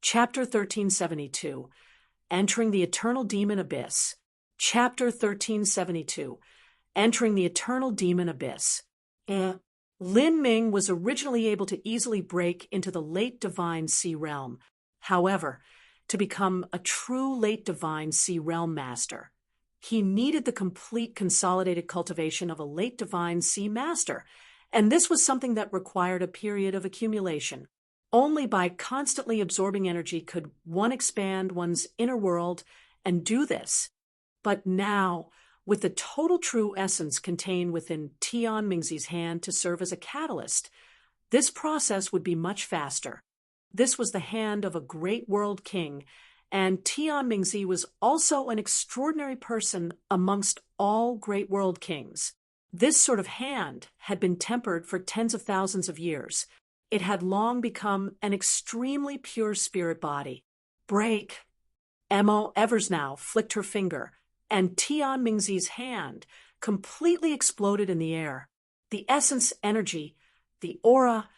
Chapter 1372, Entering the Eternal Demon Abyss. Chapter 1372, Entering the Eternal Demon Abyss. Lin Ming was originally able to easily break into the late Divine Sea Realm. However, to become a true late Divine Sea Realm Master, he needed the complete consolidated cultivation of a late Divine Sea Master, and this was something that required a period of accumulation. Only by constantly absorbing energy could one expand one's inner world and do this. But now, with the total true essence contained within Tian Mingzi's hand to serve as a catalyst, this process would be much faster. This was the hand of a great world king, and Tian Mingzi was also an extraordinary person amongst all great world kings. This sort of hand had been tempered for tens of thousands of years. It had long become an extremely pure spirit body. Break! Mo Eversnow flicked her finger, and Tian Mingzi's hand completely exploded in the air. The essence energy, the aura,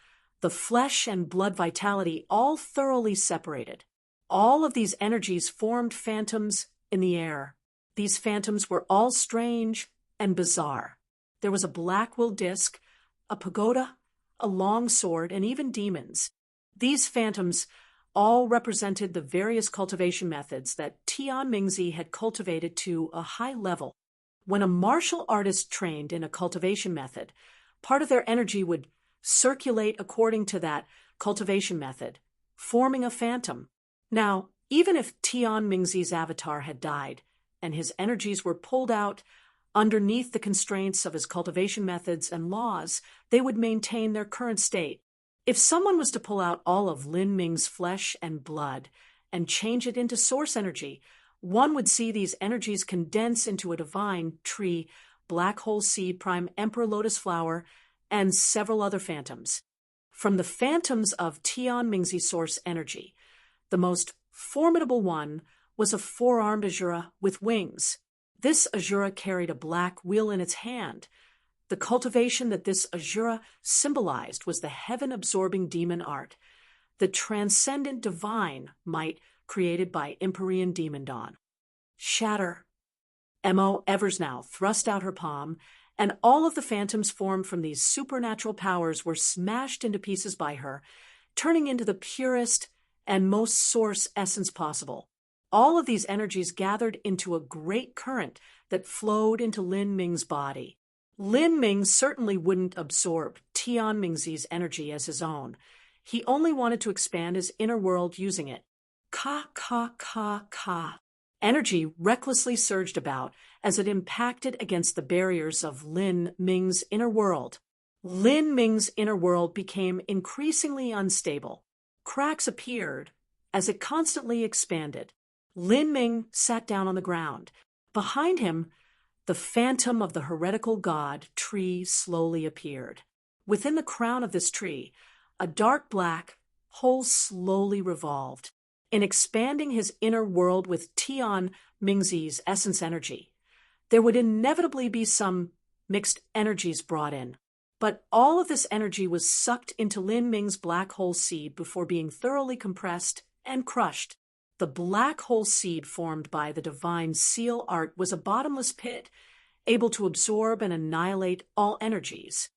the flesh and blood vitality all thoroughly separated. All of these energies formed phantoms in the air. These phantoms were all strange and bizarre. There was a black will disc, a pagoda, a long sword, and even demons. These phantoms all represented the various cultivation methods that Tian Mingzi had cultivated to a high level. When a martial artist trained in a cultivation method, part of their energy would circulate according to that cultivation method, forming a phantom. Now, even if Tian Mingzi's avatar had died, and his energies were pulled out underneath the constraints of his cultivation methods and laws, they would maintain their current state. If someone was to pull out all of Lin Ming's flesh and blood and change it into source energy, one would see these energies condense into a divine tree, black hole seed, prime emperor lotus flower, and several other phantoms. From the phantoms of Tian Mingzi source energy, the most formidable one was a four-armed Azura with wings. This Azura carried a black wheel in its hand. The cultivation that this Azura symbolized was the heaven-absorbing demon art, the transcendent divine might created by Empyrean demon dawn. Shatter. Mo Eversnow thrust out her palm, and all of the phantoms formed from these supernatural powers were smashed into pieces by her, turning into the purest and most source essence possible. All of these energies gathered into a great current that flowed into Lin Ming's body. Lin Ming certainly wouldn't absorb Tian Mingzi's energy as his own. He only wanted to expand his inner world using it. Ka, ka, ka, ka. Energy recklessly surged about as it impacted against the barriers of Lin Ming's inner world. Lin Ming's inner world became increasingly unstable. Cracks appeared as it constantly expanded. Lin Ming sat down on the ground. Behind him, the phantom of the heretical god tree slowly appeared. Within the crown of this tree, a dark black hole slowly revolved. In expanding his inner world with Tian Mingzi's essence energy, there would inevitably be some mixed energies brought in. But all of this energy was sucked into Lin Ming's black hole seed before being thoroughly compressed and crushed. The black hole seed formed by the divine seal art was a bottomless pit, able to absorb and annihilate all energies.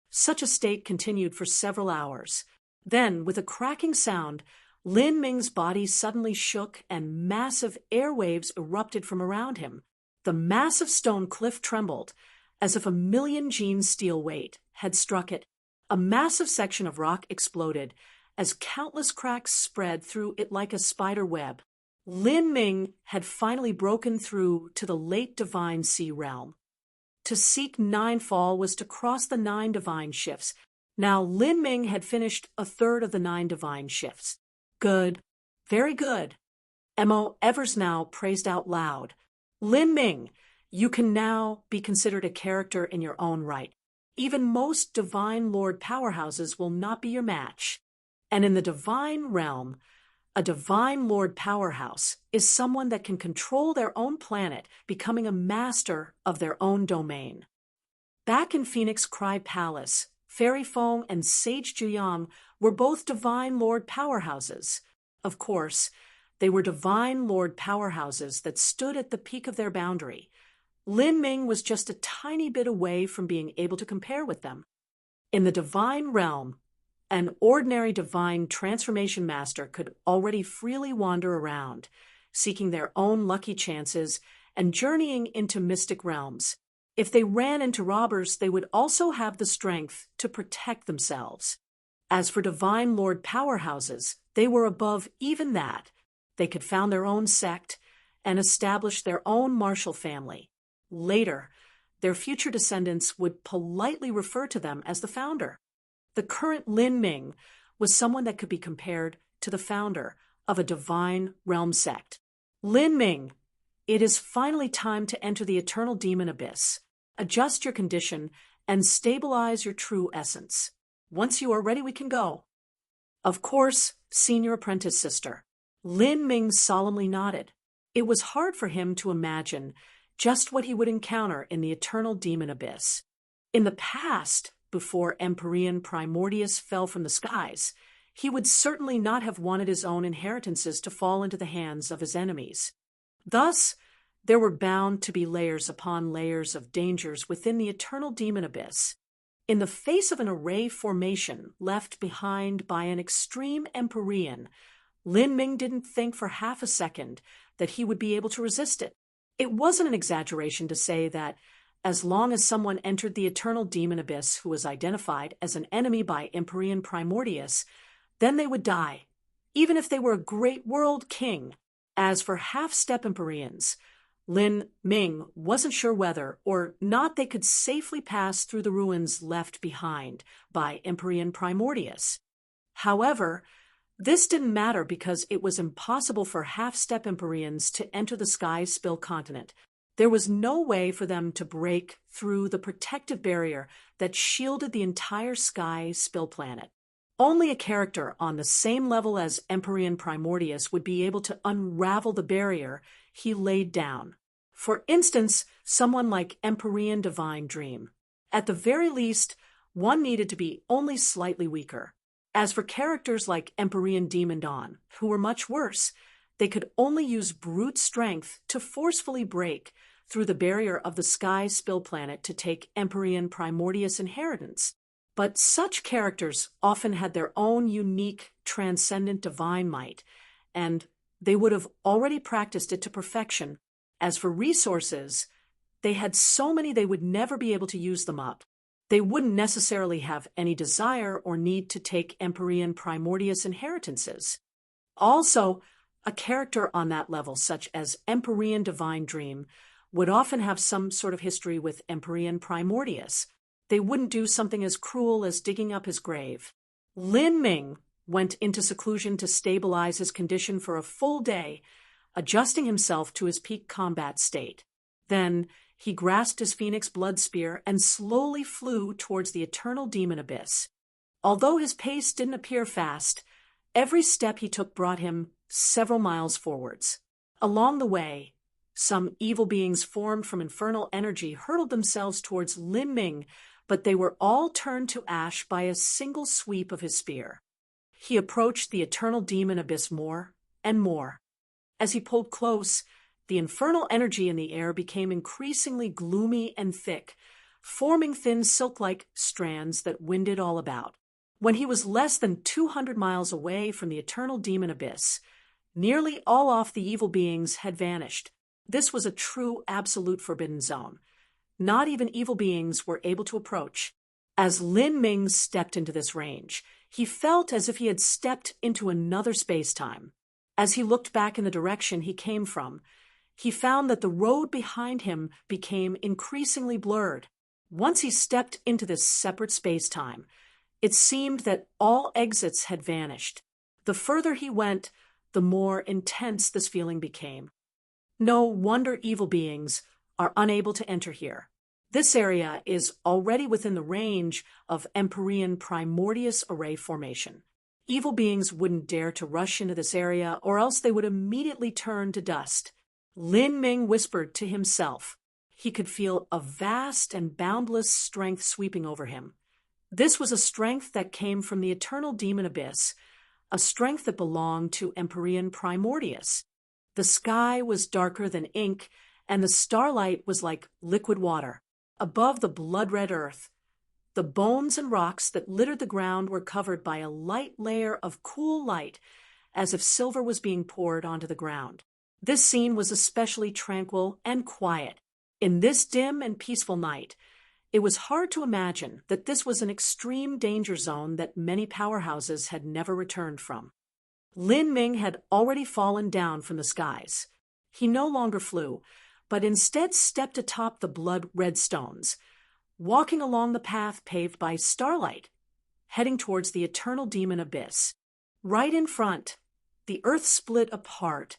Such a state continued for several hours. Then, with a cracking sound, Lin Ming's body suddenly shook and massive airwaves erupted from around him. The massive stone cliff trembled, as if a million genes steel weight had struck it. A massive section of rock exploded, as countless cracks spread through it like a spider web. Lin Ming had finally broken through to the late divine sea realm. To seek ninefall was to cross the 9 divine shifts. Now Lin Ming had finished a third of the 9 divine shifts. Good. Very good. Mo Eversnow praised out loud. Lin Ming, you can now be considered a character in your own right. Even most divine lord powerhouses will not be your match. And in the divine realm, a divine lord powerhouse is someone that can control their own planet, becoming a master of their own domain. Back in Phoenix Cry Palace, Fairy Fong and Sage Juyang were both divine lord powerhouses. Of course, they were divine lord powerhouses that stood at the peak of their boundary. Lin Ming was just a tiny bit away from being able to compare with them. In the divine realm, an ordinary divine transformation master could already freely wander around, seeking their own lucky chances and journeying into mystic realms. If they ran into robbers, they would also have the strength to protect themselves. As for divine lord powerhouses, they were above even that. They could found their own sect and establish their own martial family. Later, their future descendants would politely refer to them as the founder. The current Lin Ming was someone that could be compared to the founder of a divine realm sect. Lin Ming, it is finally time to enter the eternal demon abyss. Adjust your condition and stabilize your true essence. Once you are ready, we can go. Of course, senior apprentice sister. Lin Ming solemnly nodded. It was hard for him to imagine just what he would encounter in the eternal demon abyss. In the past, before Empyrean Primordius fell from the skies, he would certainly not have wanted his own inheritances to fall into the hands of his enemies. Thus, there were bound to be layers upon layers of dangers within the eternal demon abyss. In the face of an array formation left behind by an extreme Empyrean, Lin Ming didn't think for half a second that he would be able to resist it. It wasn't an exaggeration to say that as long as someone entered the eternal demon abyss who was identified as an enemy by Empyrean Primordius, then they would die, even if they were a great world king. As for half-step Empyreans, Lin Ming wasn't sure whether or not they could safely pass through the ruins left behind by Empyrean Primordius. However, this didn't matter because it was impossible for half-step Empyreans to enter the Sky Spill continent. There was no way for them to break through the protective barrier that shielded the entire Sky Spill planet. Only a character on the same level as Empyrean Primordius would be able to unravel the barrier he laid down. For instance, someone like Empyrean Divine Dream. At the very least, one needed to be only slightly weaker. As for characters like Empyrean Demon Dawn, who were much worse, they could only use brute strength to forcefully break through the barrier of the Sky Spill planet to take Empyrean Primordius inheritance. But such characters often had their own unique, transcendent divine might, and they would have already practiced it to perfection. As for resources, they had so many they would never be able to use them up. They wouldn't necessarily have any desire or need to take Empyrean Primordius inheritances. Also, a character on that level, such as Empyrean Divine Dream, would often have some sort of history with Empyrean Primordius. They wouldn't do something as cruel as digging up his grave. Lin Ming went into seclusion to stabilize his condition for a full day, adjusting himself to his peak combat state. Then he grasped his Phoenix blood spear and slowly flew towards the eternal demon abyss. Although his pace didn't appear fast, every step he took brought him several miles forwards. Along the way, some evil beings formed from infernal energy hurled themselves towards Lin Ming, but they were all turned to ash by a single sweep of his spear. He approached the eternal demon abyss more and more. As he pulled close, the infernal energy in the air became increasingly gloomy and thick, forming thin silk-like strands that winded all about. When he was less than 200 miles away from the eternal demon abyss, nearly all of the evil beings had vanished. This was a true absolute forbidden zone. Not even evil beings were able to approach. As Lin Ming stepped into this range, he felt as if he had stepped into another space-time. As he looked back in the direction he came from, he found that the road behind him became increasingly blurred. Once he stepped into this separate space-time, it seemed that all exits had vanished. The further he went, the more intense this feeling became. No wonder evil beings are unable to enter here. This area is already within the range of Empyrean Primordius array formation. Evil beings wouldn't dare to rush into this area, or else they would immediately turn to dust. Lin Ming whispered to himself. He could feel a vast and boundless strength sweeping over him. This was a strength that came from the eternal demon abyss, a strength that belonged to Empyrean Primordius. The sky was darker than ink, and the starlight was like liquid water. Above the blood-red earth, the bones and rocks that littered the ground were covered by a light layer of cool light, as if silver was being poured onto the ground. This scene was especially tranquil and quiet. In this dim and peaceful night, it was hard to imagine that this was an extreme danger zone that many powerhouses had never returned from. Lin Ming had already fallen down from the skies. He no longer flew, but instead stepped atop the blood-red stones, walking along the path paved by starlight, heading towards the eternal demon abyss. Right in front, the earth split apart,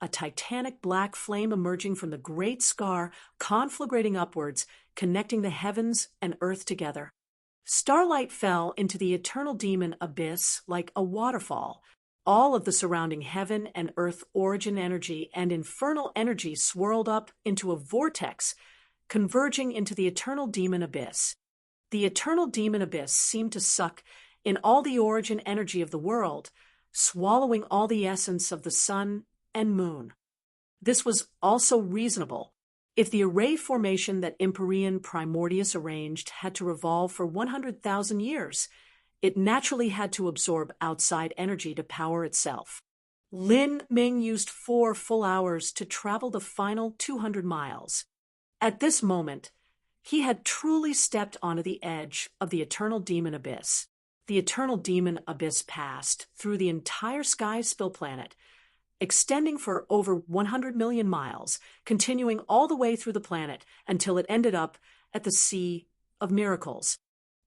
a titanic black flame emerging from the great scar, conflagrating upwards, connecting the heavens and earth together. Starlight fell into the eternal demon abyss like a waterfall. All of the surrounding heaven and earth origin energy and infernal energy swirled up into a vortex, converging into the eternal demon abyss. The eternal demon abyss seemed to suck in all the origin energy of the world, swallowing all the essence of the sun and moon. This was also reasonable. If the array formation that Empyrean Primordius arranged had to revolve for 100,000 years, it naturally had to absorb outside energy to power itself. Lin Ming used 4 full hours to travel the final 200 miles. At this moment, he had truly stepped onto the edge of the eternal demon abyss. The eternal demon abyss passed through the entire sky spill planet, extending for over 100 million miles, continuing all the way through the planet until it ended up at the Sea of Miracles.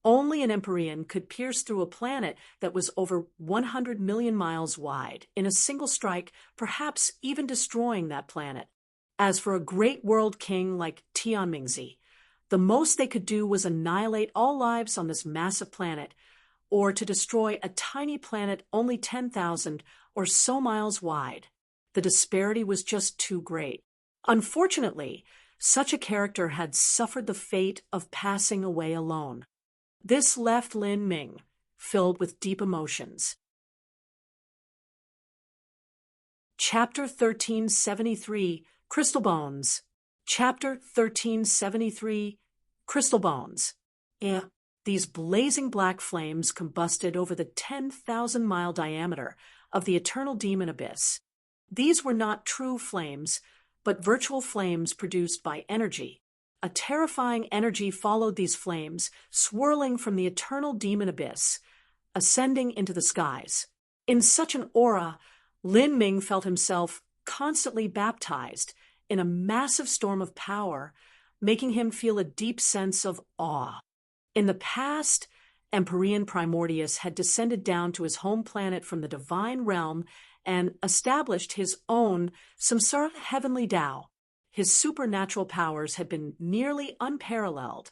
Only an Empyrean could pierce through a planet that was over 100 million miles wide in a single strike, perhaps even destroying that planet. As for a great world king like Tianmingzi, the most they could do was annihilate all lives on this massive planet, or to destroy a tiny planet only 10,000 or so miles wide. The disparity was just too great. Unfortunately, such a character had suffered the fate of passing away alone. This left Lin Ming filled with deep emotions. Chapter 1373, Crystal Bones. Chapter 1373, Crystal Bones. These blazing black flames combusted over the 10,000-mile diameter of the eternal demon abyss. These were not true flames, but virtual flames produced by energy. A terrifying energy followed these flames, swirling from the eternal demon abyss, ascending into the skies. In such an aura, Lin Ming felt himself constantly baptized in a massive storm of power, making him feel a deep sense of awe. In the past, Empyrean Primordius had descended down to his home planet from the divine realm and established his own samsara heavenly Tao. His supernatural powers had been nearly unparalleled.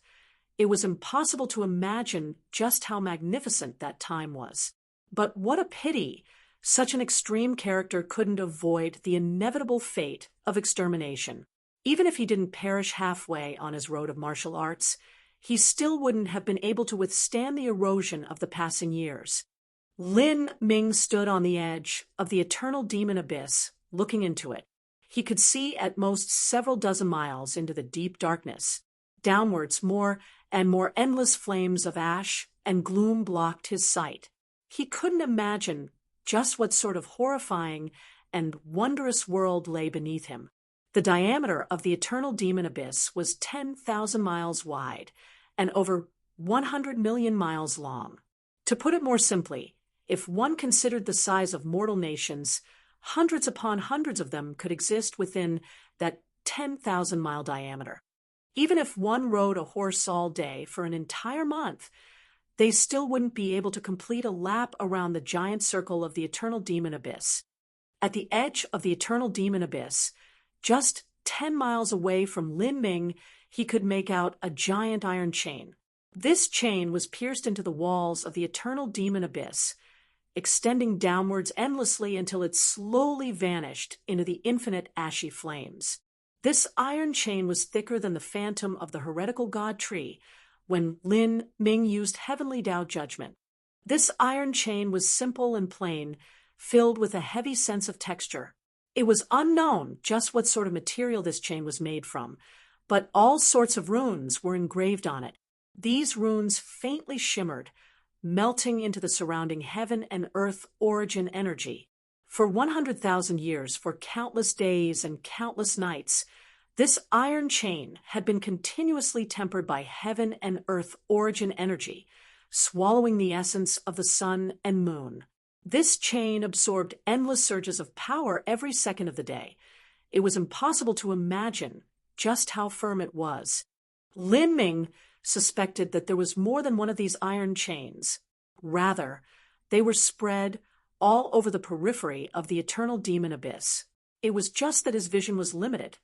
It was impossible to imagine just how magnificent that time was. But what a pity such an extreme character couldn't avoid the inevitable fate of extermination. Even if he didn't perish halfway on his road of martial arts, he still wouldn't have been able to withstand the erosion of the passing years. Lin Ming stood on the edge of the eternal demon abyss, looking into it. He could see at most several dozen miles into the deep darkness. Downwards, more and more endless flames of ash and gloom blocked his sight. He couldn't imagine just what sort of horrifying and wondrous world lay beneath him. The diameter of the eternal demon abyss was 10,000 miles wide and over 100 million miles long. To put it more simply, if one considered the size of mortal nations, hundreds upon hundreds of them could exist within that 10,000-mile diameter. Even if one rode a horse all day for an entire month, they still wouldn't be able to complete a lap around the giant circle of the eternal demon abyss. At the edge of the eternal demon abyss, just 10 miles away from Lin Ming, he could make out a giant iron chain. This chain was pierced into the walls of the eternal demon abyss, extending downwards endlessly until it slowly vanished into the infinite ashy flames. This iron chain was thicker than the phantom of the heretical god tree when Lin Ming used heavenly Tao judgment. This iron chain was simple and plain, filled with a heavy sense of texture. It was unknown just what sort of material this chain was made from, but all sorts of runes were engraved on it. These runes faintly shimmered, melting into the surrounding heaven and earth origin energy. For 100,000 years, for countless days and countless nights, this iron chain had been continuously tempered by heaven and earth origin energy, swallowing the essence of the sun and moon. This chain absorbed endless surges of power every second of the day. It was impossible to imagine just how firm it was. Lin Ming suspected that there was more than one of these iron chains. Rather, they were spread all over the periphery of the eternal demon abyss. It was just that his vision was limited,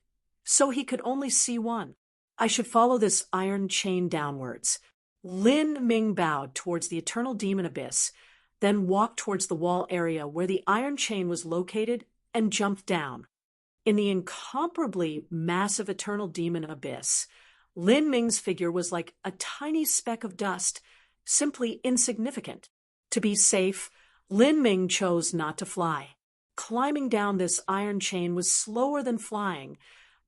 so he could only see one. I should follow this iron chain downwards. Lin Ming bowed towards the eternal demon abyss, then walked towards the wall area where the iron chain was located and jumped down. In the incomparably massive eternal demon abyss, Lin Ming's figure was like a tiny speck of dust, simply insignificant. To be safe, Lin Ming chose not to fly. Climbing down this iron chain was slower than flying,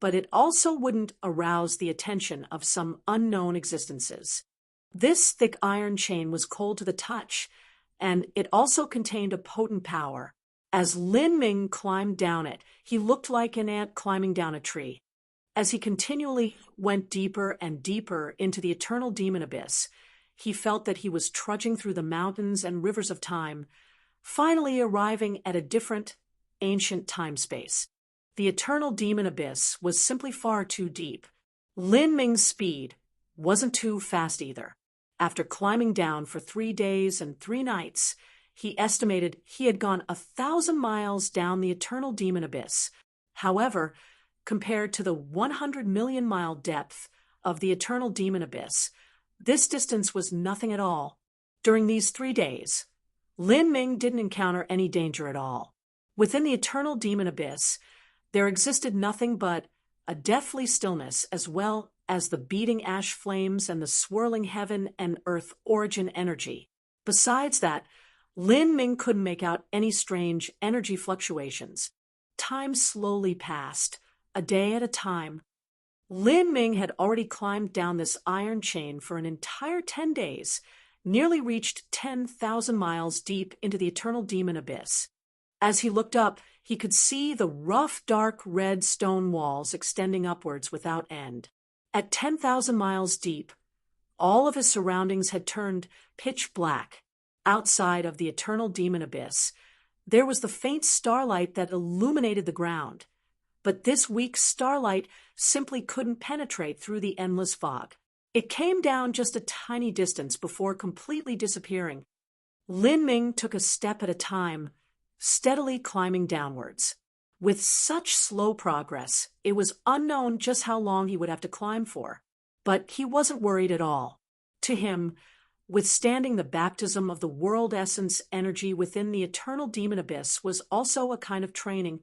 but it also wouldn't arouse the attention of some unknown existences. This thick iron chain was cold to the touch, and it also contained a potent power. As Lin Ming climbed down it, he looked like an ant climbing down a tree. As he continually went deeper and deeper into the eternal demon abyss, he felt that he was trudging through the mountains and rivers of time, finally arriving at a different, ancient time-space. The eternal demon abyss was simply far too deep. Lin Ming's speed wasn't too fast either. After climbing down for 3 days and 3 nights, he estimated he had gone 1,000 miles down the eternal demon abyss. However, compared to the 100 million mile depth of the eternal demon abyss, this distance was nothing at all. During these 3 days, Lin Ming didn't encounter any danger at all. Within the eternal demon abyss, there existed nothing but a deathly stillness, as well as the beating ash flames and the swirling heaven and earth origin energy. Besides that, Lin Ming couldn't make out any strange energy fluctuations. Time slowly passed, a day at a time. Lin Ming had already climbed down this iron chain for an entire 10 days, nearly reached 10,000 miles deep into the eternal demon abyss. As he looked up, he could see the rough, dark, red stone walls extending upwards without end. At 10,000 miles deep, all of his surroundings had turned pitch black. Outside of the eternal demon abyss, there was the faint starlight that illuminated the ground. But this weak starlight simply couldn't penetrate through the endless fog. It came down just a tiny distance before completely disappearing. Lin Ming took a step at a time, steadily climbing downwards. With such slow progress, it was unknown just how long he would have to climb for. But he wasn't worried at all. To him, withstanding the baptism of the world essence energy within the eternal demon abyss was also a kind of training.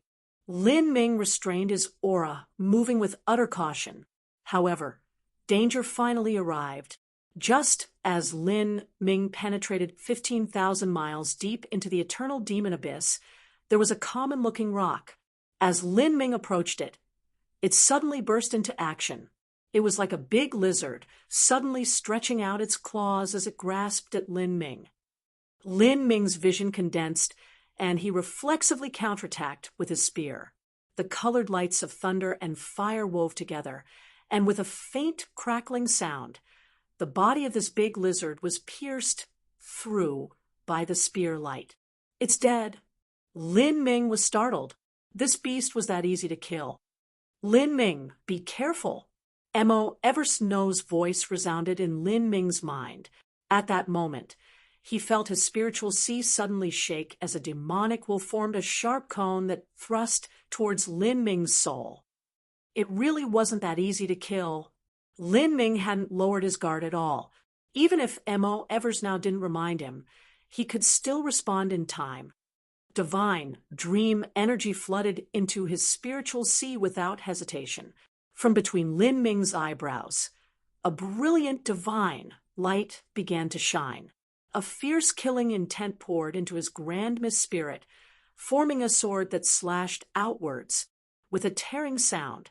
Lin Ming restrained his aura, moving with utter caution. However, danger finally arrived. Just as Lin Ming penetrated 15,000 miles deep into the eternal demon abyss, there was a common-looking rock. As Lin Ming approached it, it suddenly burst into action. It was like a big lizard, suddenly stretching out its claws as it grasped at Lin Ming. Lin Ming's vision condensed, and he reflexively counterattacked with his spear. The colored lights of thunder and fire wove together, and with a faint crackling sound, the body of this big lizard was pierced through by the spear light. "It's dead." Lin Ming was startled. This beast was that easy to kill. "Lin Ming, be careful." Mo Eversnow's voice resounded in Lin Ming's mind. At that moment, he felt his spiritual sea suddenly shake as a demonic will formed a sharp cone that thrust towards Lin Ming's soul. It really wasn't that easy to kill. Lin Ming hadn't lowered his guard at all. Even if Mo Eversnow didn't remind him, he could still respond in time. Divine, dream energy flooded into his spiritual sea without hesitation. From between Lin Ming's eyebrows, a brilliant divine light began to shine. a fierce killing intent poured into his grand mist spirit, forming a sword that slashed outwards. With a tearing sound,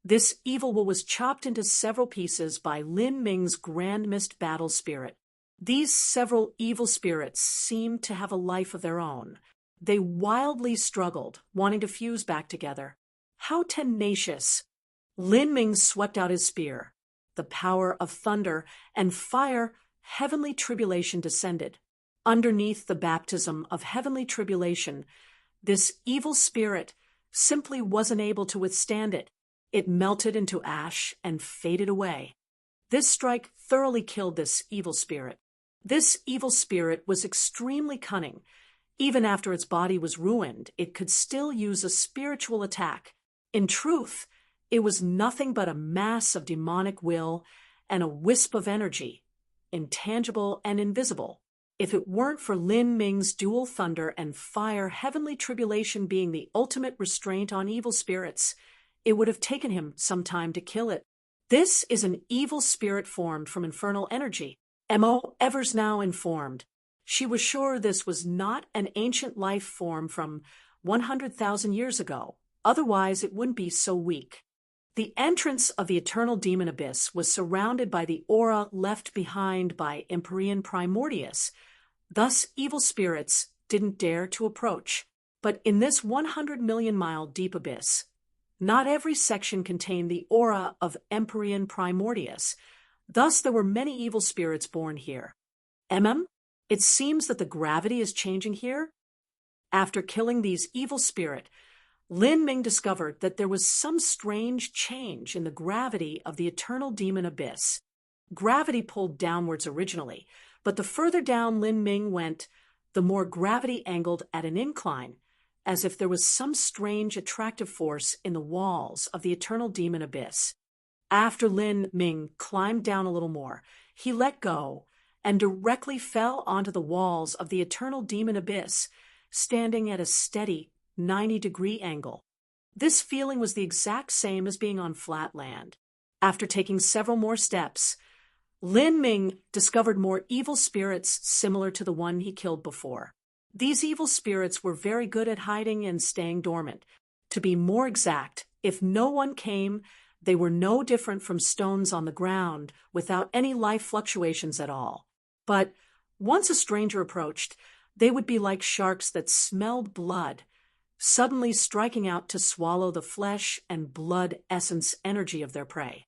this evil will was chopped into several pieces by Lin Ming's grand mist battle spirit. These several evil spirits seemed to have a life of their own. They wildly struggled, wanting to fuse back together. How tenacious! Lin Ming swept out his spear. The power of thunder and fire, heavenly tribulation descended. Underneath the baptism of heavenly tribulation, this evil spirit simply wasn't able to withstand it. It melted into ash and faded away. This strike thoroughly killed this evil spirit. This evil spirit was extremely cunning. Even after its body was ruined, it could still use a spiritual attack. In truth, it was nothing but a mass of demonic will and a wisp of energy, intangible and invisible. If it weren't for Lin Ming's dual thunder and fire heavenly tribulation being the ultimate restraint on evil spirits, it would have taken him some time to kill it. This is an evil spirit formed from infernal energy. M.O. Evers now informed. She was sure this was not an ancient life form from 100,000 years ago. Otherwise, it wouldn't be so weak. The entrance of the eternal demon abyss was surrounded by the aura left behind by Empyrean Primordius. Thus, evil spirits didn't dare to approach. But in this 100 million mile deep abyss, not every section contained the aura of Empyrean Primordius. Thus, there were many evil spirits born here. It seems that the gravity is changing here. After killing these evil spirit, Lin Ming discovered that there was some strange change in the gravity of the eternal demon abyss. Gravity pulled downwards originally, but the further down Lin Ming went, the more gravity angled at an incline, as if there was some strange attractive force in the walls of the eternal demon abyss. After Lin Ming climbed down a little more, he let go and directly fell onto the walls of the eternal demon abyss, standing at a steady 90-degree angle. This feeling was the exact same as being on flat land. After taking several more steps, Lin Ming discovered more evil spirits similar to the one he killed before. These evil spirits were very good at hiding and staying dormant. To be more exact, if no one came, they were no different from stones on the ground without any life fluctuations at all. But once a stranger approached, they would be like sharks that smelled blood, suddenly striking out to swallow the flesh and blood essence energy of their prey.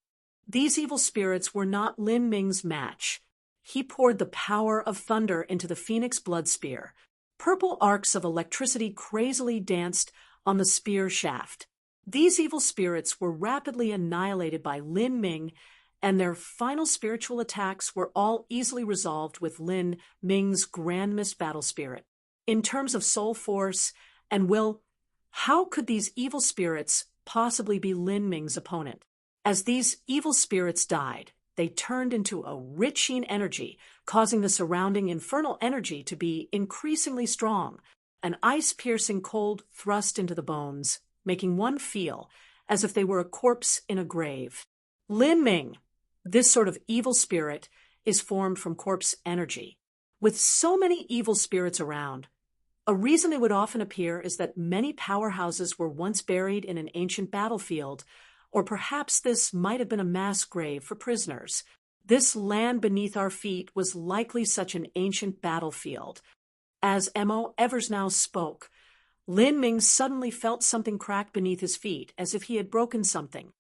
These evil spirits were not Lin Ming's match. He poured the power of thunder into the phoenix blood spear. Purple arcs of electricity crazily danced on the spear shaft. These evil spirits were rapidly annihilated by Lin Ming, and their final spiritual attacks were all easily resolved with Lin Ming's grand mist battle spirit. In terms of soul force and will, how could these evil spirits possibly be Lin Ming's opponent? As these evil spirits died, they turned into a riching energy, causing the surrounding infernal energy to be increasingly strong. An ice-piercing cold thrust into the bones, making one feel as if they were a corpse in a grave. Lin Ming, this sort of evil spirit, is formed from corpse energy. With so many evil spirits around, a reason it would often appear is that many powerhouses were once buried in an ancient battlefield, or perhaps this might have been a mass grave for prisoners. This land beneath our feet was likely such an ancient battlefield. As M.O. Evers now spoke, Lin Ming suddenly felt something crack beneath his feet, as if he had broken something.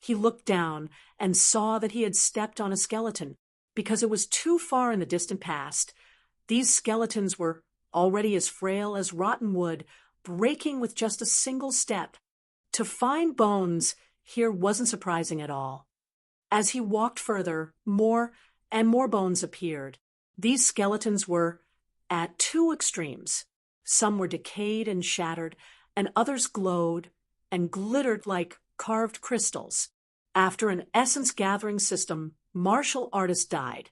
He looked down and saw that he had stepped on a skeleton. Because it was too far in the distant past, these skeletons were already as frail as rotten wood, breaking with just a single step. To find bones here wasn't surprising at all. As he walked further, more and more bones appeared. These skeletons were at two extremes. Some were decayed and shattered, and others glowed and glittered like carved crystals. After an essence-gathering system, martial artists died.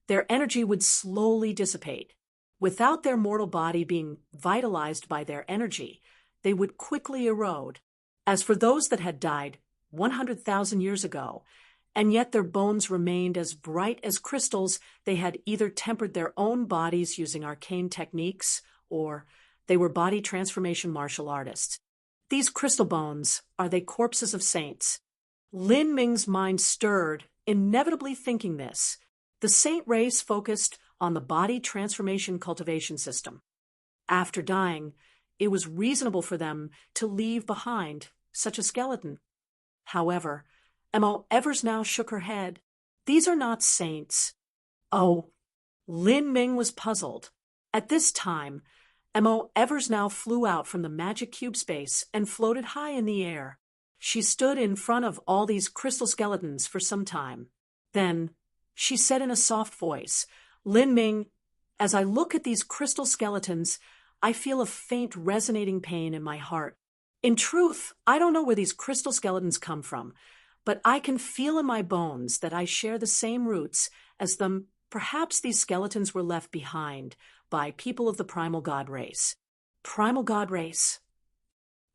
Their energy would slowly dissipate. Without their mortal body being vitalized by their energy, they would quickly erode. As for those that had died 100,000 years ago, and yet their bones remained as bright as crystals. They had either tempered their own bodies using arcane techniques, or they were body transformation martial artists. These crystal bones, are they corpses of saints? Lin Ming's mind stirred, inevitably thinking this. The saint race focused on the body transformation cultivation system. After dying, it was reasonable for them to leave behind such a skeleton. However, Mo Eversnow shook her head. These are not saints. Oh, Lin Ming was puzzled. At this time, Mo Eversnow flew out from the magic cube space and floated high in the air. She stood in front of all these crystal skeletons for some time. Then, she said in a soft voice, Lin Ming, as I look at these crystal skeletons, I feel a faint resonating pain in my heart. In truth, I don't know where these crystal skeletons come from, but I can feel in my bones that I share the same roots as them. Perhaps these skeletons were left behind by people of the primal god race. Primal god race.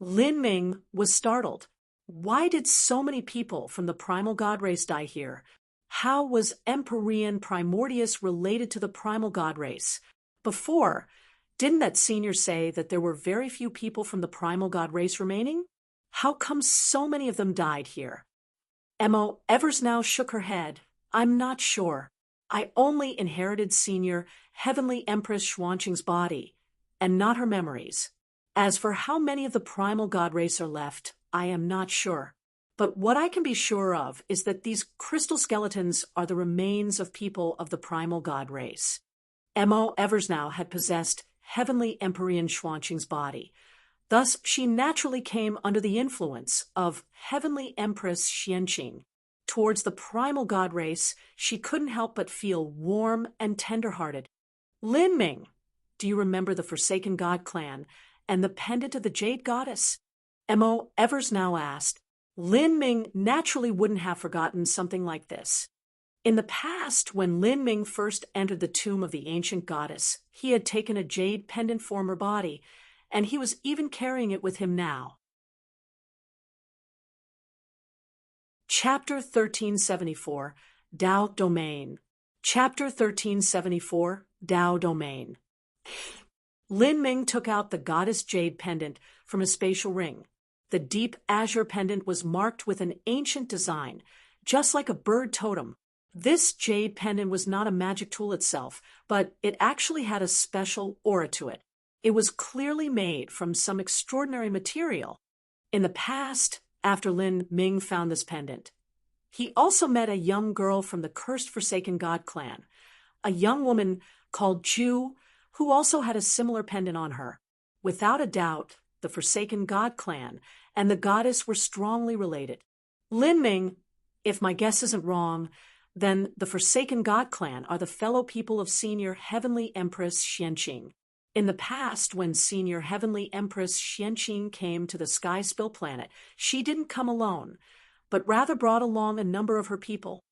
Lin Ming was startled. Why did so many people from the primal god race die here? How was Empyrean Primordius related to the primal god race? Before, didn't that senior say that there were very few people from the primal god race remaining? How come so many of them died here? Mo Eversnow shook her head. I'm not sure. I only inherited Senior Heavenly Empress Xuanqing's body, and not her memories. As for how many of the primal god race are left, I am not sure. But what I can be sure of is that these crystal skeletons are the remains of people of the primal god race. Mo Eversnow had possessed Heavenly Empyrean Xuanqing's body. Thus, she naturally came under the influence of Heavenly Empress Xuanqing. Towards the primal god race, she couldn't help but feel warm and tender-hearted. Lin Ming, do you remember the Forsaken God clan and the pendant of the Jade Goddess? Mo Eversnow asked. Lin Ming naturally wouldn't have forgotten something like this. In the past, when Lin Ming first entered the tomb of the ancient goddess, he had taken a jade pendant from her body, and he was even carrying it with him now. Chapter 1374, Dao Domain. Chapter 1374, Dao Domain. Lin Ming took out the goddess jade pendant from a spatial ring. The deep azure pendant was marked with an ancient design, just like a bird totem. This jade pendant was not a magic tool itself, but it actually had a special aura to it. It was clearly made from some extraordinary material. In the past, after Lin Ming found this pendant, he also met a young girl from the cursed Forsaken God clan, a young woman called Ju, who also had a similar pendant on her. Without a doubt, the Forsaken God clan and the goddess were strongly related. Lin Ming, if my guess isn't wrong, then the Forsaken God clan are the fellow people of Senior Heavenly Empress Xuanqing. In the past, when Senior Heavenly Empress Xuanqing came to the Sky Spill planet, she didn't come alone, but rather brought along a number of her people.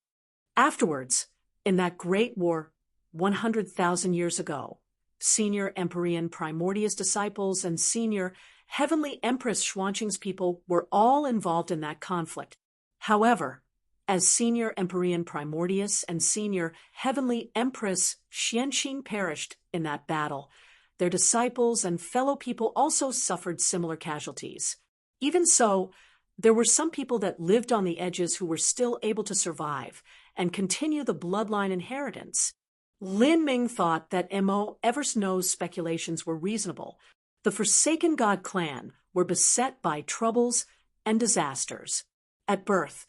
Afterwards, in that great war 100,000 years ago, Senior Empyrean Primordius disciples and Senior Heavenly Empress Xuanqing's people were all involved in that conflict. However, as Senior Empyrean Primordius and Senior Heavenly Empress Xuanqing perished in that battle, their disciples and fellow people also suffered similar casualties. Even so, there were some people that lived on the edges who were still able to survive and continue the bloodline inheritance. Lin Ming thought that Mo Eversnow's speculations were reasonable. The Forsaken God clan were beset by troubles and disasters. At birth,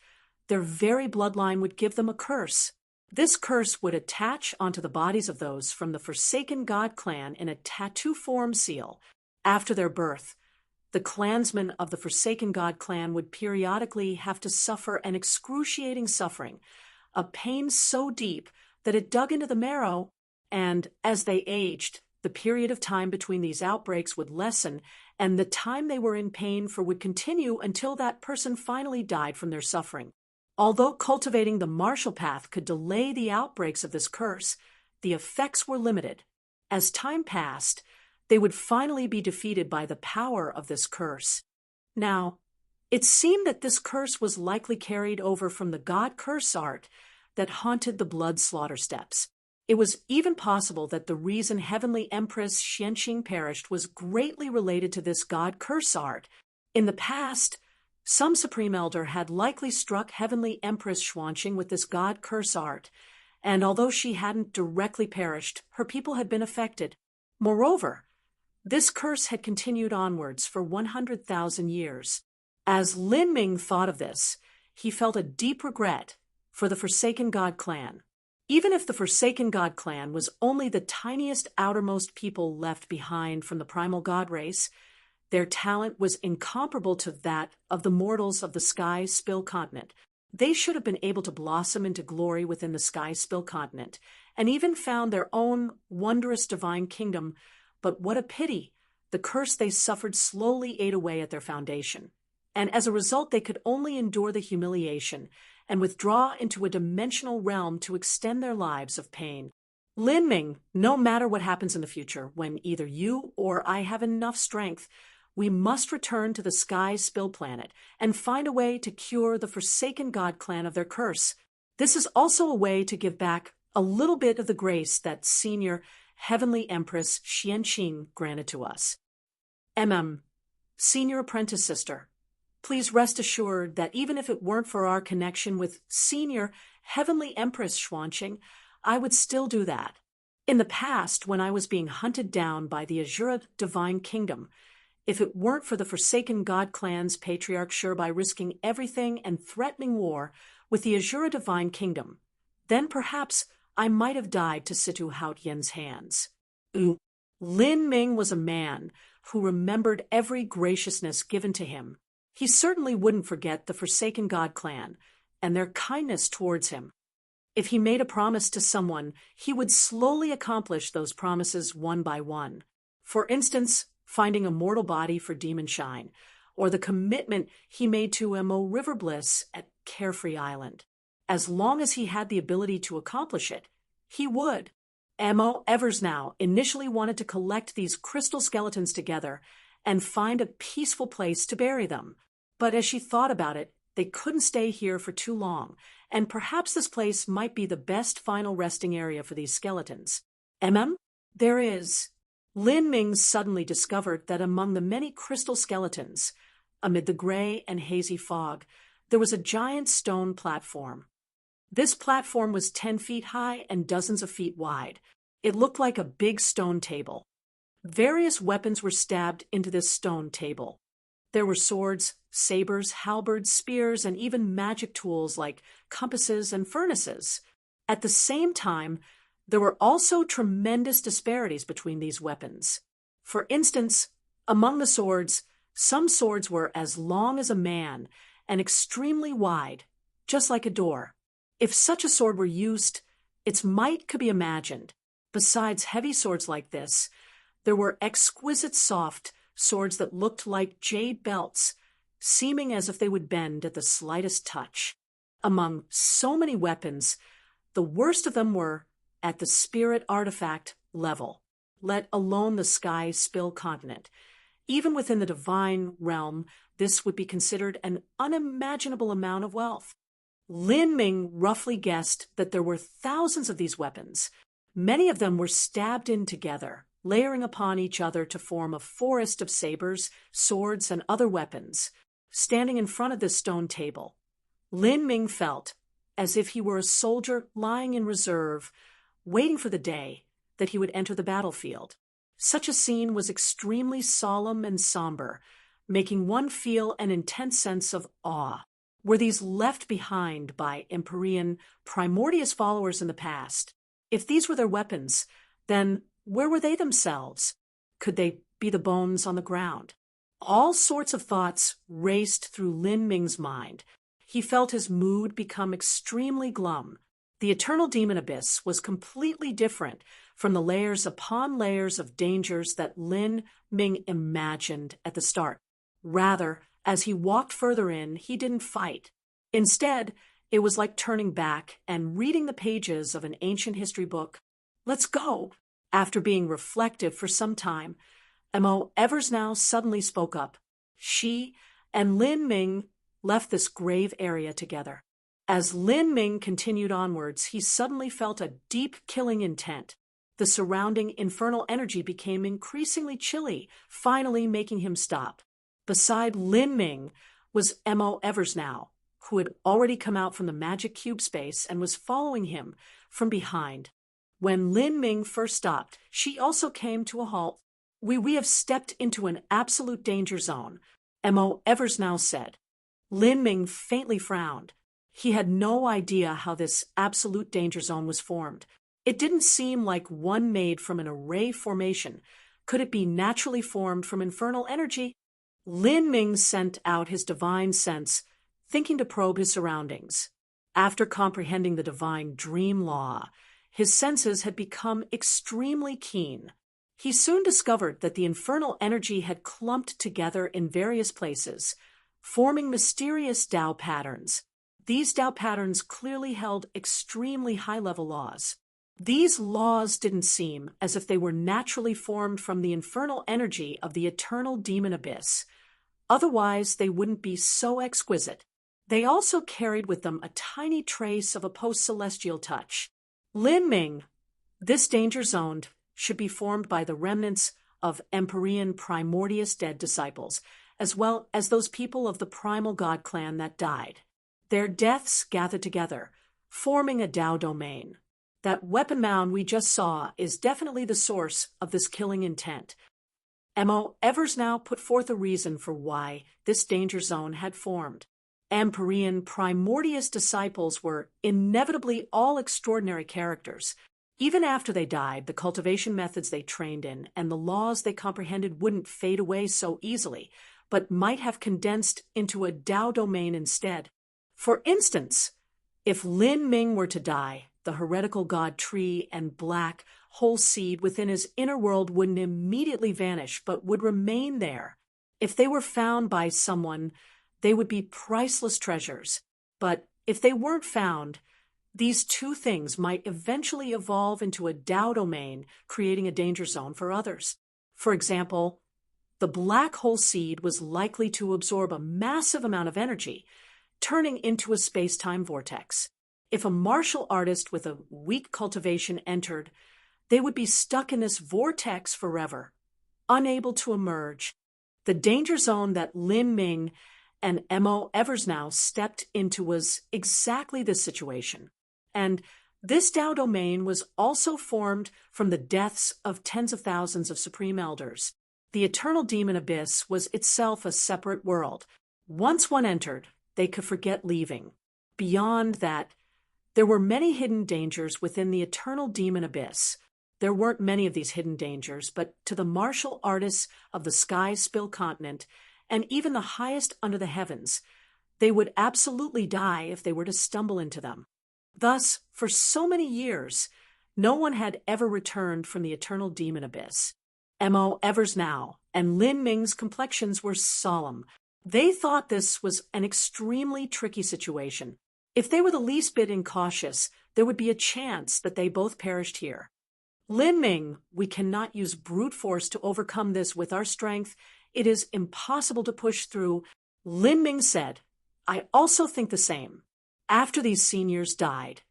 their very bloodline would give them a curse. This curse would attach onto the bodies of those from the Forsaken God clan in a tattoo form seal. After their birth, the clansmen of the Forsaken God clan would periodically have to suffer an excruciating suffering, a pain so deep that it dug into the marrow, and as they aged, the period of time between these outbreaks would lessen, and the time they were in pain for would continue until that person finally died from their suffering. Although cultivating the martial path could delay the outbreaks of this curse, the effects were limited. As time passed, they would finally be defeated by the power of this curse. Now, It seemed that this curse was likely carried over from the god curse art that haunted the blood slaughter steps. It was even possible that the reason Heavenly Empress Xianqing perished was greatly related to this god curse art. In the past, some Supreme Elder had likely struck Heavenly Empress Xuanqing with this god curse art, and although she hadn't directly perished, her people had been affected. Moreover, this curse had continued onwards for 100,000 years. As Lin Ming thought of this, he felt a deep regret for the Forsaken God clan. Even if the Forsaken God clan was only the tiniest outermost people left behind from the primal god race, their talent was incomparable to that of the mortals of the Sky Spill continent. They should have been able to blossom into glory within the Sky Spill continent, and even found their own wondrous divine kingdom. But what a pity! The curse they suffered slowly ate away at their foundation, and as a result they could only endure the humiliation and withdraw into a dimensional realm to extend their lives of pain. Lin Ming, no matter what happens in the future, when either you or I have enough strength, we must return to the Sky Spill planet and find a way to cure the Forsaken God clan of their curse. This is also a way to give back a little bit of the grace that Senior Heavenly Empress Xianqing granted to us. Senior Apprentice Sister, please rest assured that even if it weren't for our connection with Senior Heavenly Empress Xuanqing, I would still do that. In the past, when I was being hunted down by the Azura Divine Kingdom, if it weren't for the Forsaken God clan's patriarch Shirbai risking everything and threatening war with the Azura Divine Kingdom, then perhaps I might have died to Situ Haotian's hands. Lin Ming was a man who remembered every graciousness given to him. He certainly wouldn't forget the Forsaken God clan and their kindness towards him. If he made a promise to someone, he would slowly accomplish those promises one by one. For instance, finding a mortal body for Demon Shine, or the commitment he made to Mo River Bliss at Carefree Island. As long as he had the ability to accomplish it, he would. Mo Eversnow initially wanted to collect these crystal skeletons together and find a peaceful place to bury them. But as she thought about it, they couldn't stay here for too long, and perhaps this place might be the best final resting area for these skeletons. There is. Lin Ming suddenly discovered that among the many crystal skeletons, amid the gray and hazy fog, there was a giant stone platform. This platform was 10 feet high and dozens of feet wide. It looked like a big stone table. Various weapons were stabbed into this stone table. There were swords, sabers, halberds, spears, and even magic tools like compasses and furnaces. At the same time, there were also tremendous disparities between these weapons. For instance, among the swords, some swords were as long as a man and extremely wide, just like a door. If such a sword were used, its might could be imagined. Besides heavy swords like this, there were exquisite soft swords that looked like jade belts, seeming as if they would bend at the slightest touch. Among so many weapons, the worst of them were at the spirit artifact level, let alone the Sky Spill continent. Even within the divine realm, this would be considered an unimaginable amount of wealth. Lin Ming roughly guessed that there were thousands of these weapons. Many of them were stabbed in together, layering upon each other to form a forest of sabers, swords, and other weapons. Standing in front of this stone table, Lin Ming felt as if he were a soldier lying in reserve, waiting for the day that he would enter the battlefield. Such a scene was extremely solemn and somber, making one feel an intense sense of awe. Were these left behind by Empyrean primordious followers in the past? If these were their weapons, then where were they themselves? Could they be the bones on the ground? All sorts of thoughts raced through Lin Ming's mind. He felt his mood become extremely glum. The eternal demon abyss was completely different from the layers upon layers of dangers that Lin Ming imagined at the start. Rather, as he walked further in, he didn't fight. Instead, it was like turning back and reading the pages of an ancient history book. Let's go. After being reflective for some time, Mo Eversnow suddenly spoke up. She and Lin Ming left this grave area together. As Lin Ming continued onwards, he suddenly felt a deep killing intent. The surrounding infernal energy became increasingly chilly, finally making him stop. Beside Lin Ming was Mo Eversnow, who had already come out from the magic cube space and was following him from behind. When Lin Ming first stopped, she also came to a halt. We have stepped into an absolute danger zone, Mo Eversnow said. Lin Ming faintly frowned. He had no idea how this absolute danger zone was formed. It didn't seem like one made from an array formation. Could it be naturally formed from infernal energy? Lin Ming sent out his divine sense, thinking to probe his surroundings. After comprehending the divine dream law, his senses had become extremely keen. He soon discovered that the infernal energy had clumped together in various places, forming mysterious Tao patterns. These Tao patterns clearly held extremely high-level laws. These laws didn't seem as if they were naturally formed from the infernal energy of the eternal demon abyss. Otherwise, they wouldn't be so exquisite. They also carried with them a tiny trace of a post-celestial touch. Lin Ming, this danger zone should be formed by the remnants of Empyrean primordious dead disciples, as well as those people of the primal god clan that died. Their deaths gathered together, forming a Tao domain. That weapon mound we just saw is definitely the source of this killing intent. Mo Eversnow put forth a reason for why this danger zone had formed. Empyrean primordious disciples were inevitably all extraordinary characters. Even after they died, the cultivation methods they trained in and the laws they comprehended wouldn't fade away so easily, but might have condensed into a Tao domain instead. For instance, if Lin Ming were to die, the heretical god tree and black whole seed within his inner world wouldn't immediately vanish, but would remain there. If they were found by someone, they would be priceless treasures. But if they weren't found, these two things might eventually evolve into a Tao domain, creating a danger zone for others. For example, the black hole seed was likely to absorb a massive amount of energy, turning into a space-time vortex. If a martial artist with a weak cultivation entered, they would be stuck in this vortex forever, unable to emerge. The danger zone that Lin Ming and Mo Eversnow stepped into was exactly this situation. And this Tao domain was also formed from the deaths of tens of thousands of supreme elders. The eternal demon abyss was itself a separate world. Once one entered, they could forget leaving. Beyond that, there were many hidden dangers within the eternal demon abyss. There weren't many of these hidden dangers, but to the martial artists of the Sky Spill continent, and even the highest under the heavens, they would absolutely die if they were to stumble into them. Thus, for so many years, no one had ever returned from the eternal demon abyss. Mo Eversnow and Lin Ming's complexions were solemn. They thought this was an extremely tricky situation. If they were the least bit incautious, there would be a chance that they both perished here. Lin Ming, we cannot use brute force to overcome this with our strength. It is impossible to push through. Lin Ming said, I also think the same. After these seniors died,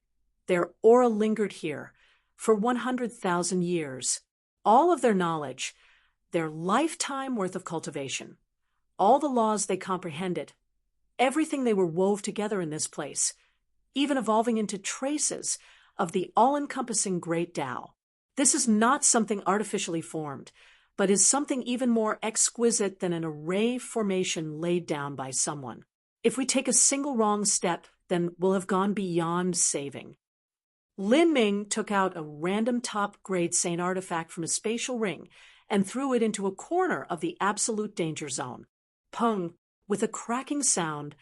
their aura lingered here for 100,000 years. All of their knowledge, their lifetime worth of cultivation, all the laws they comprehended, everything they were wove together in this place, even evolving into traces of the all-encompassing great Tao. This is not something artificially formed, but is something even more exquisite than an array formation laid down by someone. If we take a single wrong step, then we'll have gone beyond saving. Lin Ming took out a random top-grade Saint artifact from his spatial ring and threw it into a corner of the absolute danger zone. Pung! With a cracking sound,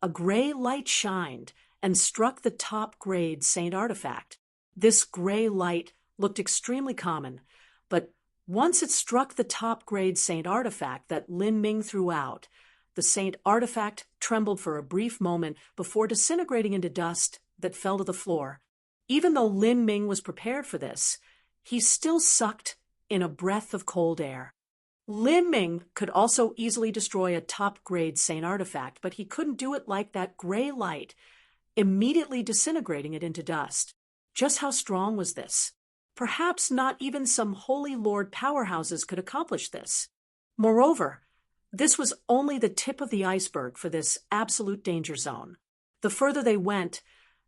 a gray light shined and struck the top-grade Saint artifact. This gray light looked extremely common, but once it struck the top-grade Saint artifact that Lin Ming threw out, the Saint artifact trembled for a brief moment before disintegrating into dust that fell to the floor. Even though Lin Ming was prepared for this, he still sucked in a breath of cold air. Lin Ming could also easily destroy a top-grade Saint artifact, but he couldn't do it like that gray light, immediately disintegrating it into dust. Just how strong was this? Perhaps not even some Holy Lord powerhouses could accomplish this. Moreover, this was only the tip of the iceberg for this absolute danger zone. The further they went,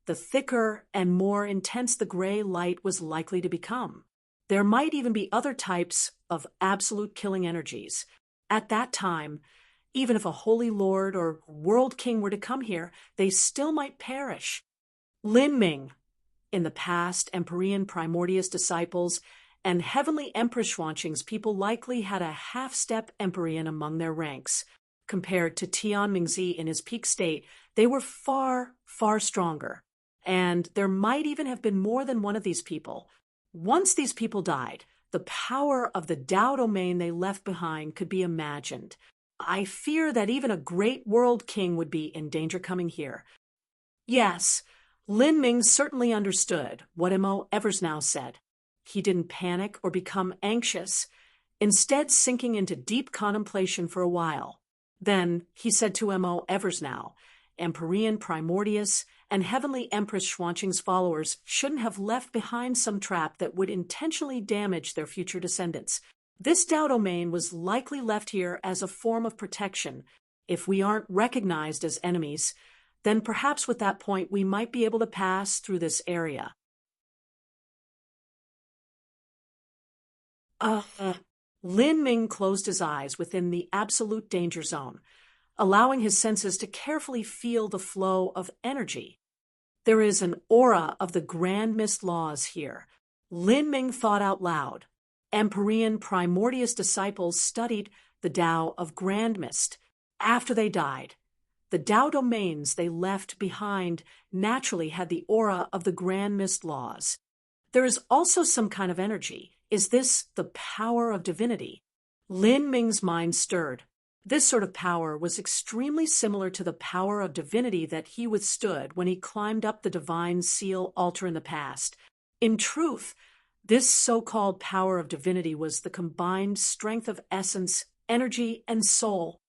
the thicker and more intense the gray light was likely to become. There might even be other types of absolute killing energies. At that time, even if a holy lord or world king were to come here, they still might perish. Lin Ming, in the past, Emperorian Primordius disciples and Heavenly Empress Xuanqing's people likely had a half-step Emperorian among their ranks. Compared to Tian Mingzi in his peak state, they were far, far stronger. And there might even have been more than one of these people. Once these people died, the power of the Tao domain they left behind could be imagined. I fear that even a great world king would be in danger coming here. Yes, Lin Ming certainly understood what Mo Eversnow said. He didn't panic or become anxious, instead sinking into deep contemplation for a while. Then he said to Mo Eversnow, Emperorian Primordius and Heavenly Empress Xuanqing's followers shouldn't have left behind some trap that would intentionally damage their future descendants. This Tao domain was likely left here as a form of protection. If we aren't recognized as enemies, then perhaps with that point we might be able to pass through this area. Lin Ming closed his eyes within the absolute danger zone, allowing his senses to carefully feel the flow of energy. There is an aura of the Grand Mist laws here. Lin Ming thought out loud. Emperorian Primordius disciples studied the Tao of Grand Mist. After they died, the Tao domains they left behind naturally had the aura of the Grand Mist laws. There is also some kind of energy. Is this the power of divinity? Lin Ming's mind stirred. This sort of power was extremely similar to the power of divinity that he withstood when he climbed up the divine seal altar in the past. In truth, this so-called power of divinity was the combined strength of essence, energy, and soul.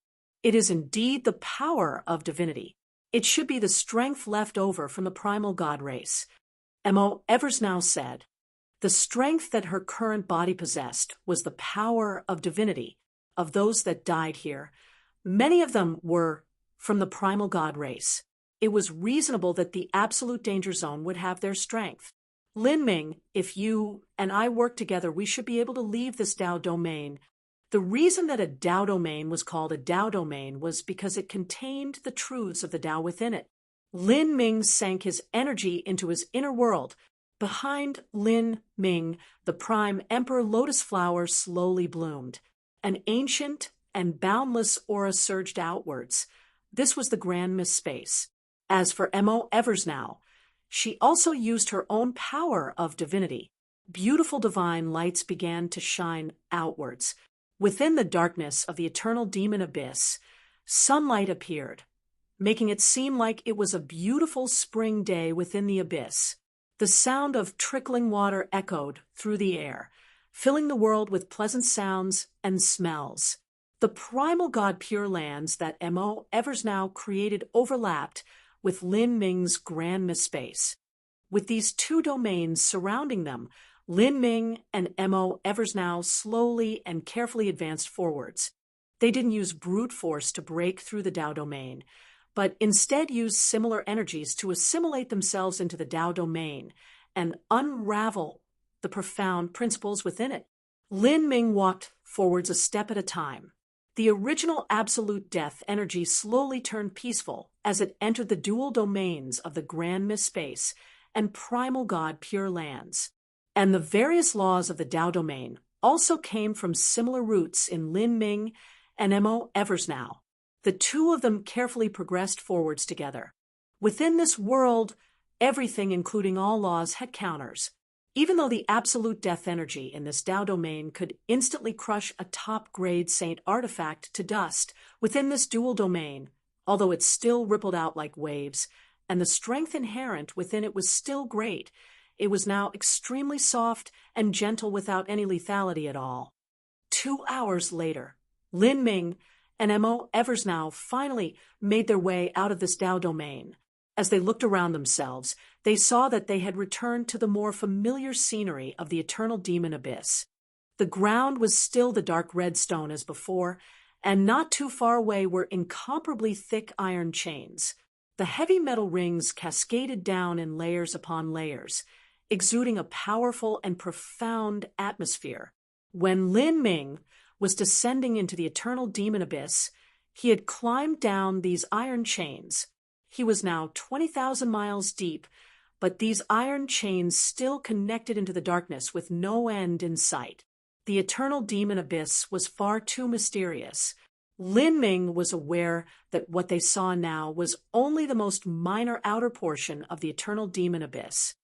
It is indeed the power of divinity. It should be the strength left over from the primal god race. Mo Eversnow said, the strength that her current body possessed was the power of divinity, of those that died here. Many of them were from the primal god race. It was reasonable that the absolute danger zone would have their strength. Lin Ming, if you and I work together, we should be able to leave this Tao domain. The reason that a Tao domain was called a Tao domain was because it contained the truths of the Tao within it. Lin Ming sank his energy into his inner world. Behind Lin Ming, the prime emperor lotus flower slowly bloomed. An ancient and boundless aura surged outwards. This was the Grand Mist space. As for Mo Eversnow, she also used her own power of divinity. Beautiful divine lights began to shine outwards. Within the darkness of the eternal demon abyss, sunlight appeared, making it seem like it was a beautiful spring day within the abyss. The sound of trickling water echoed through the air, filling the world with pleasant sounds and smells. The primal god Pure Lands that Mo Eversnow created overlapped with Lin Ming's Grand Mist space. With these two domains surrounding them, Lin Ming and Mo Eversnow slowly and carefully advanced forwards. They didn't use brute force to break through the Tao domain, but instead used similar energies to assimilate themselves into the Tao domain and unravel the profound principles within it. Lin Ming walked forwards a step at a time. The original absolute death energy slowly turned peaceful as it entered the dual domains of the Grand Mist space and primal god Pure Lands. And the various laws of the Tao domain also came from similar roots in Lin Ming and Mo Eversnow. The two of them carefully progressed forwards together. Within this world, everything, including all laws, had counters. Even though the absolute death energy in this Tao domain could instantly crush a top-grade saint artifact to dust within this dual domain, although it still rippled out like waves, and the strength inherent within it was still great, it was now extremely soft and gentle without any lethality at all. 2 hours later, Lin Ming and Mo Eversnow finally made their way out of this Tao domain. As they looked around themselves, they saw that they had returned to the more familiar scenery of the eternal demon abyss. The ground was still the dark red stone as before, and not too far away were incomparably thick iron chains. The heavy metal rings cascaded down in layers upon layers, exuding a powerful and profound atmosphere. When Lin Ming was descending into the eternal demon abyss, he had climbed down these iron chains. He was now 20,000 miles deep, but these iron chains still connected into the darkness with no end in sight. The eternal demon abyss was far too mysterious. Lin Ming was aware that what they saw now was only the most minor outer portion of the eternal demon abyss.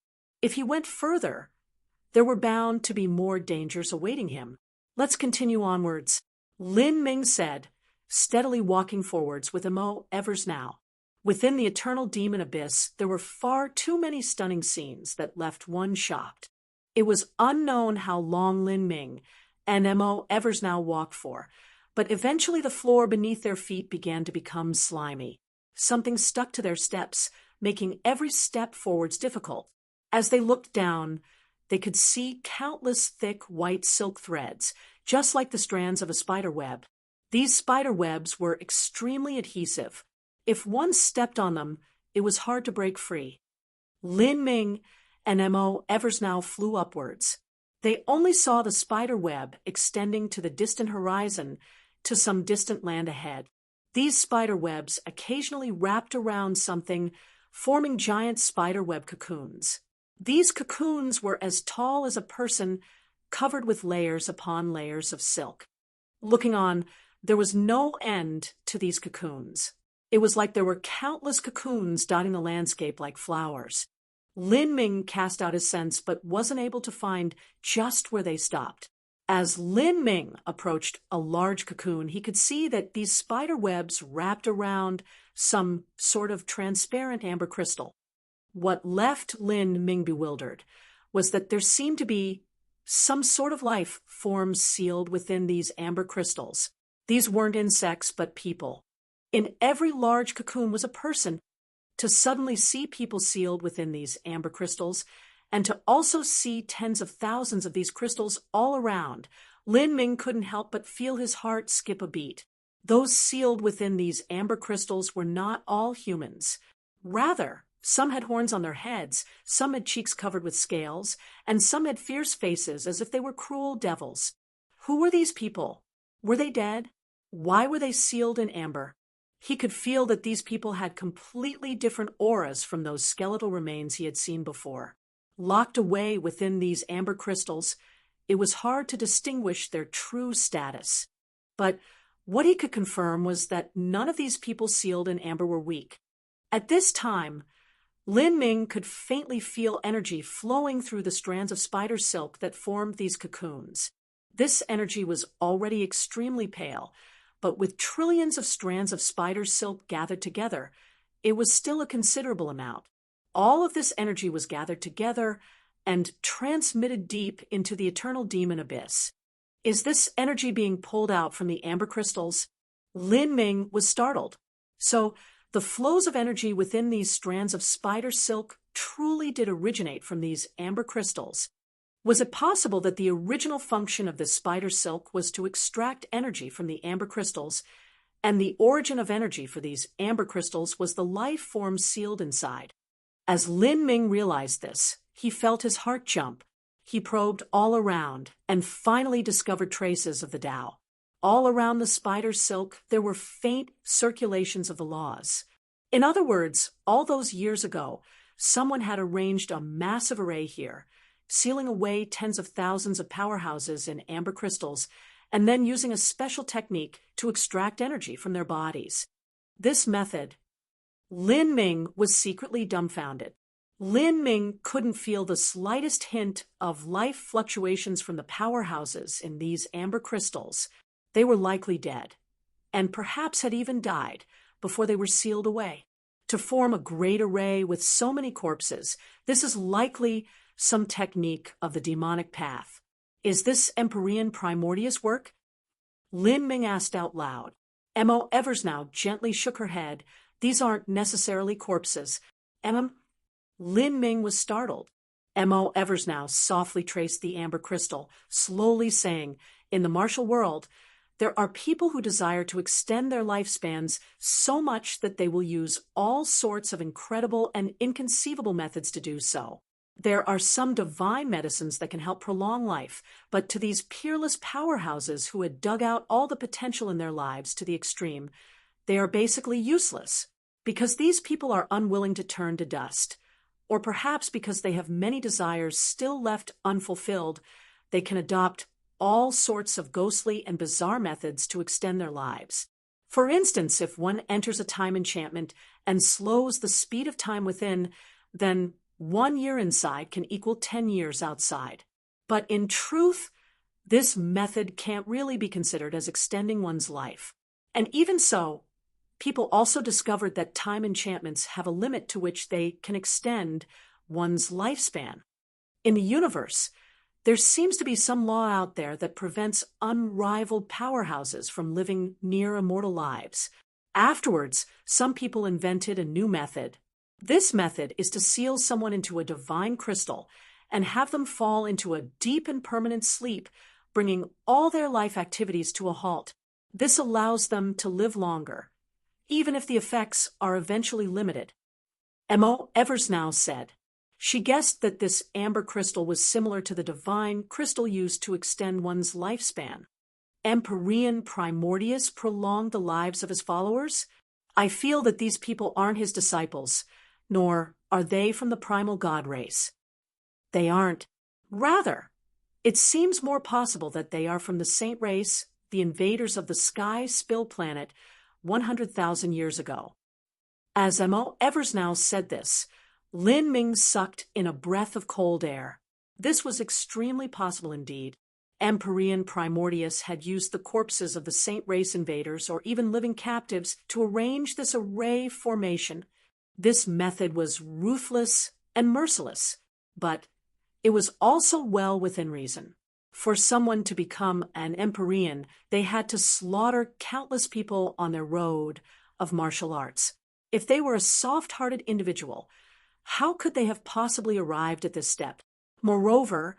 If he went further, there were bound to be more dangers awaiting him. Let's continue onwards, Lin Ming said, steadily walking forwards with Mo Eversnow. Within the eternal demon abyss, there were far too many stunning scenes that left one shocked. It was unknown how long Lin Ming and Mo Eversnow walked for, but eventually the floor beneath their feet began to become slimy. Something stuck to their steps, making every step forwards difficult. As they looked down, they could see countless thick white silk threads, just like the strands of a spider web. These spider webs were extremely adhesive. If one stepped on them, it was hard to break free. Lin Ming and Mo Eversnow flew upwards. They only saw the spider web extending to the distant horizon, to some distant land ahead. These spider webs occasionally wrapped around something, forming giant spider web cocoons. These cocoons were as tall as a person, covered with layers upon layers of silk. Looking on, there was no end to these cocoons. It was like there were countless cocoons dotting the landscape like flowers. Lin Ming cast out his sense but wasn't able to find just where they stopped. As Lin Ming approached a large cocoon, he could see that these spider webs wrapped around some sort of transparent amber crystal. What left Lin Ming bewildered was that there seemed to be some sort of life forms sealed within these amber crystals. These weren't insects but people. In every large cocoon was a person. To suddenly see people sealed within these amber crystals, and to also see tens of thousands of these crystals all around, Lin Ming couldn't help but feel his heart skip a beat. Those sealed within these amber crystals were not all humans. Rather, some had horns on their heads, some had cheeks covered with scales, and some had fierce faces as if they were cruel devils. Who were these people? Were they dead? Why were they sealed in amber? He could feel that these people had completely different auras from those skeletal remains he had seen before. Locked away within these amber crystals, it was hard to distinguish their true status. But what he could confirm was that none of these people sealed in amber were weak. At this time, Lin Ming could faintly feel energy flowing through the strands of spider silk that formed these cocoons. This energy was already extremely pale, but with trillions of strands of spider silk gathered together, it was still a considerable amount. All of this energy was gathered together and transmitted deep into the eternal demon abyss. Is this energy being pulled out from the amber crystals? Lin Ming was startled. So the flows of energy within these strands of spider silk truly did originate from these amber crystals. Was it possible that the original function of this spider silk was to extract energy from the amber crystals, and the origin of energy for these amber crystals was the life form sealed inside? As Lin Ming realized this, he felt his heart jump. He probed all around and finally discovered traces of the Tao. All around the spider silk, there were faint circulations of the laws. In other words, all those years ago, someone had arranged a massive array here, sealing away tens of thousands of powerhouses in amber crystals, and then using a special technique to extract energy from their bodies. This method, Lin Ming was secretly dumbfounded. Lin Ming couldn't feel the slightest hint of life fluctuations from the powerhouses in these amber crystals. They were likely dead, and perhaps had even died before they were sealed away. To form a great array with so many corpses, this is likely some technique of the demonic path. Is this Empyrean Primordius work? Lin Ming asked out loud. Mo Eversnow gently shook her head. These aren't necessarily corpses. Lin Ming was startled. Mo Eversnow softly traced the amber crystal, slowly saying, in the martial world, there are people who desire to extend their lifespans so much that they will use all sorts of incredible and inconceivable methods to do so. There are some divine medicines that can help prolong life, but to these peerless powerhouses who had dug out all the potential in their lives to the extreme, they are basically useless, because these people are unwilling to turn to dust. Or perhaps because they have many desires still left unfulfilled, they can adopt all sorts of ghostly and bizarre methods to extend their lives. For instance, if one enters a time enchantment and slows the speed of time within, then 1 year inside can equal 10 years outside. But in truth, this method can't really be considered as extending one's life. And even so, people also discovered that time enchantments have a limit to which they can extend one's lifespan. In the universe, there seems to be some law out there that prevents unrivaled powerhouses from living near immortal lives. Afterwards, some people invented a new method. This method is to seal someone into a divine crystal and have them fall into a deep and permanent sleep, bringing all their life activities to a halt. This allows them to live longer, even if the effects are eventually limited. Mo Eversnow said. She guessed that this amber crystal was similar to the divine crystal used to extend one's lifespan. Empyrean Primordius prolonged the lives of his followers? I feel that these people aren't his disciples, nor are they from the primal god race. They aren't. Rather, it seems more possible that they are from the saint race, the invaders of the Sky Spill planet 100,000 years ago. As Mo Eversnow said this, Lin Ming sucked in a breath of cold air. This was extremely possible indeed. Empyrean Primordius had used the corpses of the saint race invaders or even living captives to arrange this array formation. This method was ruthless and merciless, but it was also well within reason. For someone to become an Empyrean, they had to slaughter countless people on their road of martial arts. If they were a soft-hearted individual, how could they have possibly arrived at this step? Moreover,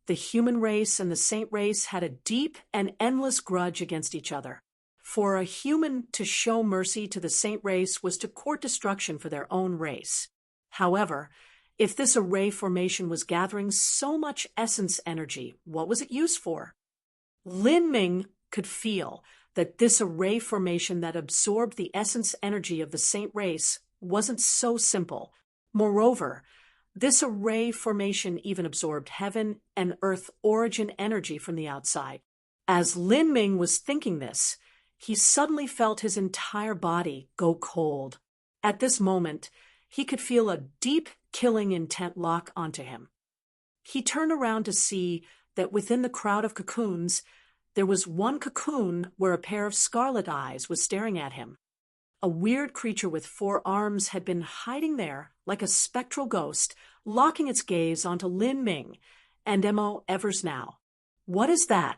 the human race and the saint race had a deep and endless grudge against each other. For a human to show mercy to the saint race was to court destruction for their own race. However, if this array formation was gathering so much essence energy, what was it used for? Lin Ming could feel that this array formation that absorbed the essence energy of the saint race wasn't so simple. Moreover, this array formation even absorbed heaven and earth origin energy from the outside. As Lin Ming was thinking this, he suddenly felt his entire body go cold. At this moment, he could feel a deep, killing intent lock onto him. He turned around to see that within the crowd of cocoons, there was one cocoon where a pair of scarlet eyes was staring at him. A weird creature with 4 arms had been hiding there like a spectral ghost, locking its gaze onto Lin Ming and Mo Eversnow. What is that?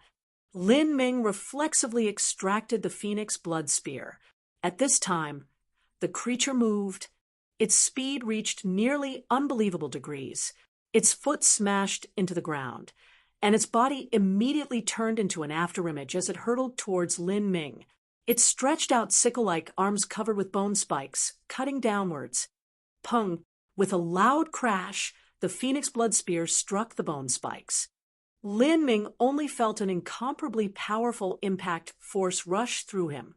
Lin Ming reflexively extracted the phoenix blood spear. At this time, the creature moved. Its speed reached nearly unbelievable degrees. Its foot smashed into the ground, and its body immediately turned into an afterimage as it hurtled towards Lin Ming. It stretched out sickle-like arms covered with bone spikes, cutting downwards. Pung! With a loud crash, the phoenix blood spear struck the bone spikes. Lin Ming only felt an incomparably powerful impact force rush through him,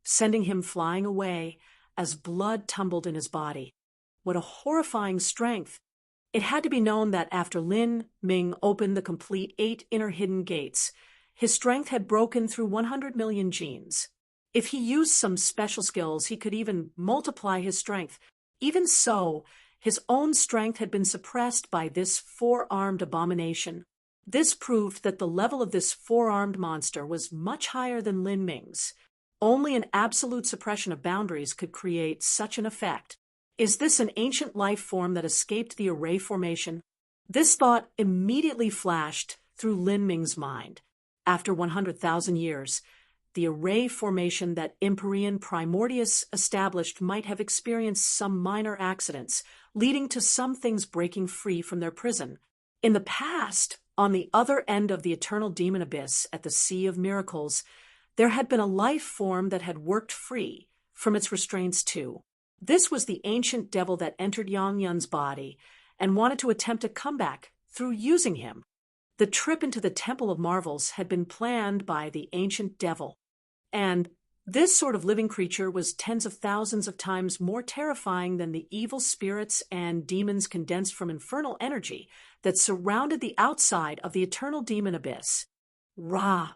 sending him flying away as blood tumbled in his body. What a horrifying strength! It had to be known that after Lin Ming opened the complete 8 inner hidden gates, his strength had broken through 100 million genes. If he used some special skills, he could even multiply his strength. Even so, his own strength had been suppressed by this 4-armed abomination. This proved that the level of this 4-armed monster was much higher than Lin Ming's. Only an absolute suppression of boundaries could create such an effect. Is this an ancient life form that escaped the array formation? This thought immediately flashed through Lin Ming's mind. After 100,000 years, the array formation that Empyrean Primordius established might have experienced some minor accidents, leading to some things breaking free from their prison. In the past, on the other end of the eternal demon abyss at the Sea of Miracles, there had been a life form that had worked free from its restraints too. This was the ancient devil that entered Yang Yun's body and wanted to attempt a comeback through using him. The trip into the Temple of Marvels had been planned by the ancient devil, and this sort of living creature was tens of thousands of times more terrifying than the evil spirits and demons condensed from infernal energy that surrounded the outside of the eternal demon abyss. Ra!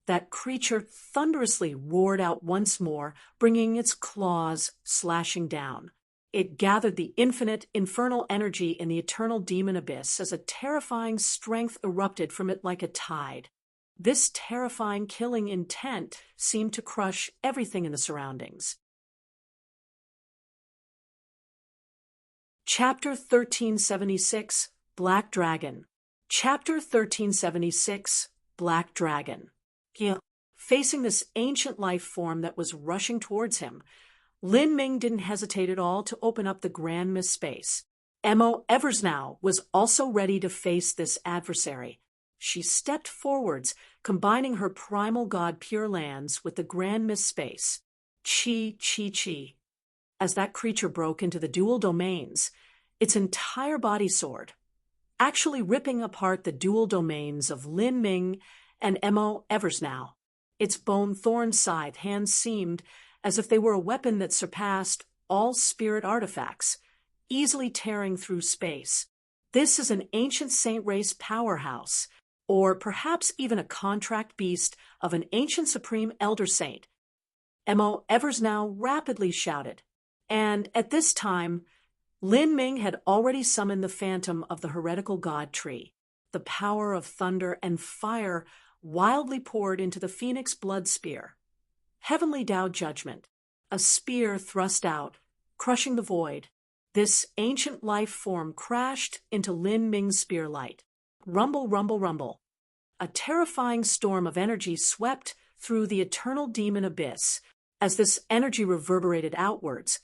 That creature thunderously roared out once more, bringing its claws slashing down. It gathered the infinite infernal energy in the eternal demon abyss as a terrifying strength erupted from it like a tide. This terrifying killing intent seemed to crush everything in the surroundings. Chapter 1376, Black Dragon. Chapter 1376, Black Dragon. Facing this ancient life form that was rushing towards him, Lin Ming didn't hesitate at all to open up the Grand Mist space. Mo Eversnow was also ready to face this adversary. She stepped forwards, combining her primal god Pure Lands with the Grand Mist space. Chi, chi, chi. As that creature broke into the dual domains, its entire body soared, actually ripping apart the dual domains of Lin Ming and Mo Eversnow. Its bone-thorn scythe hands seemed as if they were a weapon that surpassed all spirit artifacts, easily tearing through space. This is an ancient saint race powerhouse, or perhaps even a contract beast of an ancient supreme elder saint. Mo Eversnow rapidly shouted, and at this time, Lin Ming had already summoned the phantom of the heretical god tree. The power of thunder and fire wildly poured into the phoenix blood spear. Heavenly Tao Judgment, a spear thrust out, crushing the void. This ancient life form crashed into Lin Ming's spearlight. Rumble, rumble, rumble. A terrifying storm of energy swept through the eternal demon abyss. As this energy reverberated outwards,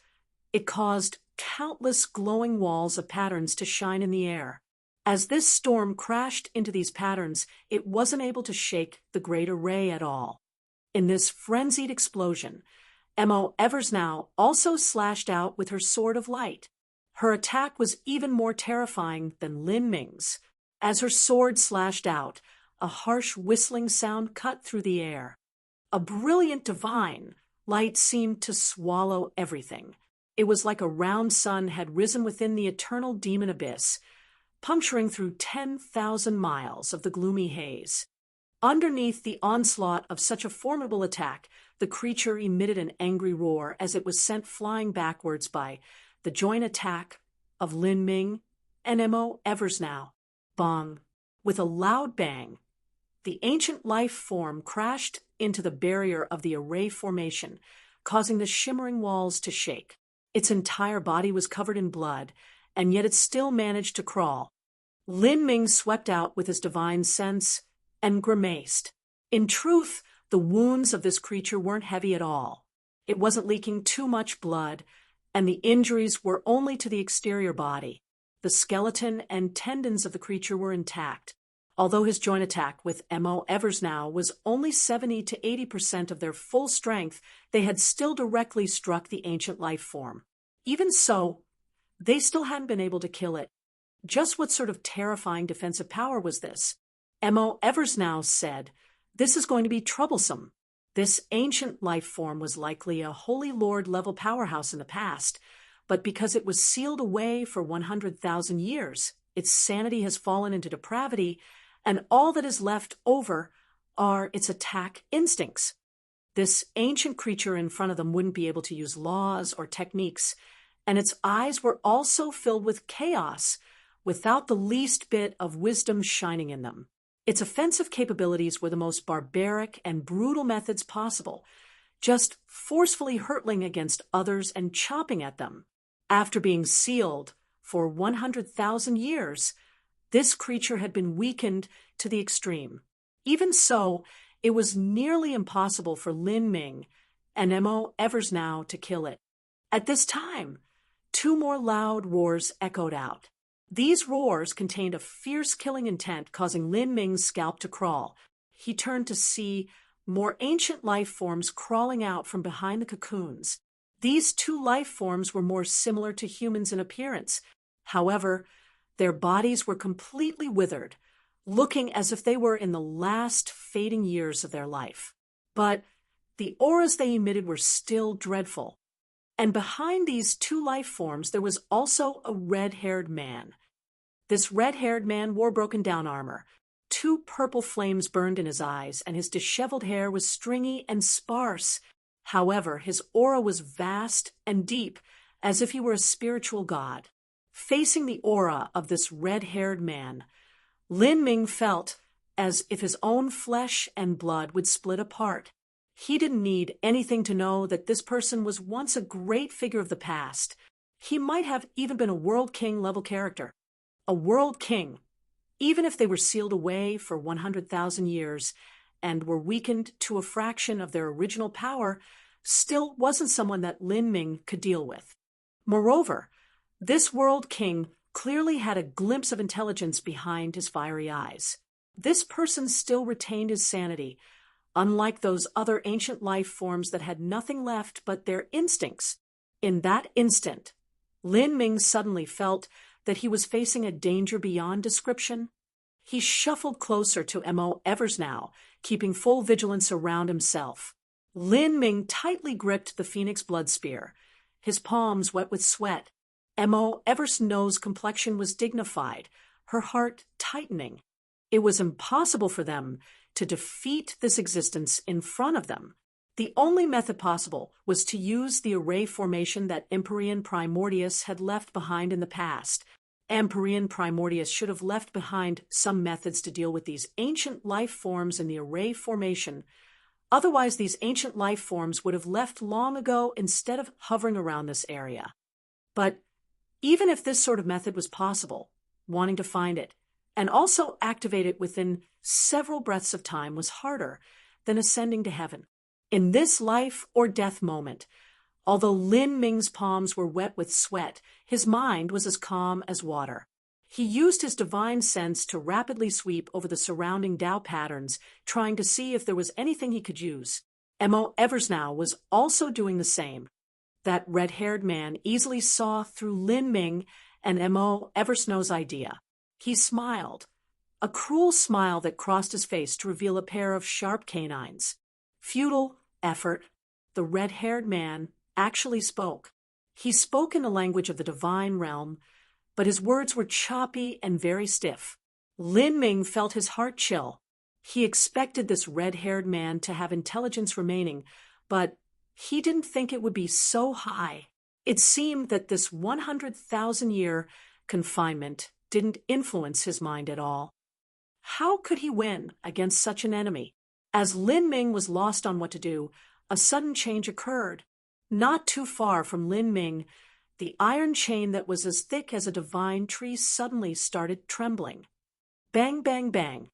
it caused countless glowing walls of patterns to shine in the air. As this storm crashed into these patterns, it wasn't able to shake the great array at all. In this frenzied explosion, Mo Eversnow also slashed out with her sword of light. Her attack was even more terrifying than Lin Ming's. As her sword slashed out, a harsh whistling sound cut through the air. A brilliant divine light seemed to swallow everything. It was like a round sun had risen within the eternal demon abyss, puncturing through 10,000 miles of the gloomy haze. Underneath the onslaught of such a formidable attack, the creature emitted an angry roar as it was sent flying backwards by the joint attack of Lin Ming and Mo Eversnow. Bong! With a loud bang, the ancient life form crashed into the barrier of the array formation, causing the shimmering walls to shake. Its entire body was covered in blood, and yet it still managed to crawl. Lin Ming swept out with his divine sense and grimaced. In truth, the wounds of this creature weren't heavy at all. It wasn't leaking too much blood, and the injuries were only to the exterior body. The skeleton and tendons of the creature were intact. Although his joint attack with Mo Eversnow was only 70 to 80% of their full strength, they had still directly struck the ancient life form. Even so, they still hadn't been able to kill it. Just what sort of terrifying defensive power was this? Mo Eversnow said, "This is going to be troublesome." This ancient life form was likely a Holy Lord-level powerhouse in the past, but because it was sealed away for 100,000 years, its sanity has fallen into depravity, and all that is left over are its attack instincts. This ancient creature in front of them wouldn't be able to use laws or techniques, and its eyes were also filled with chaos, without the least bit of wisdom shining in them. Its offensive capabilities were the most barbaric and brutal methods possible, just forcefully hurtling against others and chopping at them. After being sealed for 100,000 years, this creature had been weakened to the extreme. Even so, It was nearly impossible for Lin Ming and Mo Eversnow to kill it. At this time, two more loud roars echoed out. These roars contained a fierce killing intent, causing Lin Ming's scalp to crawl. He turned to see more ancient life forms crawling out from behind the cocoons. These two life forms were more similar to humans in appearance. However, their bodies were completely withered, looking as if they were in the last fading years of their life. But the auras they emitted were still dreadful. And behind these two life forms, there was also a red-haired man. This red-haired man wore broken-down armor. Two purple flames burned in his eyes, and his disheveled hair was stringy and sparse. However, his aura was vast and deep, as if he were a spiritual god. Facing the aura of this red-haired man, Lin Ming felt as if his own flesh and blood would split apart. He didn't need anything to know that this person was once a great figure of the past. He might have even been a world king level character. A world king, even if they were sealed away for 100,000 years and were weakened to a fraction of their original power, still wasn't someone that Lin Ming could deal with. Moreover, this world king clearly had a glimpse of intelligence behind his fiery eyes. This person still retained his sanity, unlike those other ancient life forms that had nothing left but their instincts. In that instant, Lin Ming suddenly felt that he was facing a danger beyond description. He shuffled closer to Mo Eversnow, keeping full vigilance around himself. Lin Ming tightly gripped the phoenix blood spear, his palms wet with sweat. Mo Eversnow's complexion was dignified, her heart tightening. It was impossible for them to defeat this existence in front of them. The only method possible was to use the array formation that Empyrean Primordius had left behind in the past. Empyrean Primordius should have left behind some methods to deal with these ancient life forms in the array formation. Otherwise, these ancient life forms would have left long ago instead of hovering around this area. But even if this sort of method was possible, wanting to find it and also activate it within several breaths of time was harder than ascending to heaven. In this life or death moment, although Lin Ming's palms were wet with sweat, his mind was as calm as water. He used his divine sense to rapidly sweep over the surrounding Tao patterns, trying to see if there was anything he could use. Mo Eversnow was also doing the same. That red-haired man easily saw through Lin Ming and Mo Eversnow's idea. He smiled, a cruel smile that crossed his face to reveal a pair of sharp canines. Futile effort. The red-haired man actually spoke. He spoke in the language of the divine realm, but his words were choppy and very stiff. Lin Ming felt his heart chill. He expected this red-haired man to have intelligence remaining, but he didn't think it would be so high. It seemed that this 100,000-year confinement didn't influence his mind at all. How could he win against such an enemy? As Lin Ming was lost on what to do, a sudden change occurred. Not too far from Lin Ming, the iron chain that was as thick as a divine tree suddenly started trembling. Bang, bang, bang.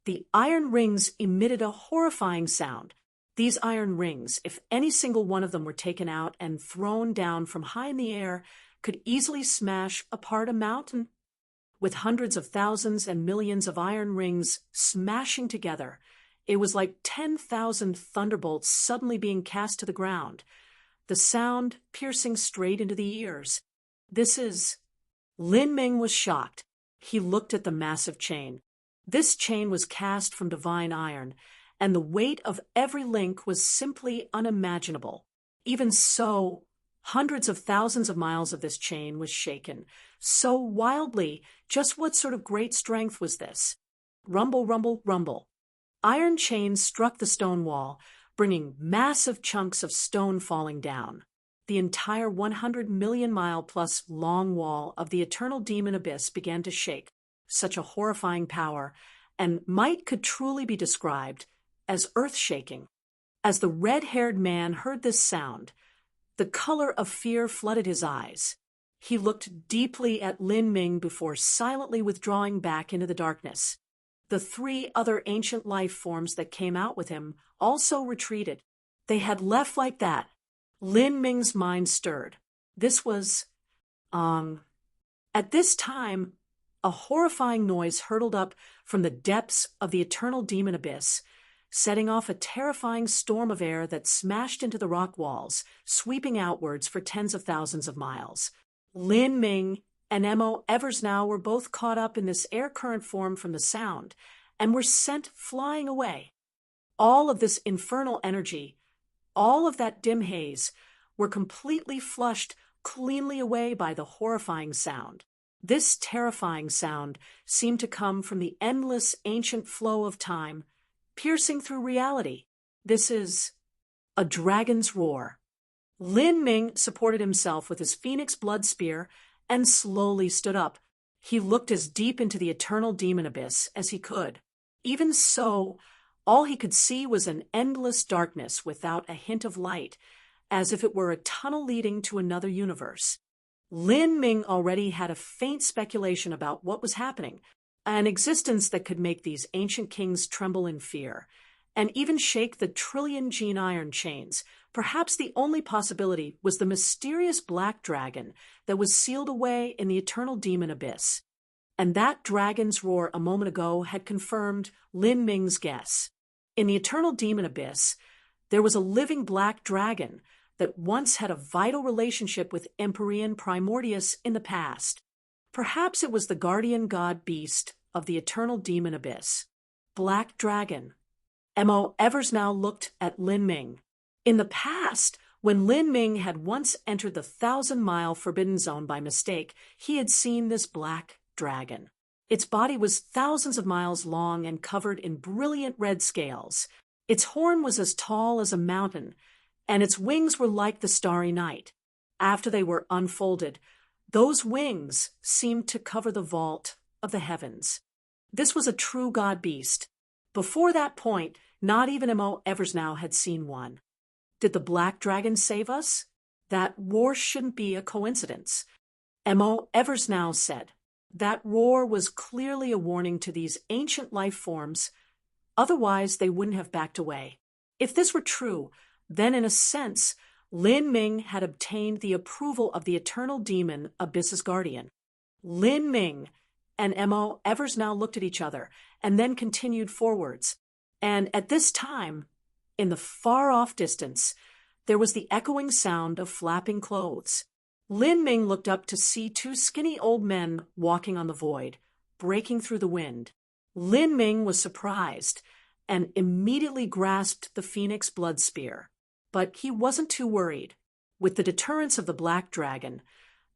The iron rings emitted a horrifying sound. These iron rings, if any single one of them were taken out and thrown down from high in the air, could easily smash apart a mountain. With hundreds of thousands and millions of iron rings smashing together, it was like 10,000 thunderbolts suddenly being cast to the ground, the sound piercing straight into the ears. Lin Ming was shocked. He looked at the massive chain. This chain was cast from divine iron, and the weight of every link was simply unimaginable. Even so, hundreds of thousands of miles of this chain was shaken so wildly. Just what sort of great strength was this? Rumble, rumble, rumble. Iron chains struck the stone wall, bringing massive chunks of stone falling down. The entire 100 million mile plus long wall of the eternal demon abyss began to shake. Such a horrifying power, and might could truly be described as earth-shaking. As the red-haired man heard this sound, the color of fear flooded his eyes. He looked deeply at Lin Ming before silently withdrawing back into the darkness. The three other ancient life forms that came out with him also retreated. They had left like that. Lin Ming's mind stirred. This was, At this time, a horrifying noise hurtled up from the depths of the eternal demon abyss, setting off a terrifying storm of air that smashed into the rock walls, sweeping outwards for tens of thousands of miles. Lin Ming and M.O. Eversnow were both caught up in this air current formed from the sound and were sent flying away. All of this infernal energy, all of that dim haze, were completely flushed cleanly away by the horrifying sound. This terrifying sound seemed to come from the endless ancient flow of time, piercing through reality. This is a dragon's roar. Lin Ming supported himself with his phoenix blood spear and slowly stood up. He looked as deep into the eternal demon abyss as he could. Even so, all he could see was an endless darkness without a hint of light, as if it were a tunnel leading to another universe. Lin Ming already had a faint speculation about what was happening, an existence that could make these ancient kings tremble in fear, and even shake the trillion gene iron chains. Perhaps the only possibility was the mysterious black dragon that was sealed away in the eternal demon abyss. And that dragon's roar a moment ago had confirmed Lin Ming's guess. In the eternal demon abyss, there was a living black dragon that once had a vital relationship with Empyrean Primordius in the past. Perhaps it was the guardian god beast of the eternal demon abyss. Black dragon. M.O. Eversnow looked at Lin Ming. In the past, when Lin Ming had once entered the 1,000-mile forbidden zone by mistake, he had seen this black dragon. Its body was thousands of miles long and covered in brilliant red scales. Its horn was as tall as a mountain, and its wings were like the starry night. After they were unfolded, those wings seemed to cover the vault of the heavens. This was a true god beast. Before that point, not even M.O. Eversnow had seen one. Did the black dragon save us? That roar shouldn't be a coincidence. M.O. Eversnow said. That roar was clearly a warning to these ancient life forms. Otherwise, they wouldn't have backed away. If this were true, then in a sense, Lin Ming had obtained the approval of the eternal demon Abyss's guardian. Lin Ming and M.O. Eversnow looked at each other and then continued forwards. And at this time, in the far-off distance, there was the echoing sound of flapping clothes. Lin Ming looked up to see two skinny old men walking on the void, breaking through the wind. Lin Ming was surprised and immediately grasped the phoenix blood spear. But he wasn't too worried. With the deterrence of the black dragon,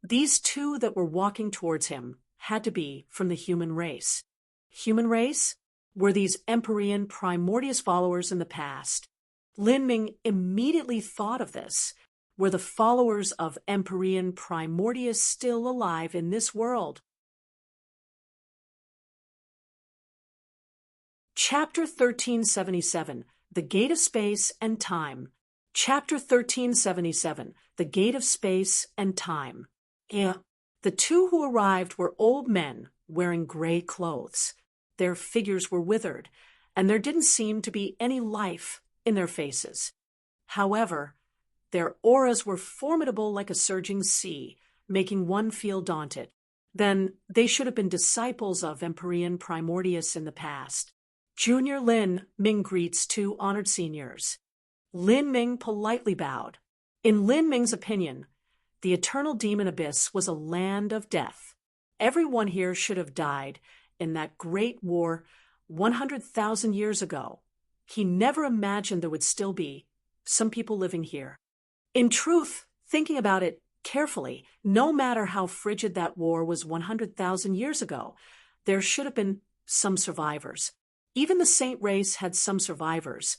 these two that were walking towards him had to be from the human race. Human race? Were these Empyrean Primordius followers in the past? Lin Ming immediately thought of this. Were the followers of Empyrean Primordius still alive in this world? Chapter 1377, The Gate of Space and Time. Chapter 1377, The Gate of Space and Time. The two who arrived were old men wearing gray clothes. Their figures were withered, and there didn't seem to be any life in their faces. However, their auras were formidable like a surging sea, making one feel daunted. Then they should have been disciples of Empyrean Primordius in the past. Junior Lin Ming greets two honored seniors. Lin Ming politely bowed. In Lin Ming's opinion, the eternal demon abyss was a land of death. Everyone here should have died in that great war 100,000 years ago. He never imagined there would still be some people living here. In truth, thinking about it carefully, no matter how frigid that war was 100,000 years ago, there should have been some survivors. Even the saint race had some survivors,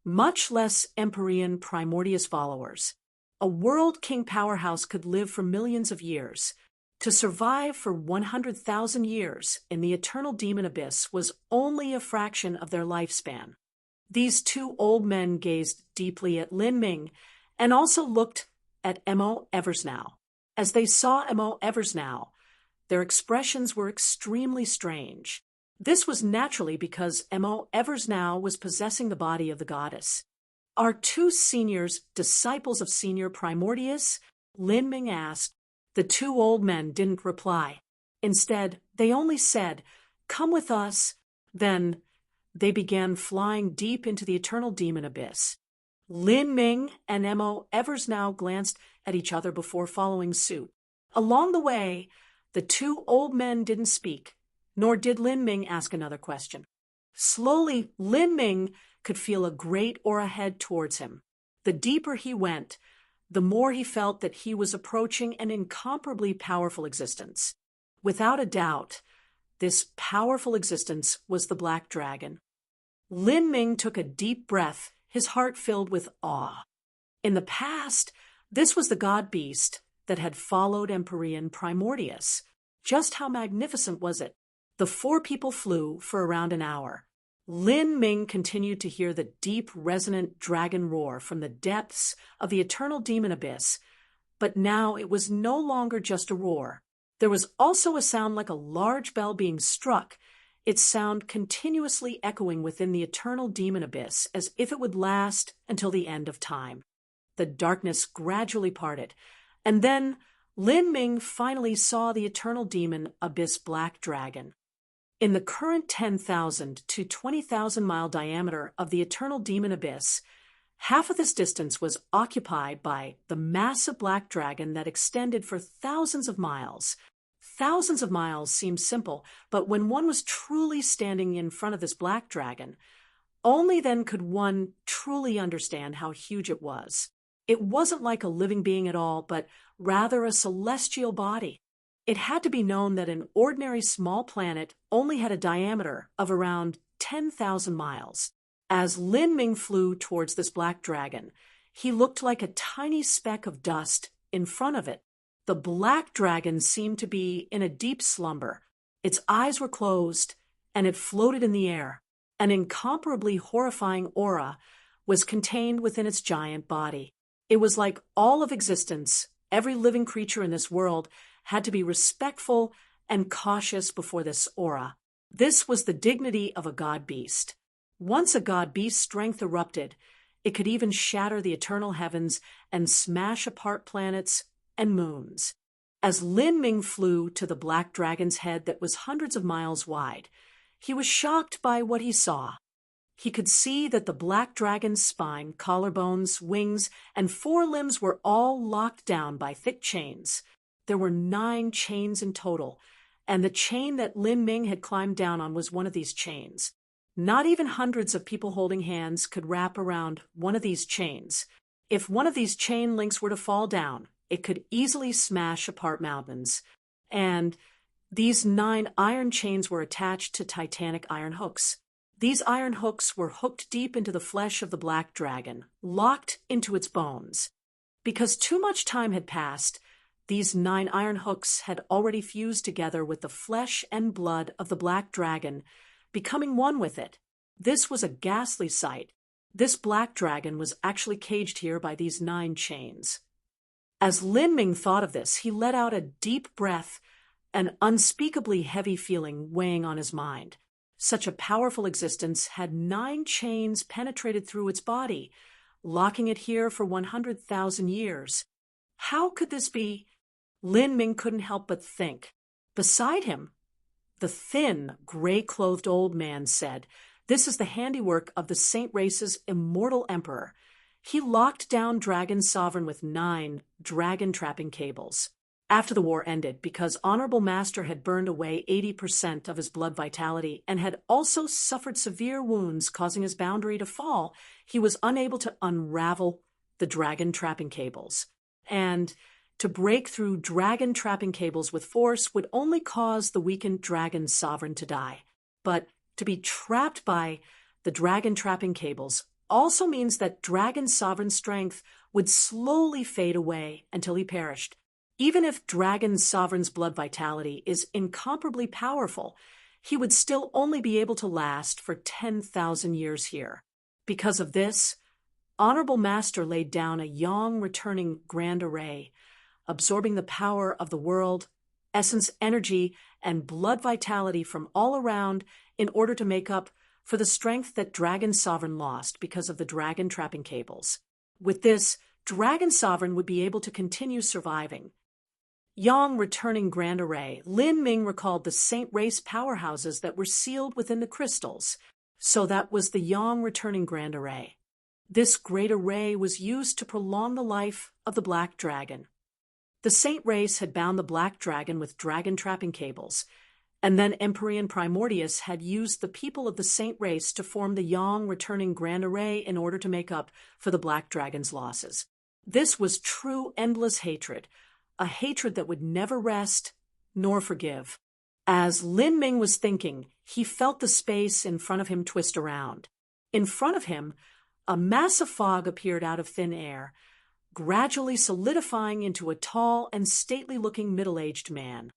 much less Empyrean Primordius followers. A world king powerhouse could live for millions of years. To survive for 100,000 years in the eternal demon abyss was only a fraction of their lifespan. These two old men gazed deeply at Lin Ming and also looked at M.O. Eversnow. As they saw M.O. Eversnow, their expressions were extremely strange. This was naturally because Mo Eversnow was possessing the body of the goddess. "Are two seniors disciples of Senior Primordius?" Lin Ming asked. The two old men didn't reply. Instead, they only said, "Come with us." Then they began flying deep into the eternal demon abyss. Lin Ming and Mo Eversnow glanced at each other before following suit. Along the way, the two old men didn't speak, nor did Lin Ming ask another question. Slowly, Lin Ming could feel a great aura head towards him. The deeper he went, the more he felt that he was approaching an incomparably powerful existence. Without a doubt, this powerful existence was the Black Dragon. Lin Ming took a deep breath, his heart filled with awe. In the past, this was the god beast that had followed Empyrean Primordius. Just how magnificent was it? The four people flew for around an hour. Lin Ming continued to hear the deep, resonant dragon roar from the depths of the eternal demon abyss, but now it was no longer just a roar. There was also a sound like a large bell being struck, its sound continuously echoing within the eternal demon abyss as if it would last until the end of time. The darkness gradually parted, and then Lin Ming finally saw the eternal demon abyss Black Dragon. In the current 10,000 to 20,000 mile diameter of the eternal demon abyss, half of this distance was occupied by the massive Black Dragon that extended for thousands of miles. Thousands of miles seemed simple, but when one was truly standing in front of this Black Dragon, only then could one truly understand how huge it was. It wasn't like a living being at all, but rather a celestial body. It had to be known that an ordinary small planet only had a diameter of around 10,000 miles. As Lin Ming flew towards this Black Dragon, he looked like a tiny speck of dust in front of it. The Black Dragon seemed to be in a deep slumber. Its eyes were closed, and it floated in the air. An incomparably horrifying aura was contained within its giant body. It was like all of existence, every living creature in this world, had to be respectful and cautious before this aura. This was the dignity of a god beast. Once a god beast's strength erupted, it could even shatter the eternal heavens and smash apart planets and moons. As Lin Ming flew to the Black Dragon's head that was hundreds of miles wide, he was shocked by what he saw. He could see that the Black Dragon's spine, collarbones, wings, and forelimbs were all locked down by thick chains. There were 9 chains in total, and the chain that Lin Ming had climbed down on was one of these chains. Not even hundreds of people holding hands could wrap around one of these chains. If one of these chain links were to fall down, it could easily smash apart mountains. And these 9 iron chains were attached to titanic iron hooks. These iron hooks were hooked deep into the flesh of the Black Dragon, locked into its bones. Because too much time had passed, these 9 iron hooks had already fused together with the flesh and blood of the Black Dragon, becoming one with it. This was a ghastly sight. This Black Dragon was actually caged here by these 9 chains. As Lin Ming thought of this, he let out a deep breath, an unspeakably heavy feeling weighing on his mind. Such a powerful existence had 9 chains penetrated through its body, locking it here for 100,000 years. How could this be? Lin Ming couldn't help but think. Beside him, the thin, gray-clothed old man said, "This is the handiwork of the Saint Race's immortal emperor. He locked down Dragon Sovereign with 9 dragon-trapping cables. After the war ended, because Honorable Master had burned away 80% of his blood vitality and had also suffered severe wounds causing his boundary to fall, he was unable to unravel the dragon-trapping cables. And to break through dragon-trapping cables with force would only cause the weakened Dragon Sovereign to die. But to be trapped by the dragon-trapping cables also means that Dragon Sovereign's strength would slowly fade away until he perished. Even if Dragon Sovereign's blood vitality is incomparably powerful, he would still only be able to last for 10,000 years here. Because of this, Honorable Master laid down a young returning Grand Array, absorbing the power of the world essence, energy, and blood vitality from all around in order to make up for the strength that Dragon Sovereign lost because of the dragon trapping cables. With this, Dragon Sovereign would be able to continue surviving. Yang returning Grand Array, Lin Ming recalled the Saint Race powerhouses that were sealed within the crystals. So that was the Yang returning Grand Array. This great array was used to prolong the life of the Black Dragon. The Saint Race had bound the Black Dragon with dragon trapping cables, and then Empyrean Primordius had used the people of the Saint Race to form the Yang returning Grand Array in order to make up for the Black Dragon's losses. This was true endless hatred, a hatred that would never rest nor forgive. As Lin Ming was thinking, he felt the space in front of him twist around. In front of him, a massive fog appeared out of thin air, gradually solidifying into a tall and stately-looking middle-aged man.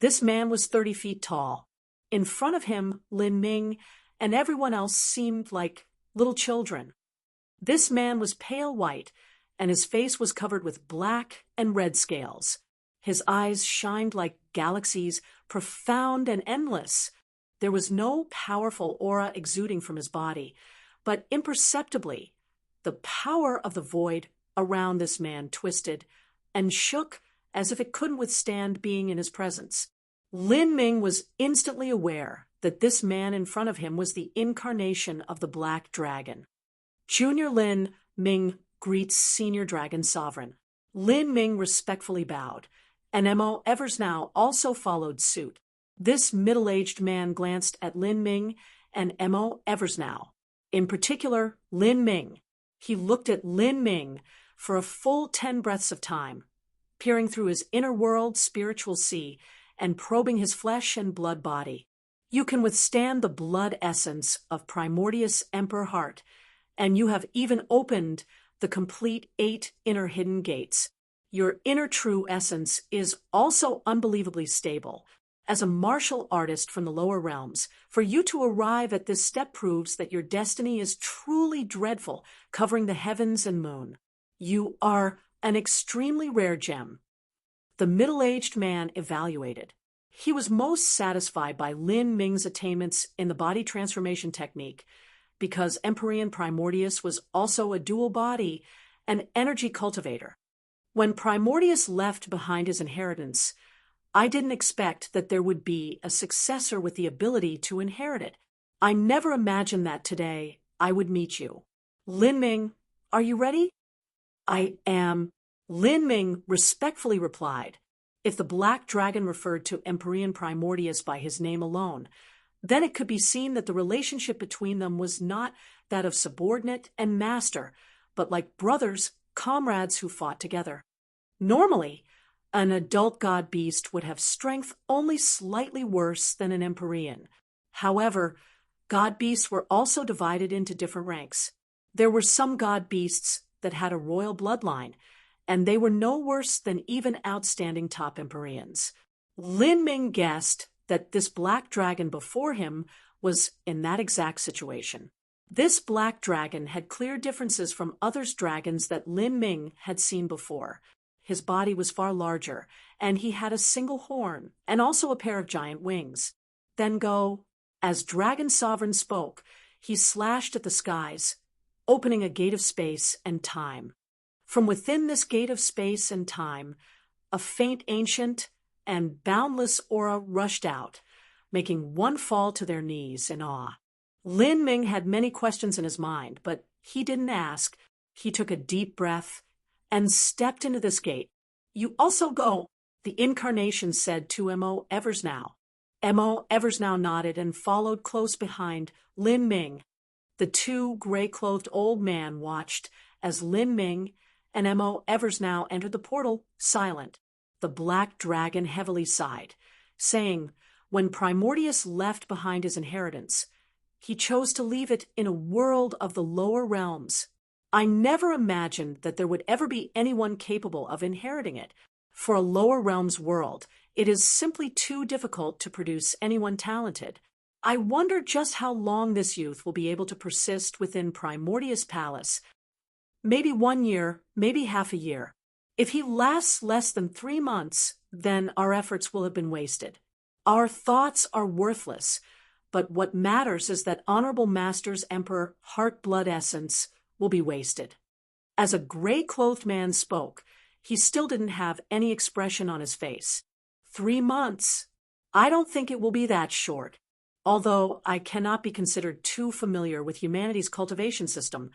This man was 30 feet tall. In front of him, Lin Ming and everyone else seemed like little children. This man was pale white, and his face was covered with black and red scales. His eyes shined like galaxies, profound and endless. There was no powerful aura exuding from his body, but imperceptibly, the power of the void around this man twisted and shook as if it couldn't withstand being in his presence. Lin Ming was instantly aware that this man in front of him was the incarnation of the Black Dragon. Junior Lin Ming greets Senior Dragon Sovereign. Lin Ming respectfully bowed, and Mo Eversnow also followed suit. This middle-aged man glanced at Lin Ming and Mo Eversnow. In particular, Lin Ming. He looked at Lin Ming for a full 10 breaths of time, peering through his inner world spiritual sea and probing his flesh and blood body. You can withstand the blood essence of Primordius Emperor Heart, and you have even opened the complete 8 inner hidden gates. Your inner true essence is also unbelievably stable. As a martial artist from the lower realms, for you to arrive at this step proves that your destiny is truly dreadful, covering the heavens and moon. You are an extremely rare gem. The middle-aged man evaluated. He was most satisfied by Lin Ming's attainments in the body transformation technique, because Empyrean Primordius was also a dual body and energy cultivator. When Primordius left behind his inheritance, I didn't expect that there would be a successor with the ability to inherit it. I never imagined that today I would meet you. Lin Ming, are you ready? I am. Lin Ming respectfully replied. If the Black Dragon referred to Empyrean Primordius by his name alone, then it could be seen that the relationship between them was not that of subordinate and master, but like brothers, comrades who fought together. Normally, an adult god-beast would have strength only slightly worse than an Empyrean. However, god-beasts were also divided into different ranks. There were some god-beasts that had a royal bloodline, and they were no worse than even outstanding top Empyreans. Lin Ming guessed that this Black Dragon before him was in that exact situation. This Black Dragon had clear differences from other dragons that Lin Ming had seen before. His body was far larger, and he had a single horn, and also a pair of giant wings. Then go. As Dragon Sovereign spoke, he slashed at the skies, opening a gate of space and time. From within this gate of space and time, a faint, ancient, and boundless aura rushed out, making one fall to their knees in awe. Lin Ming had many questions in his mind, but he didn't ask. He took a deep breath and stepped into this gate. You also go, the incarnation said to Mo Eversnow. Mo Eversnow nodded and followed close behind Lin Ming. The two gray-clothed old men watched as Lin Ming and Mo Eversnow entered the portal, silent. The Black Dragon heavily sighed, saying, when Primordius left behind his inheritance, he chose to leave it in a world of the lower realms. I never imagined that there would ever be anyone capable of inheriting it. For a lower realms world, it is simply too difficult to produce anyone talented. I wonder just how long this youth will be able to persist within Primordius Palace. Maybe 1 year, maybe half a year. If he lasts less than 3 months, then our efforts will have been wasted. Our thoughts are worthless, but what matters is that Honorable Master's Emperor Heart-Blood Essence will be wasted. As a gray-clothed man spoke, he still didn't have any expression on his face. 3 months? I don't think it will be that short. Although I cannot be considered too familiar with humanity's cultivation system,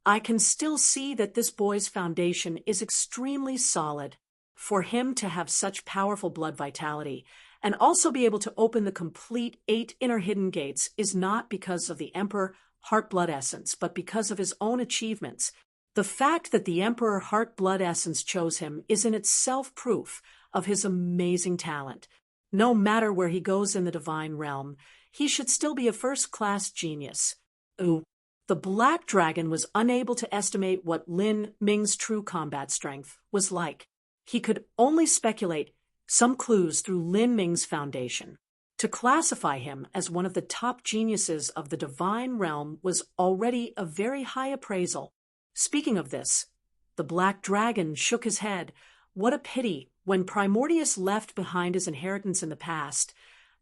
I can still see that this boy's foundation is extremely solid. For him to have such powerful blood vitality and also be able to open the complete 8 inner hidden gates is not because of the Emperor Heart-Blood Essence, but because of his own achievements. The fact that the Emperor Heart-Blood Essence chose him is in itself proof of his amazing talent. No matter where he goes in the divine realm, he should still be a first-class genius. Ooh. The Black Dragon was unable to estimate what Lin Ming's true combat strength was like. He could only speculate some clues through Lin Ming's foundation. To classify him as one of the top geniuses of the divine realm was already a very high appraisal. Speaking of this, the Black Dragon shook his head. What a pity, when Primordius left behind his inheritance in the past,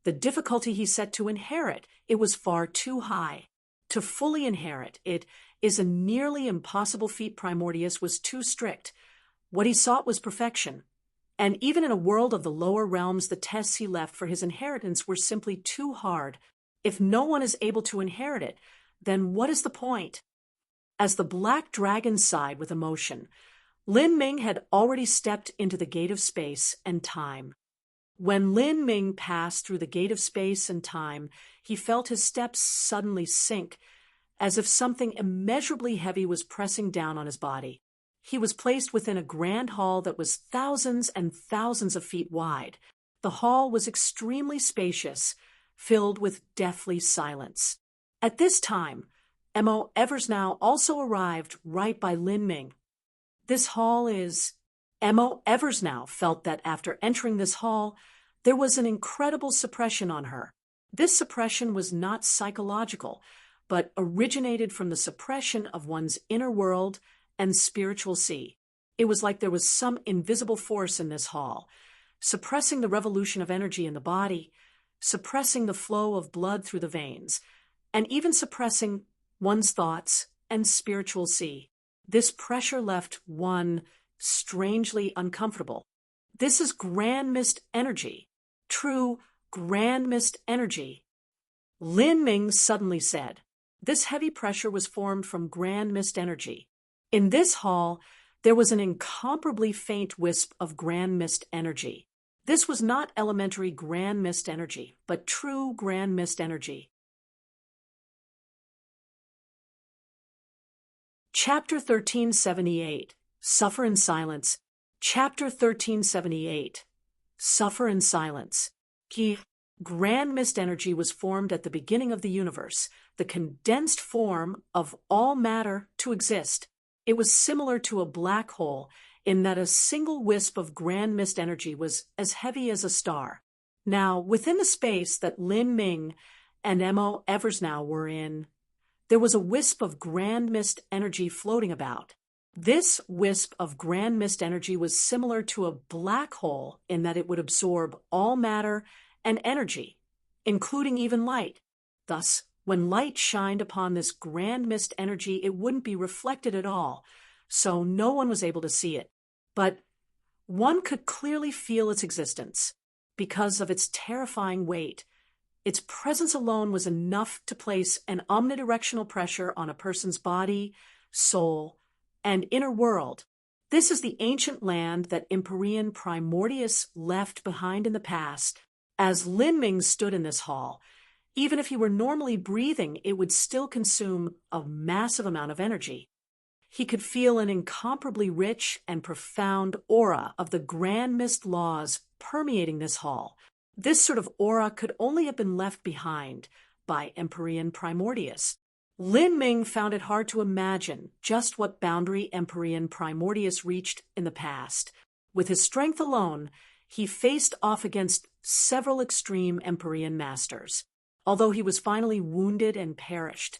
the difficulty he set to inherit, it was far too high. To fully inherit it is a nearly impossible feat. Primordius was too strict. What he sought was perfection. And even in a world of the lower realms, the tests he left for his inheritance were simply too hard. If no one is able to inherit it, then what is the point? As the Black Dragon sighed with emotion, Lin Ming had already stepped into the gate of space and time. When Lin Ming passed through the gate of space and time, he felt his steps suddenly sink, as if something immeasurably heavy was pressing down on his body. He was placed within a grand hall that was thousands and thousands of feet wide. The hall was extremely spacious, filled with deathly silence. At this time, M.O. Eversnow also arrived right by Lin Ming. This hall is... M.O. Eversnow felt that after entering this hall, there was an incredible suppression on her. This suppression was not psychological, but originated from the suppression of one's inner world and spiritual sea. It was like there was some invisible force in this hall, suppressing the revolution of energy in the body, suppressing the flow of blood through the veins, and even suppressing one's thoughts and spiritual sea. This pressure left one strangely uncomfortable. This is grand mist energy. True grand mist energy. Lin Ming suddenly said. This heavy pressure was formed from grand mist energy. In this hall, there was an incomparably faint wisp of grand mist energy. This was not elementary grand mist energy, but true grand mist energy. Chapter 1378. Suffer in Silence. Chapter 1378. Suffer in Silence. Grand mist energy was formed at the beginning of the universe, the condensed form of all matter to exist. It was similar to a black hole in that a single wisp of grand mist energy was as heavy as a star. Now, within the space that Lin Ming and M.O. Eversnow were in, there was a wisp of grand mist energy floating about. This wisp of grand mist energy was similar to a black hole in that it would absorb all matter and energy, including even light. Thus, when light shined upon this grand mist energy, it wouldn't be reflected at all, so no one was able to see it. But one could clearly feel its existence because of its terrifying weight. Its presence alone was enough to place an omnidirectional pressure on a person's body, soul, and inner world. This is the ancient land that Empyrean Primordius left behind in the past. As Lin Ming stood in this hall, even if he were normally breathing, it would still consume a massive amount of energy. He could feel an incomparably rich and profound aura of the grand mist laws permeating this hall. This sort of aura could only have been left behind by Empyrean Primordius. Lin Ming found it hard to imagine just what boundary Empyrean Primordius reached in the past. With his strength alone, he faced off against several extreme Empyrean masters. Although he was finally wounded and perished,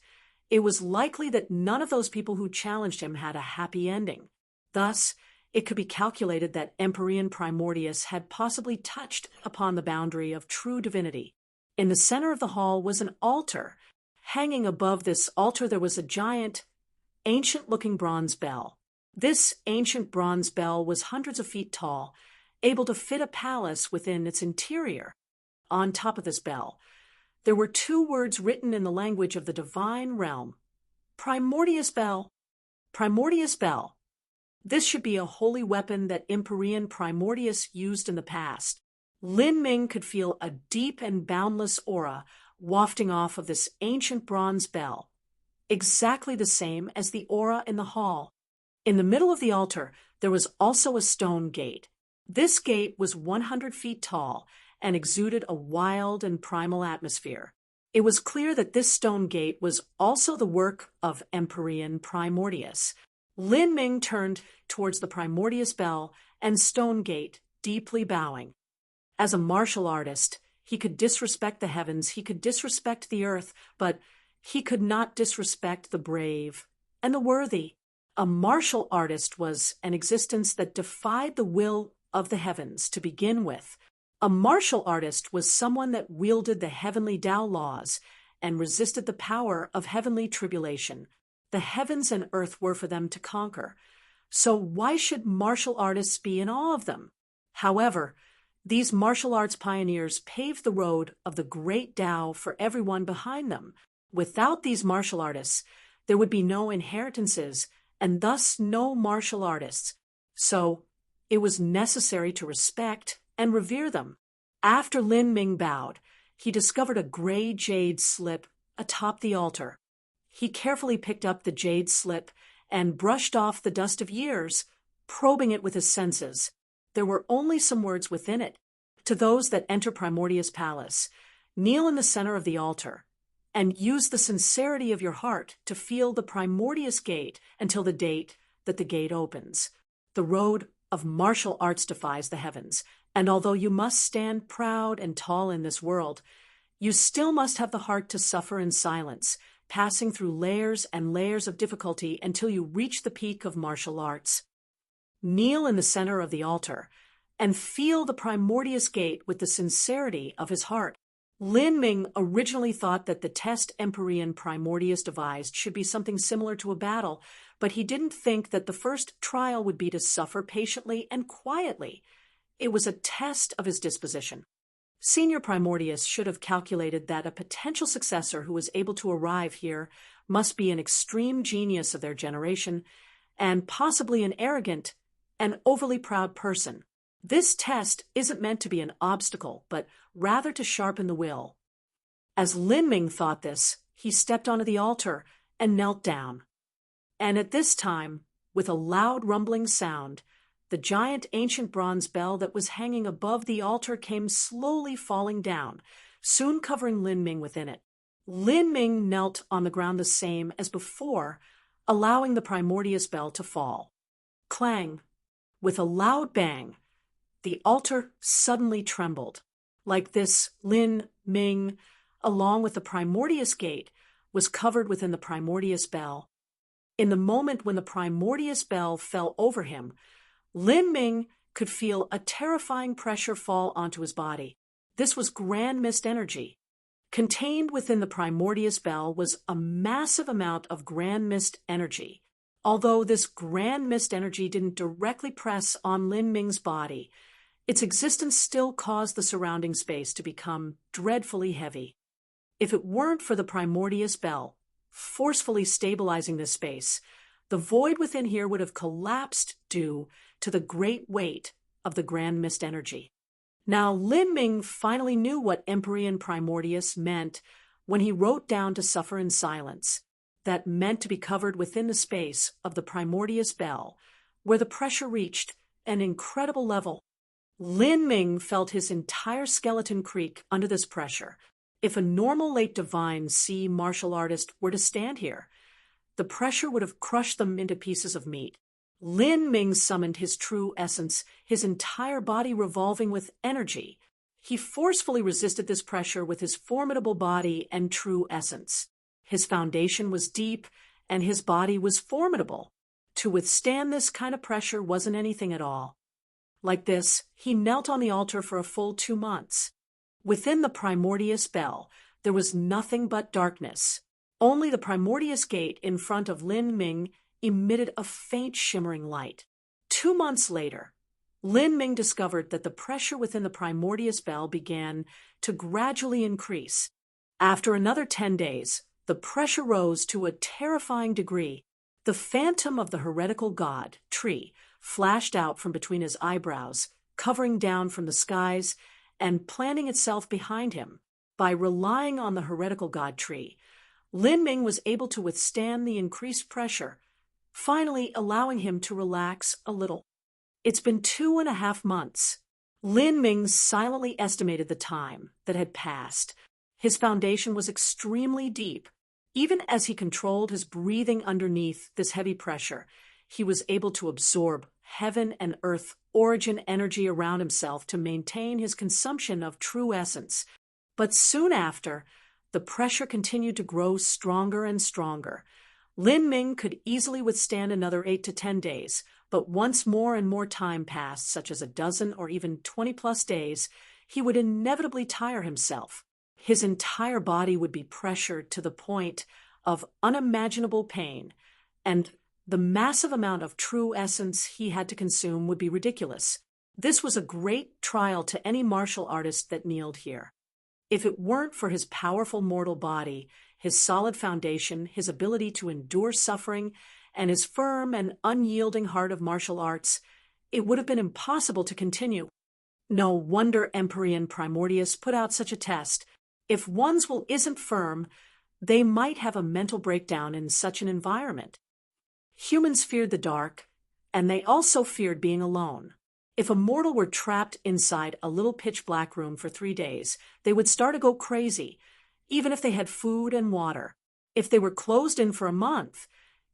it was likely that none of those people who challenged him had a happy ending. Thus, it could be calculated that Empyrean Primordius had possibly touched upon the boundary of true divinity. In the center of the hall was an altar. Hanging above this altar there was a giant, ancient-looking bronze bell. This ancient bronze bell was hundreds of feet tall, able to fit a palace within its interior. On top of this bell, there were 2 words written in the language of the divine realm: Primordius Bell. Primordius Bell. This should be a holy weapon that Empyrean Primordius used in the past. Lin Ming could feel a deep and boundless aura wafting off of this ancient bronze bell, exactly the same as the aura in the hall. In the middle of the altar, there was also a stone gate. This gate was 100 feet tall and exuded a wild and primal atmosphere. It was clear that this stone gate was also the work of Empyrean Primordius. Lin Ming turned towards the Primordius Bell and stone gate, deeply bowing. As a martial artist, he could disrespect the heavens, he could disrespect the earth, but he could not disrespect the brave and the worthy. A martial artist was an existence that defied the will of the heavens to begin with. A martial artist was someone that wielded the heavenly Tao laws and resisted the power of heavenly tribulation. The heavens and earth were for them to conquer. So why should martial artists be in awe of them? However, these martial arts pioneers paved the road of the great Tao for everyone behind them. Without these martial artists, there would be no inheritances and thus no martial artists. So it was necessary to respect and revere them. After Lin Ming bowed, he discovered a gray jade slip atop the altar. He carefully picked up the jade slip and brushed off the dust of years, probing it with his senses. There were only some words within it. To those that enter Primordius Palace, kneel in the center of the altar and use the sincerity of your heart to feel the Primordius gate until the date that the gate opens. The road of martial arts defies the heavens, and although you must stand proud and tall in this world, you still must have the heart to suffer in silence, passing through layers and layers of difficulty until you reach the peak of martial arts. Kneel in the center of the altar and feel the Primordius gate with the sincerity of his heart. Lin Ming originally thought that the test Empyrean Primordius devised should be something similar to a battle, but he didn't think that the first trial would be to suffer patiently and quietly. It was a test of his disposition. Senior Primordius should have calculated that a potential successor who was able to arrive here must be an extreme genius of their generation and possibly an arrogant and overly proud person. This test isn't meant to be an obstacle, but rather to sharpen the will. As Lin Ming thought this, he stepped onto the altar and knelt down. And at this time, with a loud rumbling sound, the giant ancient bronze bell that was hanging above the altar came slowly falling down, soon covering Lin Ming within it. Lin Ming knelt on the ground the same as before, allowing the Primordius bell to fall. Clang! With a loud bang, the altar suddenly trembled. Like this, Lin Ming, along with the Primordius gate, was covered within the Primordius bell. In the moment when the Primordius bell fell over him, Lin Ming could feel a terrifying pressure fall onto his body. This was grand mist energy. Contained within the Primordius bell was a massive amount of grand mist energy. Although this grand mist energy didn't directly press on Lin Ming's body, its existence still caused the surrounding space to become dreadfully heavy. If it weren't for the Primordius bell forcefully stabilizing this space, the void within here would have collapsed due to the great weight of the grand mist energy. Now, Lin Ming finally knew what Empyrean Primordius meant when he wrote down to suffer in silence. That meant to be covered within the space of the Primordius bell, where the pressure reached an incredible level. Lin Ming felt his entire skeleton creak under this pressure. If a normal late divine sea martial artist were to stand here, the pressure would have crushed them into pieces of meat. Lin Ming summoned his true essence, his entire body revolving with energy. He forcefully resisted this pressure with his formidable body and true essence. His foundation was deep, and his body was formidable. to withstand this kind of pressure wasn't anything at all. Like this, he knelt on the altar for a full 2 months. Within the Primordius Bell, there was nothing but darkness. Only the Primordius Gate in front of Lin Ming emitted a faint shimmering light. 2 months later, Lin Ming discovered that the pressure within the Primordius Bell began to gradually increase. After another 10 days, the pressure rose to a terrifying degree. The phantom of the heretical god, Tree, flashed out from between his eyebrows, covering down from the skies and planting itself behind him. By relying on the heretical god Tree, Lin Ming was able to withstand the increased pressure, finally allowing him to relax a little. It's been 2.5 months. Lin Ming silently estimated the time that had passed. His foundation was extremely deep. Even as he controlled his breathing underneath this heavy pressure, he was able to absorb heaven and earth origin energy around himself to maintain his consumption of true essence. But soon after, the pressure continued to grow stronger and stronger. Lin Ming could easily withstand another 8 to 10 days, but once more and more time passed, such as a dozen or even 20+ days, he would inevitably tire himself. His entire body would be pressured to the point of unimaginable pain, and the massive amount of true essence he had to consume would be ridiculous. This was a great trial to any martial artist that kneeled here. If it weren't for his powerful mortal body, his solid foundation, his ability to endure suffering, and his firm and unyielding heart of martial arts, it would have been impossible to continue. No wonder Empyrean Primordius put out such a test. If one's will isn't firm, they might have a mental breakdown in such an environment. Humans feared the dark, and they also feared being alone. If a mortal were trapped inside a little pitch-black room for 3 days, they would start to go crazy, even if they had food and water. If they were closed in for a month,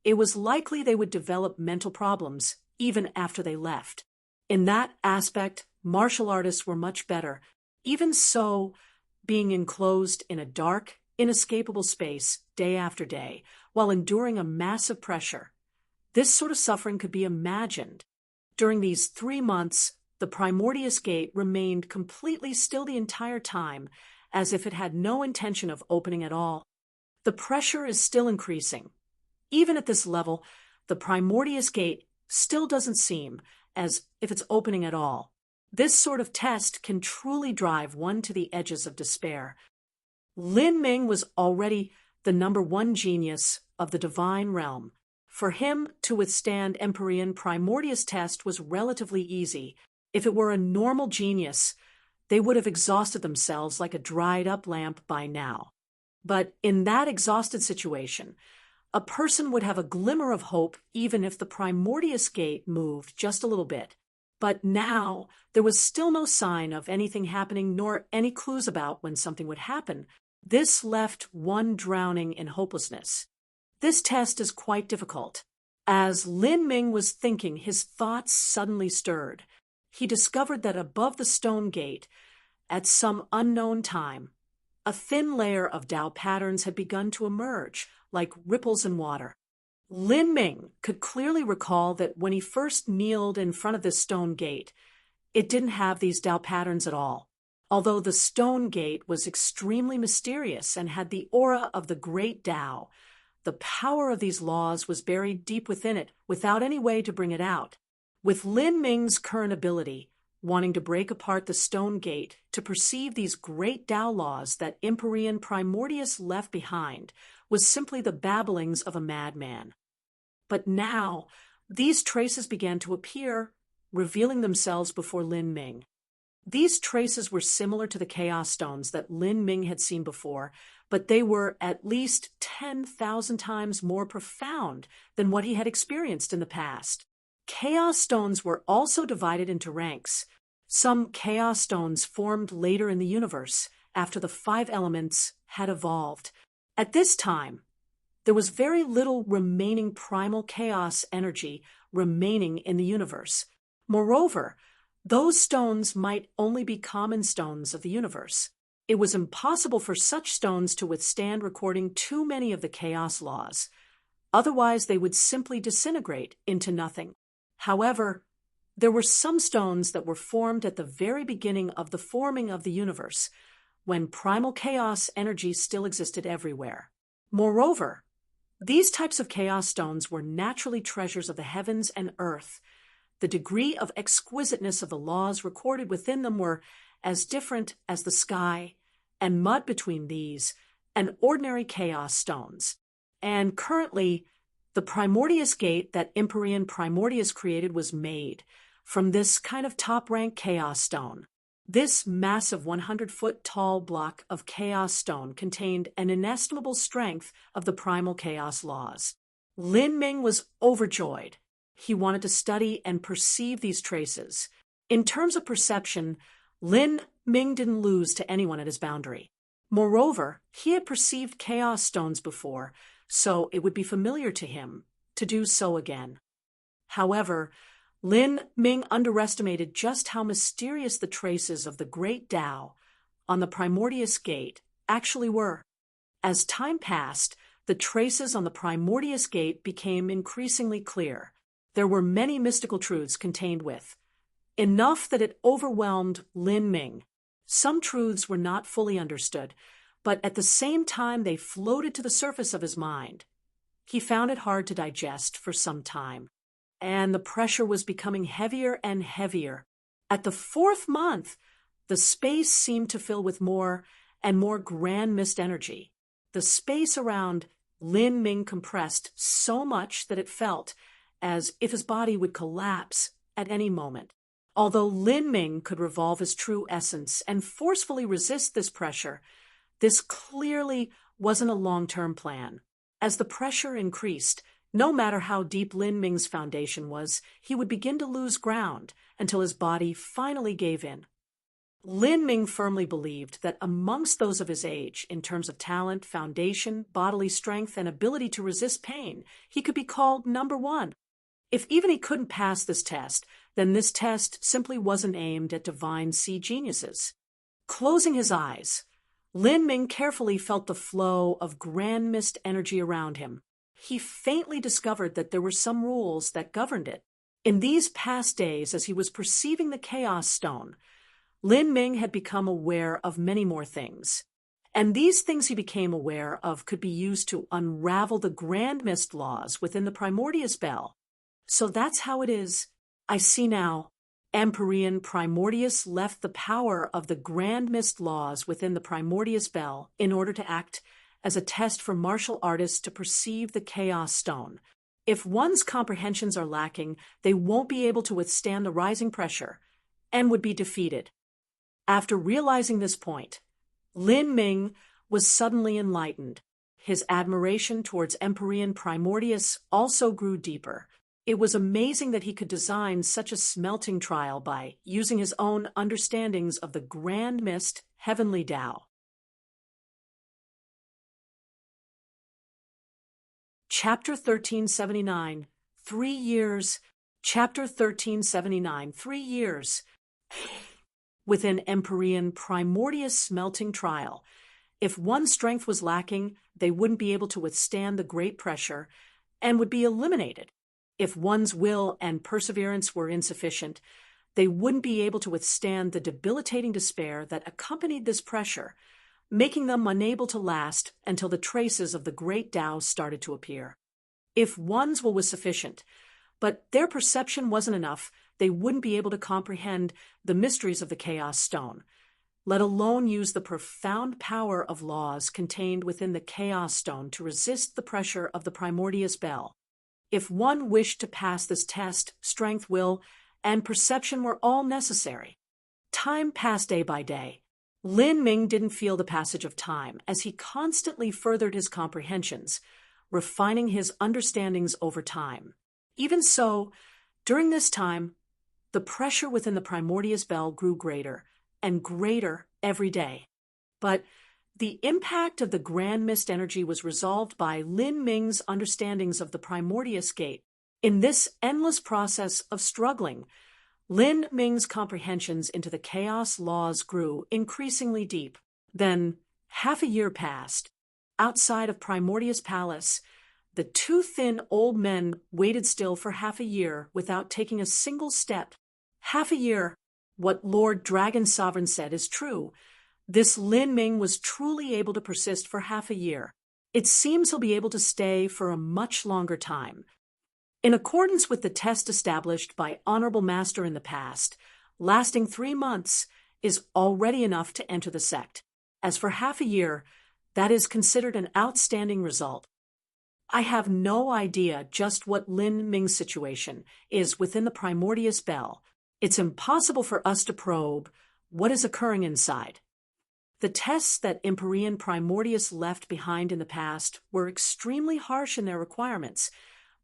it was likely they would develop mental problems, even after they left. In that aspect, martial artists were much better. Even so, being enclosed in a dark, inescapable space day after day, while enduring a massive pressure, this sort of suffering could be imagined. During these 3 months, the Primordius Gate remained completely still the entire time, as if it had no intention of opening at all. The pressure is still increasing. Even at this level, the Primordius Gate still doesn't seem as if it's opening at all. This sort of test can truly drive one to the edges of despair. Lin Ming was already the #1 genius of the divine realm. For him to withstand Empyrean Primordius test was relatively easy. If it were a normal genius, they would have exhausted themselves like a dried-up lamp by now. But in that exhausted situation, a person would have a glimmer of hope even if the Primordius Gate moved just a little bit. But now, there was still no sign of anything happening nor any clues about when something would happen. This left one drowning in hopelessness. This test is quite difficult. As Lin Ming was thinking, his thoughts suddenly stirred. He discovered that above the stone gate, at some unknown time, a thin layer of Tao patterns had begun to emerge, like ripples in water. Lin Ming could clearly recall that when he first kneeled in front of this stone gate, it didn't have these Tao patterns at all. Although the stone gate was extremely mysterious and had the aura of the great Tao, the power of these laws was buried deep within it without any way to bring it out. With Lin Ming's current ability, wanting to break apart the stone gate to perceive these great Tao laws that Empyrean Primordius left behind was simply the babblings of a madman. But now, these traces began to appear, revealing themselves before Lin Ming. These traces were similar to the chaos stones that Lin Ming had seen before, but they were at least 10,000 times more profound than what he had experienced in the past. Chaos stones were also divided into ranks. Some chaos stones formed later in the universe, after the 5 elements had evolved. At this time, there was very little remaining primal chaos energy remaining in the universe. Moreover, those stones might only be common stones of the universe. It was impossible for such stones to withstand recording too many of the chaos laws. Otherwise, they would simply disintegrate into nothing. However, there were some stones that were formed at the very beginning of the forming of the universe, when primal chaos energy still existed everywhere. Moreover, these types of chaos stones were naturally treasures of the heavens and earth. The degree of exquisiteness of the laws recorded within them were as different as the sky and mud between these and ordinary chaos stones. And currently, the Primordius Gate that Empyrean Primordius created was made from this kind of top-rank chaos stone. This massive 100-foot-tall block of chaos stone contained an inestimable strength of the primal chaos laws. Lin Ming was overjoyed. He wanted to study and perceive these traces. In terms of perception, Lin Ming didn't lose to anyone at his boundary. Moreover, he had perceived chaos stones before, so it would be familiar to him to do so again. However, Lin Ming underestimated just how mysterious the traces of the Great Tao on the Primordius Gate actually were. As time passed, the traces on the Primordius Gate became increasingly clear. There were many mystical truths contained with, enough that it overwhelmed Lin Ming. Some truths were not fully understood, but at the same time they floated to the surface of his mind. He found it hard to digest for some time, and the pressure was becoming heavier and heavier. At the 4th month, the space seemed to fill with more and more grand mist energy. The space around Lin Ming compressed so much that it felt as if his body would collapse at any moment. Although Lin Ming could revolve his true essence and forcefully resist this pressure, this clearly wasn't a long-term plan. As the pressure increased, no matter how deep Lin Ming's foundation was, he would begin to lose ground until his body finally gave in. Lin Ming firmly believed that amongst those of his age, in terms of talent, foundation, bodily strength, and ability to resist pain, he could be called number one. If even he couldn't pass this test, then this test simply wasn't aimed at divine sea geniuses. Closing his eyes, Lin Ming carefully felt the flow of grand mist energy around him. He faintly discovered that there were some rules that governed it. In these past days, as he was perceiving the Chaos Stone, Lin Ming had become aware of many more things. And these things he became aware of could be used to unravel the grand mist laws within the Primordius Bell. So that's how it is. I see now. Empyrean Primordius left the power of the grand mist laws within the Primordius Bell in order to act as a test for martial artists to perceive the Chaos Stone. If one's comprehensions are lacking, they won't be able to withstand the rising pressure and would be defeated. After realizing this point, Lin Ming was suddenly enlightened. His admiration towards Empyrean Primordius also grew deeper. It was amazing that he could design such a smelting trial by using his own understandings of the Grand Mist Heavenly Tao. Chapter 1379, 3 years. Chapter 1379, 3 years. Within Empyrean Primordius smelting trial, if one's strength was lacking, they wouldn't be able to withstand the great pressure and would be eliminated. If one's will and perseverance were insufficient, they wouldn't be able to withstand the debilitating despair that accompanied this pressure, making them unable to last until the traces of the great Tao started to appear. If one's will was sufficient, but their perception wasn't enough, they wouldn't be able to comprehend the mysteries of the Chaos Stone, let alone use the profound power of laws contained within the Chaos Stone to resist the pressure of the Primordius Bell. If one wished to pass this test, strength, will, and perception were all necessary. Time passed day by day. Lin Ming didn't feel the passage of time as he constantly furthered his comprehensions, refining his understandings over time. Even so, during this time, the pressure within the Primordius Bell grew greater and greater every day. But the impact of the Grand Mist energy was resolved by Lin Ming's understandings of the Primordius Gate. In this endless process of struggling, Lin Ming's comprehensions into the chaos laws grew increasingly deep. Then, half a year passed. Outside of Primordius Palace, The two thin old men waited still for half a year without taking a single step. Half a year. What Lord Dragon Sovereign said is true. This Lin Ming was truly able to persist for half a year. It seems he'll be able to stay for a much longer time. In accordance with the test established by Honorable Master in the past, lasting 3 months is already enough to enter the sect. As for half a year, that is considered an outstanding result. I have no idea just what Lin Ming's situation is within the Primordius Bell. It's impossible for us to probe what is occurring inside. The tests that Empyrean Primordius left behind in the past were extremely harsh in their requirements,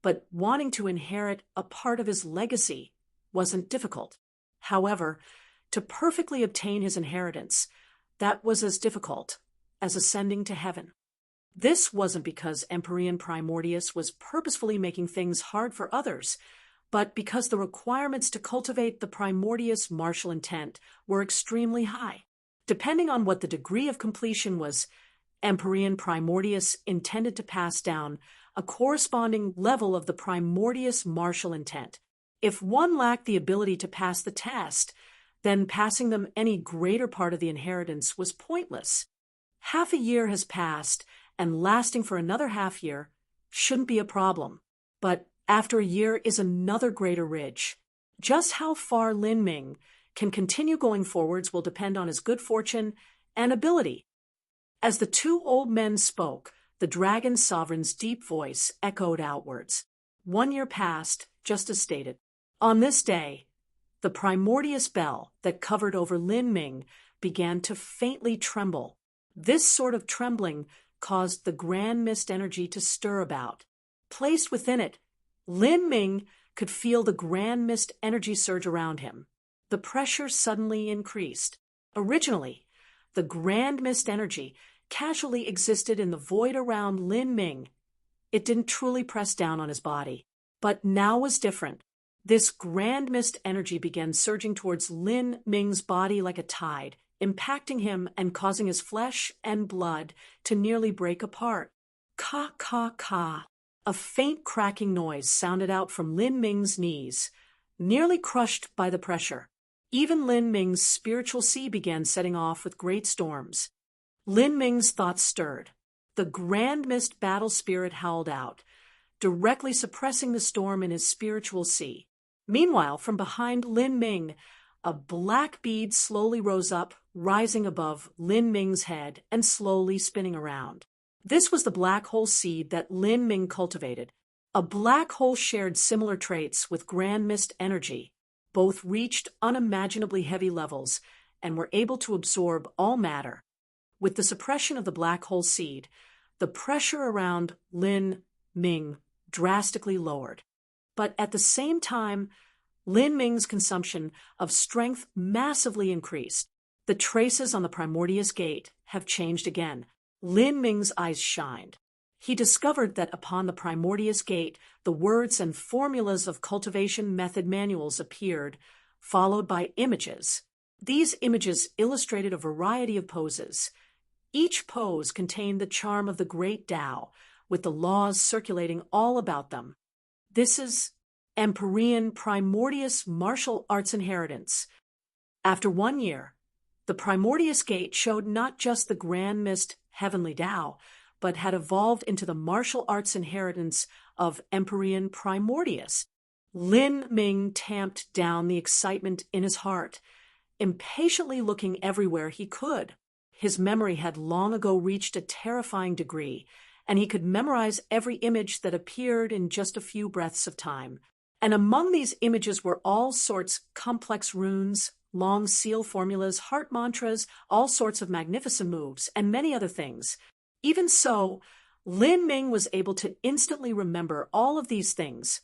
but wanting to inherit a part of his legacy wasn't difficult. However, to perfectly obtain his inheritance, that was as difficult as ascending to heaven. This wasn't because Empyrean Primordius was purposefully making things hard for others, but because the requirements to cultivate the Primordius martial intent were extremely high. Depending on what the degree of completion was, Empyrean Primordius intended to pass down a corresponding level of the Primordius martial intent. If one lacked the ability to pass the test, then passing them any greater part of the inheritance was pointless. Half a year has passed, and lasting for another half year shouldn't be a problem. But after a year is another greater ridge. Just how far Lin Ming can continue going forwards will depend on his good fortune and ability. As the two old men spoke, the Dragon Sovereign's deep voice echoed outwards. 1 year passed, just as stated. On this day, the Primordius Bell that covered over Lin Ming began to faintly tremble. This sort of trembling caused the grand mist energy to stir about. Placed within it, Lin Ming could feel the grand mist energy surge around him. The pressure suddenly increased. Originally, the grand mist energy casually existed in the void around Lin Ming. It didn't truly press down on his body. But now was different. This grand mist energy began surging towards Lin Ming's body like a tide, impacting him and causing his flesh and blood to nearly break apart. Ka, ka, ka. A faint cracking noise sounded out from Lin Ming's knees, nearly crushed by the pressure. Even Lin Ming's spiritual sea began setting off with great storms. Lin Ming's thoughts stirred. The grand mist battle spirit howled out, directly suppressing the storm in his spiritual sea. Meanwhile, from behind Lin Ming, a black bead slowly rose up, rising above Lin Ming's head and slowly spinning around. This was the black hole seed that Lin Ming cultivated. A black hole shared similar traits with grand mist energy. Both reached unimaginably heavy levels and were able to absorb all matter. With the suppression of the black hole seed, the pressure around Lin Ming drastically lowered. But at the same time, Lin Ming's consumption of strength massively increased. The traces on the Primordius Gate have changed again. Lin Ming's eyes shined. He discovered that upon the Primordius Gate, the words and formulas of cultivation method manuals appeared, followed by images. These images illustrated a variety of poses. Each pose contained the charm of the great Tao, with the laws circulating all about them. This is Empyrean Primordius martial arts inheritance. After 1 year, the Primordius Gate showed not just the grand mist heavenly Tao, but had evolved into the martial arts inheritance of Empyrean Primordius. Lin Ming tamped down the excitement in his heart, impatiently looking everywhere he could. His memory had long ago reached a terrifying degree, and he could memorize every image that appeared in just a few breaths of time. And among these images were all sorts complex runes, long seal formulas, heart mantras, all sorts of magnificent moves, and many other things. Even so, Lin Ming was able to instantly remember all of these things,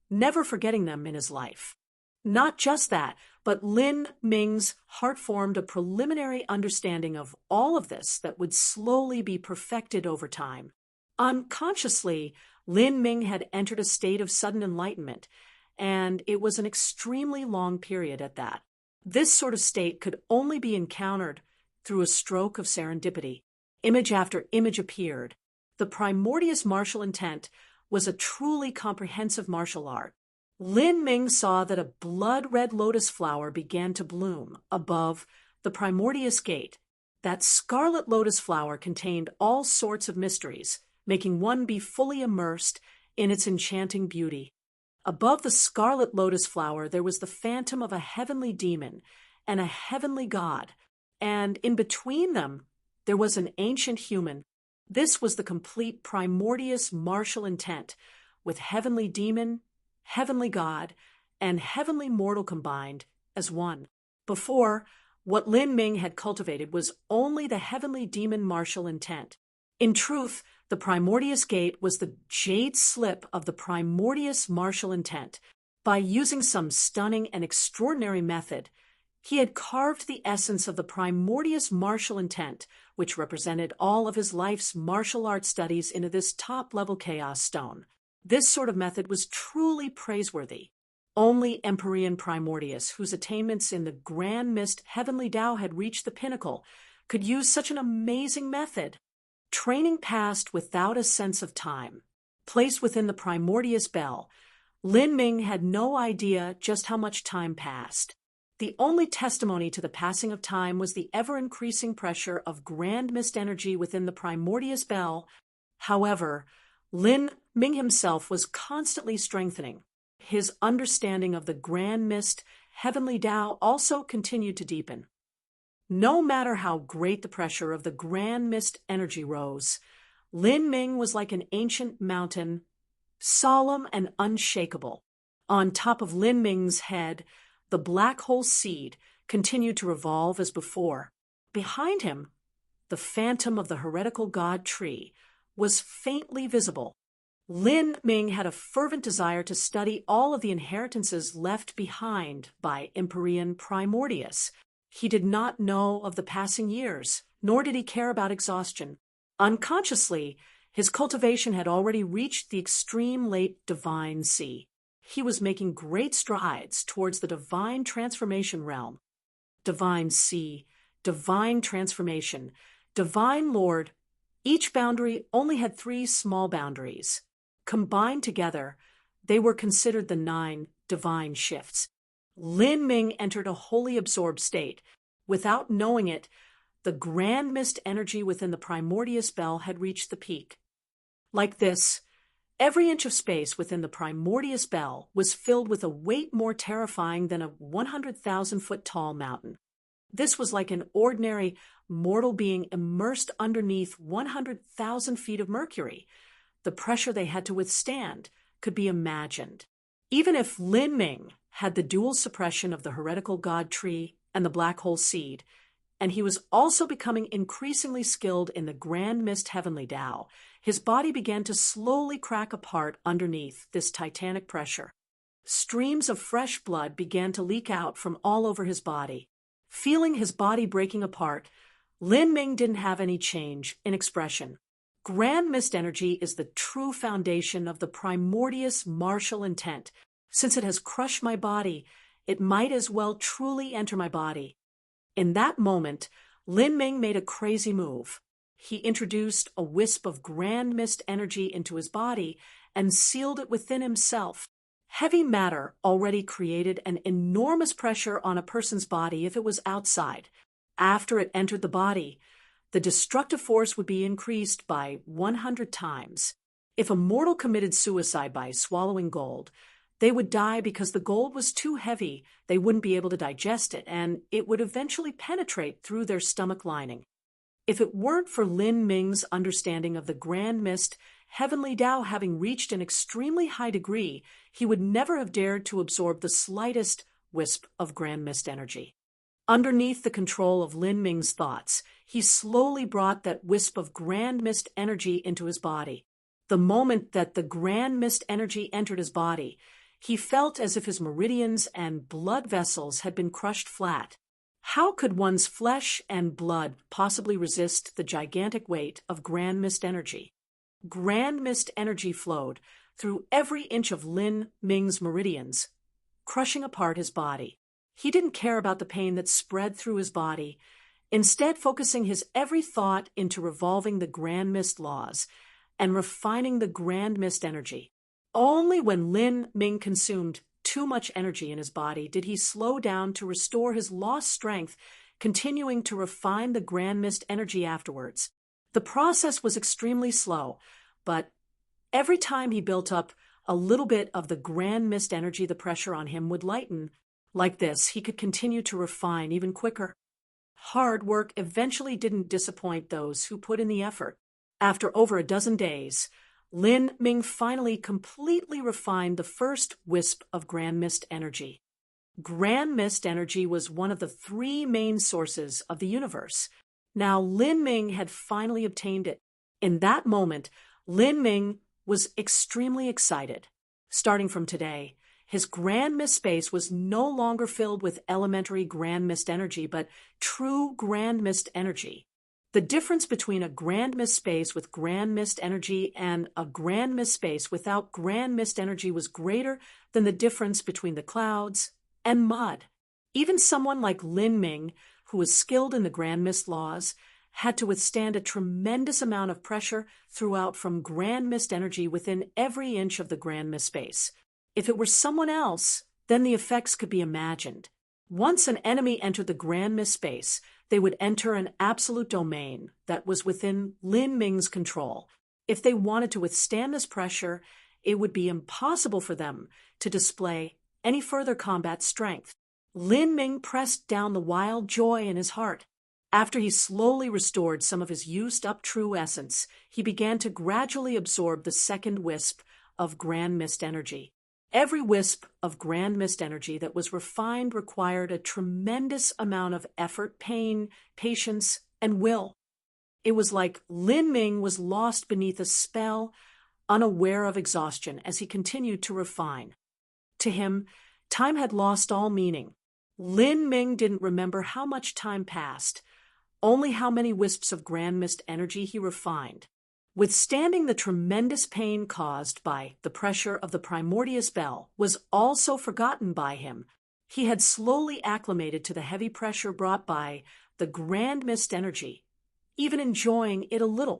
never forgetting them in his life. Not just that, but Lin Ming's heart formed a preliminary understanding of all of this that would slowly be perfected over time. Unconsciously, Lin Ming had entered a state of sudden enlightenment, and it was an extremely long period at that. This sort of state could only be encountered through a stroke of serendipity. Image after image appeared. The Primordius martial intent was a truly comprehensive martial art. Lin Ming saw that a blood-red lotus flower began to bloom above the Primordius Gate. That scarlet lotus flower contained all sorts of mysteries, making one be fully immersed in its enchanting beauty. Above the scarlet lotus flower there was the phantom of a heavenly demon and a heavenly god, and in between them there was an ancient human. This was the complete Primordius martial intent, with heavenly demon, heavenly god, and heavenly mortal combined as one. Before, what Lin Ming had cultivated was only the heavenly demon martial intent. In truth, the Primordius Gate was the jade slip of the Primordius martial intent. By using some stunning and extraordinary method, he had carved the essence of the Primordius martial intent, which represented all of his life's martial arts studies, into this top-level chaos stone. This sort of method was truly praiseworthy. Only Empyrean Primordius, whose attainments in the Grand Mist Heavenly Tao had reached the pinnacle, could use such an amazing method. Training passed without a sense of time. Placed within the Primordius Bell, Lin Ming had no idea just how much time passed. The only testimony to the passing of time was the ever-increasing pressure of Grand Mist energy within the Primordius Bell. However, Lin Ming himself was constantly strengthening. His understanding of the Grand Mist Heavenly Tao also continued to deepen. No matter how great the pressure of the Grand Mist energy rose, Lin Ming was like an ancient mountain, solemn and unshakable. On top of Lin Ming's head, the black hole seed continued to revolve as before. Behind him, the phantom of the heretical god tree was faintly visible. Lin Ming had a fervent desire to study all of the inheritances left behind by Empyrean Primordius. He did not know of the passing years, nor did he care about exhaustion. Unconsciously, his cultivation had already reached the extreme late divine sea. He was making great strides towards the divine transformation realm. Divine sea, divine transformation, divine lord. Each boundary only had 3 small boundaries. Combined together, they were considered the 9 divine shifts. Lin Ming entered a wholly absorbed state. Without knowing it, the Grand Mist energy within the Primordius Bell had reached the peak. Like this, every inch of space within the Primordius Bell was filled with a weight more terrifying than a 100,000-foot tall mountain. This was like an ordinary mortal being immersed underneath 100,000 feet of mercury. The pressure they had to withstand could be imagined. Even if Lin Ming had the dual suppression of the heretical god tree and the black hole seed, and he was also becoming increasingly skilled in the Grand Mist Heavenly Tao, his body began to slowly crack apart underneath this titanic pressure. Streams of fresh blood began to leak out from all over his body. Feeling his body breaking apart, Lin Ming didn't have any change in expression. Grand Mist energy is the true foundation of the Primordius martial intent. Since it has crushed my body, it might as well truly enter my body. In that moment, Lin Ming made a crazy move. He introduced a wisp of Grand Mist energy into his body and sealed it within himself. Heavy matter already created an enormous pressure on a person's body if it was outside. After it entered the body, the destructive force would be increased by 100 times. If a mortal committed suicide by swallowing gold, they would die because the gold was too heavy, they wouldn't be able to digest it, and it would eventually penetrate through their stomach lining. If it weren't for Lin Ming's understanding of the Grand Mist Heavenly Tao having reached an extremely high degree, he would never have dared to absorb the slightest wisp of Grand Mist energy. Underneath the control of Lin Ming's thoughts, he slowly brought that wisp of Grand Mist energy into his body. The moment that the Grand Mist energy entered his body, he felt as if his meridians and blood vessels had been crushed flat. How could one's flesh and blood possibly resist the gigantic weight of Grand Mist energy? Grand Mist energy flowed through every inch of Lin Ming's meridians, crushing apart his body. He didn't care about the pain that spread through his body, instead focusing his every thought into revolving the Grand Mist laws. and refining the grand mist energy. Only when Lin Ming consumed too much energy in his body did he slow down to restore his lost strength, continuing to refine the grand mist energy afterwards. The process was extremely slow, but every time he built up a little bit of the grand mist energy, the pressure on him would lighten. Like this, he could continue to refine even quicker. Hard work eventually didn't disappoint those who put in the effort. After over a dozen days, Lin Ming finally completely refined the first wisp of grand mist energy. Grand mist energy was one of the three main sources of the universe. Now Lin Ming had finally obtained it. In that moment, Lin Ming was extremely excited. Starting from today, his grand mist space was no longer filled with elementary grand mist energy, but true grand mist energy. The difference between a grand mist space with grand mist energy and a grand mist space without grand mist energy was greater than the difference between the clouds and mud. Even someone like Lin Ming, who was skilled in the grand mist laws, had to withstand a tremendous amount of pressure throughout from grand mist energy within every inch of the grand mist space. If it were someone else, then the effects could be imagined. Once an enemy entered the grand mist space, they would enter an absolute domain that was within Lin Ming's control. If they wanted to withstand this pressure, it would be impossible for them to display any further combat strength. Lin Ming pressed down the wild joy in his heart. After he slowly restored some of his used-up true essence, he began to gradually absorb the second wisp of grand mist energy. Every wisp of grand mist energy that was refined required a tremendous amount of effort, pain, patience, and will. It was like Lin Ming was lost beneath a spell, unaware of exhaustion as he continued to refine. To him, time had lost all meaning. Lin Ming didn't remember how much time passed, only how many wisps of grand mist energy he refined. Withstanding the tremendous pain caused by the pressure of the primordius bell was also forgotten by him. He had slowly acclimated to the heavy pressure brought by the grand mist energy, even enjoying it a little.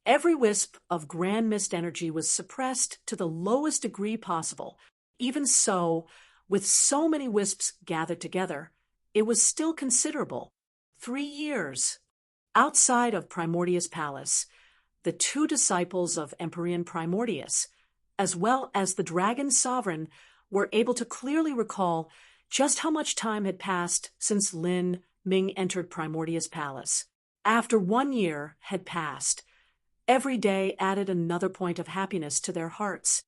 Every wisp of grand mist energy was suppressed to the lowest degree possible. Even so, with so many wisps gathered together, it was still considerable. 3 years. Outside of Primordius Palace, the two disciples of Emperor Primordius, as well as the Dragon Sovereign, were able to clearly recall just how much time had passed since Lin Ming entered Primordius Palace. After 1 year had passed, every day added another point of happiness to their hearts.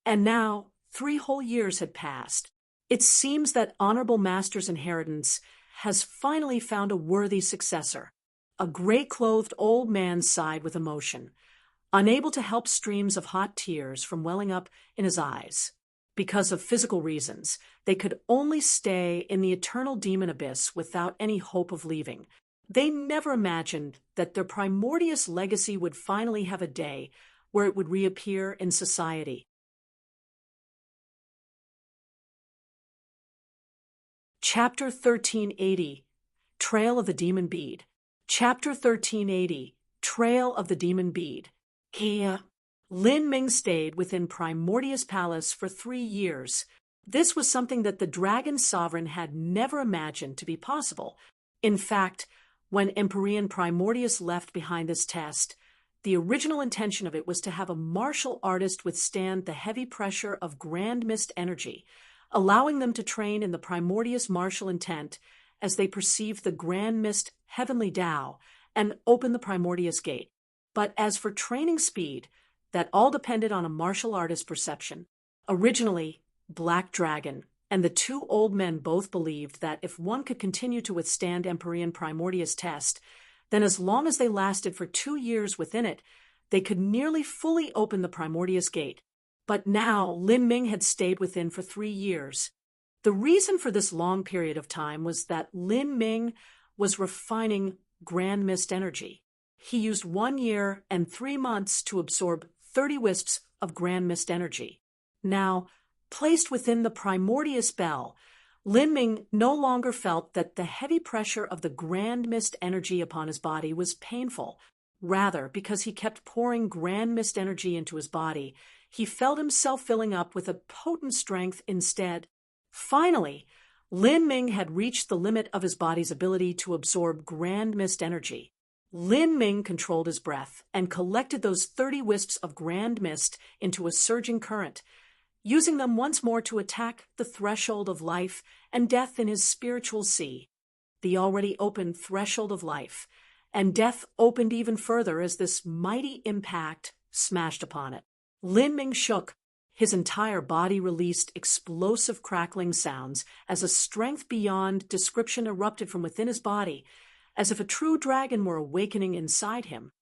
And now 3 whole years had passed. It seems that Honorable Master's inheritance has finally found a worthy successor. A gray-clothed old man sighed with emotion, unable to help streams of hot tears from welling up in his eyes. Because of physical reasons, they could only stay in the eternal demon abyss without any hope of leaving. They never imagined that their primordius legacy would finally have a day where it would reappear in society. Chapter 1380, Trail of the Demon Bead. Chapter 1380, Trail of the Demon Bead. Lin Ming stayed within Primordius Palace for 3 years. This was something that the Dragon Sovereign had never imagined to be possible. In fact, when Empyrean Primordius left behind this test, the original intention of it was to have a martial artist withstand the heavy pressure of grand mist energy, allowing them to train in the Primordius martial intent as they perceived the grand mist heavenly Tao and open the Primordius gate. But as for training speed, that all depended on a martial artist perception. Originally, Black Dragon and the 2 old men both believed that if one could continue to withstand Empyrean Primordius test, then as long as they lasted for 2 years within it, they could nearly fully open the Primordius gate. But now Lin Ming had stayed within for 3 years. The reason for this long period of time was that Lin Ming was refining grand mist energy. He used 1 year and 3 months to absorb 30 wisps of grand mist energy. Now, placed within the primordius bell, Lin Ming no longer felt that the heavy pressure of the grand mist energy upon his body was painful. Rather, because he kept pouring grand mist energy into his body, he felt himself filling up with a potent strength instead. Finally, Lin Ming had reached the limit of his body's ability to absorb grand mist energy. Lin Ming controlled his breath and collected those 30 wisps of grand mist into a surging current, using them once more to attack the threshold of life and death in his spiritual sea. The already open threshold of life, and death opened even further as this mighty impact smashed upon it. Lin Ming shook. His entire body released explosive crackling sounds as a strength beyond description erupted from within his body, as if a true dragon were awakening inside him.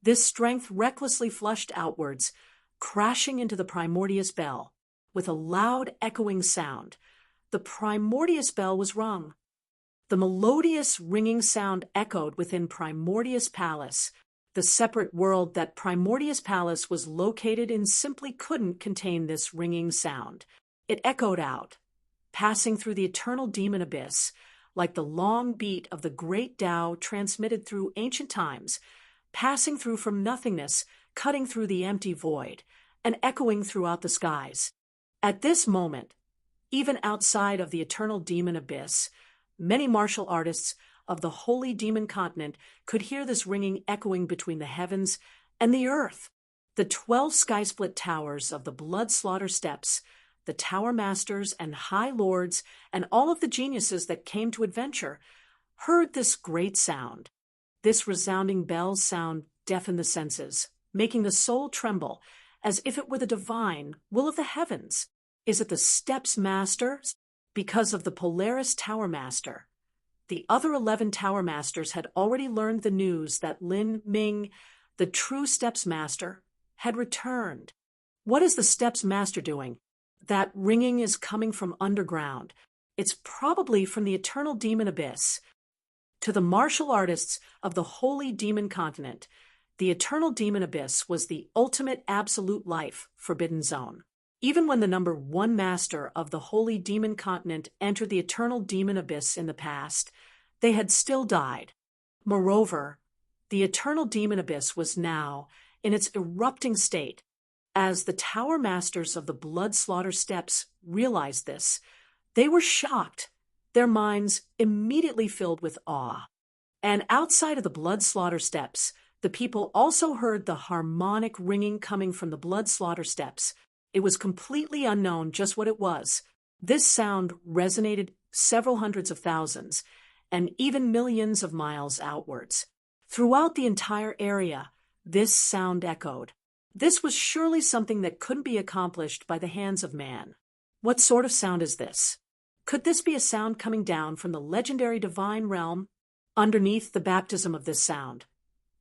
This strength recklessly flushed outwards, crashing into the primordius bell. With a loud echoing sound, the primordius bell was rung. The melodious ringing sound echoed within Primordius Palace. The separate world that Primordius Palace was located in simply couldn't contain this ringing sound. It echoed out, passing through the eternal demon abyss, like the long beat of the great Tao transmitted through ancient times, passing through from nothingness, cutting through the empty void, and echoing throughout the skies. At this moment, even outside of the eternal demon abyss, many martial artists of the holy demon continent could hear this ringing echoing between the heavens and the earth. The 12 sky-split towers of the blood slaughter steps, the tower masters and high lords, and all of the geniuses that came to adventure, heard this great sound. This resounding bell sound deafened the senses, making the soul tremble, as if it were the divine will of the heavens. Is it the steps masters? Because of the Polaris Tower Master. The other 11 Tower Masters had already learned the news that Lin Ming, the true Steps Master, had returned. What is the Steps Master doing? That ringing is coming from underground. It's probably from the eternal demon abyss. To the martial artists of the holy demon continent, the eternal demon abyss was the ultimate absolute life forbidden zone. Even when the number 1 master of the holy demon continent entered the eternal demon abyss in the past, they had still died. Moreover, the eternal demon abyss was now in its erupting state. As the tower masters of the blood slaughter steps realized this, they were shocked, their minds immediately filled with awe. And outside of the blood slaughter steps, the people also heard the harmonic ringing coming from the blood slaughter steps. It was completely unknown just what it was. This sound resonated several hundreds of thousands, and even millions of miles outwards. Throughout the entire area, this sound echoed. This was surely something that couldn't be accomplished by the hands of man. What sort of sound is this? Could this be a sound coming down from the legendary divine realm? Underneath the baptism of this sound,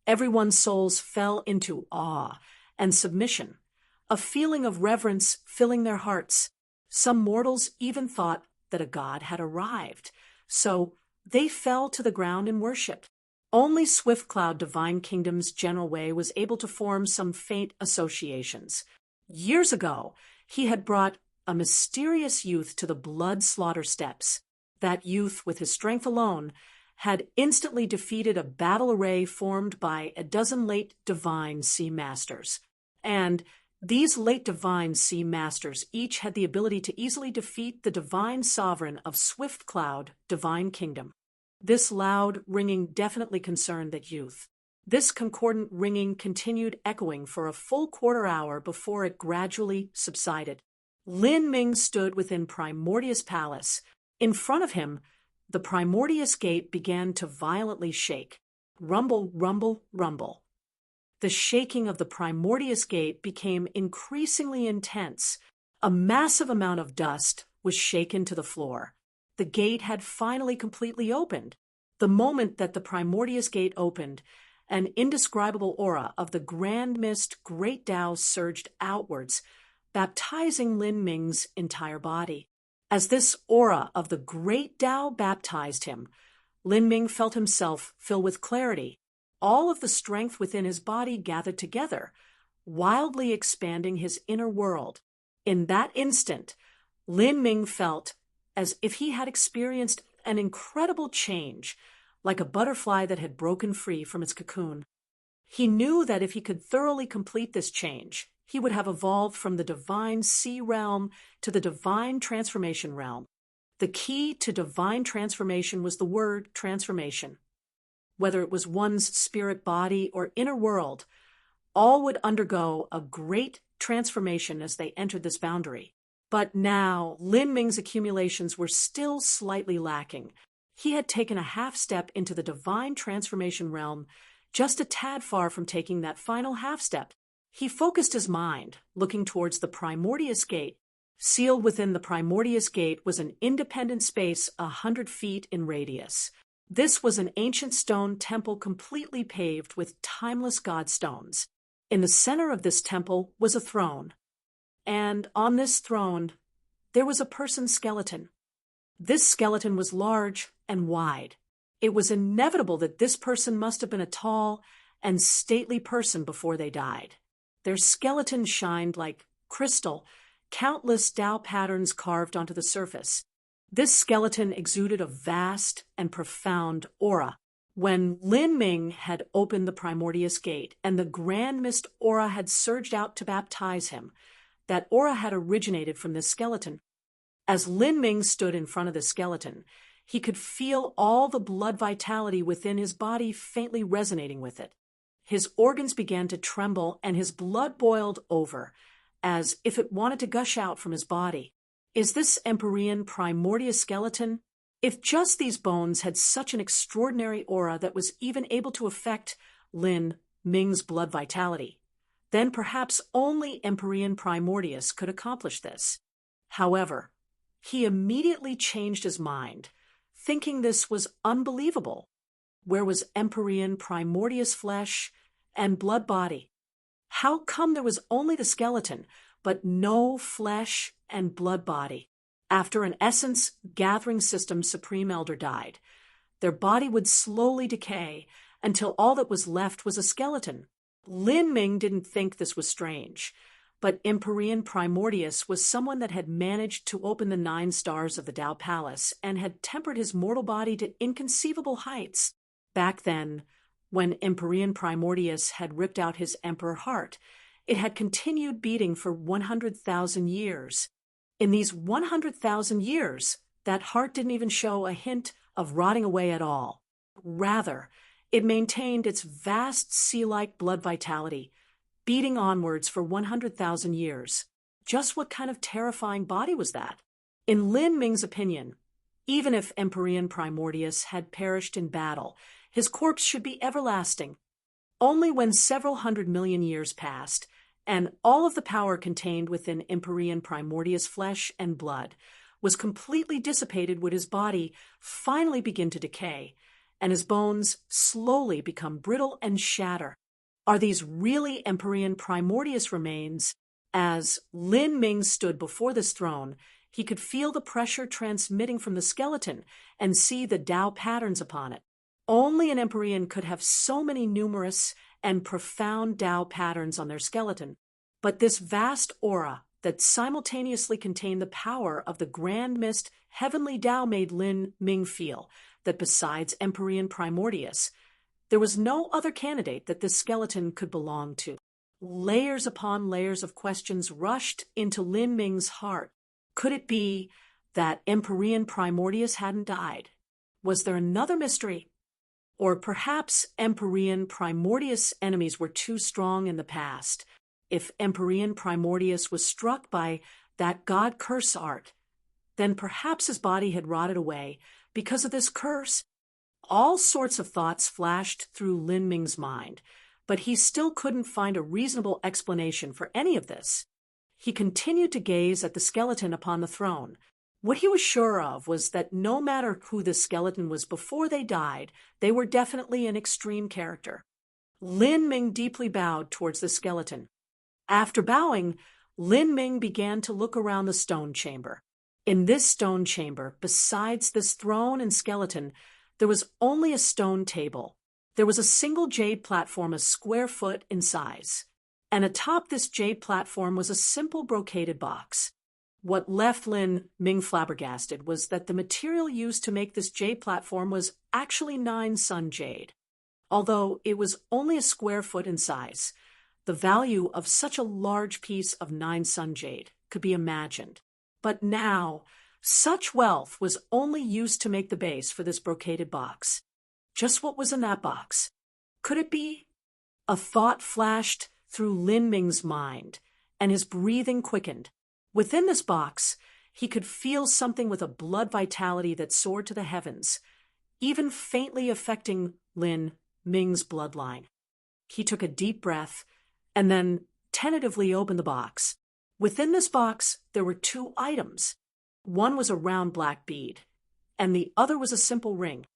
everyone's souls fell into awe and submission, a feeling of reverence filling their hearts. Some mortals even thought that a god had arrived, so they fell to the ground in worship. Only Swiftcloud Divine Kingdom's General Wei was able to form some faint associations. Years ago, he had brought a mysterious youth to the blood slaughter steps. That youth, with his strength alone, had instantly defeated a battle array formed by a dozen late divine sea masters. And these late divine sea masters each had the ability to easily defeat the divine sovereign of Swiftcloud Divine Kingdom. This loud ringing definitely concerned that youth. This concordant ringing continued echoing for a full quarter hour before it gradually subsided. Lin Ming stood within Primordius Palace. In front of him, the Primordius Gate began to violently shake. Rumble, rumble, rumble. The shaking of the Primordius Gate became increasingly intense. A massive amount of dust was shaken to the floor. The gate had finally completely opened. The moment that the Primordius Gate opened, an indescribable aura of the Grand Mist Great Tao surged outwards, baptizing Lin Ming's entire body. As this aura of the Great Tao baptized him, Lin Ming felt himself fill with clarity. All of the strength within his body gathered together, wildly expanding his inner world. In that instant, Lin Ming felt as if he had experienced an incredible change, like a butterfly that had broken free from its cocoon. He knew that if he could thoroughly complete this change, he would have evolved from the divine sea realm to the divine transformation realm. The key to divine transformation was the word transformation. Whether it was one's spirit body or inner world, all would undergo a great transformation as they entered this boundary. But now, Lin Ming's accumulations were still slightly lacking. He had taken a half step into the divine transformation realm, just a tad far from taking that final half step. He focused his mind, looking towards the Primordius Gate. Sealed within the Primordius Gate was an independent space 100 feet in radius. This was an ancient stone temple completely paved with timeless godstones. In the center of this temple was a throne, and on this throne there was a person's skeleton. This skeleton was large and wide. It was inevitable that this person must have been a tall and stately person before they died. Their skeleton shined like crystal, countless Tao patterns carved onto the surface. This skeleton exuded a vast and profound aura. When Lin Ming had opened the Primordius Gate and the Grand Mist aura had surged out to baptize him, that aura had originated from this skeleton. As Lin Ming stood in front of the skeleton, he could feel all the blood vitality within his body faintly resonating with it. His organs began to tremble and his blood boiled over, as if it wanted to gush out from his body. Is this Empyrean Primordius skeleton? If just these bones had such an extraordinary aura that was even able to affect Lin Ming's blood vitality, then perhaps only Empyrean Primordius could accomplish this. However, he immediately changed his mind, thinking this was unbelievable. Where was Empyrean Primordius flesh and blood body? How come there was only the skeleton, but no flesh and blood body? After an essence gathering system Supreme Elder died, their body would slowly decay until all that was left was a skeleton. Lin Ming didn't think this was strange, but Empyrean Primordius was someone that had managed to open the 9 stars of the Tao Palace and had tempered his mortal body to inconceivable heights. Back then, when Empyrean Primordius had ripped out his emperor heart, it had continued beating for 100,000 years. In these 100,000 years, that heart didn't even show a hint of rotting away at all. Rather, it maintained its vast sea-like blood vitality, beating onwards for 100,000 years. Just what kind of terrifying body was that? In Lin Ming's opinion, even if Empyrean Primordius had perished in battle, his corpse should be everlasting. Only when several 100 million years passed, and all of the power contained within Empyrean Primordius flesh and blood was completely dissipated, would his body finally begin to decay, and his bones slowly become brittle and shatter. Are these really Empyrean Primordius remains? As Lin Ming stood before this throne, he could feel the pressure transmitting from the skeleton and see the Tao patterns upon it. Only an Empyrean could have so many numerous and profound Tao patterns on their skeleton. But this vast aura that simultaneously contained the power of the Grand Mist heavenly Tao made Lin Ming feel that besides Empyrean Primordius, there was no other candidate that this skeleton could belong to. Layers upon layers of questions rushed into Lin Ming's heart. Could it be that Empyrean Primordius hadn't died? Was there another mystery? Or perhaps Empyrean Primordius' enemies were too strong in the past. If Empyrean Primordius was struck by that god curse art, then perhaps his body had rotted away because of this curse. All sorts of thoughts flashed through Lin Ming's mind, but he still couldn't find a reasonable explanation for any of this. He continued to gaze at the skeleton upon the throne. What he was sure of was that no matter who this skeleton was before they died, they were definitely an extreme character. Lin Ming deeply bowed towards the skeleton. After bowing, Lin Ming began to look around the stone chamber. In this stone chamber, besides this throne and skeleton, there was only a stone table. There was a single jade platform a square foot in size, and atop this jade platform was a simple brocaded box. What left Lin Ming flabbergasted was that the material used to make this jade platform was actually 9 sun jade. although it was only a square foot in size. The value of such a large piece of 9-sun jade could be imagined. But now, such wealth was only used to make the base for this brocaded box. Just what was in that box? Could it be? A thought flashed through Lin Ming's mind, and his breathing quickened. Within this box, he could feel something with a blood vitality that soared to the heavens, even faintly affecting Lin Ming's bloodline. He took a deep breath and then tentatively opened the box. Within this box, there were 2 items. One was a round black bead, and the other was a simple ring.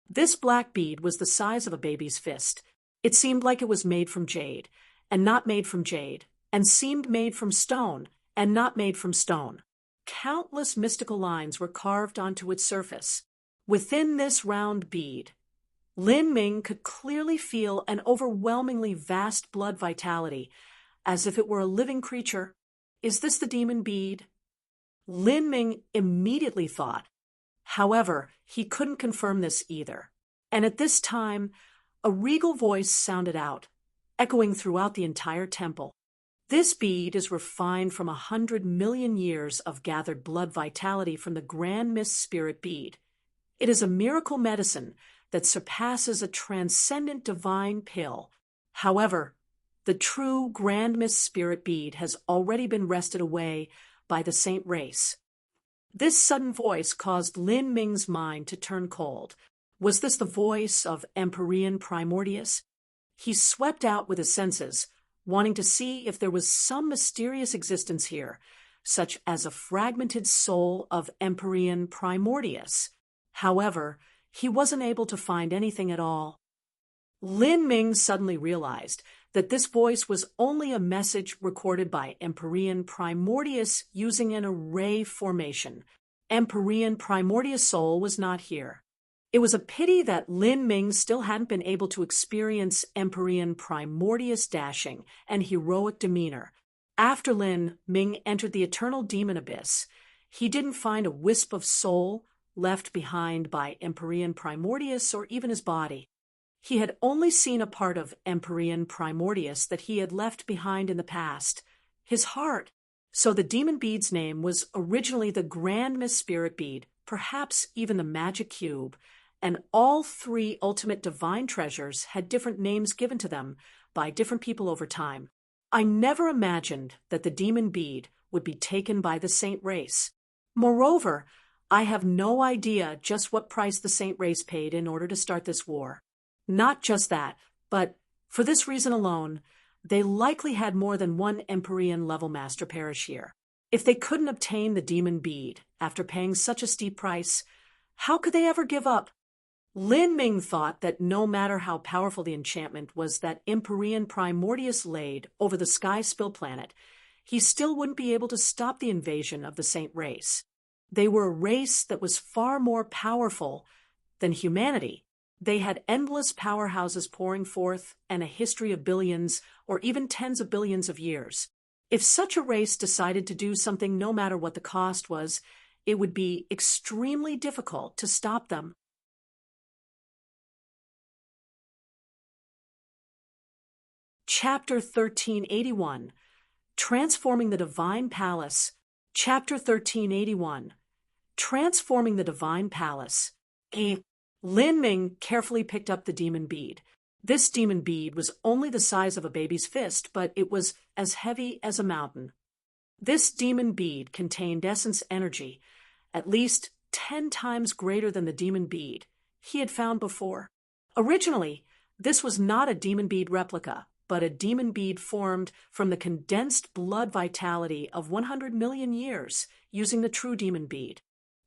This black bead was the size of a baby's fist. It seemed like it was made from jade, and not made from jade, and seemed made from stone, and not made from stone. Countless mystical lines were carved onto its surface. Within this round bead, Lin Ming could clearly feel an overwhelmingly vast blood vitality, as if it were a living creature. Is this the demon bead? Lin Ming immediately thought. However, he couldn't confirm this either. And at this time, a regal voice sounded out, echoing throughout the entire temple. This bead is refined from 100 million years of gathered blood vitality from the Grand Mist Spirit bead. It is a miracle medicine that surpasses a transcendent divine pill. However, the true Grand Mist Spirit bead has already been wrested away by the saint race. This sudden voice caused Lin Ming's mind to turn cold. Was this the voice of Empyrean Primordius? He swept out with his senses, wanting to see if there was some mysterious existence here, such as a fragmented soul of Empyrean Primordius. However, he wasn't able to find anything at all. Lin Ming suddenly realized that this voice was only a message recorded by Empyrean Primordius using an array formation. Empyrean Primordius soul was not here. It was a pity that Lin Ming still hadn't been able to experience Empyrean Primordius dashing and heroic demeanor. After Lin Ming entered the eternal demon abyss, he didn't find a wisp of soul left behind by Empyrean Primordius or even his body. He had only seen a part of Empyrean Primordius that he had left behind in the past, his heart. So the demon bead's name was originally the Grand Mist Spirit bead, perhaps even the magic cube, and all 3 ultimate divine treasures had different names given to them by different people over time. I never imagined that the demon bead would be taken by the saint race. Moreover, I have no idea just what price the saint race paid in order to start this war. Not just that, but for this reason alone, they likely had more than one Empyrean level master perish here. If they couldn't obtain the demon bead after paying such a steep price, how could they ever give up? Lin Ming thought that no matter how powerful the enchantment was that Empyrean Primordius laid over the Sky Spill planet, he still wouldn't be able to stop the invasion of the saint race. They were a race that was far more powerful than humanity. They had endless powerhouses pouring forth and a history of billions or even tens of billions of years. If such a race decided to do something no matter what the cost was, it would be extremely difficult to stop them. Chapter 1381, Transforming the Divine Palace. Chapter 1381, Transforming the Divine Palace. Lin Ming carefully picked up the demon bead. This demon bead was only the size of a baby's fist, but it was as heavy as a mountain. This demon bead contained essence energy, at least 10 times greater than the demon bead he had found before. Originally, this was not a demon bead replica, but a demon bead formed from the condensed blood vitality of 100 million years using the true demon bead.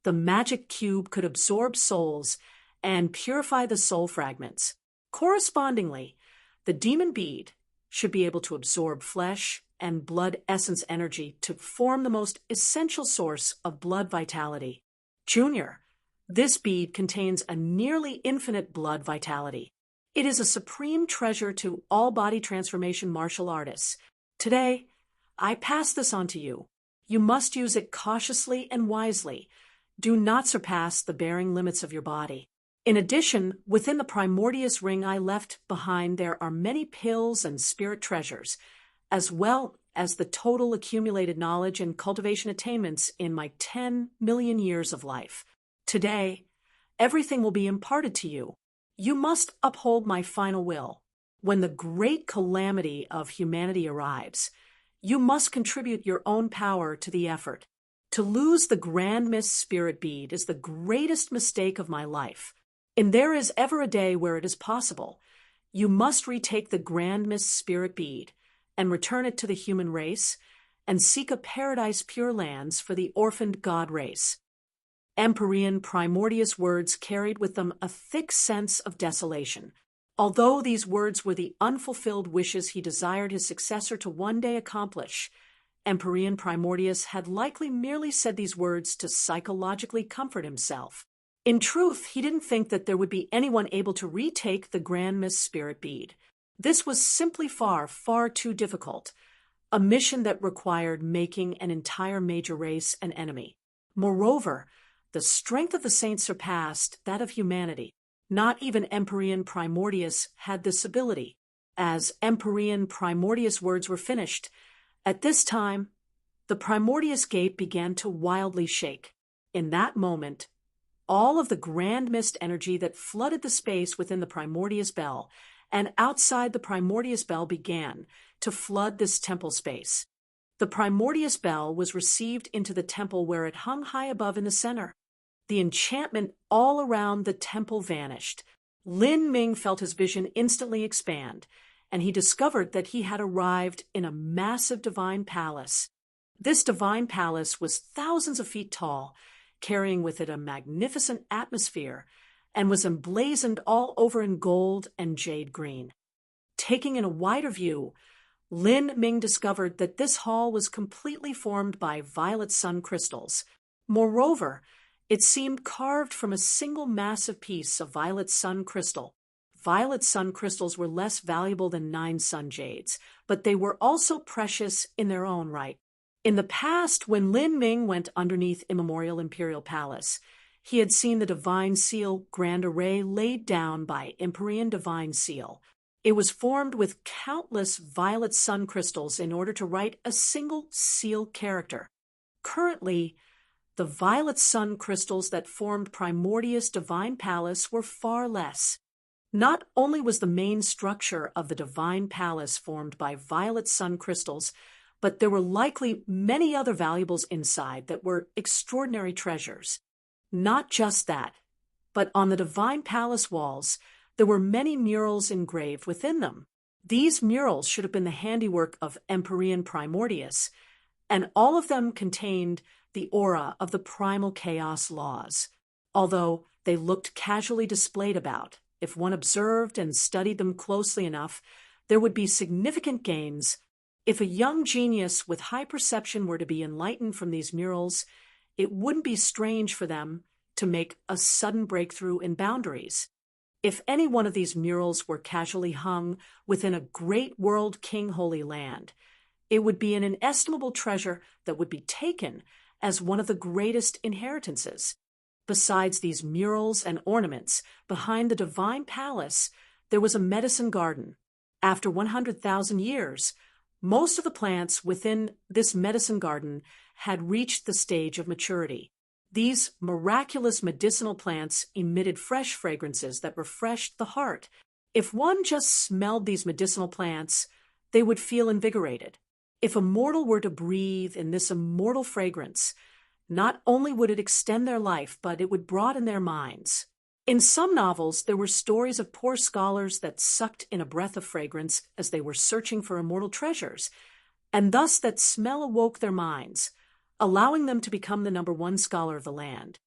The magic cube could absorb souls and purify the soul fragments. Correspondingly, the demon bead should be able to absorb flesh and blood essence energy to form the most essential source of blood vitality. Junior, this bead contains a nearly infinite blood vitality. It is a supreme treasure to all body transformation martial artists. Today, I pass this on to you. You must use it cautiously and wisely. Do not surpass the bearing limits of your body. In addition, within the Primordius ring I left behind there are many pills and spirit treasures, as well as the total accumulated knowledge and cultivation attainments in my 10 million years of life. Today, everything will be imparted to you. You must uphold my final will. When the great calamity of humanity arrives, you must contribute your own power to the effort. To lose the Grand Mist Spirit Bead is the greatest mistake of my life. And there is ever a day where it is possible. You must retake the Grand Mist Spirit Bead and return it to the human race and seek a paradise pure lands for the orphaned god race. Empyrean Primordius words carried with them a thick sense of desolation. Although these words were the unfulfilled wishes he desired his successor to one day accomplish, Empyrean Primordius had likely merely said these words to psychologically comfort himself. In truth, he didn't think that there would be anyone able to retake the Grand Mist Spirit Bead. This was simply far, far too difficult, a mission that required making an entire major race an enemy. Moreover, the strength of the saints surpassed that of humanity. Not even Empyrean Primordius had this ability. As Empyrean Primordius words were finished, at this time, the Primordius Gate began to wildly shake. In that moment, all of the Grand Mist energy that flooded the space within the Primordius Bell and outside the Primordius Bell began to flood this temple space. The Primordius Bell was received into the temple where it hung high above in the center. The enchantment all around the temple vanished. Lin Ming felt his vision instantly expand, and he discovered that he had arrived in a massive divine palace. This divine palace was thousands of feet tall, carrying with it a magnificent atmosphere, and was emblazoned all over in gold and jade green. Taking in a wider view, Lin Ming discovered that this hall was completely formed by violet sun crystals. Moreover, it seemed carved from a single massive piece of violet sun crystal. Violet sun crystals were less valuable than 9 sun jades, but they were also precious in their own right. In the past, when Lin Ming went underneath Immemorial Imperial Palace, he had seen the Divine Seal Grand Array laid down by Empyrean Divine Seal. It was formed with countless violet sun crystals in order to write a single seal character. Currently, the violet sun crystals that formed Primordius Divine Palace were far less. Not only was the main structure of the Divine Palace formed by violet sun crystals, but there were likely many other valuables inside that were extraordinary treasures. Not just that, but on the Divine Palace walls, there were many murals engraved within them. These murals should have been the handiwork of Empyrean Primordius, and all of them contained the aura of the primal chaos laws. Although they looked casually displayed about, if one observed and studied them closely enough, there would be significant gains. If a young genius with high perception were to be enlightened from these murals, it wouldn't be strange for them to make a sudden breakthrough in boundaries. If any one of these murals were casually hung within a great world king holy land, it would be an inestimable treasure that would be taken as one of the greatest inheritances. Besides these murals and ornaments, behind the Divine Palace, there was a medicine garden. After 100,000 years, most of the plants within this medicine garden had reached the stage of maturity. These miraculous medicinal plants emitted fresh fragrances that refreshed the heart. If one just smelled these medicinal plants, they would feel invigorated. If a mortal were to breathe in this immortal fragrance, not only would it extend their life, but it would broaden their minds. In some novels, there were stories of poor scholars that sucked in a breath of fragrance as they were searching for immortal treasures, and thus that smell awoke their minds, allowing them to become the #1 scholar of the land.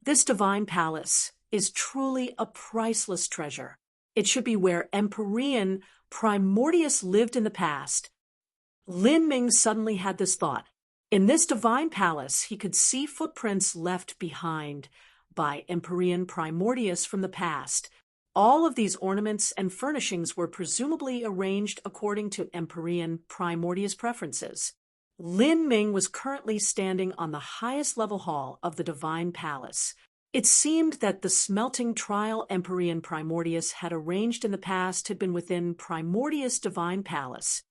This divine palace is truly a priceless treasure. It should be where Empyrean Primordius lived in the past. Lin Ming suddenly had this thought. In this divine palace, he could see footprints left behind by Empyrean Primordius from the past. All of these ornaments and furnishings were presumably arranged according to Empyrean Primordius preferences. Lin Ming was currently standing on the highest level hall of the divine palace. It seemed that the smelting trial Empyrean Primordius had arranged in the past had been within Primordius' divine palace.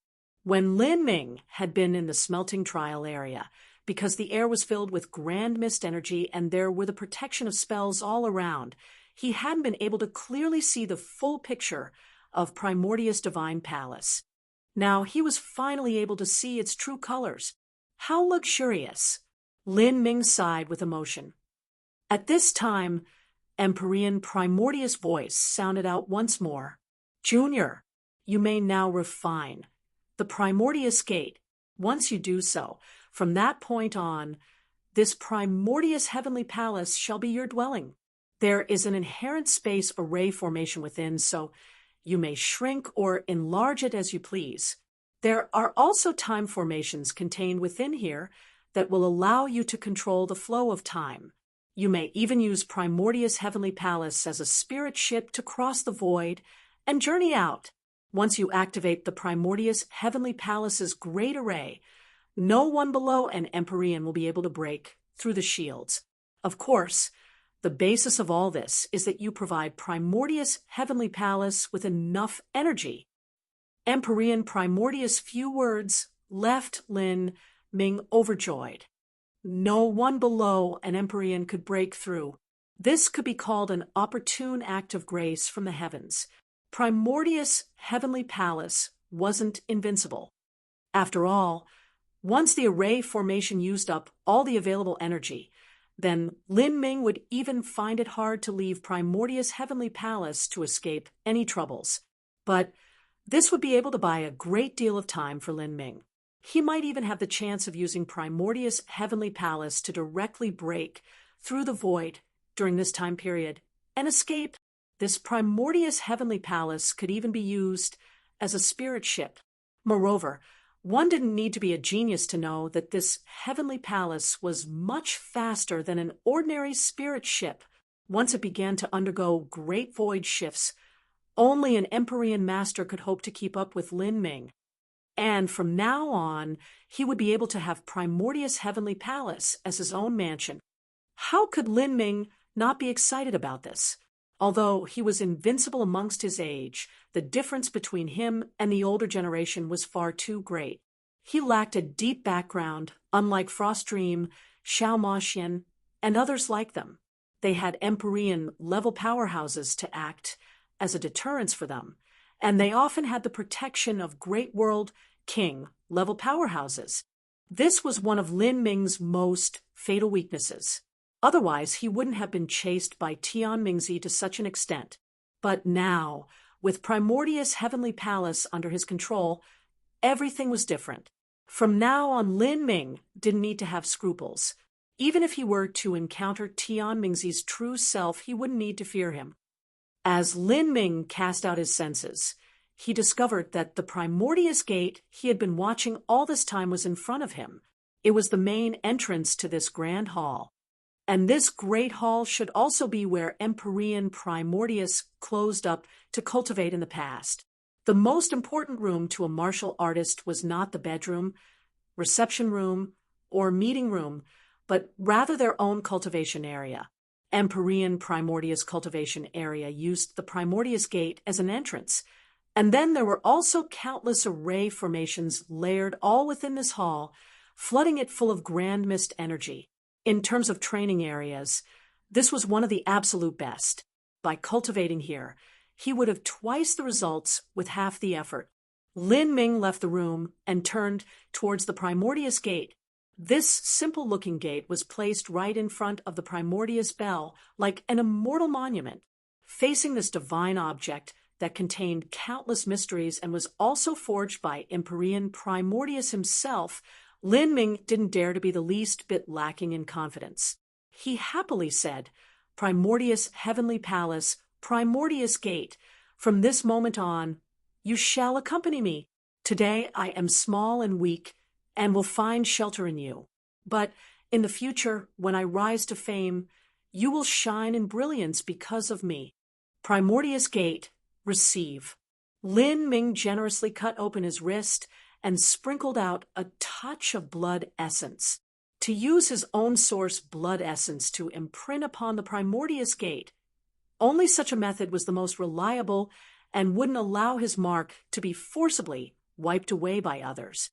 When Lin Ming had been in the smelting trial area, because the air was filled with grand mist energy and there were the protection of spells all around, he hadn't been able to clearly see the full picture of Primordius' divine palace. Now he was finally able to see its true colors. How luxurious! Lin Ming sighed with emotion. At this time, Empyrean Primordius' voice sounded out once more. Junior, you may now refine the Primordius Gate. Once you do so, from that point on, this Primordius Heavenly Palace shall be your dwelling. There is an inherent space array formation within, so you may shrink or enlarge it as you please. There are also time formations contained within here that will allow you to control the flow of time. You may even use Primordius Heavenly Palace as a spirit ship to cross the void and journey out. Once you activate the Primordius Heavenly Palace's great array, no one below an Empyrean will be able to break through the shields. Of course, the basis of all this is that you provide Primordius Heavenly Palace with enough energy. Empyrean Primordius' few words left Lin Ming overjoyed. No one below an Empyrean could break through. This could be called an opportune act of grace from the heavens. Primordius Heavenly Palace wasn't invincible. After all, once the array formation used up all the available energy, then Lin Ming would even find it hard to leave Primordius Heavenly Palace to escape any troubles. But this would be able to buy a great deal of time for Lin Ming. He might even have the chance of using Primordius Heavenly Palace to directly break through the void during this time period and escape. This Primordius Heavenly Palace could even be used as a spirit ship. Moreover, one didn't need to be a genius to know that this Heavenly Palace was much faster than an ordinary spirit ship. Once it began to undergo great void shifts, only an Empyrean master could hope to keep up with Lin Ming. And from now on, he would be able to have Primordius Heavenly Palace as his own mansion. How could Lin Ming not be excited about this? Although he was invincible amongst his age, the difference between him and the older generation was far too great. He lacked a deep background, unlike Frost Dream, Xiao Maxian, and others like them. They had Empyrean-level powerhouses to act as a deterrence for them, and they often had the protection of Great World King-level powerhouses. This was one of Lin Ming's most fatal weaknesses. Otherwise, he wouldn't have been chased by Tian Mingzi to such an extent. But now, with Primordius Heavenly Palace under his control, everything was different. From now on, Lin Ming didn't need to have scruples. Even if he were to encounter Tian Mingzi's true self, he wouldn't need to fear him. As Lin Ming cast out his senses, he discovered that the Primordius Gate he had been watching all this time was in front of him. It was the main entrance to this grand hall. And this great hall should also be where Empyrean Primordius closed up to cultivate in the past. The most important room to a martial artist was not the bedroom, reception room, or meeting room, but rather their own cultivation area. Empyrean Primordius cultivation area used the Primordius Gate as an entrance. And then there were also countless array formations layered all within this hall, flooding it full of grand mist energy. In terms of training areas, this was one of the absolute best. By cultivating here, he would have twice the results with half the effort. Lin Ming left the room and turned towards the Primordius Gate. This simple-looking gate was placed right in front of the Primordius Bell, like an immortal monument. Facing this divine object that contained countless mysteries and was also forged by Empyrean Primordius himself, Lin Ming didn't dare to be the least bit lacking in confidence. He happily said, Primordius Heavenly Palace, Primordius Gate, from this moment on, you shall accompany me. Today I am small and weak, and will find shelter in you. But in the future, when I rise to fame, you will shine in brilliance because of me. Primordius Gate, receive. Lin Ming generously cut open his wrist and sprinkled out a touch of blood essence. to use his own source blood essence to imprint upon the Primordius Gate. Only such a method was the most reliable and wouldn't allow his mark to be forcibly wiped away by others.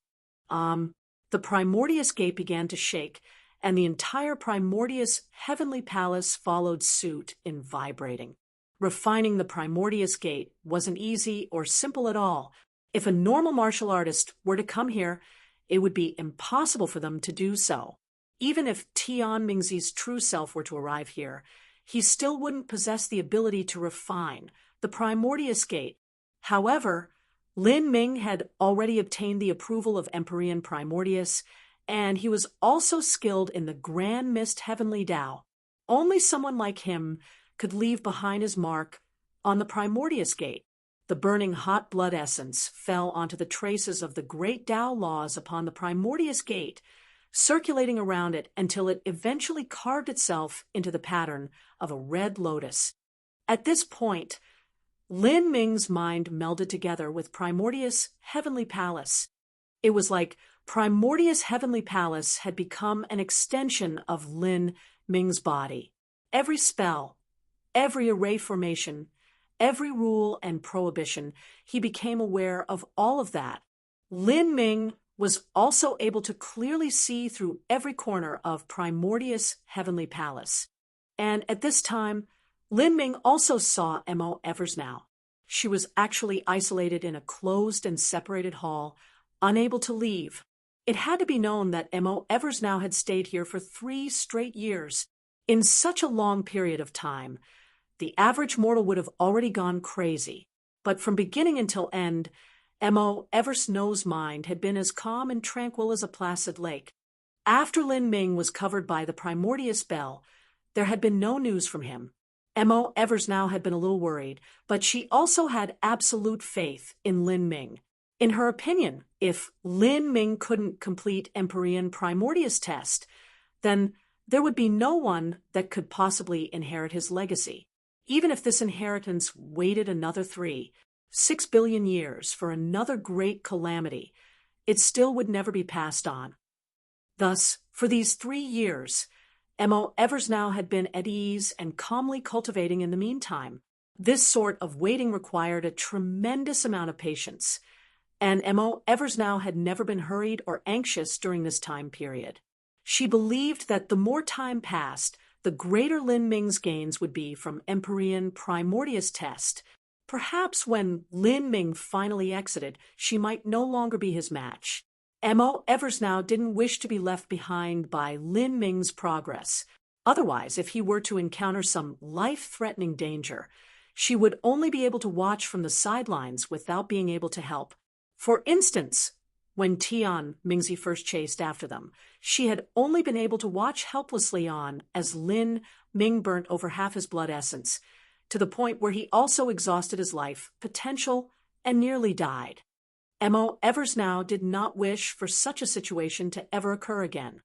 The Primordius Gate began to shake, and the entire Primordius Heavenly Palace followed suit in vibrating. Refining the Primordius Gate wasn't easy or simple at all. If a normal martial artist were to come here, it would be impossible for them to do so. Even if Tian Mingzi's true self were to arrive here, he still wouldn't possess the ability to refine the Primordius Gate. However, Lin Ming had already obtained the approval of Empyrean Primordius, and he was also skilled in the Grand Mist Heavenly Tao. Only someone like him could leave behind his mark on the Primordius Gate. The burning hot blood essence fell onto the traces of the great Tao laws upon the Primordius Gate, circulating around it until it eventually carved itself into the pattern of a red lotus. At this point, Lin Ming's mind melded together with Primordius Heavenly Palace. It was like Primordius Heavenly Palace had become an extension of Lin Ming's body. Every spell, every array formation, every rule and prohibition, he became aware of all of that. Lin Ming was also able to clearly see through every corner of Primordius Heavenly Palace. And at this time, Lin Ming also saw Mo Eversnow. She was actually isolated in a closed and separated hall, unable to leave. It had to be known that Mo Eversnow had stayed here for 3 straight years. In such a long period of time, the average mortal would have already gone crazy. But from beginning until end, Mo Eversnow's mind had been as calm and tranquil as a placid lake. After Lin Ming was covered by the Primordius Bell, there had been no news from him. Mo Eversnow had been a little worried, but she also had absolute faith in Lin Ming. In her opinion, if Lin Ming couldn't complete Empyrean Primordius test, then there would be no one that could possibly inherit his legacy. Even if this inheritance waited another 6 billion years for another great calamity, it still would never be passed on. Thus, for these 3 years, Mo Eversnow had been at ease and calmly cultivating in the meantime. This sort of waiting required a tremendous amount of patience, and Mo Eversnow had never been hurried or anxious during this time period. She believed that the more time passed, the greater Lin Ming's gains would be from Empyrean Primordius test. Perhaps when Lin Ming finally exited, she might no longer be his match. Mo Eversnow didn't wish to be left behind by Lin Ming's progress. Otherwise, if he were to encounter some life-threatening danger, she would only be able to watch from the sidelines without being able to help. For instance, when Tian Mingzi first chased after them, she had only been able to watch helplessly on as Lin Ming burnt over half his blood essence, to the point where he also exhausted his life potential and nearly died. Mo Eversnow did not wish for such a situation to ever occur again.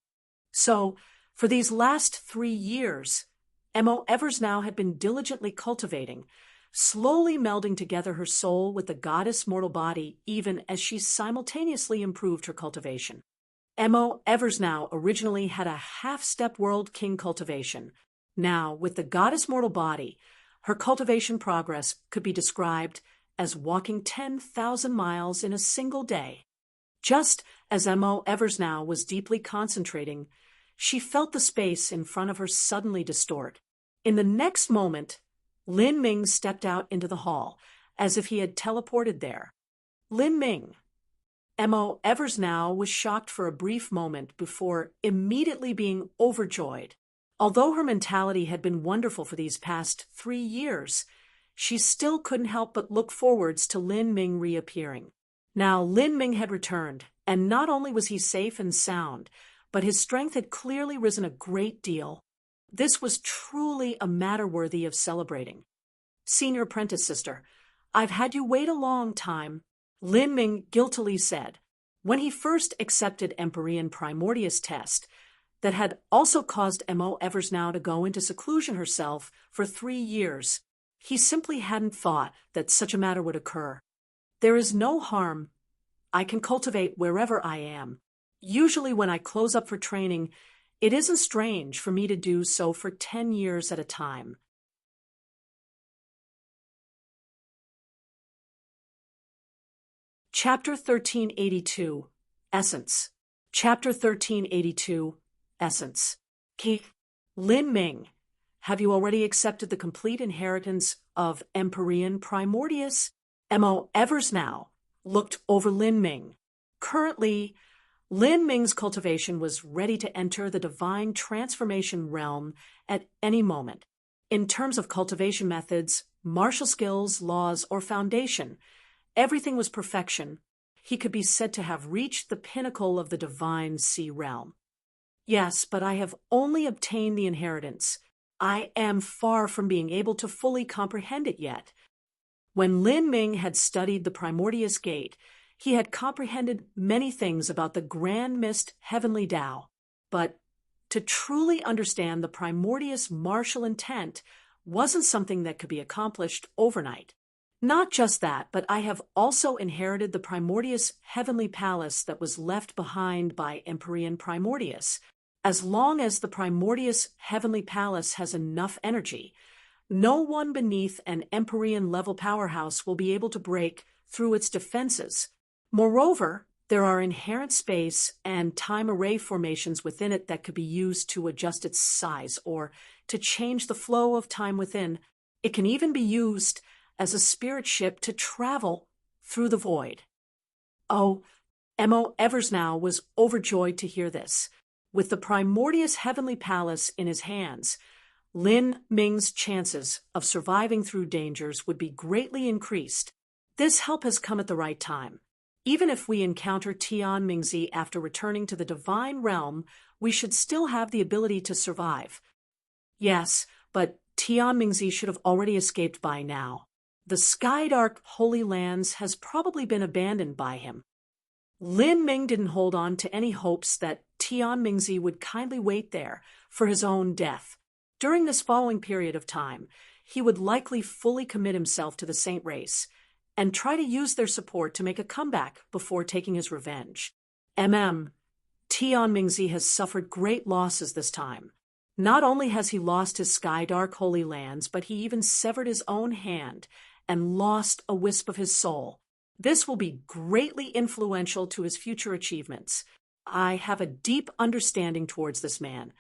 So, for these last 3 years, Mo Eversnow had been diligently cultivating, slowly melding together her soul with the goddess mortal body even as she simultaneously improved her cultivation. Mo Eversnow originally had a half-step world king cultivation. Now, with the goddess mortal body, her cultivation progress could be described as walking 10,000 miles in a single day. Just as Mo Eversnow was deeply concentrating, she felt the space in front of her suddenly distort. In the next moment, Lin Ming stepped out into the hall, as if he had teleported there. Lin Ming. Mo Eversnow was shocked for a brief moment before immediately being overjoyed. Although her mentality had been wonderful for these past 3 years, she still couldn't help but look forwards to Lin Ming reappearing. Now Lin Ming had returned, and not only was he safe and sound, but his strength had clearly risen a great deal. This was truly a matter worthy of celebrating. "Senior apprentice sister, I've had you wait a long time," Lin Ming guiltily said. When he first accepted Empyrean Primordius test, that had also caused Mo Eversnow to go into seclusion herself for 3 years, he simply hadn't thought that such a matter would occur. "There is no harm. I can cultivate wherever I am. Usually when I close up for training, It isn't strange for me to do so for 10 years at a time. Chapter 1382, Essence. Chapter 1382, Essence. Lin Ming, have you already accepted the complete inheritance of Empyrean Primordius? Mo Evers now looked over Lin Ming. Currently, Lin Ming's cultivation was ready to enter the divine transformation realm at any moment. In terms of cultivation methods, martial skills, laws, or foundation, everything was perfection. He could be said to have reached the pinnacle of the divine sea realm. Yes, but I have only obtained the inheritance. I am far from being able to fully comprehend it yet. When Lin Ming had studied the Primordius Gate, he had comprehended many things about the grand mist heavenly Tao, but to truly understand the Primordius martial intent wasn't something that could be accomplished overnight. Not just that, but I have also inherited the Primordius heavenly palace that was left behind by Empyrean Primordius. As long as the Primordius heavenly palace has enough energy, no one beneath an Empyrean level powerhouse will be able to break through its defenses. Moreover, there are inherent space and time array formations within it that could be used to adjust its size or to change the flow of time within. It can even be used as a spirit ship to travel through the void. Oh, Mo Evers now was overjoyed to hear this. With the Primordius heavenly palace in his hands, Lin Ming's chances of surviving through dangers would be greatly increased. This help has come at the right time. Even if we encounter Tian Mingzi after returning to the divine realm, we should still have the ability to survive. Yes, but Tian Mingzi should have already escaped by now. The Skydark Holy Lands has probably been abandoned by him. Lin Ming didn't hold on to any hopes that Tian Mingzi would kindly wait there for his own death. During this following period of time, he would likely fully commit himself to the Saint race and try to use their support to make a comeback before taking his revenge. Tian Mingzi has suffered great losses this time. Not only has he lost his Skydark Holy Lands, but he even severed his own hand and lost a wisp of his soul. This will be greatly influential to his future achievements. I have a deep understanding towards this man.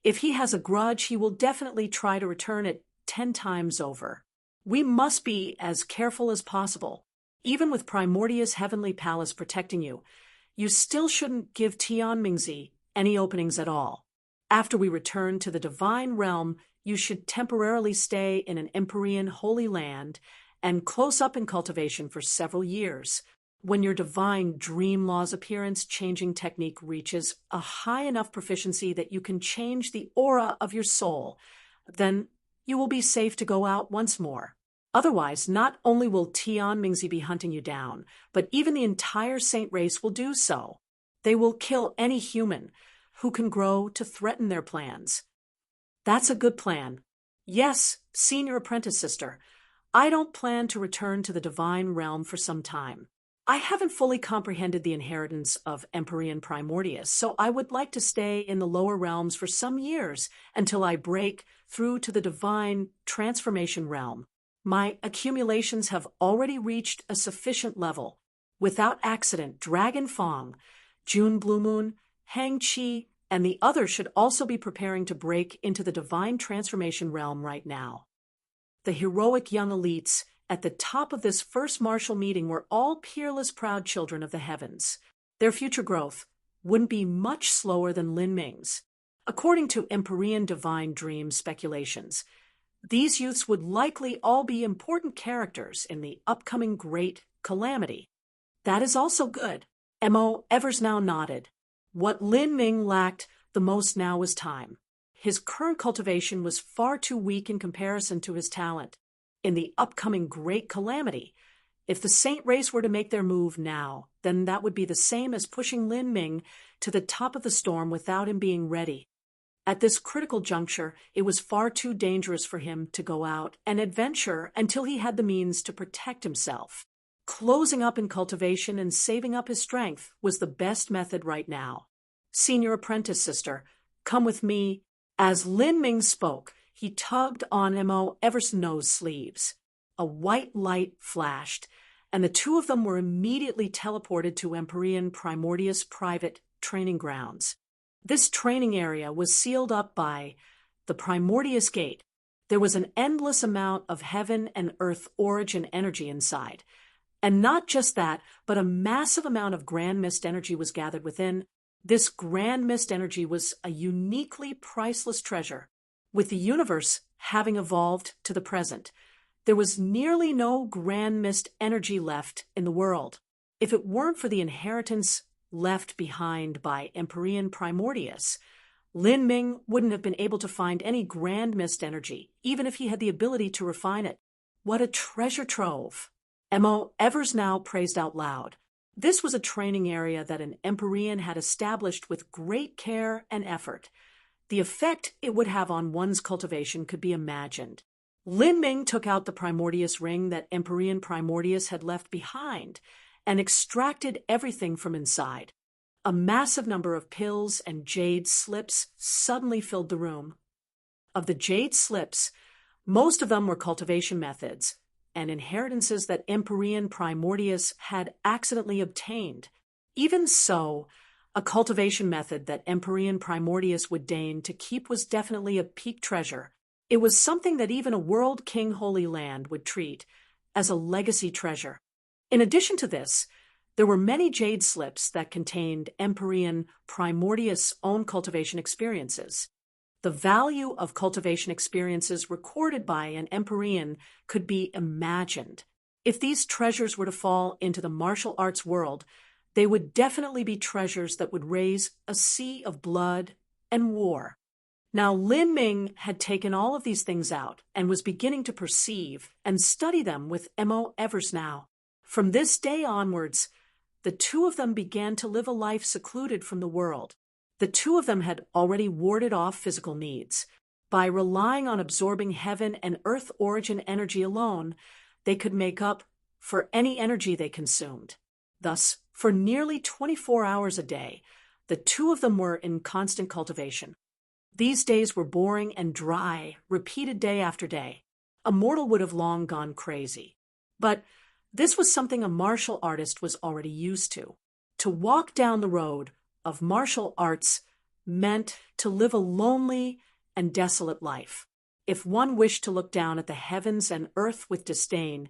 If he has a grudge, he will definitely try to return it 10 times over. We must be as careful as possible. Even with Primordius Heavenly Palace protecting you, you still shouldn't give Tian Mingzi any openings at all. After we return to the divine realm, you should temporarily stay in an Empyrean Holy Land and close up in cultivation for several years. When your divine dream law's appearance changing technique reaches a high enough proficiency that you can change the aura of your soul, then you will be safe to go out once more. Otherwise, not only will Tian Mingzi be hunting you down, but even the entire Saint race will do so. They will kill any human who can grow to threaten their plans. That's a good plan. Yes, Senior Apprentice Sister, I don't plan to return to the divine realm for some time. I haven't fully comprehended the inheritance of Empyrean Primordius, so I would like to stay in the lower realms for some years until I break through to the divine transformation realm. My accumulations have already reached a sufficient level. Without accident, Dragon Fong, June Blue Moon, Hang Chi, and the others should also be preparing to break into the divine transformation realm right now. The heroic young elites at the top of this first martial meeting were all peerless, proud children of the heavens. Their future growth wouldn't be much slower than Lin Ming's. According to Empyrean divine dream speculations, these youths would likely all be important characters in the upcoming great calamity. That is also good. Mo Evers now nodded. What Lin Ming lacked the most now was time. His current cultivation was far too weak in comparison to his talent. In the upcoming great calamity, if the Saint race were to make their move now, then that would be the same as pushing Lin Ming to the top of the storm without him being ready. At this critical juncture, it was far too dangerous for him to go out and adventure until he had the means to protect himself. Closing up in cultivation and saving up his strength was the best method right now. Senior Apprentice Sister, Come with me." As Lin Ming spoke, he tugged on Mo Eversnow's sleeves. A white light flashed, and the two of them were immediately teleported to Empyrean Primordius private training grounds. This training area was sealed up by the Primordius Gate. There was an endless amount of heaven and earth origin energy inside. And not just that, but a massive amount of grand mist energy was gathered within. This grand mist energy was a uniquely priceless treasure. With the universe having evolved to the present, there was nearly no grand mist energy left in the world. If it weren't for the inheritance left behind by Empyrean Primordius, Lin Ming wouldn't have been able to find any grand mist energy, even if he had the ability to refine it. What a treasure trove! Mo Eversnow praised out loud. This was a training area that an Empyrean had established with great care and effort. The effect it would have on one's cultivation could be imagined. Lin Ming took out the Primordius ring that Empyrean Primordius had left behind and extracted everything from inside. A massive number of pills and jade slips suddenly filled the room. Of the jade slips, most of them were cultivation methods and inheritances that Empyrean Primordius had accidentally obtained. Even so, a cultivation method that Empyrean Primordius would deign to keep was definitely a peak treasure. It was something that even a World King Holy Land would treat as a legacy treasure. In addition to this, there were many jade slips that contained Empyrean Primordius' own cultivation experiences. The value of cultivation experiences recorded by an Empyrean could be imagined. If these treasures were to fall into the martial arts world, they would definitely be treasures that would raise a sea of blood and war. Now, Lin Ming had taken all of these things out and was beginning to perceive and study them with Mo Eversnow. From this day onwards, the two of them began to live a life secluded from the world. The two of them had already warded off physical needs. By relying on absorbing heaven and earth origin energy alone, they could make up for any energy they consumed. Thus, for nearly 24 hours a day, the two of them were in constant cultivation. These days were boring and dry, repeated day after day. A mortal would have long gone crazy. But this was something a martial artist was already used to. To walk down the road of martial arts meant to live a lonely and desolate life. If one wished to look down at the heavens and earth with disdain,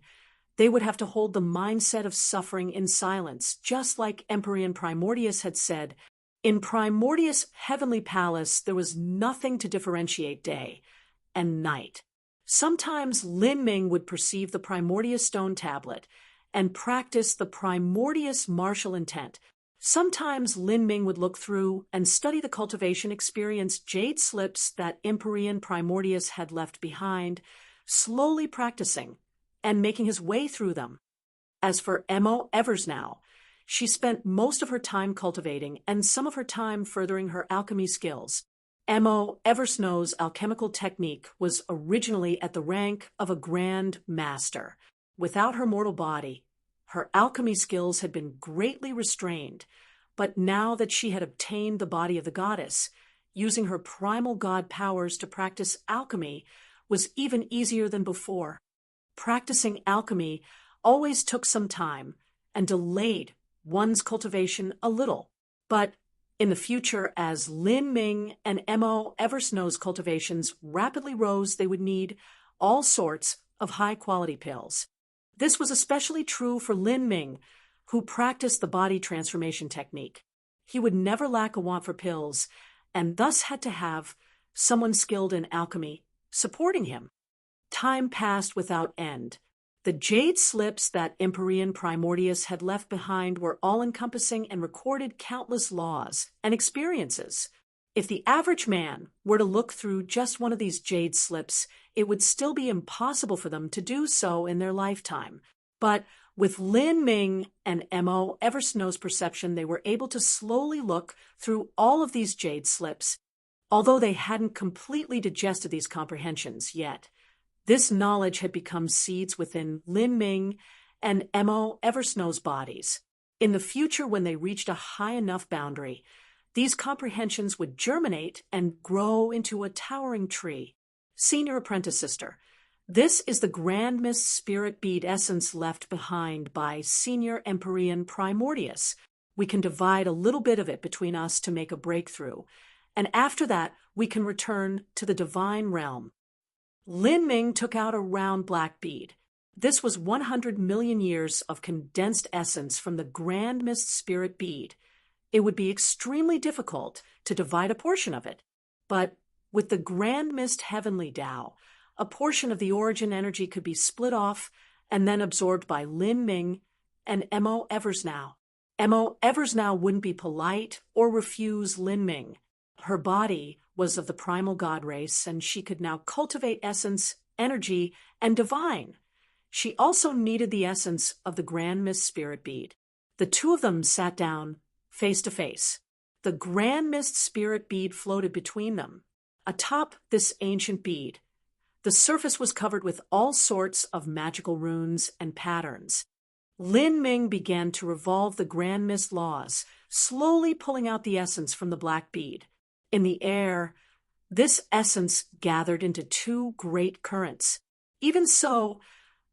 they would have to hold the mindset of suffering in silence, just like Empyrean Primordius had said. In Primordius' heavenly palace, there was nothing to differentiate day and night. Sometimes Lin Ming would perceive the Primordius stone tablet and practice the Primordius martial intent. Sometimes Lin Ming would look through and study the cultivation experience jade slips that Empyrean Primordius had left behind, slowly practicing and making his way through them. As for Mo Eversnow, she spent most of her time cultivating and some of her time furthering her alchemy skills. Mo Eversnow's alchemical technique was originally at the rank of a grand master. Without her mortal body, her alchemy skills had been greatly restrained, but now that she had obtained the body of the goddess, using her primal god powers to practice alchemy was even easier than before. Practicing alchemy always took some time and delayed one's cultivation a little, but in the future, as Lin Ming and Mo Eversnow's cultivations rapidly rose, they would need all sorts of high-quality pills. This was especially true for Lin Ming, who practiced the body transformation technique. He would never lack a want for pills, and thus had to have someone skilled in alchemy supporting him. Time passed without end. The jade slips that Empyrean Primordius had left behind were all-encompassing and recorded countless laws and experiences. If the average man were to look through just one of these jade slips, it would still be impossible for them to do so in their lifetime. But with Lin Ming and Mo Eversnow's perception, they were able to slowly look through all of these jade slips, although they hadn't completely digested these comprehensions yet. This knowledge had become seeds within Lin Ming and Mo Eversnow's bodies. In the future, when they reached a high enough boundary, These comprehensions would germinate and grow into a towering tree. Senior Apprentice Sister. This is the Grand Mist Spirit Bead essence left behind by Senior Empyrean Primordius. We can divide a little bit of it between us to make a breakthrough, and after that we can return to the divine realm. Lin Ming took out a round black bead. This was 100 million years of condensed essence from the Grand Mist Spirit Bead. It would be extremely difficult to divide a portion of it, but with the Grand Mist Heavenly Tao, a portion of the origin energy could be split off and then absorbed by Lin Ming and Mo Eversnow. Mo Eversnow wouldn't be polite or refuse Lin Ming. Her body was of the primal god race, and she could now cultivate essence, energy, and divine. She also needed the essence of the Grand Mist Spirit Bead. The two of them sat down face to face. The Grand Mist Spirit Bead floated between them. Atop this ancient bead, the surface was covered with all sorts of magical runes and patterns. Lin Ming began to revolve the Grand Mist laws, slowly pulling out the essence from the black bead. In the air, this essence gathered into two great currents. Even so,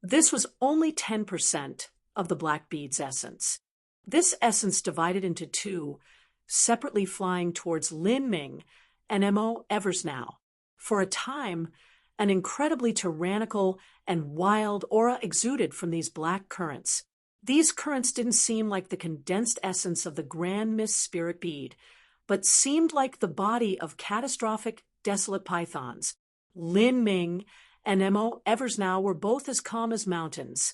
this was only 10% of the black bead's essence. This essence divided into two, separately flying towards Lin Ming and Mo Eversnow. For a time, an incredibly tyrannical and wild aura exuded from these black currents. These currents didn't seem like the condensed essence of the Grand Mist Spirit Bead, but seemed like the body of catastrophic, desolate pythons. Lin Ming and Mo Eversnow were both as calm as mountains,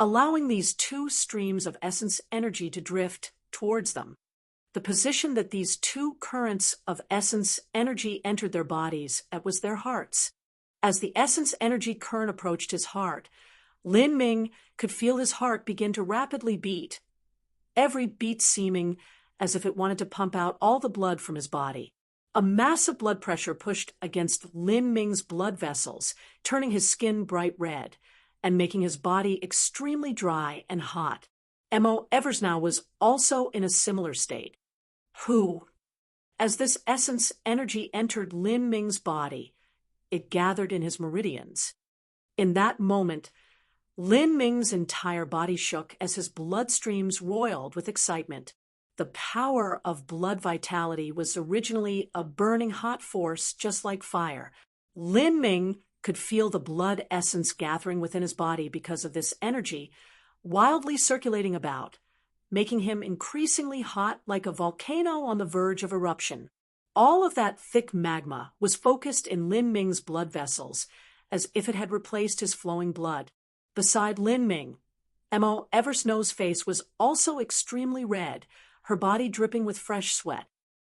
allowing these two streams of essence energy to drift towards them. The position that these two currents of essence energy entered their bodies at was their hearts. As the essence energy current approached his heart, Lin Ming could feel his heart begin to rapidly beat, every beat seeming as if it wanted to pump out all the blood from his body. A massive blood pressure pushed against Lin Ming's blood vessels, turning his skin bright red and making his body extremely dry and hot. Mo Eversnow was also in a similar state. As this essence energy entered Lin Ming's body, it gathered in his meridians. In that moment, Lin Ming's entire body shook as his bloodstreams roiled with excitement. The power of blood vitality was originally a burning hot force just like fire. Lin Ming could feel the blood essence gathering within his body because of this energy, wildly circulating about, making him increasingly hot like a volcano on the verge of eruption. All of that thick magma was focused in Lin Ming's blood vessels, as if it had replaced his flowing blood. Beside Lin Ming, Mo Eversnow's face was also extremely red, her body dripping with fresh sweat.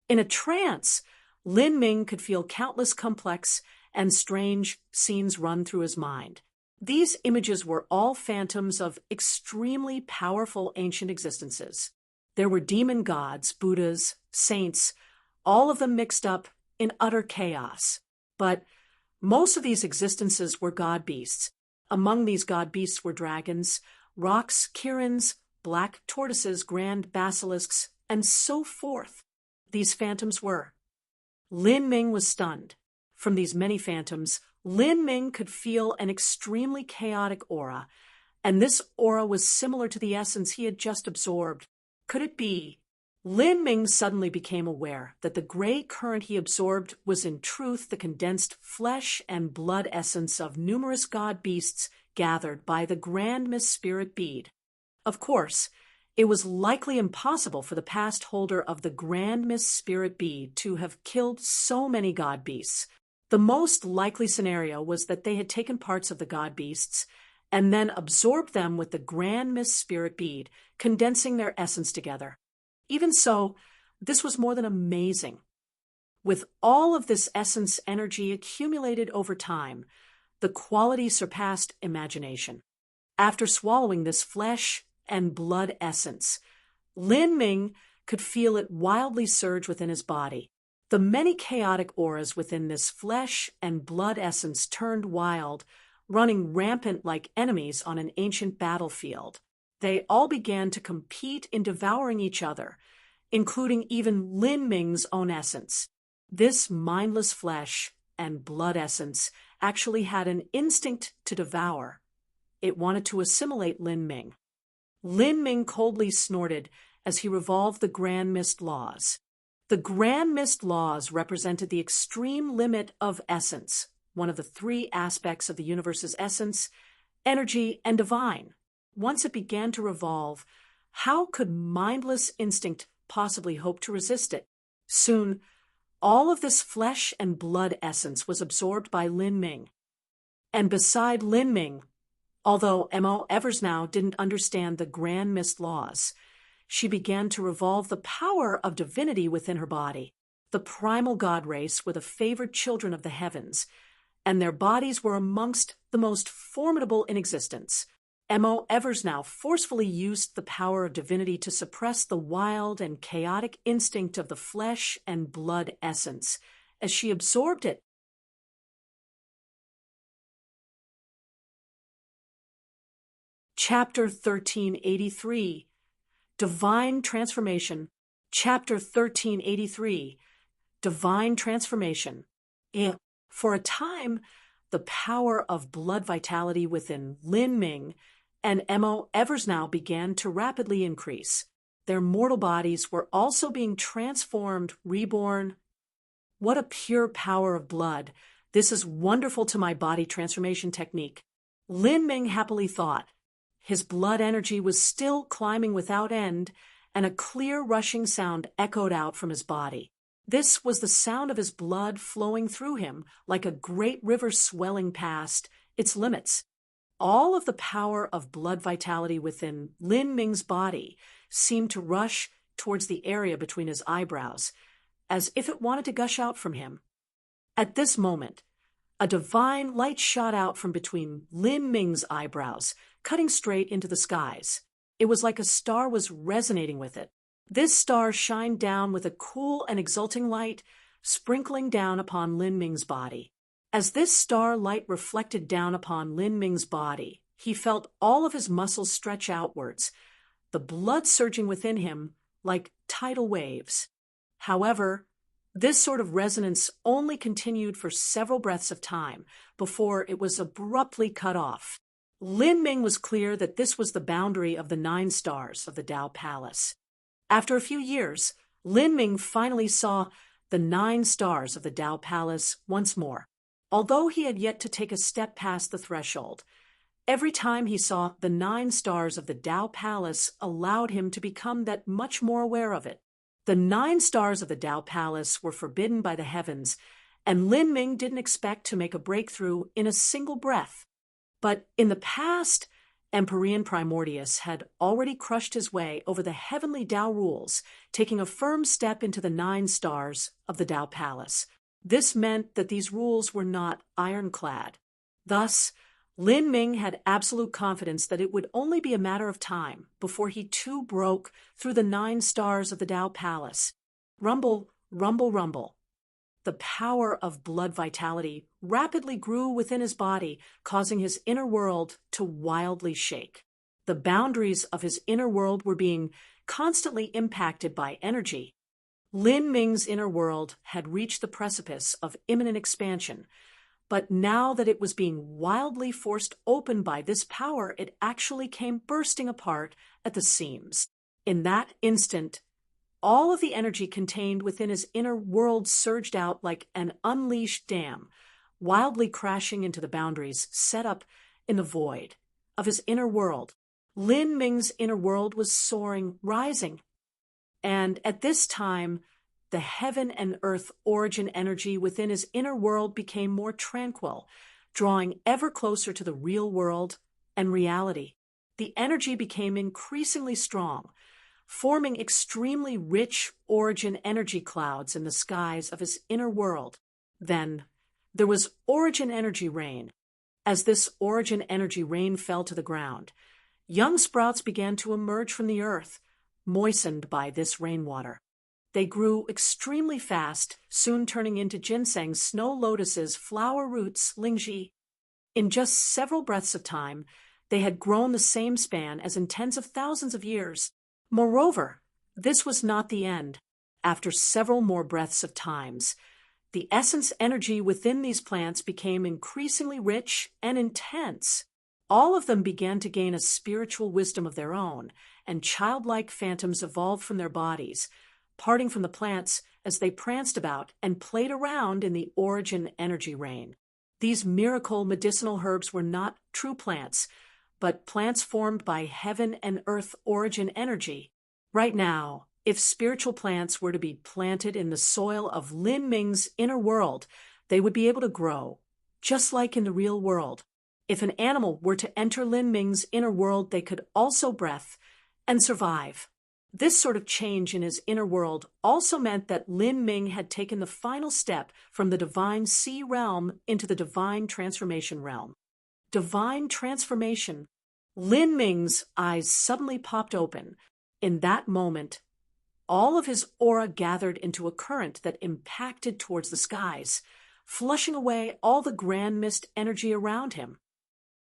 In a trance, Lin Ming could feel countless complex and strange scenes run through his mind. These images were all phantoms of extremely powerful ancient existences. There were demon gods, Buddhas, saints, all of them mixed up in utter chaos. But most of these existences were god beasts. Among these god beasts were dragons, rocks, kirins, black tortoises, grand basilisks, and so forth. These phantoms were. Lin Ming was stunned. From these many phantoms, Lin Ming could feel an extremely chaotic aura, and this aura was similar to the essence he had just absorbed. Could it be? Lin Ming suddenly became aware that the gray current he absorbed was in truth the condensed flesh and blood essence of numerous god beasts gathered by the Grand Mist Spirit Bead. Of course, it was likely impossible for the past holder of the Grand Mist Spirit Bead to have killed so many god beasts. The most likely scenario was that they had taken parts of the god beasts and then absorbed them with the Grand Mist Spirit Bead, condensing their essence together. Even so, this was more than amazing. With all of this essence energy accumulated over time, the quality surpassed imagination. After swallowing this flesh and blood essence, Lin Ming could feel it wildly surge within his body. The many chaotic auras within this flesh and blood essence turned wild, running rampant like enemies on an ancient battlefield. They all began to compete in devouring each other, including even Lin Ming's own essence. This mindless flesh and blood essence actually had an instinct to devour. It wanted to assimilate Lin Ming. Lin Ming coldly snorted as he revolved the Grand Mist Laws. The Grand Mist Laws represented the extreme limit of essence, one of the three aspects of the universe's essence, energy, and divine. Once it began to revolve, how could mindless instinct possibly hope to resist it? Soon, all of this flesh and blood essence was absorbed by Lin Ming. And beside Lin Ming, although M.O. Eversnow didn't understand the Grand Mist Laws, she began to revolve the power of divinity within her body. The primal god race were the favored children of the heavens, and their bodies were amongst the most formidable in existence. M.O. Eversnow forcefully used the power of divinity to suppress the wild and chaotic instinct of the flesh and blood essence as she absorbed it. Chapter 1383, Divine Transformation. Chapter 1383, Divine Transformation. For a time, the power of blood vitality within Lin Ming and M.O. Eversnow began to rapidly increase. Their mortal bodies were also being transformed, reborn. What a pure power of blood. This is wonderful to my body transformation technique. Lin Ming happily thought. His blood energy was still climbing without end, and a clear rushing sound echoed out from his body. This was the sound of his blood flowing through him like a great river swelling past its limits. All of the power of blood vitality within Lin Ming's body seemed to rush towards the area between his eyebrows, as if it wanted to gush out from him. At this moment, a divine light shot out from between Lin Ming's eyebrows, cutting straight into the skies. It was like a star was resonating with it. This star shined down with a cool and exulting light, sprinkling down upon Lin Ming's body. As this star light reflected down upon Lin Ming's body, he felt all of his muscles stretch outwards, the blood surging within him like tidal waves. However, this sort of resonance only continued for several breaths of time before it was abruptly cut off. Lin Ming was clear that this was the boundary of the 9 stars of the Tao Palace. After a few years, Lin Ming finally saw the 9 stars of the Tao Palace once more. Although he had yet to take a step past the threshold, every time he saw the 9 stars of the Tao Palace allowed him to become that much more aware of it. The 9 stars of the Tao Palace were forbidden by the heavens, and Lin Ming didn't expect to make a breakthrough in a single breath. But in the past, Empyrean Primordius had already crushed his way over the heavenly Tao rules, taking a firm step into the 9 stars of the Tao Palace. This meant that these rules were not ironclad. Thus, Lin Ming had absolute confidence that it would only be a matter of time before he too broke through the 9 stars of the Tao Palace. Rumble, rumble, rumble. The power of blood vitality rapidly grew within his body, causing his inner world to wildly shake. The boundaries of his inner world were being constantly impacted by energy. Lin Ming's inner world had reached the precipice of imminent expansion, but now that it was being wildly forced open by this power, it actually came bursting apart at the seams. In that instant, all of the energy contained within his inner world surged out like an unleashed dam, wildly crashing into the boundaries set up in the void of his inner world. Lin Ming's inner world was soaring, rising. And at this time, the heaven and earth origin energy within his inner world became more tranquil, drawing ever closer to the real world and reality. The energy became increasingly strong, forming extremely rich origin energy clouds in the skies of his inner world. Then there was origin energy rain. As this origin energy rain fell to the ground, young sprouts began to emerge from the earth, moistened by this rainwater. They grew extremely fast, soon turning into ginseng, snow lotuses, flower roots, lingji. In just several breaths of time, they had grown the same span as in tens of thousands of years. Moreover, This was not the end. After several more breaths of times, the essence energy within these plants became increasingly rich and intense. All of them began to gain a spiritual wisdom of their own, and childlike phantoms evolved from their bodies, parting from the plants as they pranced about and played around in the origin energy rain. These miracle medicinal herbs were not true plants, but plants formed by heaven and earth origin energy. Right now, if spiritual plants were to be planted in the soil of Lin Ming's inner world, they would be able to grow, just like in the real world. If an animal were to enter Lin Ming's inner world, they could also breathe and survive. This sort of change in his inner world also meant that Lin Ming had taken the final step from the divine sea realm into the divine transformation realm. Divine transformation. Lin Ming's eyes suddenly popped open. In that moment, all of his aura gathered into a current that impacted towards the skies, flushing away all the grand mist energy around him.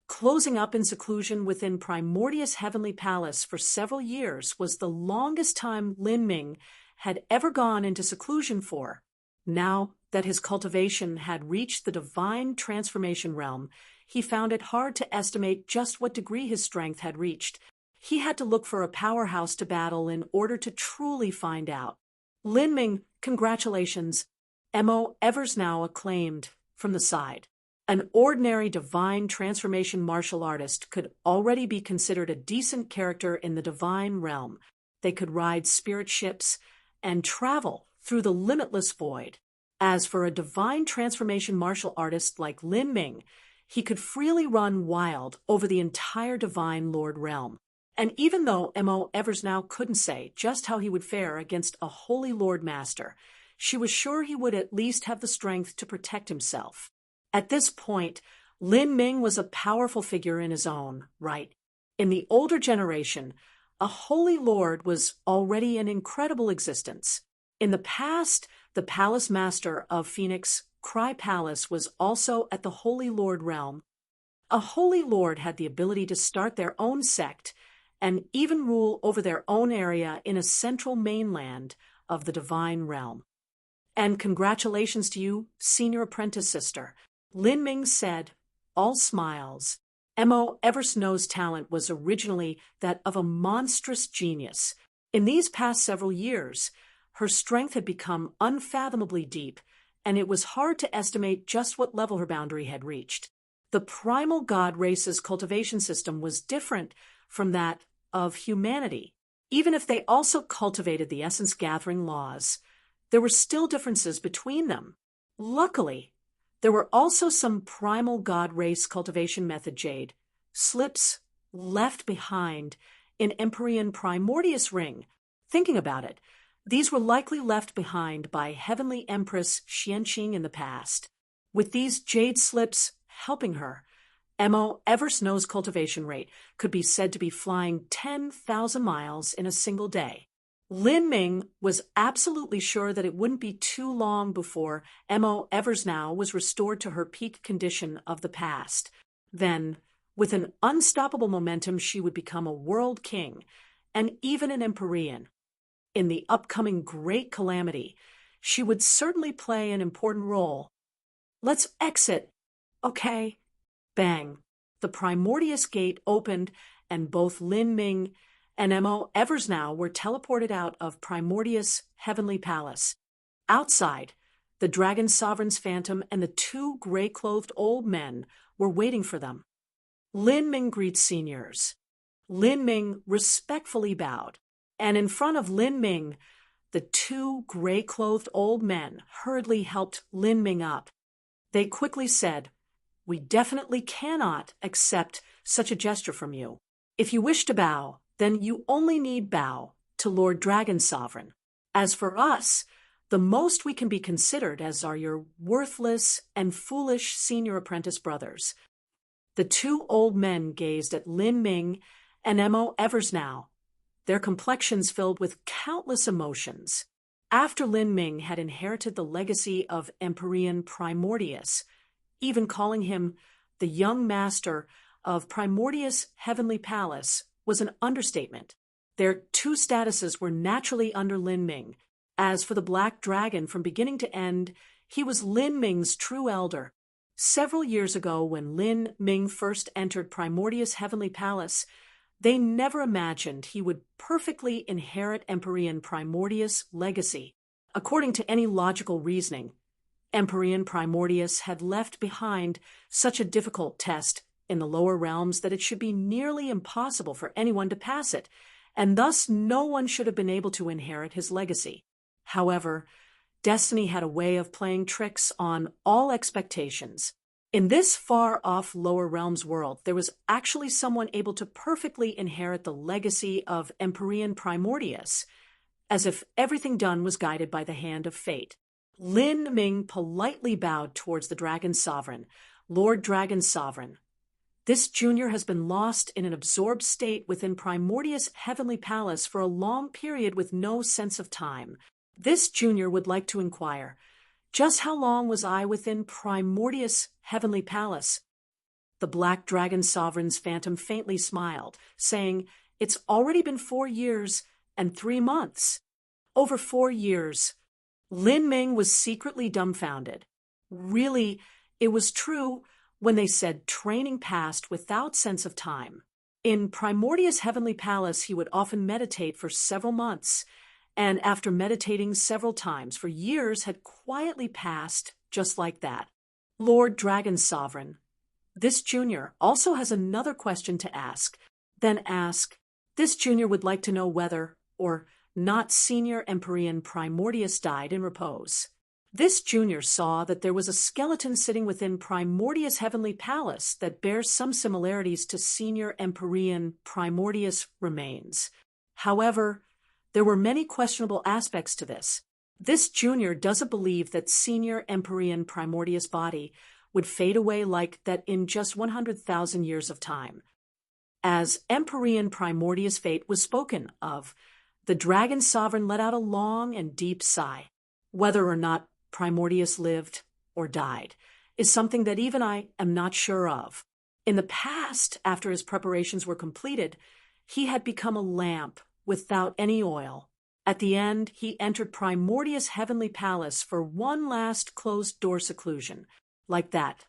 Closing up in seclusion within Primordius Heavenly Palace for several years was the longest time Lin Ming had ever gone into seclusion for. Now that his cultivation had reached the divine transformation realm, he found it hard to estimate just what degree his strength had reached. He had to look for a powerhouse to battle in order to truly find out. Lin Ming, congratulations. Mo Evers now acclaimed from the side. An ordinary divine transformation martial artist could already be considered a decent character in the divine realm. They could ride spirit ships and travel through the limitless void. As for a divine transformation martial artist like Lin Ming, he could freely run wild over the entire divine lord realm. And even though Mo Evers now couldn't say just how he would fare against a holy lord master, she was sure he would at least have the strength to protect himself. At this point, Lin Ming was a powerful figure in his own right. In the older generation, a holy lord was already an incredible existence. In the past, the palace master of Phoenix Cry Palace was also at the holy lord realm. A holy lord had the ability to start their own sect and even rule over their own area in a central mainland of the divine realm. And congratulations to you, senior apprentice sister. Lin Ming said, all smiles. Mo Eversnow's talent was originally that of a monstrous genius. In these past several years, her strength had become unfathomably deep, and it was hard to estimate just what level her boundary had reached. The primal god race's cultivation system was different from that of humanity. Even if they also cultivated the essence gathering laws, there were still differences between them. Luckily, there were also some primal god race cultivation method jade slips left behind in Empyrean Primordius Ring. Thinking about it, these were likely left behind by Heavenly Empress Xianqing in the past. With these jade slips helping her, Mo Eversnow's cultivation rate could be said to be flying 10,000 miles in a single day. Lin Ming was absolutely sure that it wouldn't be too long before Mo Eversnow was restored to her peak condition of the past. Then, with an unstoppable momentum, she would become a world king, and even an Empyrean. In the upcoming Great Calamity, she would certainly play an important role. Let's exit, okay? Bang. The Primordius Gate opened, and both Lin Ming and Mo Eversnow were teleported out of Primordius Heavenly Palace. Outside, the Dragon Sovereign's Phantom and the two gray-clothed old men were waiting for them. Lin Ming greets seniors. Lin Ming respectfully bowed, and in front of Lin Ming, the two gray-clothed old men hurriedly helped Lin Ming up. They quickly said, "We definitely cannot accept such a gesture from you. If you wish to bow, then you only need bow to Lord Dragon Sovereign. As for us, the most we can be considered as are your worthless and foolish senior apprentice brothers." The two old men gazed at Lin Ming and Mo Eversnow, their complexions filled with countless emotions. After Lin Ming had inherited the legacy of Empyrean Primordius, even calling him the young master of Primordius Heavenly Palace was an understatement. Their two statuses were naturally under Lin Ming. As for the Black Dragon, from beginning to end, he was Lin Ming's true elder. Several years ago, when Lin Ming first entered Primordius' heavenly palace, they never imagined he would perfectly inherit Empyrean Primordius' legacy. According to any logical reasoning, Empyrean Primordius had left behind such a difficult test in the lower realms that it should be nearly impossible for anyone to pass it, and thus no one should have been able to inherit his legacy. However, destiny had a way of playing tricks on all expectations. In this far-off lower realms world, there was actually someone able to perfectly inherit the legacy of Empyrean Primordius, as if everything done was guided by the hand of fate. Lin Ming politely bowed towards the Dragon Sovereign. Lord Dragon Sovereign, this junior has been lost in an absorbed state within Primordius' heavenly palace for a long period with no sense of time. This junior would like to inquire, just how long was I within Primordius' heavenly palace? The Black Dragon Sovereign's phantom faintly smiled, saying, It's already been 4 years and 3 months. Over 4 years. Lin Ming was secretly dumbfounded. Really, it was true when they said training passed without sense of time. In Primordius' heavenly palace, he would often meditate for several months, and after meditating several times for years had quietly passed just like that. Lord Dragon Sovereign, this junior also has another question to ask. Then ask, this junior would like to know whether or not Senior Empyrean Primordius died in repose. This junior saw that there was a skeleton sitting within Primordius' heavenly palace that bears some similarities to Senior Empyrean Primordius remains. However, there were many questionable aspects to this. This junior doesn't believe that Senior Empyrean Primordius' body would fade away like that in just 100,000 years of time. As Empyrean Primordius' fate was spoken of, the Dragon Sovereign let out a long and deep sigh. Whether or not Primordius lived or died is something that even I am not sure of. In the past, after his preparations were completed, he had become a lamp without any oil. At the end, he entered Primordius' heavenly palace for one last closed-door seclusion. Like that.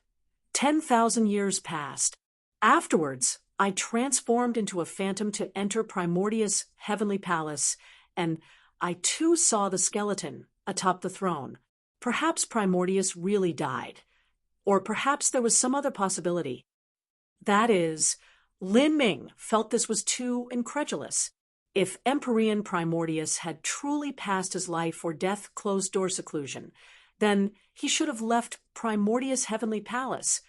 10,000 years passed. Afterwards, I transformed into a phantom to enter Primordius' heavenly palace, and I too saw the skeleton atop the throne. Perhaps Primordius really died, or perhaps there was some other possibility. That is, Lin Ming felt this was too incredulous. If Empyrean Primordius had truly passed his life for death closed-door seclusion, then he should have left Primordius' heavenly palace.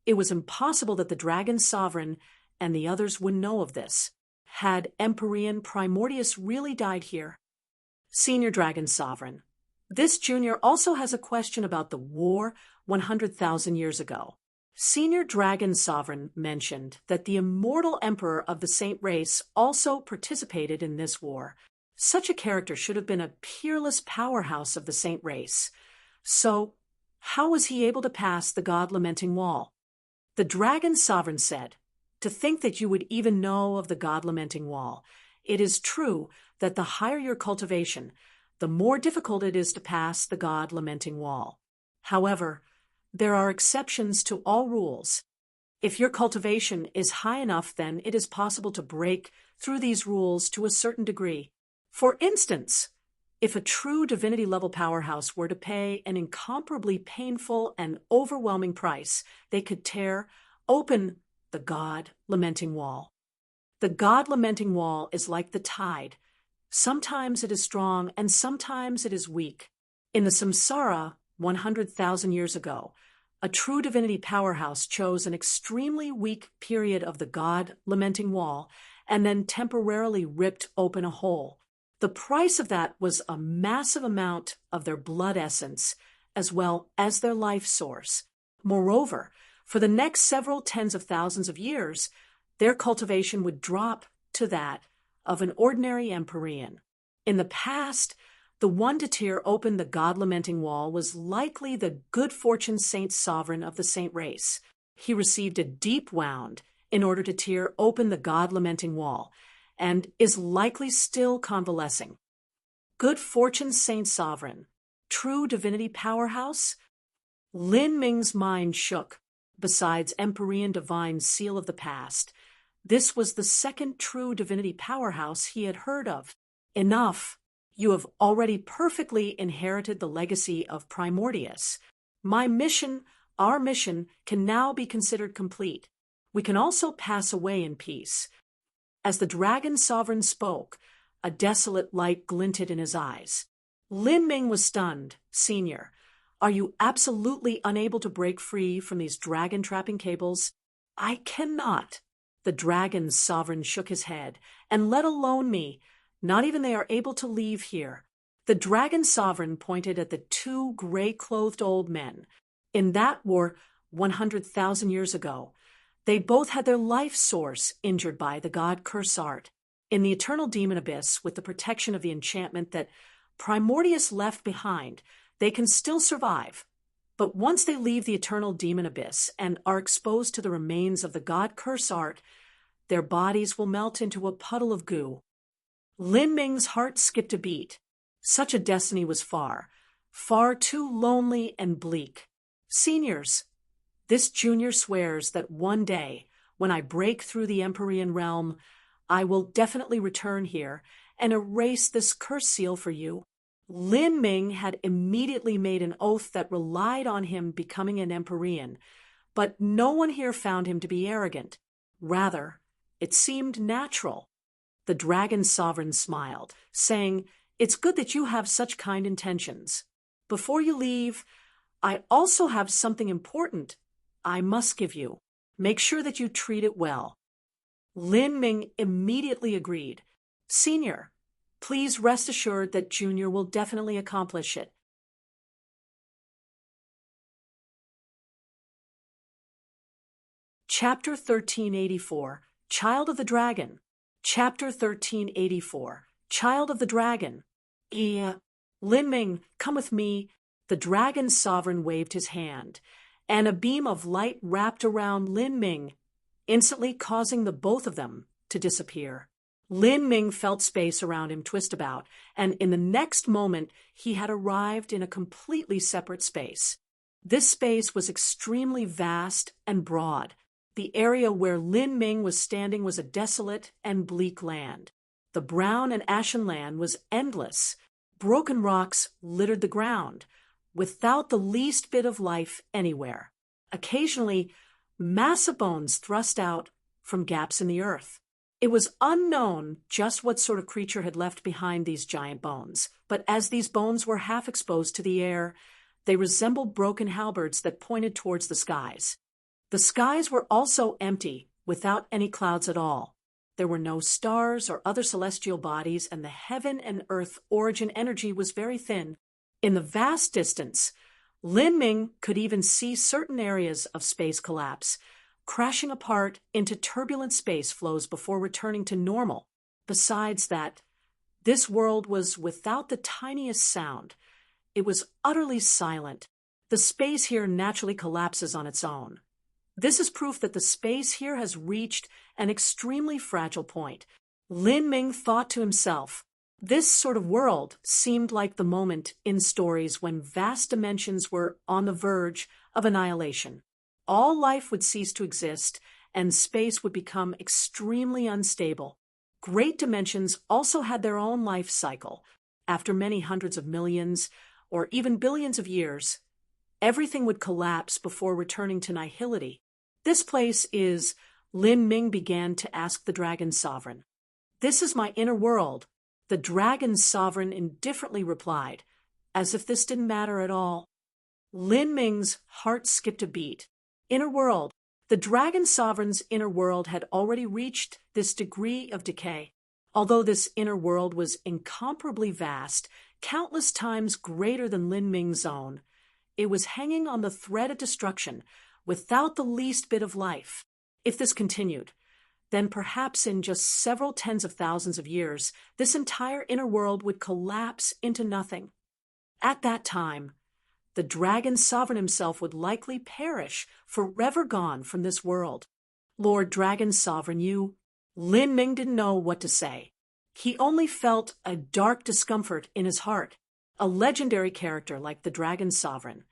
It was impossible that the Dragon Sovereign and the others would know of this. Had Empyrean Primordius really died here? Senior Dragon Sovereign, this junior also has a question about the war 100,000 years ago. Senior Dragon Sovereign mentioned that the immortal emperor of the Saint race also participated in this war. Such a character should have been a peerless powerhouse of the Saint race. So, how was he able to pass the God-lamenting wall? The Dragon Sovereign said, To think that you would even know of the God-lamenting wall. It is true that the higher your cultivation, the more difficult it is to pass the God-lamenting wall. However, there are exceptions to all rules. If your cultivation is high enough, then it is possible to break through these rules to a certain degree. For instance, if a true divinity-level powerhouse were to pay an incomparably painful and overwhelming price, they could tear open the God-lamenting wall. The God-lamenting wall is like the tide. Sometimes it is strong and sometimes it is weak. In the samsara, 100,000 years ago, a true divinity powerhouse chose an extremely weak period of the God-lamenting wall and then temporarily ripped open a hole. The price of that was a massive amount of their blood essence as well as their life source. Moreover, for the next several tens of thousands of years, their cultivation would drop to that of an ordinary Empyrean. In the past, the one to tear open the God-lamenting wall was likely the good fortune Saint Sovereign of the Saint race. He received a deep wound in order to tear open the God-lamenting wall, and is likely still convalescing. Good fortune Saint Sovereign, true divinity powerhouse? Lin Ming's mind shook. Besides Empyrean Divine Seal of the Past, this was the second true divinity powerhouse he had heard of. Enough. You have already perfectly inherited the legacy of Primordius. Our mission, can now be considered complete. We can also pass away in peace. As the dragon sovereign spoke, a desolate light glinted in his eyes. Lin Ming was stunned. Senior, are you absolutely unable to break free from these dragon-trapping cables? I cannot. The dragon's sovereign shook his head. And let alone me. Not even they are able to leave here. The dragon sovereign pointed at the two gray-clothed old men. In that war 100,000 years ago, they both had their life source injured by the god Cursart. In the eternal demon abyss, with the protection of the enchantment that Primordius left behind, they can still survive. But once they leave the eternal demon abyss and are exposed to the remains of the god Cursart, their bodies will melt into a puddle of goo. Lin Ming's heart skipped a beat. Such a destiny was far too lonely and bleak. Seniors, this junior swears that one day, when I break through the Empyrean realm, I will definitely return here and erase this curse seal for you. Lin Ming had immediately made an oath that relied on him becoming an Empyrean, but no one here found him to be arrogant. Rather, it seemed natural. The dragon sovereign smiled, saying, "It's good that you have such kind intentions. Before you leave, I also have something important I must give you. Make sure that you treat it well." Lin Ming immediately agreed. "Senior, please rest assured that Junior will definitely accomplish it." Chapter 1384, Child of the Dragon. Chapter 1384, Child of the Dragon. Lin Ming, come with me. The dragon sovereign waved his hand, and a beam of light wrapped around Lin Ming, instantly causing the both of them to disappear. Lin Ming felt space around him twist about, and in the next moment he had arrived in a completely separate space. This space was extremely vast and broad. The area where Lin Ming was standing was a desolate and bleak land. The brown and ashen land was endless. Broken rocks littered the ground, without the least bit of life anywhere. Occasionally, massive bones thrust out from gaps in the earth. It was unknown just what sort of creature had left behind these giant bones, but as these bones were half exposed to the air, they resembled broken halberds that pointed towards the skies. The skies were also empty, without any clouds at all. There were no stars or other celestial bodies, and the heaven and earth origin energy was very thin. In the vast distance, Lin Ming could even see certain areas of space collapse, crashing apart into turbulent space flows before returning to normal. Besides that, this world was without the tiniest sound. It was utterly silent. The space here naturally collapses on its own. This is proof that the space here has reached an extremely fragile point. Lin Ming thought to himself, this sort of world seemed like the moment in stories when vast dimensions were on the verge of annihilation. All life would cease to exist, and space would become extremely unstable. Great dimensions also had their own life cycle. After many hundreds of millions, or even billions of years, everything would collapse before returning to nihility. This place is, Lin Ming began to ask the dragon sovereign. This is my inner world. The dragon sovereign indifferently replied, as if this didn't matter at all. Lin Ming's heart skipped a beat. Inner world. The dragon sovereign's inner world had already reached this degree of decay. Although this inner world was incomparably vast, countless times greater than Lin Ming's own, it was hanging on the thread of destruction, without the least bit of life. If this continued, then perhaps in just several tens of thousands of years, this entire inner world would collapse into nothing. At that time, the dragon sovereign himself would likely perish, forever gone from this world. Lord Dragon Sovereign, you Lin Ming didn't know what to say. He only felt a dark discomfort in his heart. A legendary character like the Dragon Sovereign,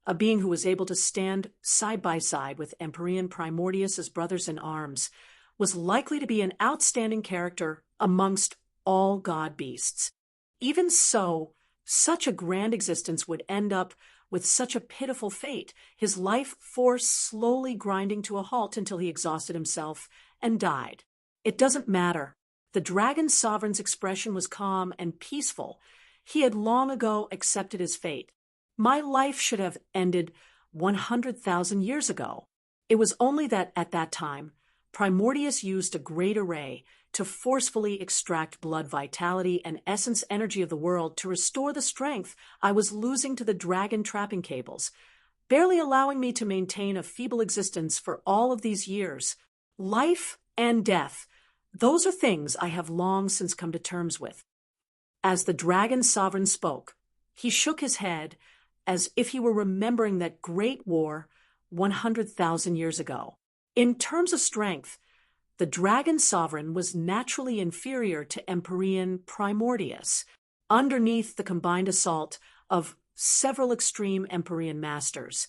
a being who was able to stand side by side with Empyrean Primordius as brothers in arms, was likely to be an outstanding character amongst all god beasts. Even so, such a grand existence would end up with such a pitiful fate, his life force slowly grinding to a halt until he exhausted himself and died. It doesn't matter. The Dragon Sovereign's expression was calm and peaceful. He had long ago accepted his fate. My life should have ended 100,000 years ago. It was only that at that time, Primordius used a great array to forcefully extract blood vitality and essence energy of the world to restore the strength I was losing to the dragon trapping cables, barely allowing me to maintain a feeble existence for all of these years. Life and death, those are things I have long since come to terms with. As the Dragon Sovereign spoke, he shook his head as if he were remembering that great war 100,000 years ago. In terms of strength, the Dragon Sovereign was naturally inferior to Empyrean Primordius, underneath the combined assault of several extreme Empyrean masters.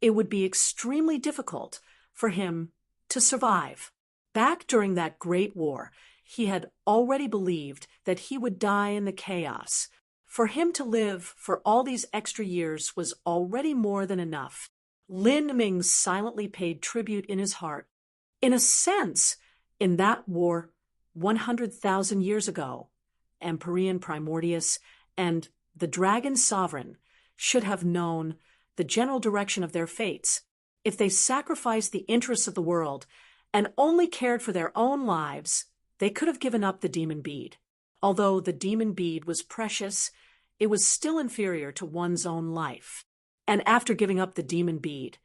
It would be extremely difficult for him to survive. Back during that great war, he had already believed that he would die in the chaos. For him to live for all these extra years was already more than enough. Lin Ming silently paid tribute in his heart. In a sense, in that war 100,000 years ago, Empyrean Primordius and the Dragon Sovereign should have known the general direction of their fates. If they sacrificed the interests of the world and only cared for their own lives, they could have given up the demon bead. Although the demon bead was precious, it was still inferior to one's own life. And after giving up the demon bead,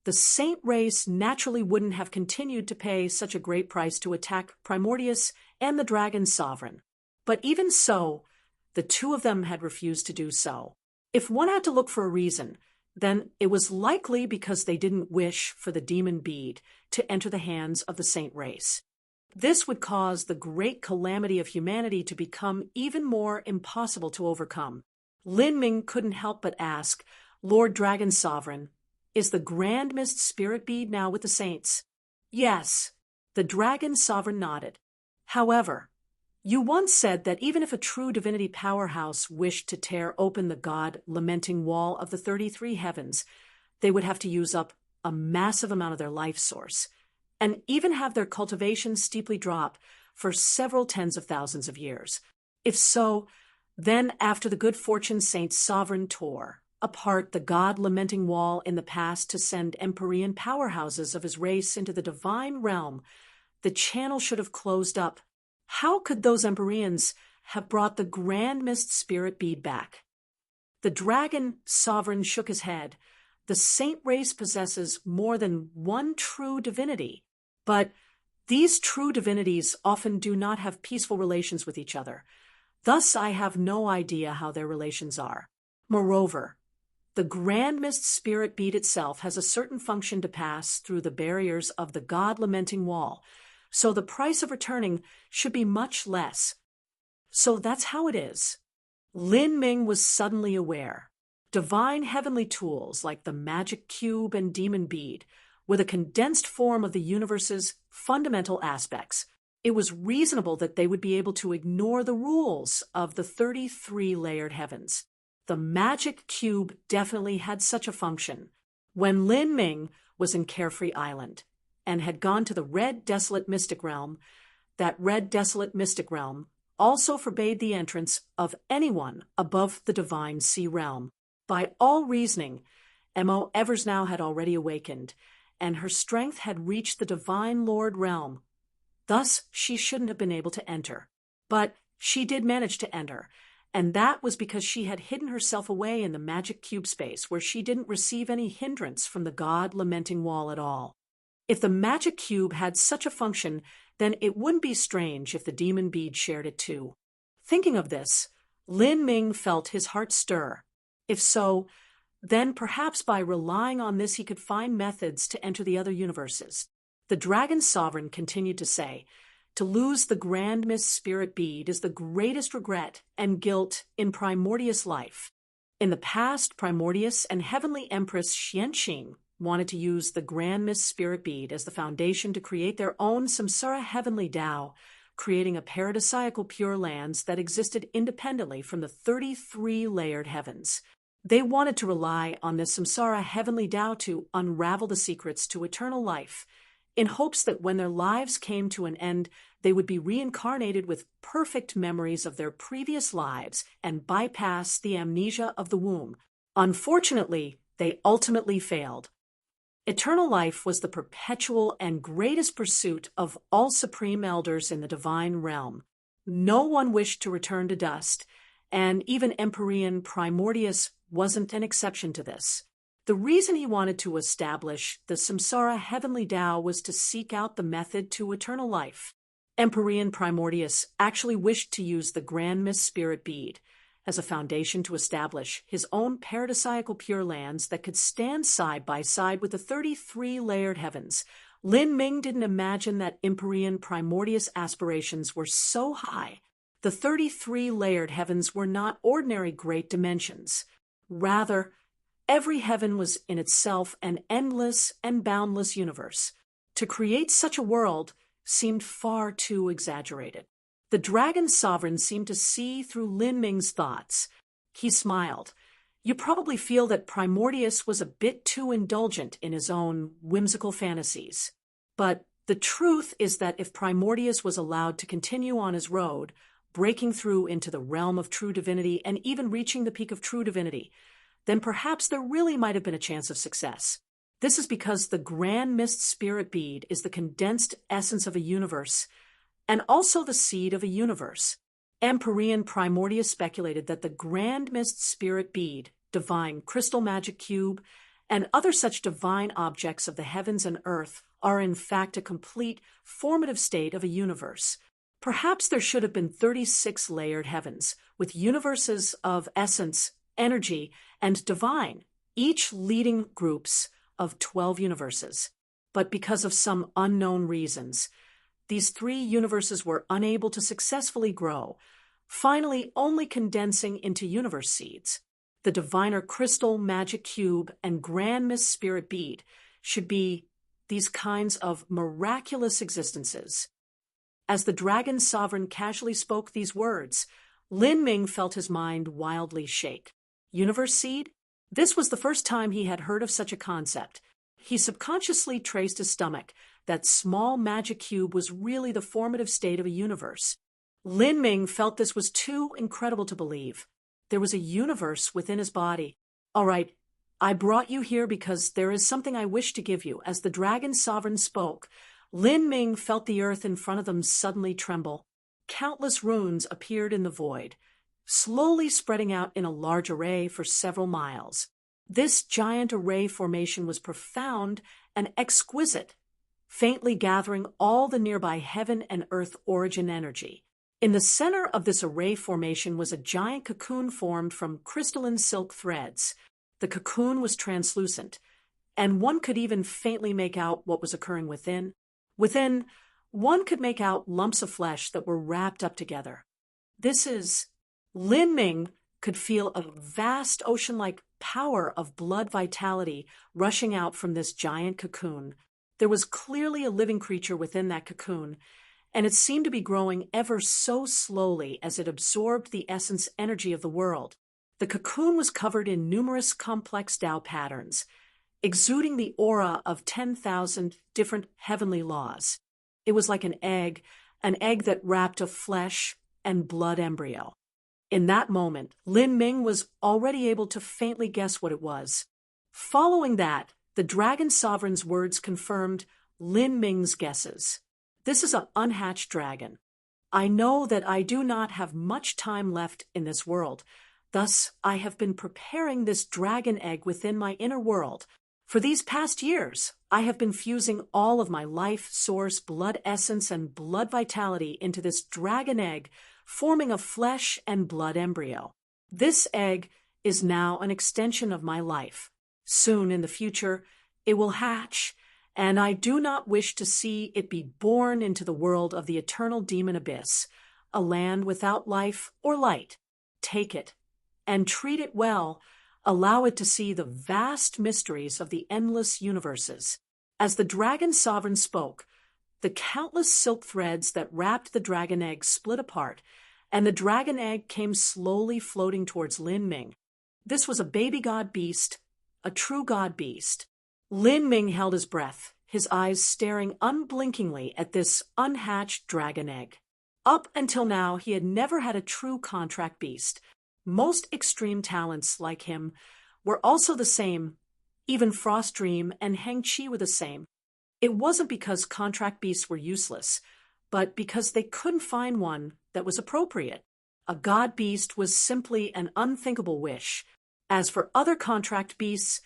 the saint race naturally wouldn't have continued to pay such a great price to attack Primordius and the Dragon Sovereign. But even so, the two of them had refused to do so. If one had to look for a reason, then it was likely because they didn't wish for the demon bead to enter the hands of the saint race. This would cause the great calamity of humanity to become even more impossible to overcome. Lin Ming couldn't help but ask, Lord Dragon Sovereign, is the Grand Mist Spirit Bead now with the saints? Yes, the Dragon Sovereign nodded. However, you once said that even if a true divinity powerhouse wished to tear open the God-lamenting wall of the 33 heavens, they would have to use up a massive amount of their life source, and even have their cultivation steeply drop for several tens of thousands of years. If so, then after the good fortune Saint Sovereign tore apart the God-lamenting wall in the past to send Empyrean powerhouses of his race into the divine realm, the channel should have closed up. How could those Empyreans have brought the Grand Mist Spirit Bead back? The Dragon Sovereign shook his head. The saint race possesses more than one true divinity, but these true divinities often do not have peaceful relations with each other. Thus, I have no idea how their relations are. Moreover, the Grand Mist Spirit Bead itself has a certain function to pass through the barriers of the God-lamenting wall, so the price of returning should be much less. So that's how it is. Lin Ming was suddenly aware. Divine heavenly tools like the magic cube and demon bead were the condensed form of the universe's fundamental aspects. It was reasonable that they would be able to ignore the rules of the 33 layered heavens. The magic cube definitely had such a function. When Lin Ming was in Carefree Island and had gone to the Red Desolate Mystic Realm, that Red Desolate Mystic Realm also forbade the entrance of anyone above the Divine Sea Realm. By all reasoning, M.O. Eversnow had already awakened, and her strength had reached the Divine Lord Realm. Thus, she shouldn't have been able to enter. But she did manage to enter, and that was because she had hidden herself away in the magic cube space where she didn't receive any hindrance from the God-lamenting wall at all. If the magic cube had such a function, then it wouldn't be strange if the demon bead shared it too. Thinking of this, Lin Ming felt his heart stir. If so, then perhaps by relying on this he could find methods to enter the other universes. The Dragon Sovereign continued to say, To lose the grand mist spirit bead is the greatest regret and guilt in Primordius life. In the past, Primordius and Heavenly Empress Xianqing wanted to use the grand mist spirit bead as the foundation to create their own samsara heavenly Tao, creating a paradisiacal pure lands that existed independently from the 33 layered heavens. They wanted to rely on this samsara heavenly Tao to unravel the secrets to eternal life, in hopes that when their lives came to an end, they would be reincarnated with perfect memories of their previous lives and bypass the amnesia of the womb. Unfortunately, they ultimately failed. Eternal life was the perpetual and greatest pursuit of all supreme elders in the divine realm. No one wished to return to dust, and even Empyrean Primordius wasn't an exception to this. The reason he wanted to establish the samsara heavenly Tao was to seek out the method to eternal life. Empyrean Primordius actually wished to use the grand mist spirit bead as a foundation to establish his own paradisiacal pure lands that could stand side by side with the 33 layered heavens. Lin Ming didn't imagine that Empyrean Primordius' aspirations were so high. The 33 layered heavens were not ordinary great dimensions. Rather, every heaven was in itself an endless and boundless universe. To create such a world seemed far too exaggerated. The dragon sovereign seemed to see through Lin Ming's thoughts. He smiled. You probably feel that Primordius was a bit too indulgent in his own whimsical fantasies. But the truth is that if Primordius was allowed to continue on his road, breaking through into the realm of true divinity and even reaching the peak of true divinity, then perhaps there really might have been a chance of success. This is because the grand mist spirit bead is the condensed essence of a universe, and also the seed of a universe. Empyrean Primordius speculated that the grand mist spirit bead, divine crystal magic cube, and other such divine objects of the heavens and earth are in fact a complete formative state of a universe. Perhaps there should have been 36 layered heavens, with universes of essence, energy, and divine, each leading groups of 12 universes. But because of some unknown reasons, these 3 universes were unable to successfully grow, finally only condensing into universe seeds. The diviner crystal magic cube and grand mist spirit bead should be these kinds of miraculous existences. As the dragon sovereign casually spoke these words, Lin Ming felt his mind wildly shake. Universe seed? This was the first time he had heard of such a concept. He subconsciously traced his stomach. That small magic cube was really the formative state of a universe. Lin Ming felt this was too incredible to believe. There was a universe within his body. All right, I brought you here because there is something I wish to give you. As the dragon sovereign spoke, Lin Ming felt the earth in front of them suddenly tremble. Countless runes appeared in the void, slowly spreading out in a large array for several miles. This giant array formation was profound and exquisite, faintly gathering all the nearby heaven and earth origin energy. In the center of this array formation was a giant cocoon formed from crystalline silk threads. The cocoon was translucent, and one could even faintly make out what was occurring within. Within, one could make out lumps of flesh that were wrapped up together. Lin Ming could feel a vast ocean-like power of blood vitality rushing out from this giant cocoon. There was clearly a living creature within that cocoon, and it seemed to be growing ever so slowly as it absorbed the essence energy of the world. The cocoon was covered in numerous complex Tao patterns, exuding the aura of 10,000 different heavenly laws. It was like an egg that wrapped a flesh and blood embryo. In that moment, Lin Ming was already able to faintly guess what it was. Following that, the dragon sovereign's words confirmed Lin Ming's guesses. This is an unhatched dragon. I know that I do not have much time left in this world. Thus, I have been preparing this dragon egg within my inner world. For these past years, I have been fusing all of my life source, blood essence, and blood vitality into this dragon egg, forming a flesh and blood embryo. This egg is now an extension of my life. Soon in the future, it will hatch, and I do not wish to see it be born into the world of the eternal demon abyss, a land without life or light. Take it, and treat it well. Allow it to see the vast mysteries of the endless universes. As the dragon sovereign spoke, the countless silk threads that wrapped the dragon egg split apart, and the dragon egg came slowly floating towards Lin Ming. This was a baby god beast, a true god beast. Lin Ming held his breath, his eyes staring unblinkingly at this unhatched dragon egg. Up until now, he had never had a true contract beast. Most extreme talents like him were also the same. Even Frost Dream and Heng Chi were the same. It wasn't because contract beasts were useless, but because they couldn't find one that was appropriate. A god beast was simply an unthinkable wish. As for other contract beasts,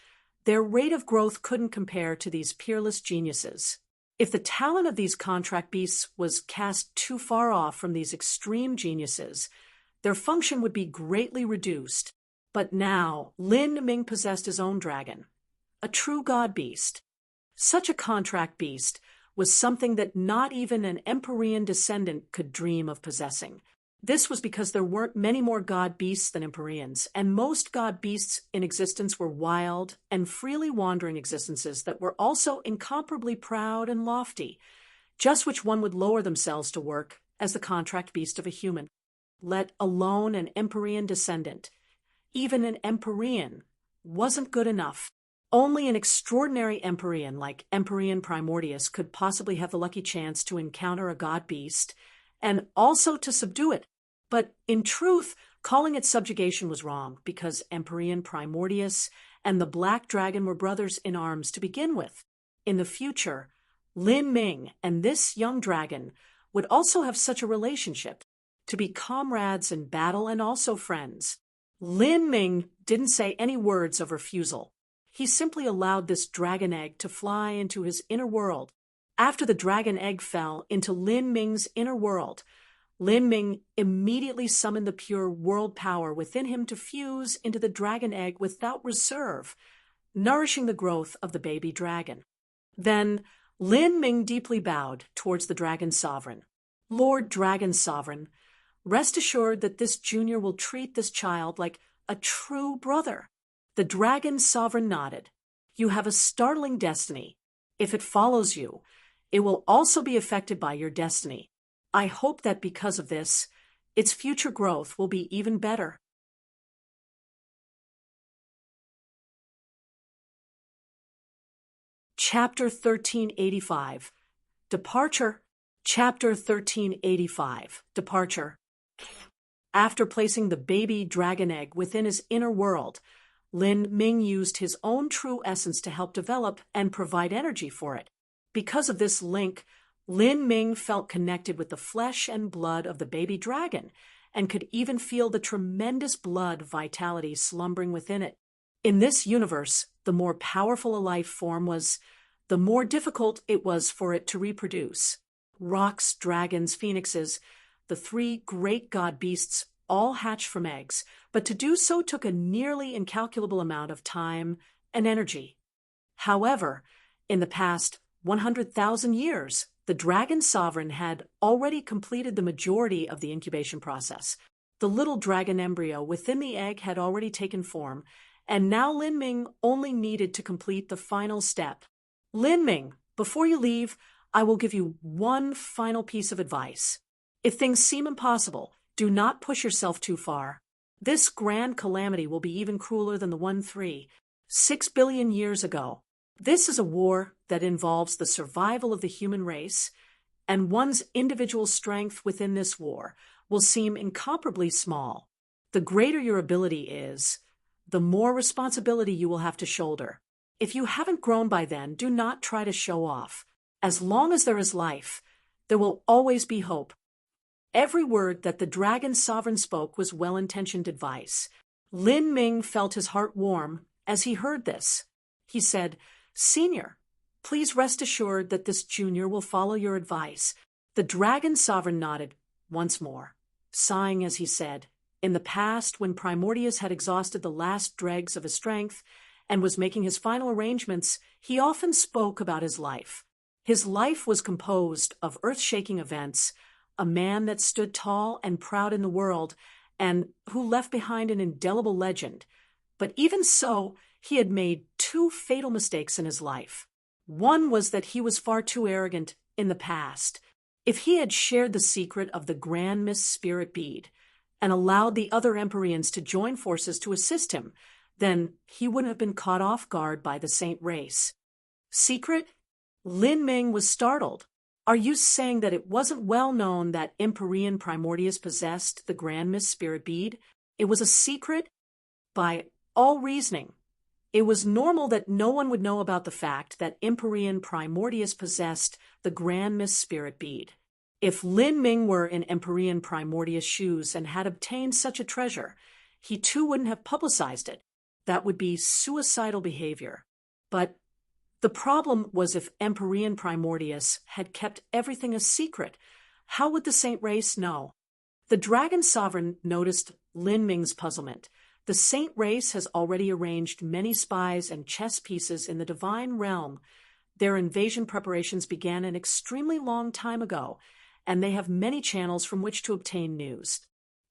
their rate of growth couldn't compare to these peerless geniuses. If the talent of these contract beasts was cast too far off from these extreme geniuses, their function would be greatly reduced. But now, Lin Ming possessed his own dragon, a true god beast. Such a contract beast was something that not even an Empyrean descendant could dream of possessing. This was because there weren't many more god beasts than Empyreans, and most god beasts in existence were wild and freely wandering existences that were also incomparably proud and lofty, just which one would lower themselves to work as the contract beast of a human, let alone an Empyrean descendant. Even an Empyrean wasn't good enough. Only an extraordinary Empyrean like Empyrean Primordius could possibly have the lucky chance to encounter a god beast and also to subdue it. But in truth, calling it subjugation was wrong, because Empyrean Primordius and the Black Dragon were brothers in arms to begin with. In the future, Lin Ming and this young dragon would also have such a relationship, to be comrades in battle and also friends. Lin Ming didn't say any words of refusal. He simply allowed this dragon egg to fly into his inner world. After the dragon egg fell into Lin Ming's inner world, Lin Ming immediately summoned the pure world power within him to fuse into the dragon egg without reserve, nourishing the growth of the baby dragon. Then Lin Ming deeply bowed towards the dragon sovereign. Lord Dragon Sovereign, rest assured that this junior will treat this child like a true brother. The dragon sovereign nodded. You have a startling destiny. If it follows you, it will also be affected by your destiny. I hope that because of this, its future growth will be even better. Chapter 1385. Departure. Chapter 1385. Departure. After placing the baby dragon egg within his inner world, Lin Ming used his own true essence to help develop and provide energy for it. Because of this link, Lin Ming felt connected with the flesh and blood of the baby dragon and could even feel the tremendous blood vitality slumbering within it. In this universe, the more powerful a life form was, the more difficult it was for it to reproduce. Rocks, dragons, phoenixes, the three great god beasts all hatched from eggs, but to do so took a nearly incalculable amount of time and energy. However, in the past 100,000 years, the dragon sovereign had already completed the majority of the incubation process. The little dragon embryo within the egg had already taken form, and now Lin Ming only needed to complete the final step. Lin Ming, before you leave, I will give you one final piece of advice. If things seem impossible, do not push yourself too far. This grand calamity will be even crueler than the one 6 billion years ago. This is a war that involves the survival of the human race, and one's individual strength within this war will seem incomparably small. The greater your ability is, the more responsibility you will have to shoulder. If you haven't grown by then, do not try to show off. As long as there is life, there will always be hope. Every word that the dragon sovereign spoke was well-intentioned advice. Lin Ming felt his heart warm as he heard this. He said, "Senior, please rest assured that this junior will follow your advice." The dragon sovereign nodded once more, sighing as he said, "In the past, when Primordius had exhausted the last dregs of his strength, and was making his final arrangements, he often spoke about his life. His life was composed of earth-shaking events, a man that stood tall and proud in the world, and who left behind an indelible legend. But even so, he had made two fatal mistakes in his life. One was that he was far too arrogant in the past. If he had shared the secret of the Grand Mist Spirit Bead and allowed the other Empyreans to join forces to assist him, then he wouldn't have been caught off guard by the Saint race. Secret? Lin Ming was startled. Are you saying that it wasn't well known that Empyrean Primordius possessed the Grand Mist Spirit Bead? It was a secret? By all reasoning, it was normal that no one would know about the fact that Empyrean Primordius possessed the Grand Mist Spirit Bead. If Lin Ming were in Empyrean Primordius' shoes and had obtained such a treasure, he too wouldn't have publicized it. That would be suicidal behavior. But the problem was if Empyrean Primordius had kept everything a secret, how would the Saint race know? The Dragon Sovereign noticed Lin Ming's puzzlement. The Saint race has already arranged many spies and chess pieces in the divine realm. Their invasion preparations began an extremely long time ago, and they have many channels from which to obtain news.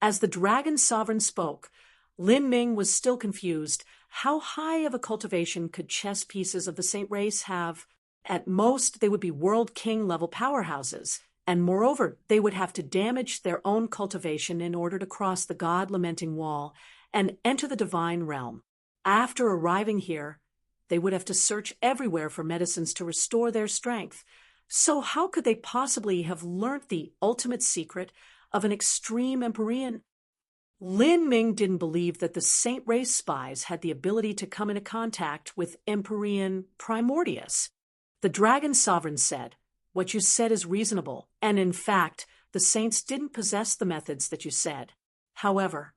As the Dragon Sovereign spoke, Lin Ming was still confused. How high of a cultivation could chess pieces of the Saint race have? At most, they would be World King level powerhouses, and moreover, they would have to damage their own cultivation in order to cross the God-lamenting wall and enter the divine realm. After arriving here, they would have to search everywhere for medicines to restore their strength. So how could they possibly have learnt the ultimate secret of an extreme Empyrean? Lin Ming didn't believe that the Saint race spies had the ability to come into contact with Empyrean Primordius. The Dragon Sovereign said, "What you said is reasonable, and in fact, the Saints didn't possess the methods that you said. However,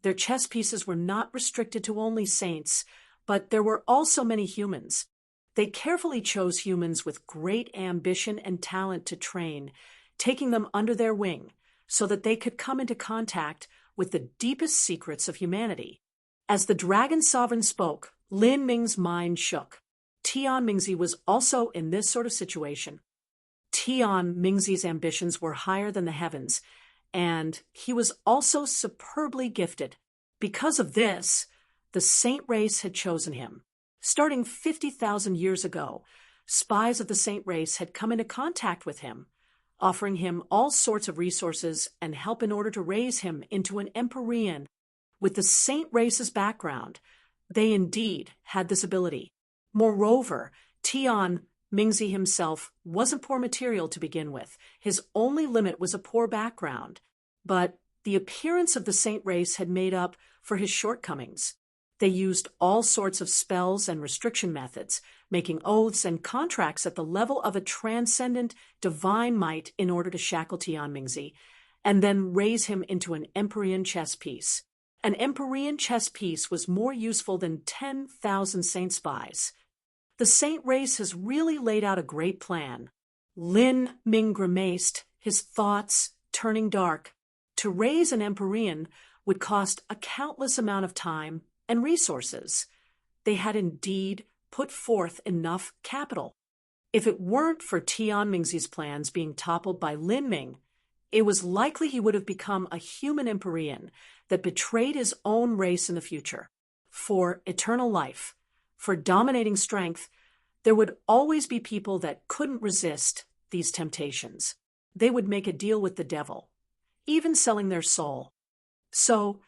their chess pieces were not restricted to only saints, but there were also many humans. They carefully chose humans with great ambition and talent to train, taking them under their wing so that they could come into contact with the deepest secrets of humanity." As the Dragon Sovereign spoke, Lin Ming's mind shook. Tian Mingzi was also in this sort of situation. Tian Mingzi's ambitions were higher than the heavens, and he was also superbly gifted. Because of this, the Saint race had chosen him. Starting 50,000 years ago, spies of the Saint race had come into contact with him, offering him all sorts of resources and help in order to raise him into an Empyrean. With the Saint race's background, they indeed had this ability. Moreover, Tian Mingzi himself wasn't poor material to begin with. His only limit was a poor background. But the appearance of the Saint race had made up for his shortcomings. They used all sorts of spells and restriction methods, making oaths and contracts at the level of a transcendent divine might in order to shackle Tian Mingzi, and then raise him into an Empyrean chess piece. An Empyrean chess piece was more useful than 10,000 Saint spies. The Saint race has really laid out a great plan. Lin Ming grimaced, his thoughts turning dark. To raise an Empyrean would cost a countless amount of time and resources. They had indeed put forth enough capital. If it weren't for Tian Mingzi's plans being toppled by Lin Ming, it was likely he would have become a human Empyrean that betrayed his own race in the future. For eternal life, for dominating strength, there would always be people that couldn't resist these temptations. They would make a deal with the devil, even selling their soul. So,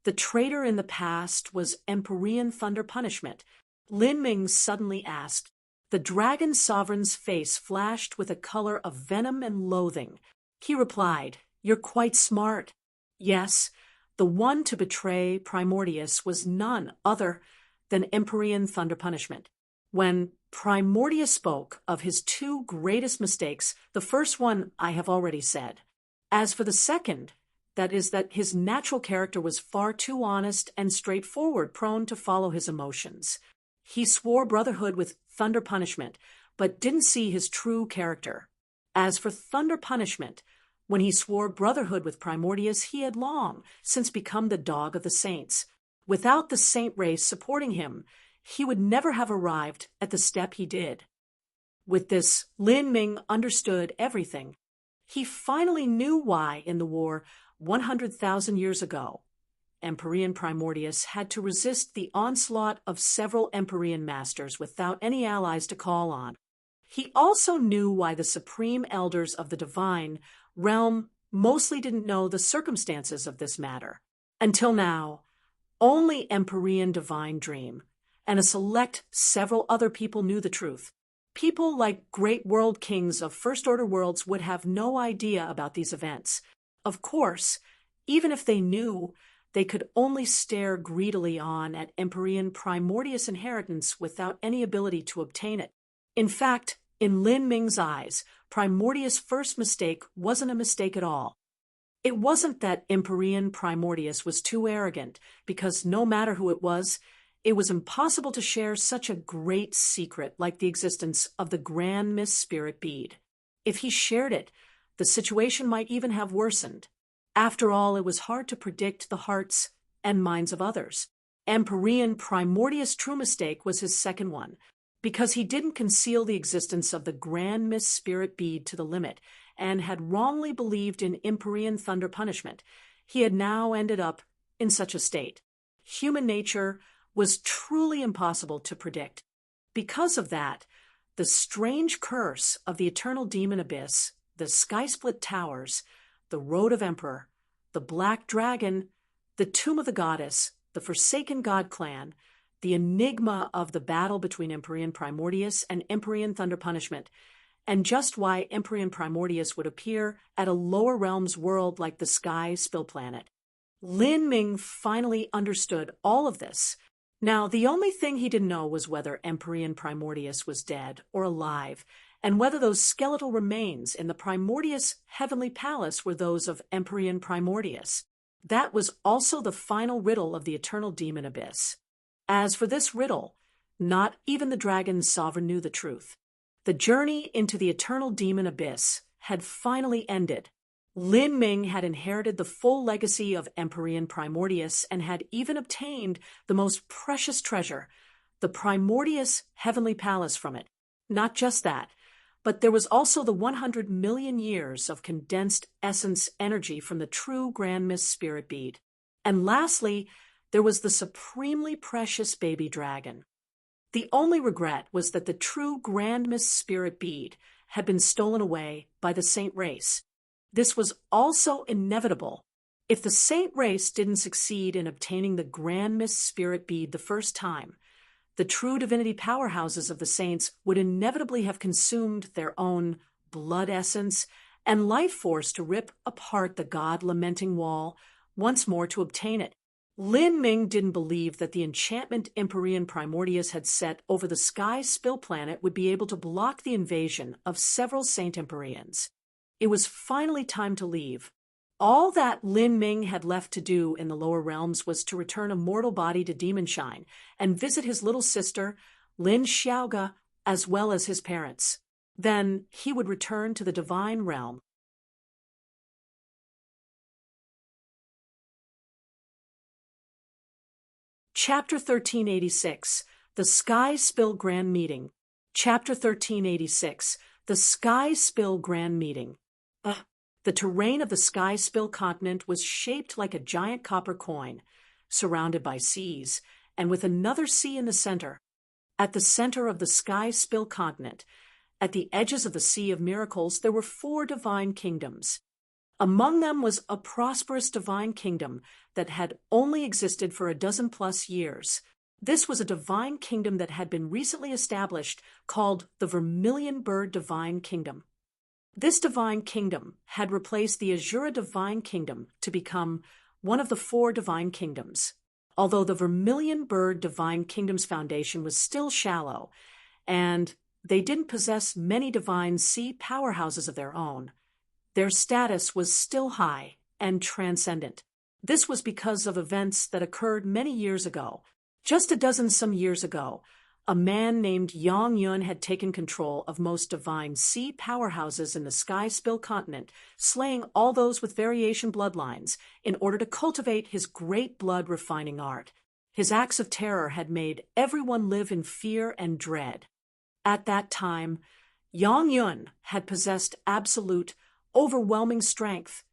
the traitor in the past was Empyrean Thunder Punishment. Lin Ming suddenly asked. The Dragon Sovereign's face flashed with a color of venom and loathing. He replied, "You're quite smart. Yes, the one to betray Primordius was none other than Empyrean Thunder Punishment. When Primordius spoke of his two greatest mistakes, the first one I have already said. As for the second, that is that his natural character was far too honest and straightforward, prone to follow his emotions. He swore brotherhood with Thunder Punishment, but didn't see his true character. As for Thunder Punishment, when he swore brotherhood with Primordius, he had long since become the dog of the saints. Without the saint race supporting him, he would never have arrived at the step he did. With this, Lin Ming understood everything. He finally knew why, in the war 100,000 years ago, Empyrean Primordius had to resist the onslaught of several Empyrean masters without any allies to call on. He also knew why the supreme elders of the divine realm mostly didn't know the circumstances of this matter. Until now, only Empyrean Divine Dream and a select several other people knew the truth. People like great world kings of first-order worlds would have no idea about these events. Of course, even if they knew, they could only stare greedily on at Empyrean Primordius inheritance without any ability to obtain it. In fact, in Lin Ming's eyes, Primordius' first mistake wasn't a mistake at all. It wasn't that Empyrean Primordius was too arrogant, because no matter who it was impossible to share such a great secret like the existence of the Grand Mist Spirit Bead. If he shared it, the situation might even have worsened. After all, it was hard to predict the hearts and minds of others. Empyrean Primordius' true mistake was his second one, because he didn't conceal the existence of the Grand Mist Spirit Bead to the limit, and had wrongly believed in Empyrean thunder punishment. He had now ended up in such a state. Human nature was truly impossible to predict. Because of that, the strange curse of the eternal demon abyss, the sky-split towers, the Road of Emperor, the Black Dragon, the Tomb of the Goddess, the Forsaken God Clan, the enigma of the battle between Empyrean Primordius and Empyrean Thunder Punishment, and just why Empyrean Primordius would appear at a lower realms world like the Sky Spill Planet. Lin Ming finally understood all of this. Now, the only thing he didn't know was whether Empyrean Primordius was dead or alive, and whether those skeletal remains in the Primordius Heavenly Palace were those of Empyrean Primordius. That was also the final riddle of the Eternal Demon Abyss. As for this riddle, not even the dragon's sovereign knew the truth. The journey into the Eternal Demon Abyss had finally ended. Lin Ming had inherited the full legacy of Empyrean Primordius and had even obtained the most precious treasure, the Primordius Heavenly Palace, from it. Not just that, but there was also the 100 million years of condensed essence energy from the true Grand Mist Spirit Bead. And lastly, there was the supremely precious baby dragon. The only regret was that the true Grand Mist Spirit Bead had been stolen away by the Saint race. This was also inevitable. If the Saint race didn't succeed in obtaining the Grand Mist Spirit Bead the first time, the true divinity powerhouses of the Saints would inevitably have consumed their own blood essence and life force to rip apart the God-lamenting wall once more to obtain it. Lin Ming didn't believe that the enchantment Empyrean Primordius had set over the Sky Spill Planet would be able to block the invasion of several Saint Empyreans. It was finally time to leave. All that Lin Ming had left to do in the lower realms was to return a mortal body to Demonshine and visit his little sister, Lin Xiaoge, as well as his parents. Then he would return to the divine realm. Chapter 1386, The Sky Spill Grand Meeting. Chapter 1386, The Sky Spill Grand Meeting. The terrain of the Sky Spill continent was shaped like a giant copper coin, surrounded by seas, and with another sea in the center. At the center of the Sky Spill continent, at the edges of the Sea of Miracles, there were 4 divine kingdoms. Among them was a prosperous divine kingdom that had only existed for a dozen-plus years. This was a divine kingdom that had been recently established, called the Vermilion Bird Divine Kingdom. This divine kingdom had replaced the Azura Divine Kingdom to become one of the 4 divine kingdoms. Although the Vermilion Bird Divine Kingdom's foundation was still shallow, and they didn't possess many divine sea powerhouses of their own, their status was still high and transcendent. This was because of events that occurred many years ago. Just a dozen some years ago, a man named Yang Yun had taken control of most divine sea powerhouses in the Sky Spill continent, slaying all those with variation bloodlines in order to cultivate his great blood refining art. His acts of terror had made everyone live in fear and dread. At that time, Yang Yun had possessed absolute, overwhelming strength.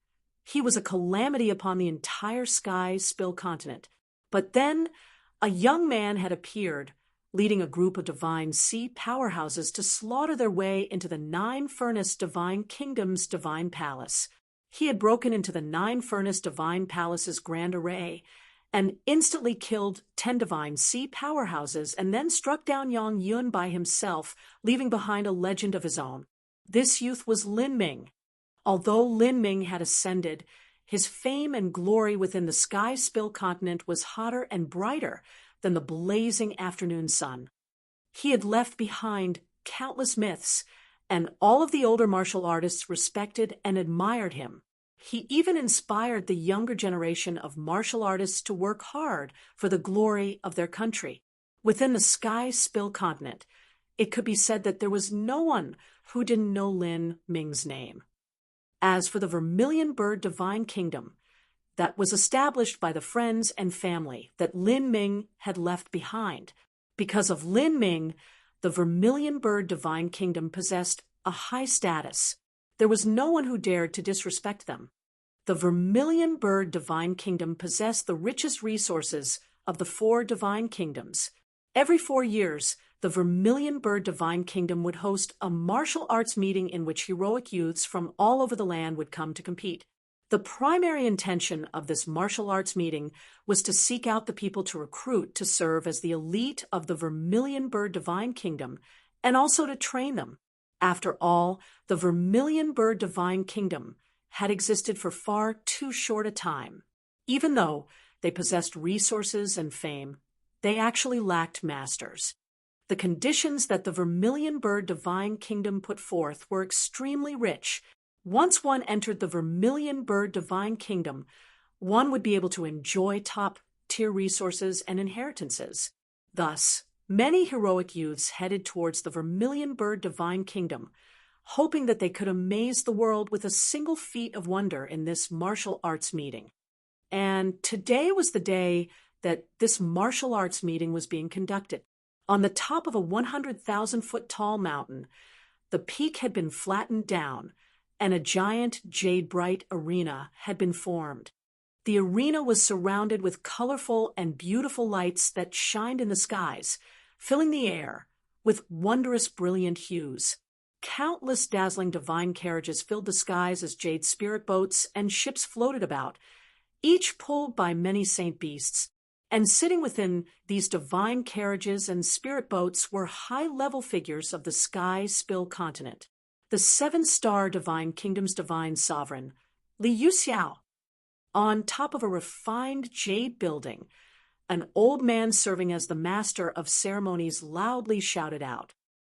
He was a calamity upon the entire Sky Spill continent. But then, a young man had appeared, leading a group of divine sea powerhouses to slaughter their way into the nine-furnace divine kingdom's divine palace. He had broken into the nine-furnace divine palace's grand array and instantly killed 10 divine sea powerhouses and then struck down Yang Yun by himself, leaving behind a legend of his own. This youth was Lin Ming. Although Lin Ming had ascended, his fame and glory within the Sky Spill continent was hotter and brighter than the blazing afternoon sun. He had left behind countless myths, and all of the older martial artists respected and admired him. He even inspired the younger generation of martial artists to work hard for the glory of their country. Within the Sky Spill continent, it could be said that there was no one who didn't know Lin Ming's name. As for the Vermilion Bird Divine Kingdom, that was established by the friends and family that Lin Ming had left behind. Because of Lin Ming, the Vermilion Bird Divine Kingdom possessed a high status. There was no one who dared to disrespect them. The Vermilion Bird Divine Kingdom possessed the richest resources of the 4 divine kingdoms. Every 4 years, the Vermilion Bird Divine Kingdom would host a martial arts meeting in which heroic youths from all over the land would come to compete. The primary intention of this martial arts meeting was to seek out the people to recruit to serve as the elite of the Vermilion Bird Divine Kingdom, and also to train them. After all, the Vermilion Bird Divine Kingdom had existed for far too short a time. Even though they possessed resources and fame, they actually lacked masters. The conditions that the Vermilion Bird Divine Kingdom put forth were extremely rich. Once one entered the Vermilion Bird Divine Kingdom, one would be able to enjoy top-tier resources and inheritances. Thus, many heroic youths headed towards the Vermilion Bird Divine Kingdom, hoping that they could amaze the world with a single feat of wonder in this martial arts meeting. And today was the day that this martial arts meeting was being conducted. On the top of a 100,000-foot tall mountain, the peak had been flattened down, and a giant jade-bright arena had been formed. The arena was surrounded with colorful and beautiful lights that shined in the skies, filling the air with wondrous brilliant hues. Countless dazzling divine carriages filled the skies as jade spirit boats and ships floated about, each pulled by many saint beasts. And sitting within these divine carriages and spirit boats were high-level figures of the Sky Spill continent. The 7-star divine kingdom's divine sovereign, Li Yuxiao. On top of a refined jade building, an old man serving as the master of ceremonies loudly shouted out.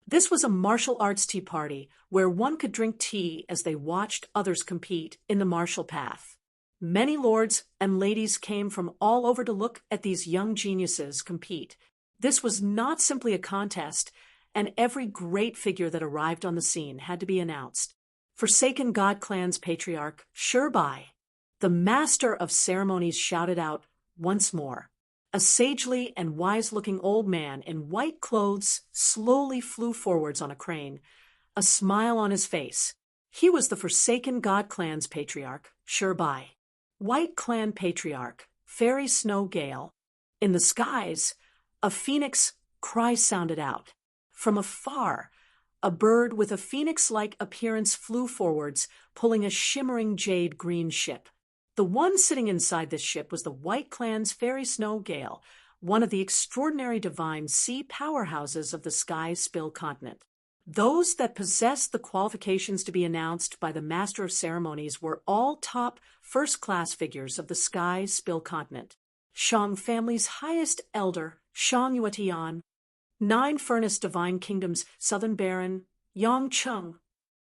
This was a martial arts tea party where one could drink tea as they watched others compete in the martial path. Many lords and ladies came from all over to look at these young geniuses compete. This was not simply a contest, and every great figure that arrived on the scene had to be announced. Forsaken God Clan's patriarch, Shirbai, the master of ceremonies, shouted out once more. A sagely and wise-looking old man in white clothes slowly flew forwards on a crane, a smile on his face. He was the Forsaken God Clan's patriarch, Shirbai. White Clan patriarch, Fairy Snow Gale. In the skies, a phoenix cry sounded out. From afar, a bird with a phoenix-like appearance flew forwards, pulling a shimmering jade-green ship. The one sitting inside this ship was the White Clan's Fairy Snow Gale, one of the extraordinary divine sea powerhouses of the Sky Spill continent. Those that possessed the qualifications to be announced by the Master of Ceremonies were all top first-class figures of the Sky Spill continent. Shang family's highest elder, Shang Yuetian, 9 Furnace Divine Kingdom's Southern Baron, Yang Cheng.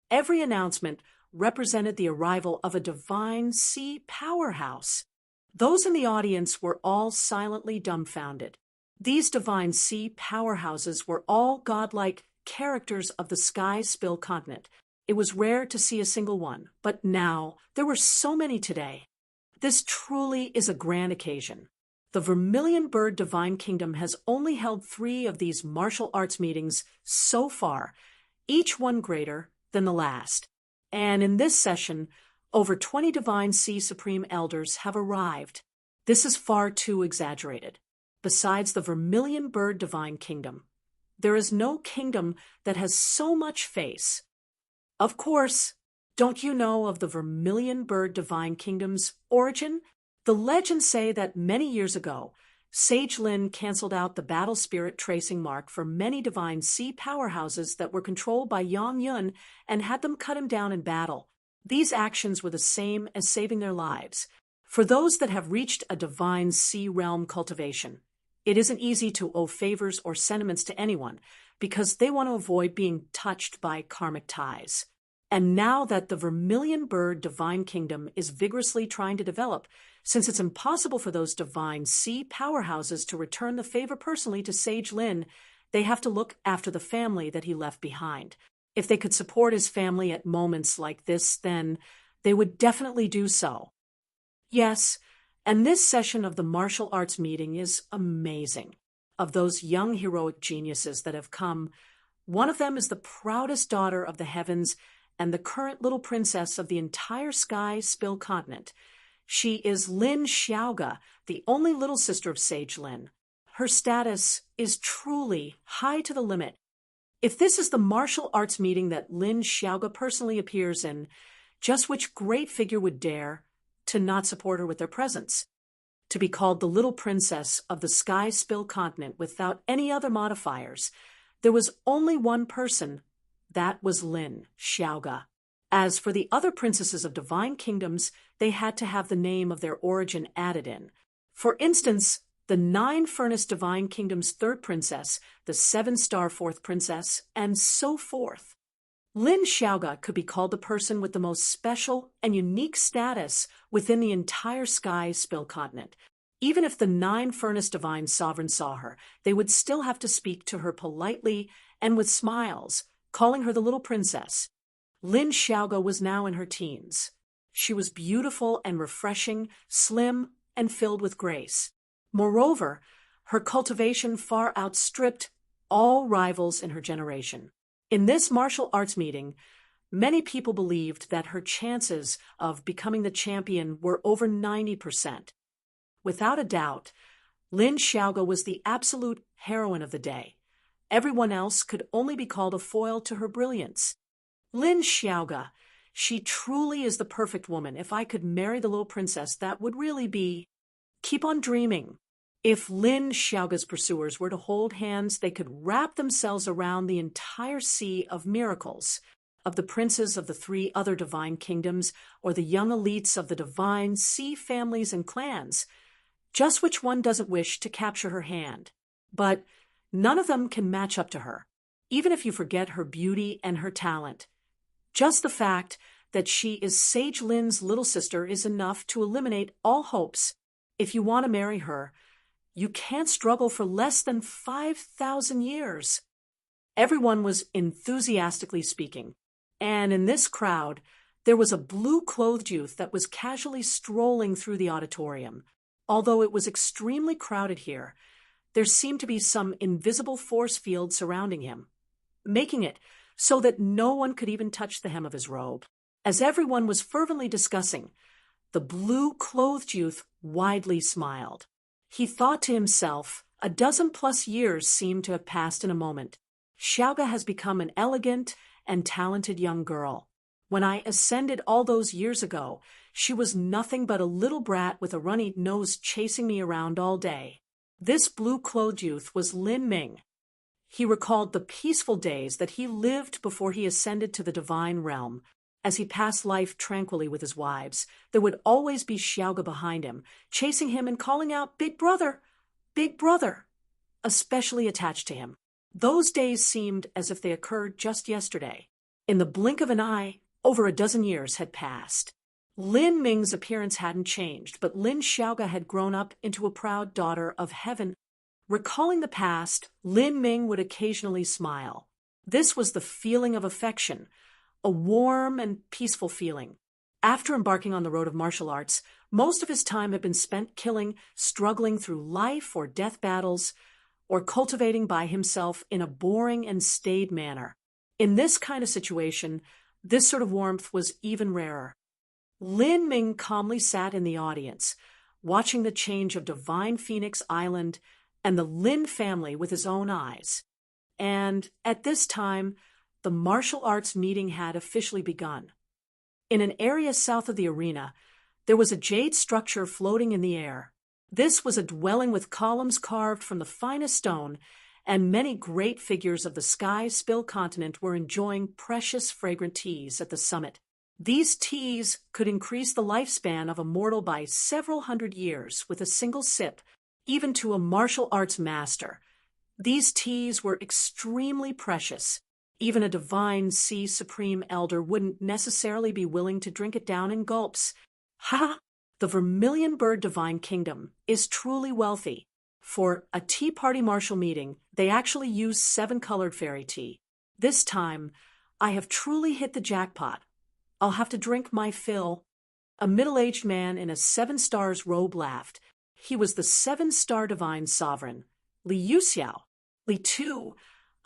Every announcement represented the arrival of a divine sea powerhouse. Those in the audience were all silently dumbfounded. These divine sea powerhouses were all godlike characters of the Sky Spill continent. It was rare to see a single one, but now there were so many today. This truly is a grand occasion. The Vermilion Bird Divine Kingdom has only held 3 of these martial arts meetings so far, each one greater than the last. And in this session, over 20 Divine Sea Supreme Elders have arrived. This is far too exaggerated. Besides the Vermilion Bird Divine Kingdom, there is no kingdom that has so much face. Of course, don't you know of the Vermilion Bird Divine Kingdom's origin? The legends say that many years ago, Sage Lin canceled out the battle spirit tracing mark for many divine sea powerhouses that were controlled by Yang Yun and had them cut him down in battle. These actions were the same as saving their lives. For those that have reached a divine sea realm cultivation, it isn't easy to owe favors or sentiments to anyone because they want to avoid being touched by karmic ties. And now that the Vermilion Bird Divine Kingdom is vigorously trying to develop, since it's impossible for those divine sea powerhouses to return the favor personally to Sage Lin, they have to look after the family that he left behind. If they could support his family at moments like this, then they would definitely do so. Yes, and this session of the martial arts meeting is amazing. Of those young heroic geniuses that have come, one of them is the proudest daughter of the heavens and the current little princess of the entire Sky Spill continent. She is Lin Xiaoga, the only little sister of Sage Lin. Her status is truly high to the limit. If this is the martial arts meeting that Lin Xiaoga personally appears in, just which great figure would dare to not support her with their presence? To be called the little princess of the Sky Spill continent without any other modifiers, there was only one person. That was Lin Xiaoga. As for the other princesses of divine kingdoms, they had to have the name of their origin added in. For instance, the 9-Furnace Divine Kingdom's 3rd princess, the 7-Star 4th princess, and so forth. Lin Xiaoga could be called the person with the most special and unique status within the entire Sky Spill continent. Even if the 9-Furnace Divine Sovereign saw her, they would still have to speak to her politely and with smiles, calling her the little princess. Lin Xiaoga was now in her teens. She was beautiful and refreshing, slim and filled with grace. Moreover, her cultivation far outstripped all rivals in her generation. In this martial arts meeting, many people believed that her chances of becoming the champion were over 90%. Without a doubt, Lin Xiaoga was the absolute heroine of the day. Everyone else could only be called a foil to her brilliance. Lin Xiaoga, she truly is the perfect woman. If I could marry the little princess, that would really be... Keep on dreaming. If Lin Xiaoga's pursuers were to hold hands, they could wrap themselves around the entire sea of miracles, of the princes of the 3 other divine kingdoms, or the young elites of the divine sea families and clans. Just which one doesn't wish to capture her hand? But none of them can match up to her, even if you forget her beauty and her talent. Just the fact that she is Sage Lin's little sister is enough to eliminate all hopes. If you want to marry her, you can't struggle for less than 5,000 years. Everyone was enthusiastically speaking, and in this crowd, there was a blue-clothed youth that was casually strolling through the auditorium. Although it was extremely crowded here, there seemed to be some invisible force field surrounding him, making it so that no one could even touch the hem of his robe. As everyone was fervently discussing, the blue-clothed youth widely smiled. He thought to himself, a 12+ years seemed to have passed in a moment. Xiaoga has become an elegant and talented young girl. When I ascended all those years ago, she was nothing but a little brat with a runny nose chasing me around all day. This blue-clothed youth was Lin Ming. He recalled the peaceful days that he lived before he ascended to the divine realm. As he passed life tranquilly with his wives, there would always be Xiaoga behind him, chasing him and calling out, "Big brother! Big brother!" especially attached to him. Those days seemed as if they occurred just yesterday. In the blink of an eye, over a dozen years had passed. Lin Ming's appearance hadn't changed, but Lin Xiaoga had grown up into a proud daughter of heaven. Recalling the past, Lin Ming would occasionally smile. This was the feeling of affection, a warm and peaceful feeling. After embarking on the road of martial arts, most of his time had been spent killing, struggling through life or death battles, or cultivating by himself in a boring and staid manner. In this kind of situation, this sort of warmth was even rarer. Lin Ming calmly sat in the audience, watching the change of divine Phoenix Island and the Lin family with his own eyes. And at this time, the martial arts meeting had officially begun. In an area south of the arena, there was a jade structure floating in the air. This was a dwelling with columns carved from the finest stone, and many great figures of the sky-spill continent were enjoying precious fragrant teas at the summit. These teas could increase the lifespan of a mortal by several hundred years with a single sip, even to a martial arts master. These teas were extremely precious. Even a divine sea supreme elder wouldn't necessarily be willing to drink it down in gulps. Ha! The Vermilion Bird Divine Kingdom is truly wealthy. For a tea party martial meeting, they actually use 7-colored fairy tea. This time, I have truly hit the jackpot. I'll have to drink my fill. A middle-aged man in a 7-stars robe laughed. He was the 7-star divine sovereign, Li Yuxiao. Li Tu,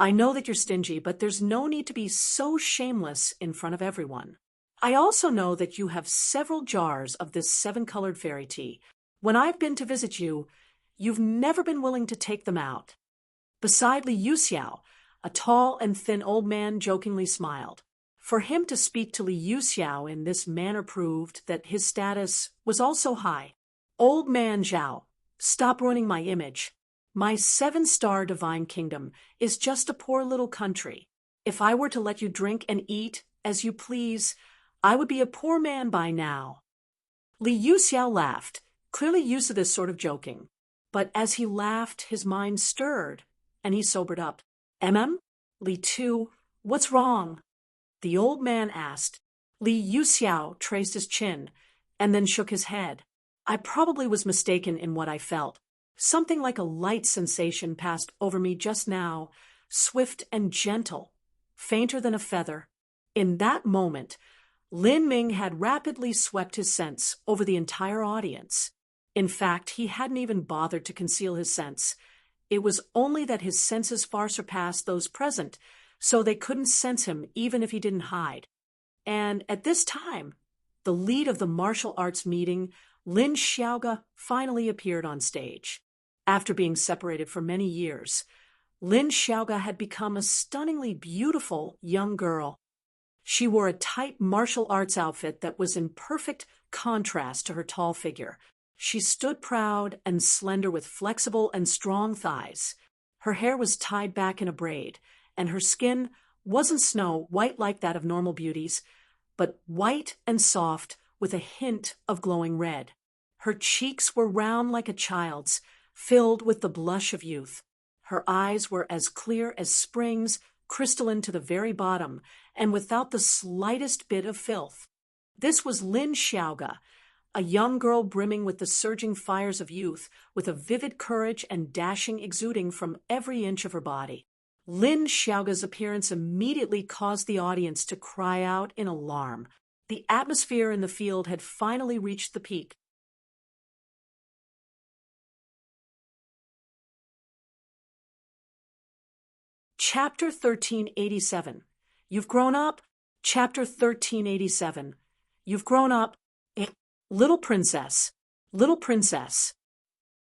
I know that you're stingy, but there's no need to be so shameless in front of everyone. I also know that you have several jars of this 7-colored fairy tea. When I've been to visit you, you've never been willing to take them out. Beside Li Yuxiao, a tall and thin old man jokingly smiled. For him to speak to Li Yuxiao in this manner proved that his status was also high. Old man Zhao, stop ruining my image. My 7-star divine kingdom is just a poor little country. If I were to let you drink and eat as you please, I would be a poor man by now. Li Yuxiao laughed, clearly used to this sort of joking. But as he laughed, his mind stirred, and he sobered up. Li Tu, what's wrong? The old man asked. Li Yuxiao traced his chin, and then shook his head. I probably was mistaken in what I felt. Something like a light sensation passed over me just now, swift and gentle, fainter than a feather. In that moment, Lin Ming had rapidly swept his sense over the entire audience. In fact, he hadn't even bothered to conceal his sense. It was only that his senses far surpassed those present, so they couldn't sense him even if he didn't hide. And at this time, the lead of the martial arts meeting, Lin Xiaoga, finally appeared on stage. After being separated for many years, Lin Xiaoga had become a stunningly beautiful young girl. She wore a tight martial arts outfit that was in perfect contrast to her tall figure. She stood proud and slender with flexible and strong thighs. Her hair was tied back in a braid, and her skin wasn't snow white like that of normal beauties, but white and soft with a hint of glowing red. Her cheeks were round like a child's, filled with the blush of youth. Her eyes were as clear as springs, crystalline to the very bottom, and without the slightest bit of filth. This was Lin Xiaoga, a young girl brimming with the surging fires of youth, with a vivid courage and dashing exuding from every inch of her body. Lin Xiaoga's appearance immediately caused the audience to cry out in alarm. The atmosphere in the field had finally reached the peak. Chapter 1387. You've grown up. Chapter 1387. You've grown up. Little princess. Little princess.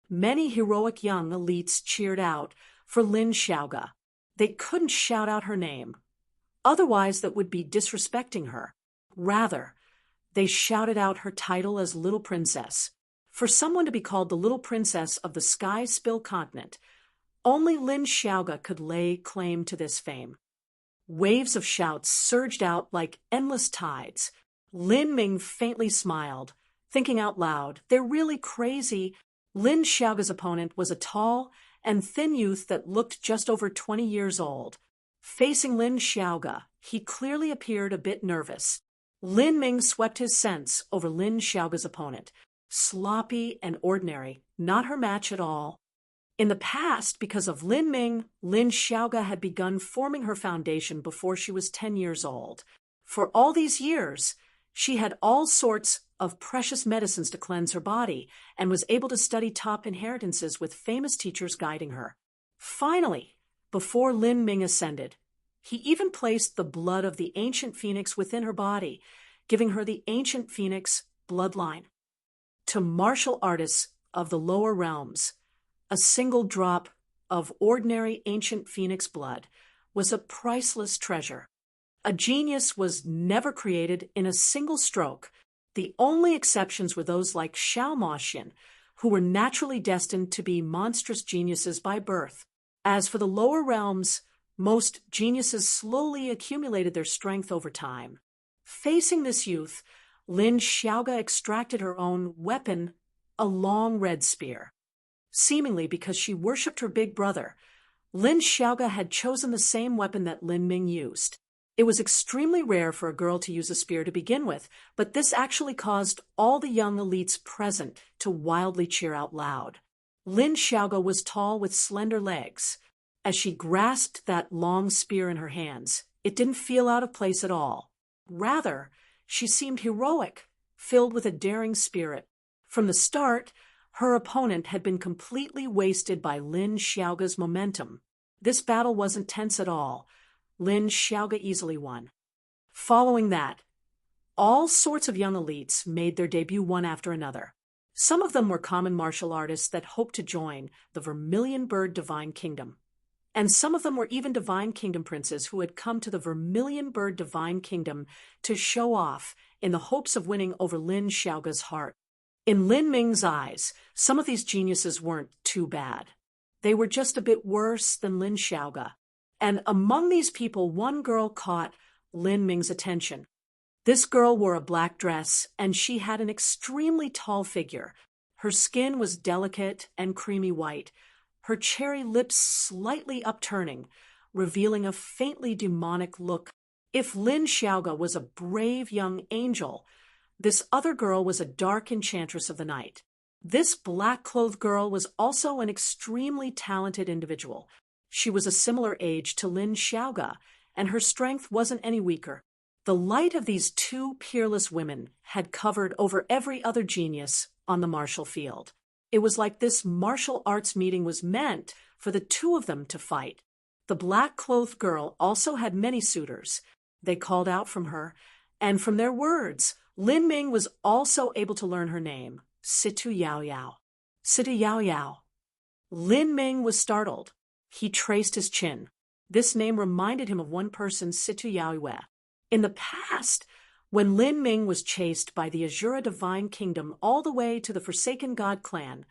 Many heroic young elites cheered out for Lin Xiaoga. They couldn't shout out her name. Otherwise, that would be disrespecting her. Rather, they shouted out her title as Little Princess. For someone to be called the Little Princess of the Sky-Spill Continent, only Lin Xiaoga could lay claim to this fame. Waves of shouts surged out like endless tides. Lin Ming faintly smiled, thinking out loud, they're really crazy. Lin Xiaoga's opponent was a tall and thin youth that looked just over 20 years old. Facing Lin Xiaoga, he clearly appeared a bit nervous. Lin Ming swept his sense over Lin Xiaoga's opponent. Sloppy and ordinary, not her match at all. In the past, because of Lin Ming, Lin Xiaoga had begun forming her foundation before she was 10 years old. For all these years, She had all sorts of precious medicines to cleanse her body and was able to study top inheritances with famous teachers guiding her. Finally, before Lin Ming ascended, he even placed the blood of the ancient phoenix within her body, giving her the ancient phoenix bloodline. To martial artists of the lower realms, a single drop of ordinary ancient phoenix blood was a priceless treasure. A genius was never created in a single stroke. The only exceptions were those like Xiao Moxian, who were naturally destined to be monstrous geniuses by birth. As for the lower realms, most geniuses slowly accumulated their strength over time. Facing this youth, Lin Xiaoga extracted her own weapon, a long red spear. Seemingly because she worshipped her big brother, Lin Xiaoga had chosen the same weapon that Lin Ming used. It was extremely rare for a girl to use a spear to begin with, but this actually caused all the young elites present to wildly cheer out loud. Lin Xiaoga was tall with slender legs. As she grasped that long spear in her hands, it didn't feel out of place at all. Rather, she seemed heroic, filled with a daring spirit. From the start, her opponent had been completely wasted by Lin Xiaoga's momentum. This battle wasn't tense at all. Lin Xiaoga easily won. Following that, all sorts of young elites made their debut one after another. Some of them were common martial artists that hoped to join the Vermilion Bird Divine Kingdom. And some of them were even Divine Kingdom princes who had come to the Vermilion Bird Divine Kingdom to show off in the hopes of winning over Lin Xiaoga's heart. In Lin Ming's eyes, some of these geniuses weren't too bad. They were just a bit worse than Lin Xiaoga. And among these people, one girl caught Lin Ming's attention. This girl wore a black dress, and she had an extremely tall figure. Her skin was delicate and creamy white, her cherry lips slightly upturning, revealing a faintly demonic look. If Lin Xiaoga was a brave young angel, this other girl was a dark enchantress of the night. This black-clothed girl was also an extremely talented individual. She was a similar age to Lin Xiaoga, and her strength wasn't any weaker. The light of these two peerless women had covered over every other genius on the martial field. It was like this martial arts meeting was meant for the two of them to fight. The black-clothed girl also had many suitors. They called out from her, and from their words, Lin Ming was also able to learn her name, Situ Yao Yao. Situ Yao Yao. Lin Ming was startled. He traced his chin. This name reminded him of one person, Situ Yao Yue. In the past, when Lin Ming was chased by the Azura Divine Kingdom all the way to the Forsaken God clan,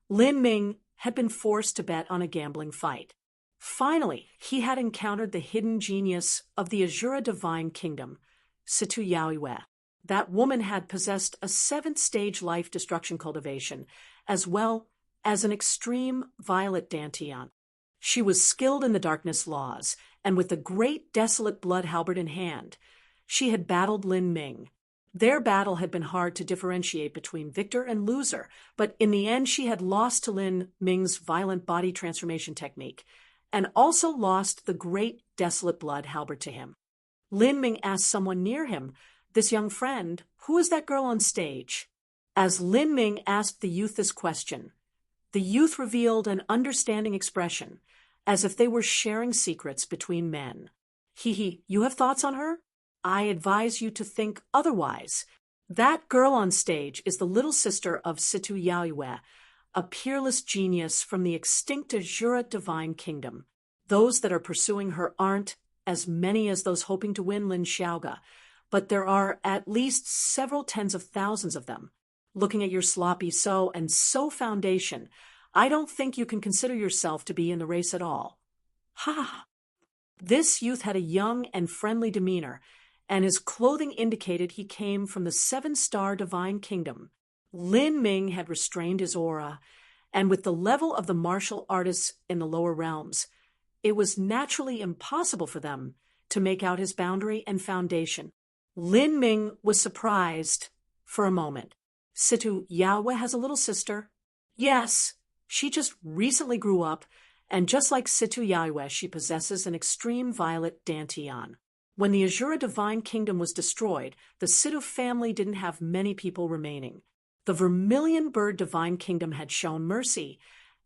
Lin Ming had been forced to bet on a gambling fight. Finally, he had encountered the hidden genius of the Azura Divine Kingdom, Situ Yao Yue. That woman had possessed a 7th-stage life destruction cultivation, as well as an extreme violet dantian. She was skilled in the darkness laws, and with the great desolate blood halberd in hand, she had battled Lin Ming. Their battle had been hard to differentiate between victor and loser, but in the end she had lost to Lin Ming's violent body transformation technique, and also lost the great desolate blood halberd to him. Lin Ming asked someone near him, this young friend, who is that girl on stage? As Lin Ming asked the youth this question, the youth revealed an understanding expression, as if they were sharing secrets between men. You have thoughts on her? I advise you to think otherwise. That girl on stage is the little sister of Situ Yao Yue, a peerless genius from the extinct Azura Divine Kingdom. Those that are pursuing her aren't as many as those hoping to win Lin Xiaoga, but there are at least several tens of thousands of them. Looking at your sloppy so and so foundation, I don't think you can consider yourself to be in the race at all. Ha! This youth had a young and friendly demeanor, and his clothing indicated he came from the 7-star Divine Kingdom. Lin Ming had restrained his aura, and with the level of the martial artists in the lower realms, it was naturally impossible for them to make out his boundary and foundation. Lin Ming was surprised for a moment. Situ Yao Yue has a little sister. Yes, she just recently grew up, and just like Situ Yao Yue, she possesses an extreme violet dantian. When the Azura divine kingdom was destroyed, the Situ family didn't have many people remaining. The Vermilion Bird divine kingdom had shown mercy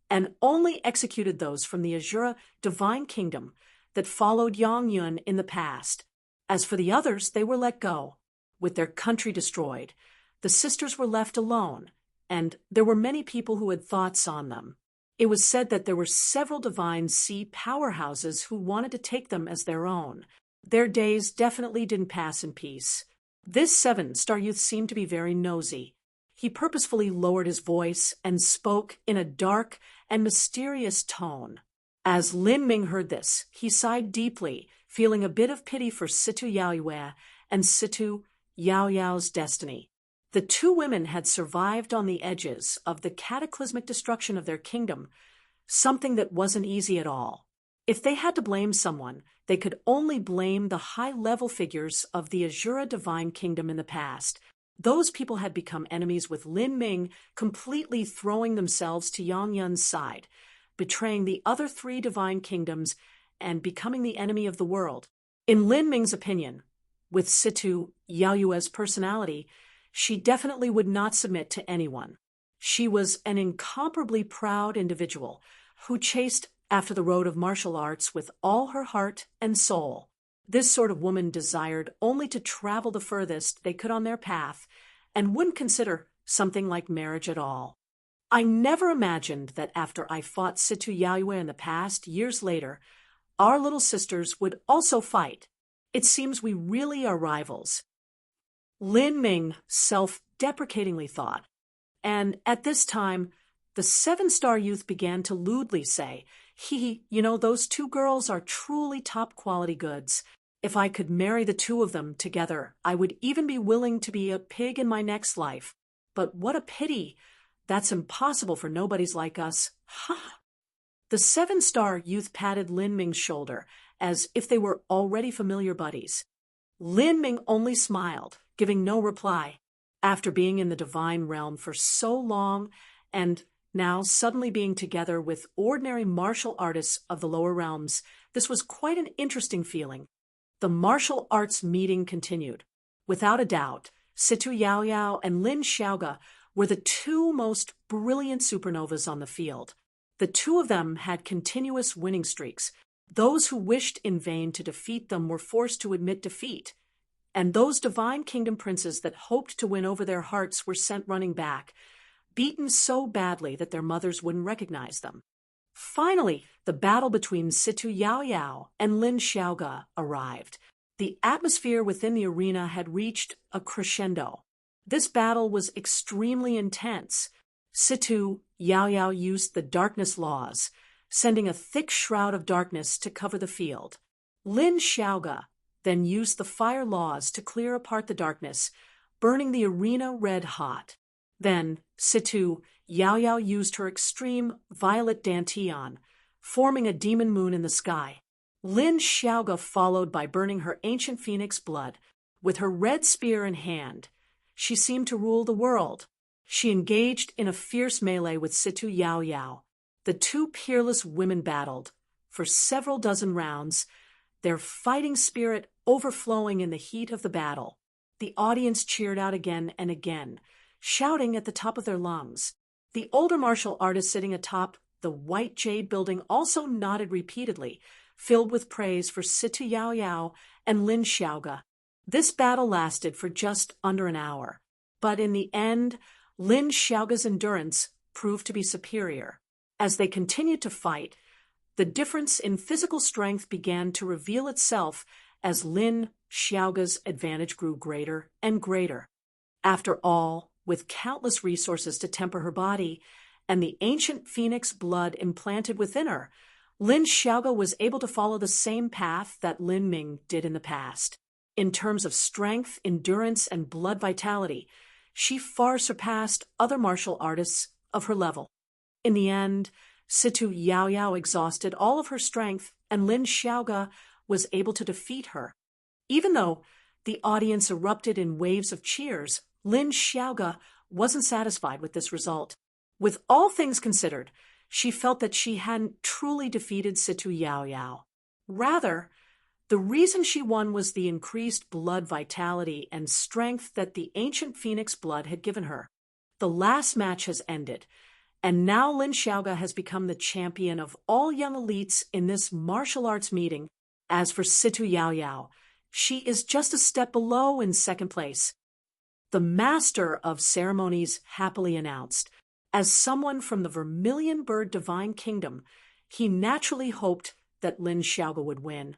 and only executed those from the Azura divine kingdom that followed Yongyun in the past. As for the others, they were let go. With their country destroyed, the sisters were left alone, and there were many people who had thoughts on them. It was said that there were several divine sea powerhouses who wanted to take them as their own. Their days definitely didn't pass in peace. This 7-star youth seemed to be very nosy. He purposefully lowered his voice and spoke in a dark and mysterious tone. As Lin Ming heard this, he sighed deeply, feeling a bit of pity for Situ Yaoyue and Situ Yaoyao's destiny. The two women had survived on the edges of the cataclysmic destruction of their kingdom, something that wasn't easy at all. If they had to blame someone, they could only blame the high-level figures of the Azura divine kingdom in the past. Those people had become enemies with Lin Ming, completely throwing themselves to Yang Yun's side, betraying the other 3 divine kingdoms and becoming the enemy of the world. In Lin Ming's opinion, with Situ Yaoyue's personality, she definitely would not submit to anyone. She was an incomparably proud individual who chased after the road of martial arts with all her heart and soul. This sort of woman desired only to travel the furthest they could on their path and wouldn't consider something like marriage at all. I never imagined that after I fought Situ Yaoyue in the past, years later, our little sisters would also fight. It seems we really are rivals. Lin Ming self-deprecatingly thought, and at this time, the 7-star youth began to lewdly say, those 2 girls are truly top-quality goods. If I could marry the 2 of them together, I would even be willing to be a pig in my next life. But what a pity! That's impossible for nobodies like us. Ha! The 7-star youth patted Lin Ming's shoulder, as if they were already familiar buddies. Lin Ming only smiled, giving no reply. After being in the divine realm for so long, and now suddenly being together with ordinary martial artists of the lower realms, this was quite an interesting feeling. The martial arts meeting continued. Without a doubt, Situ Yaoyao and Lin Xiaoge were the 2 most brilliant supernovas on the field. The 2 of them had continuous winning streaks. Those who wished in vain to defeat them were forced to admit defeat. And those divine kingdom princes that hoped to win over their hearts were sent running back, beaten so badly that their mothers wouldn't recognize them. Finally, the battle between Situ Yaoyao and Lin Xiaoge arrived. The atmosphere within the arena had reached a crescendo. This battle was extremely intense. Situ Yaoyao used the darkness laws, sending a thick shroud of darkness to cover the field. Lin Xiaoge then used the fire laws to clear apart the darkness, burning the arena red hot. Then Situ Yaoyao used her extreme violet dantian, forming a demon moon in the sky. Lin Xiaoge followed by burning her ancient phoenix blood. With her red spear in hand, she seemed to rule the world. She engaged in a fierce melee with Situ Yaoyao. The 2 peerless women battled for several dozen rounds, their fighting spirit overflowing in the heat of the battle. The audience cheered out again and again, shouting at the top of their lungs. The older martial artist sitting atop the White Jade building also nodded repeatedly, filled with praise for Situ Yaoyao and Lin Xiaoge. This battle lasted for just under an hour, but in the end, Lin Xiaoge's endurance proved to be superior. As they continued to fight, the difference in physical strength began to reveal itself as Lin Xiaoge's advantage grew greater and greater. After all, with countless resources to temper her body and the ancient phoenix blood implanted within her, Lin Xiaoge was able to follow the same path that Lin Ming did in the past. In terms of strength, endurance, and blood vitality, she far surpassed other martial artists of her level. In the end, Situ Yaoyao exhausted all of her strength, and Lin Xiaoge was able to defeat her. Even though the audience erupted in waves of cheers, Lin Xiaoge wasn't satisfied with this result. With all things considered, she felt that she hadn't truly defeated Situ Yaoyao. Rather, The reason she won was the increased blood vitality and strength that the ancient phoenix blood had given her. The last match has ended, and now Lin Xiaoga has become the champion of all young elites in this martial arts meeting. As for Situ Yao Yao, she is just a step below in second place. The master of ceremonies happily announced. As someone from the Vermilion Bird Divine Kingdom, he naturally hoped that Lin Xiaoga would win.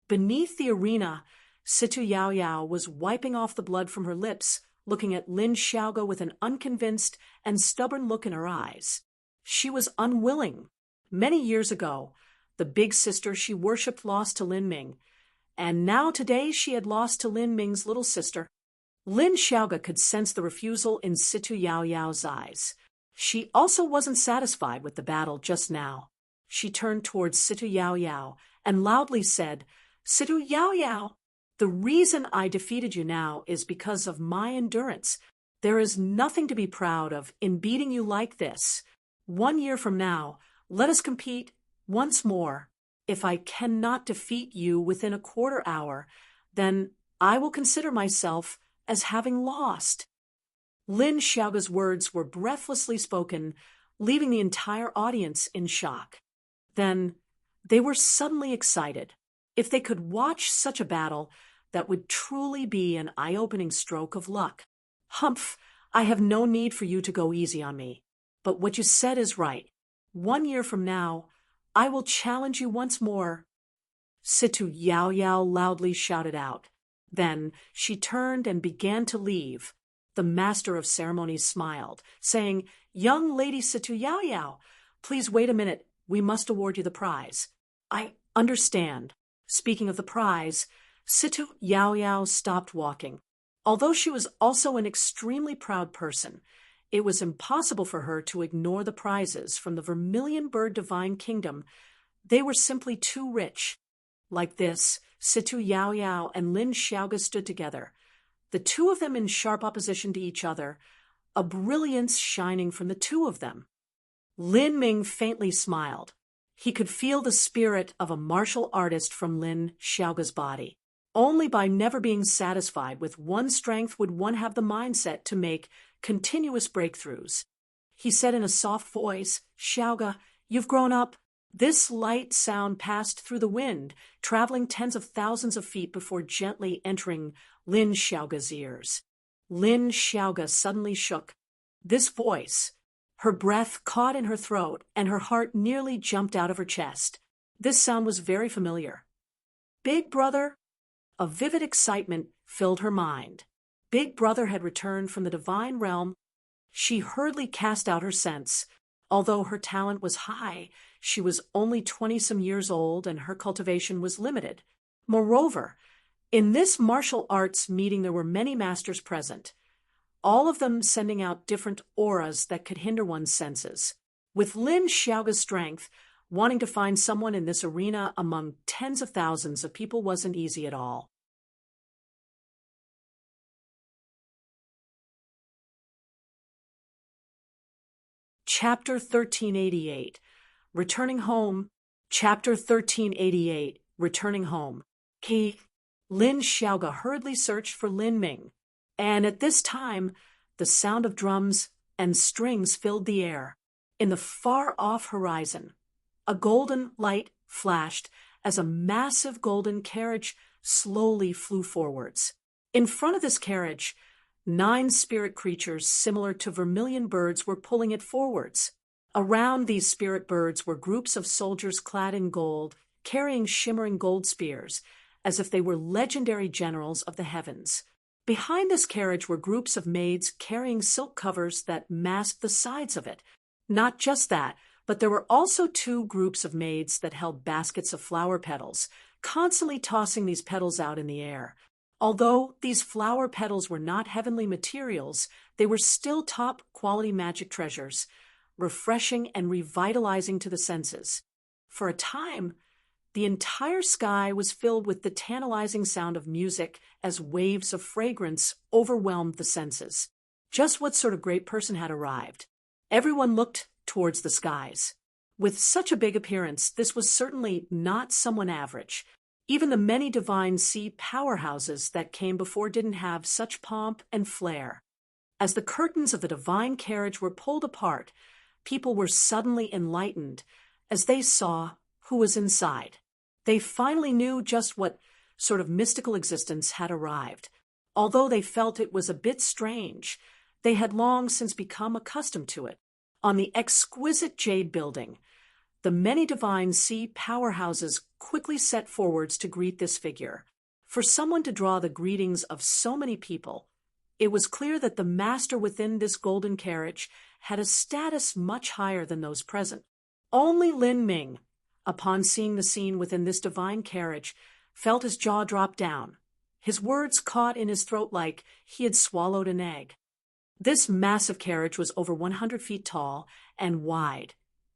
Beneath the arena, Situ Yao Yao was wiping off the blood from her lips, looking at Lin Xiaoga with an unconvinced and stubborn look in her eyes. She was unwilling. Many years ago, the big sister she worshipped lost to Lin Ming, and now today she had lost to Lin Ming's little sister. Lin Xiaoga could sense the refusal in Situ Yao Yao's eyes. She also wasn't satisfied with the battle just now. She turned towards Situ Yao Yao and loudly said, "Situ Yao Yao, the reason I defeated you now is because of my endurance. There is nothing to be proud of in beating you like this. 1 year from now, let us compete once more. If I cannot defeat you within a quarter hour, then I will consider myself as having lost." Lin Xiaoga's words were breathlessly spoken, leaving the entire audience in shock. Then they were suddenly excited. If they could watch such a battle, that would truly be an eye-opening stroke of luck. "Humph, I have no need for you to go easy on me. But what you said is right. 1 year from now, I will challenge you once more." Situ Yao Yao loudly shouted out. Then she turned and began to leave. The master of ceremonies smiled, saying, "Young lady Situ Yao Yao, please wait a minute. We must award you the prize." "I understand." Speaking of the prize, Situ Yao Yao stopped walking. Although she was also an extremely proud person, it was impossible for her to ignore the prizes from the Vermilion Bird Divine Kingdom. They were simply too rich. Like this, Situ Yao Yao and Lin Xiaoga stood together, the two of them in sharp opposition to each other, a brilliance shining from the two of them. Lin Ming faintly smiled. He could feel the spirit of a martial artist from Lin Xiaoga's body. Only by never being satisfied with one's strength would one have the mindset to make continuous breakthroughs. He said in a soft voice, "Xiaoga, you've grown up." This light sound passed through the wind, traveling tens of thousands of feet before gently entering Lin Xiaoga's ears. Lin Xiaoga suddenly shook. This voice, her breath caught in her throat, and her heart nearly jumped out of her chest. This sound was very familiar. Big Brother? A vivid excitement filled her mind. Big Brother had returned from the divine realm. She hurriedly cast out her sense. Although her talent was high, she was only 20-some years old and her cultivation was limited. Moreover, in this martial arts meeting there were many masters present, all of them sending out different auras that could hinder one's senses. With Lin Xiaoga's strength, wanting to find someone in this arena among tens of thousands of people wasn't easy at all. Chapter 1388, Returning Home. Chapter 1388, Returning Home. Lin Xiaoga hurriedly searched for Lin Ming, and at this time, the sound of drums and strings filled the air. In the far-off horizon, a golden light flashed as a massive golden carriage slowly flew forwards. In front of this carriage, 9 spirit creatures similar to vermilion birds were pulling it forwards. Around these spirit birds were groups of soldiers clad in gold, carrying shimmering gold spears, as if they were legendary generals of the heavens. Behind this carriage were groups of maids carrying silk covers that masked the sides of it. Not just that, but there were also 2 groups of maids that held baskets of flower petals, constantly tossing these petals out in the air. Although these flower petals were not heavenly materials, they were still top-quality magic treasures, refreshing and revitalizing to the senses. For a time, the entire sky was filled with the tantalizing sound of music as waves of fragrance overwhelmed the senses. Just what sort of great person had arrived? Everyone looked towards the skies. With such a big appearance, this was certainly not someone average. Even the many divine sea powerhouses that came before didn't have such pomp and flair. As the curtains of the divine carriage were pulled apart, people were suddenly enlightened as they saw who was inside. They finally knew just what sort of mystical existence had arrived. Although they felt it was a bit strange, they had long since become accustomed to it. On the exquisite jade building, the many divine sea powerhouses quickly set forwards to greet this figure. For someone to draw the greetings of so many people, it was clear that the master within this golden carriage had a status much higher than those present. Only Lin Ming, upon seeing the scene within this divine carriage, felt his jaw drop down. His words caught in his throat like he had swallowed an egg. This massive carriage was over 100 feet tall and wide,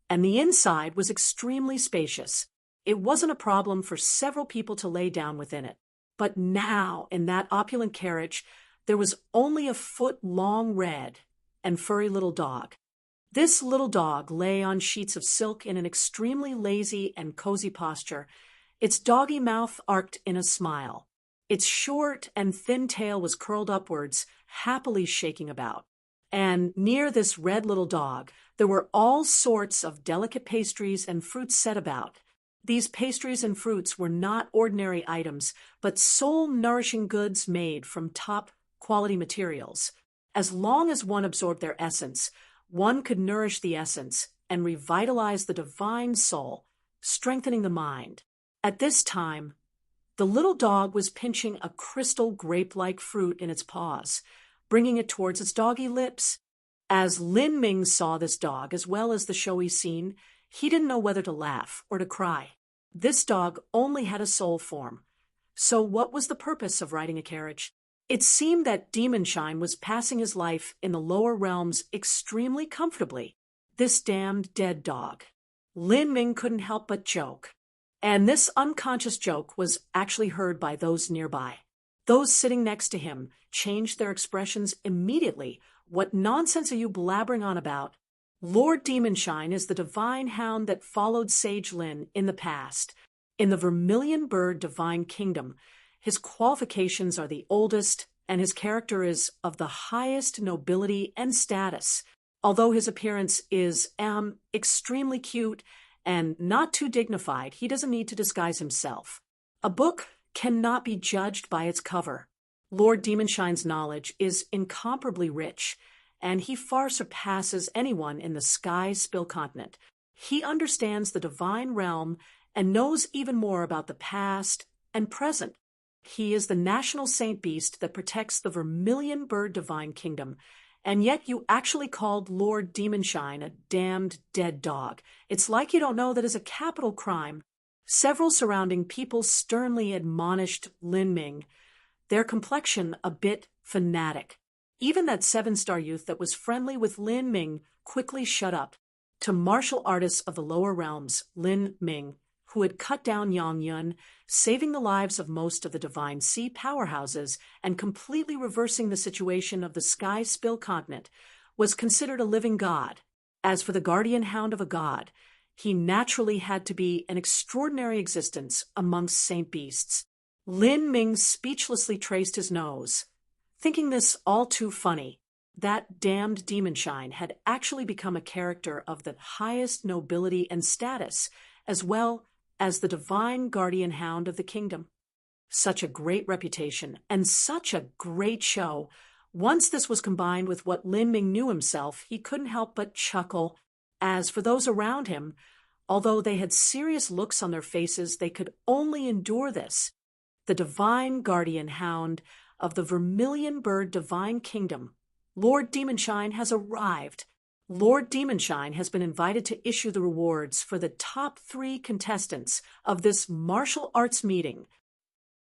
and the inside was extremely spacious. It wasn't a problem for several people to lay down within it. But now, in that opulent carriage, there was only a foot-long red and furry little dog. This little dog lay on sheets of silk in an extremely lazy and cozy posture, its doggy mouth arched in a smile. Its short and thin tail was curled upwards, happily shaking about. And near this red little dog, there were all sorts of delicate pastries and fruits set about. These pastries and fruits were not ordinary items, but soul-nourishing goods made from top-quality materials. As long as one absorbed their essence, one could nourish the essence and revitalize the divine soul, strengthening the mind. At this time, the little dog was pinching a crystal grape-like fruit in its paws, bringing it towards its doggy lips. As Lin Ming saw this dog, as well as the showy scene, he didn't know whether to laugh or to cry. This dog only had a soul form. So what was the purpose of riding a carriage? It seemed that Demonshine was passing his life in the lower realms extremely comfortably. This damned dead dog. Lin Ming couldn't help but joke. And this unconscious joke was actually heard by those nearby. Those sitting next to him changed their expressions immediately. What nonsense are you blabbering on about? Lord Demonshine is the divine hound that followed Sage Lin in the past. In the Vermilion Bird Divine Kingdom, his qualifications are the oldest, and his character is of the highest nobility and status. Although his appearance is extremely cute and not too dignified, he doesn't need to disguise himself. A book cannot be judged by its cover. Lord Demonshine's knowledge is incomparably rich, and he far surpasses anyone in the Sky Spill continent. He understands the divine realm and knows even more about the past and present. He is the national saint beast that protects the Vermilion Bird Divine Kingdom, and yet you actually called Lord Demonshine a damned dead dog. It's like you don't know that is a capital crime. Several surrounding people sternly admonished Lin Ming, their complexion a bit fanatic. Even that 7-star youth that was friendly with Lin Ming quickly shut up. To martial artists of the lower realms, Lin Ming, who had cut down Yang Yun, saving the lives of most of the divine sea powerhouses and completely reversing the situation of the Sky Spill continent, was considered a living god. As for the guardian hound of a god, he naturally had to be an extraordinary existence amongst saint beasts. Lin Ming speechlessly traced his nose, thinking this all too funny. That damned Demonshine had actually become a character of the highest nobility and status, as well as the divine guardian hound of the kingdom. Such a great reputation and such a great show. Once this was combined with what Lin Ming knew himself, he couldn't help but chuckle. As for those around him, although they had serious looks on their faces, they could only endure this. The divine guardian hound of the Vermilion Bird Divine Kingdom, Lord Demonshine, has arrived. Lord Demonshine has been invited to issue the rewards for the top 3 contestants of this martial arts meeting.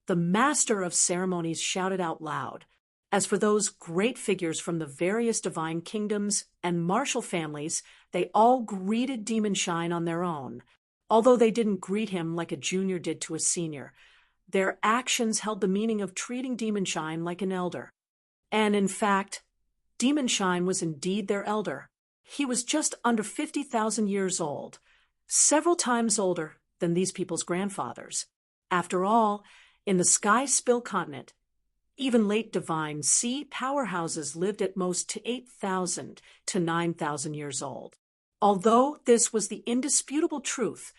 The master of ceremonies shouted out loud. As for those great figures from the various divine kingdoms and martial families, they all greeted Demonshine on their own. Although they didn't greet him like a junior did to a senior, their actions held the meaning of treating Demonshine like an elder. And in fact, Demonshine was indeed their elder. He was just under 50,000 years old, several times older than these people's grandfathers. After all, in the sky-spill continent, even late divine sea powerhouses lived at most to 8,000 to 9,000 years old. Although this was the indisputable truth,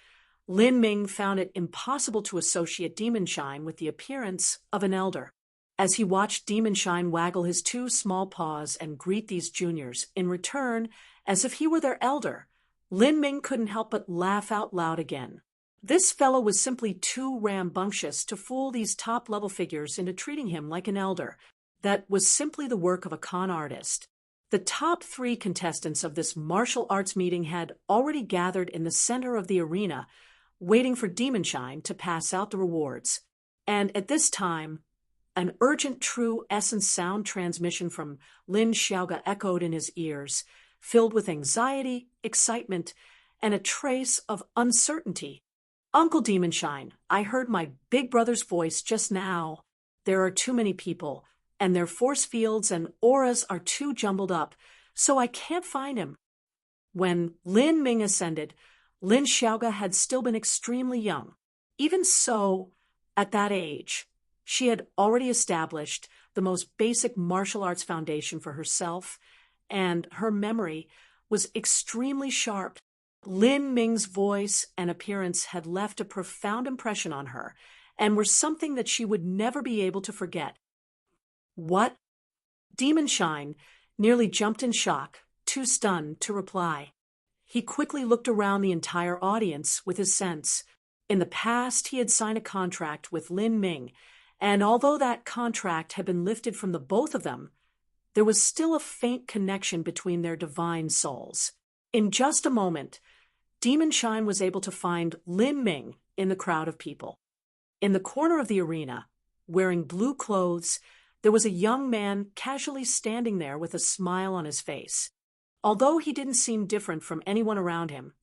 Lin Ming found it impossible to associate Demonshine with the appearance of an elder. As he watched Demonshine waggle his two small paws and greet these juniors in return as if he were their elder, Lin Ming couldn't help but laugh out loud again. This fellow was simply too rambunctious to fool these top-level figures into treating him like an elder. That was simply the work of a con artist. The top 3 contestants of this martial arts meeting had already gathered in the center of the arena, waiting for Demonshine to pass out the rewards. And at this time, an urgent true essence sound transmission from Lin Xiaoga echoed in his ears, filled with anxiety, excitement, and a trace of uncertainty. "Uncle Demonshine, I heard my big brother's voice just now. There are too many people, and their force fields and auras are too jumbled up, so I can't find him." When Lin Ming ascended, Lin Xiaoga had still been extremely young. Even so, at that age, she had already established the most basic martial arts foundation for herself, and her memory was extremely sharp. Lin Ming's voice and appearance had left a profound impression on her and were something that she would never be able to forget. "What?" Demonshine nearly jumped in shock, too stunned to reply. He quickly looked around the entire audience with his sense. In the past, he had signed a contract with Lin Ming, and although that contract had been lifted from the both of them, there was still a faint connection between their divine souls. In just a moment, Demonshine was able to find Lin Ming in the crowd of people. In the corner of the arena, wearing blue clothes, there was a young man casually standing there with a smile on his face. Although he didn't seem different from anyone around him,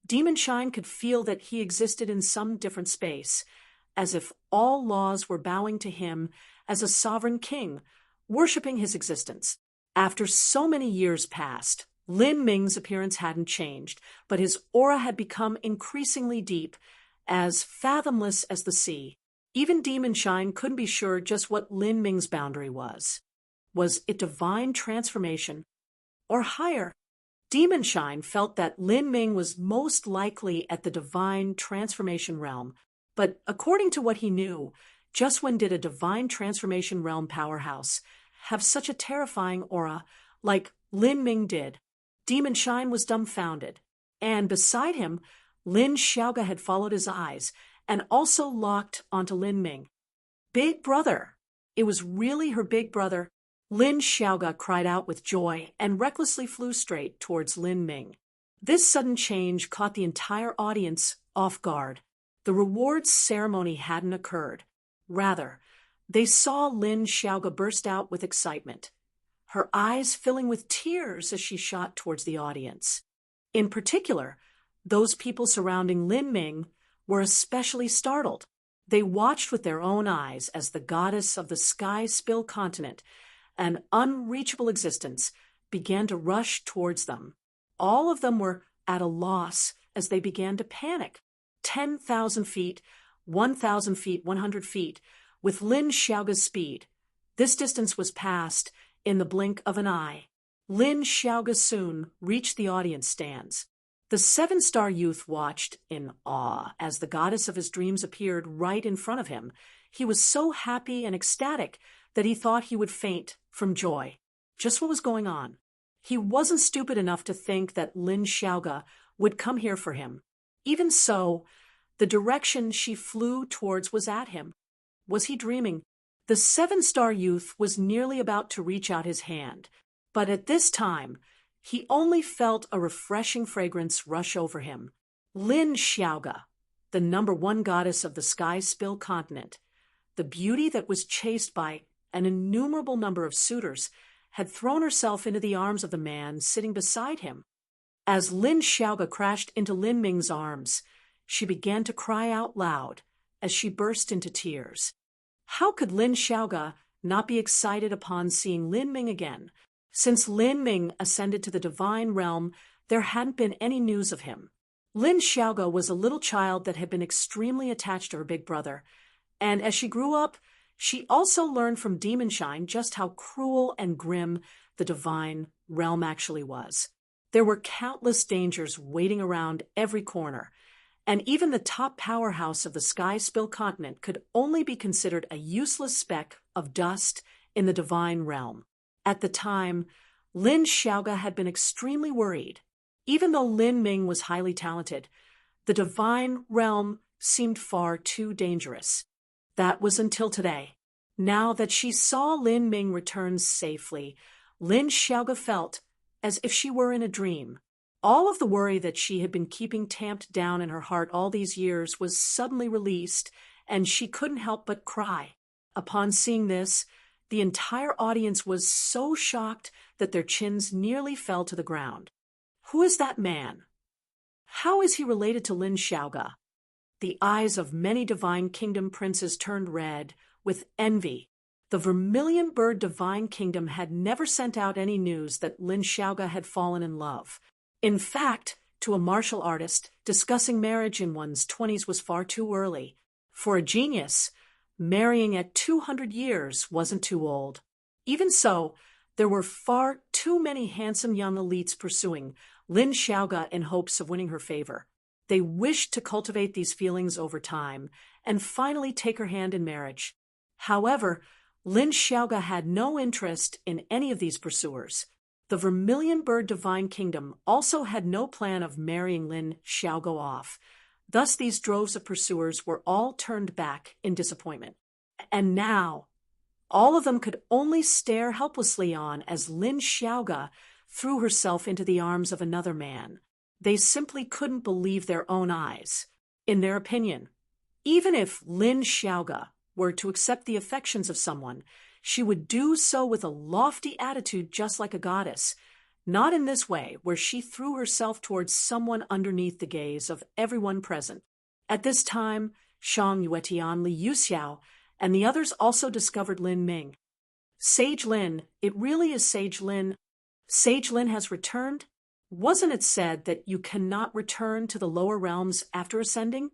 Demonshine could feel that he existed in some different space, as if all laws were bowing to him as a sovereign king, worshipping his existence. After so many years passed, Lin Ming's appearance hadn't changed, but his aura had become increasingly deep, as fathomless as the sea. Even Demonshine couldn't be sure just what Lin Ming's boundary was. Was it divine transformation, or higher? Demonshine felt that Lin Ming was most likely at the divine transformation realm, but according to what he knew, just when did a divine transformation realm powerhouse have such a terrifying aura like Lin Ming did? Demonshine was dumbfounded, and beside him, Lin Xiaoga had followed his eyes and also locked onto Lin Ming. "Big brother!" It was really her big brother. Lin Xiaoga cried out with joy and recklessly flew straight towards Lin Ming. This sudden change caught the entire audience off guard. The rewards ceremony hadn't occurred. Rather, they saw Lin Xiaoga burst out with excitement, her eyes filling with tears as she shot towards the audience. In particular, those people surrounding Lin Ming were especially startled. They watched with their own eyes as the goddess of the sky-spill continent, an unreachable existence, began to rush towards them. All of them were at a loss as they began to panic. 10,000 feet, 1,000 feet, 100 feet, with Lin Xiaoga's speed. This distance was passed in the blink of an eye. Lin Xiaoga soon reached the audience stands. The 7-star youth watched in awe as the goddess of his dreams appeared right in front of him. He was so happy and ecstatic that he thought he would faint from joy. Just what was going on? He wasn't stupid enough to think that Lin Xiaoga would come here for him. Even so, the direction she flew towards was at him. Was he dreaming? The 7-star youth was nearly about to reach out his hand, but at this time, he only felt a refreshing fragrance rush over him. Lin Xiaoga, the #1 goddess of the sky-spill continent, the beauty that was chased by an innumerable number of suitors, had thrown herself into the arms of the man sitting beside him. As Lin Xiaoga crashed into Lin Ming's arms, she began to cry out loud as she burst into tears. How could Lin Xiaoga not be excited upon seeing Lin Ming again? Since Lin Ming ascended to the divine realm, there hadn't been any news of him. Lin Xiaoga was a little child that had been extremely attached to her big brother, and as she grew up, she also learned from Demonshine just how cruel and grim the divine realm actually was. There were countless dangers waiting around every corner, and even the top powerhouse of the Sky Spill continent could only be considered a useless speck of dust in the divine realm. At the time, Lin Xiaoga had been extremely worried. Even though Lin Ming was highly talented, the divine realm seemed far too dangerous. That was until today. Now that she saw Lin Ming return safely, Lin Xiaoga felt as if she were in a dream. All of the worry that she had been keeping tamped down in her heart all these years was suddenly released, and she couldn't help but cry. Upon seeing this, the entire audience was so shocked that their chins nearly fell to the ground. Who is that man? How is he related to Lin Xiaoga? The eyes of many Divine Kingdom princes turned red with envy. The Vermilion Bird Divine Kingdom had never sent out any news that Lin Xiaoga had fallen in love. In fact, to a martial artist, discussing marriage in one's 20s was far too early. For a genius, marrying at 200 years wasn't too old. Even so, there were far too many handsome young elites pursuing Lin Xiaoga in hopes of winning her favor. They wished to cultivate these feelings over time and finally take her hand in marriage. However, Lin Xiaoga had no interest in any of these pursuers. The Vermilion Bird Divine Kingdom also had no plan of marrying Lin Xiaoga off. Thus, these droves of pursuers were all turned back in disappointment. And now, all of them could only stare helplessly on as Lin Xiaoga threw herself into the arms of another man. They simply couldn't believe their own eyes. In their opinion, even if Lin Xiaoga were to accept the affections of someone, she would do so with a lofty attitude just like a goddess, not in this way where she threw herself towards someone underneath the gaze of everyone present. At this time, Shang Yuetian, Li Yuxiao, and the others also discovered Lin Ming. Sage Lin, it really is Sage Lin. Sage Lin has returned? Wasn't it said that you cannot return to the lower realms after ascending?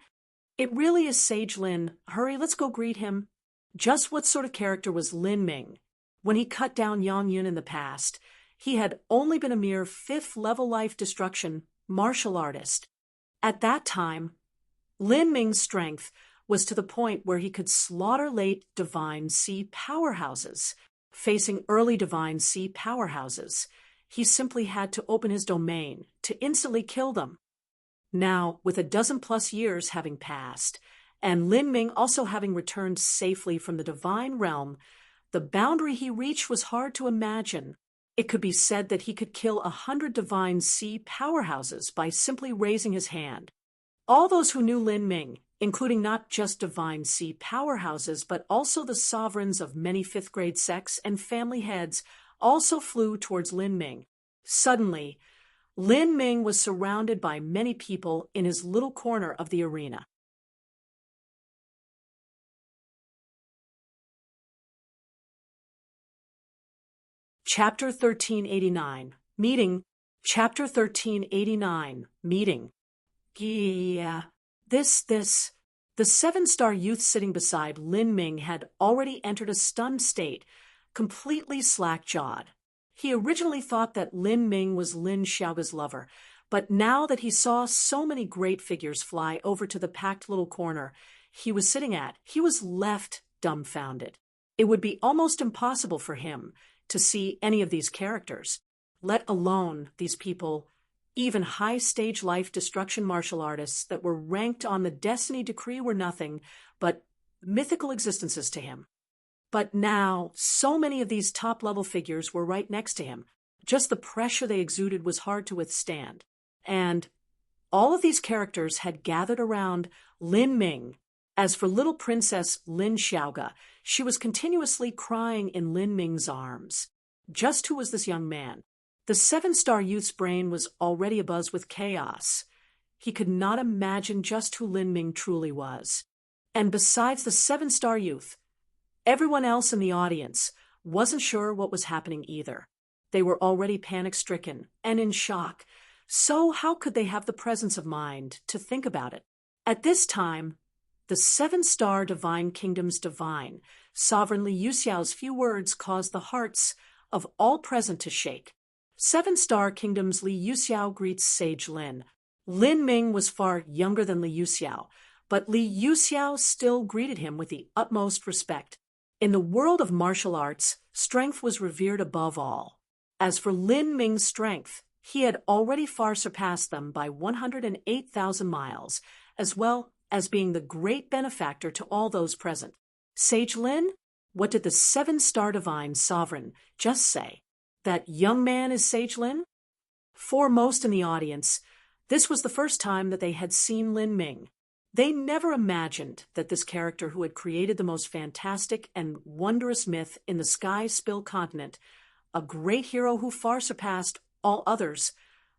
It really is Sage Lin. Hurry, let's go greet him. Just what sort of character was Lin Ming? When he cut down Yang Yun in the past, he had only been a mere 5th-level life destruction martial artist. At that time, Lin Ming's strength was to the point where he could slaughter late Divine Sea powerhouses. Facing early Divine Sea powerhouses, he simply had to open his domain to instantly kill them. Now, with a dozen-plus years having passed, and Lin Ming also having returned safely from the divine realm, the boundary he reached was hard to imagine. It could be said that he could kill 100 Divine Sea powerhouses by simply raising his hand. All those who knew Lin Ming, including not just Divine Sea powerhouses, but also the sovereigns of many 5th-grade sects and family heads, also flew towards Lin Ming. Suddenly, Lin Ming was surrounded by many people in his little corner of the arena. Chapter 1389, Meeting. Chapter 1389, Meeting. Yeah. The 7-star youth sitting beside Lin Ming had already entered a stunned state, completely slack-jawed. He originally thought that Lin Ming was Lin Xiaoga's lover, but now that he saw so many great figures fly over to the packed little corner he was sitting at, he was left dumbfounded. It would be almost impossible for him to see any of these characters, let alone these people, even high-stage life destruction martial artists that were ranked on the destiny decree were nothing but mythical existences to him. But now, so many of these top-level figures were right next to him. Just the pressure they exuded was hard to withstand. And all of these characters had gathered around Lin Ming. As for little Princess Lin Xiaoga, she was continuously crying in Lin Ming's arms. Just who was this young man? The 7-star youth's brain was already abuzz with chaos. He could not imagine just who Lin Ming truly was. And besides the 7-star youth, everyone else in the audience wasn't sure what was happening either. They were already panic-stricken and in shock, So how could they have the presence of mind to think about it? At this time, the seven-star divine kingdom's divine, sovereign Li Yuxiao's few words caused the hearts of all present to shake. Seven-star kingdom's Li Yuxiao greets Sage Lin. Lin Ming was far younger than Li Yuxiao, but Li Yuxiao still greeted him with the utmost respect. In the world of martial arts, strength was revered above all. As for Lin Ming's strength, he had already far surpassed them by 108,000 miles, as well as being the great benefactor to all those present. Sage Lin, what did the seven-star divine sovereign just say? That young man is Sage Lin? For most in the audience, this was the first time that they had seen Lin Ming. They never imagined that this character who had created the most fantastic and wondrous myth in the sky-spill continent, a great hero who far surpassed all others,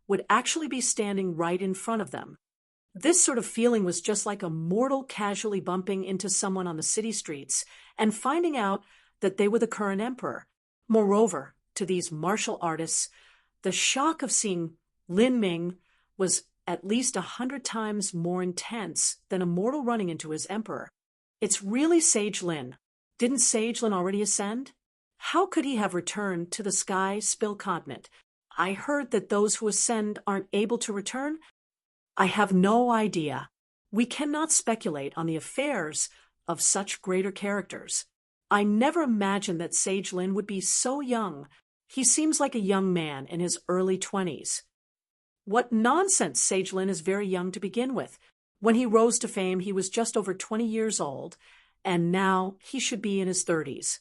would actually be standing right in front of them. This sort of feeling was just like a mortal casually bumping into someone on the city streets and finding out that they were the current emperor. Moreover, to these martial artists, the shock of seeing Lin Ming was at least 100 times more intense than a mortal running into his emperor. It's really Sage Lin. Didn't Sage Lin already ascend? How could he have returned to the sky-spill continent? I heard that those who ascend aren't able to return. I have no idea. We cannot speculate on the affairs of such greater characters. I never imagined that Sage Lin would be so young. He seems like a young man in his early 20s. What nonsense! Sage Lin is very young to begin with. When he rose to fame, he was just over 20 years old, and now he should be in his 30s.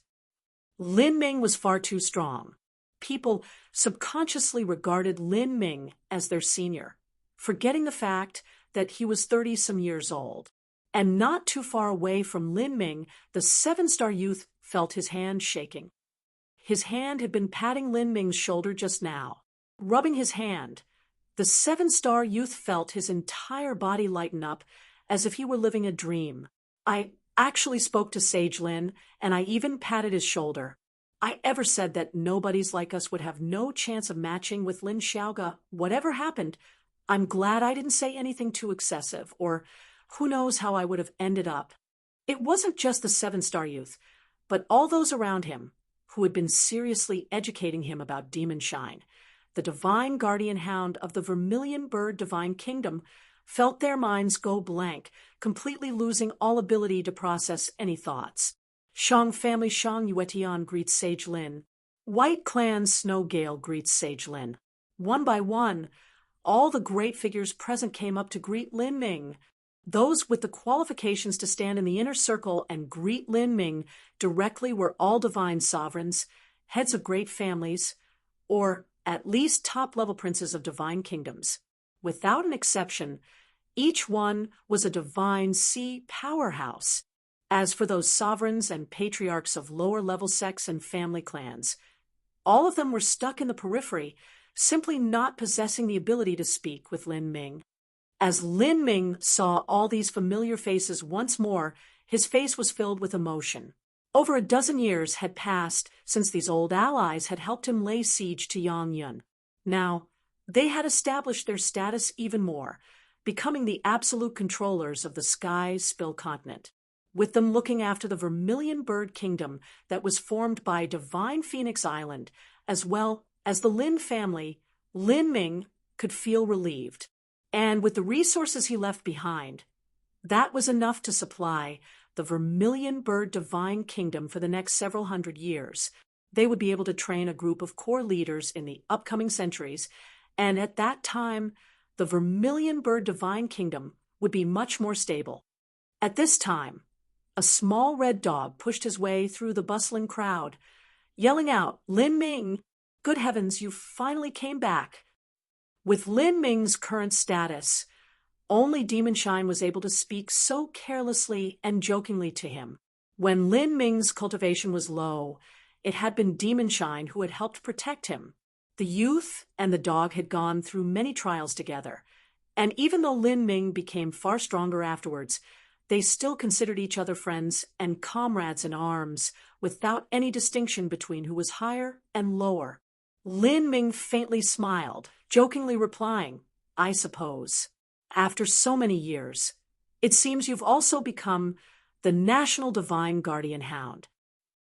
Lin Ming was far too strong. People subconsciously regarded Lin Ming as their senior, forgetting the fact that he was 30-some years old. And not too far away from Lin Ming, the seven-star youth felt his hand shaking. His hand had been patting Lin Ming's shoulder just now. Rubbing his hand, the seven-star youth felt his entire body lighten up as if he were living a dream. I actually spoke to Sage Lin, and I even patted his shoulder. I ever said that nobodies like us would have no chance of matching with Lin Xiaoge. Whatever happened, I'm glad I didn't say anything too excessive, or who knows how I would have ended up. It wasn't just the seven-star youth, but all those around him who had been seriously educating him about demon shine. The divine guardian hound of the vermilion bird divine kingdom felt their minds go blank, completely losing all ability to process any thoughts. Shang family Shang Yuetian greets Sage Lin. White clan Snow Gale greets Sage Lin. One by one, all the great figures present came up to greet Lin Ming. Those with the qualifications to stand in the inner circle and greet Lin Ming directly were all divine sovereigns, heads of great families, or at least top-level princes of divine kingdoms. Without an exception, each one was a divine sea powerhouse. As for those sovereigns and patriarchs of lower-level sects and family clans, all of them were stuck in the periphery, simply not possessing the ability to speak with Lin Ming. As Lin Ming saw all these familiar faces once more, his face was filled with emotion. Over a dozen years had passed since these old allies had helped him lay siege to Yangyun. Now, they had established their status even more, becoming the absolute controllers of the sky-spill continent, with them looking after the Vermilion Bird Kingdom that was formed by Divine Phoenix Island, as well as the Lin family. Lin Ming could feel relieved. And with the resources he left behind, that was enough to supply the Vermilion Bird Divine Kingdom for the next several hundred years. They would be able to train a group of core leaders in the upcoming centuries, and at that time, the Vermilion Bird Divine Kingdom would be much more stable. At this time, a small red dog pushed his way through the bustling crowd, yelling out, "Lin Ming! Good heavens, you finally came back!" With Lin Ming's current status, only Demon Shine was able to speak so carelessly and jokingly to him. When Lin Ming's cultivation was low, it had been Demon Shine who had helped protect him. The youth and the dog had gone through many trials together, and even though Lin Ming became far stronger afterwards, they still considered each other friends and comrades in arms, without any distinction between who was higher and lower. Lin Ming faintly smiled, jokingly replying, I suppose. After so many years, it seems you've also become the national divine guardian hound.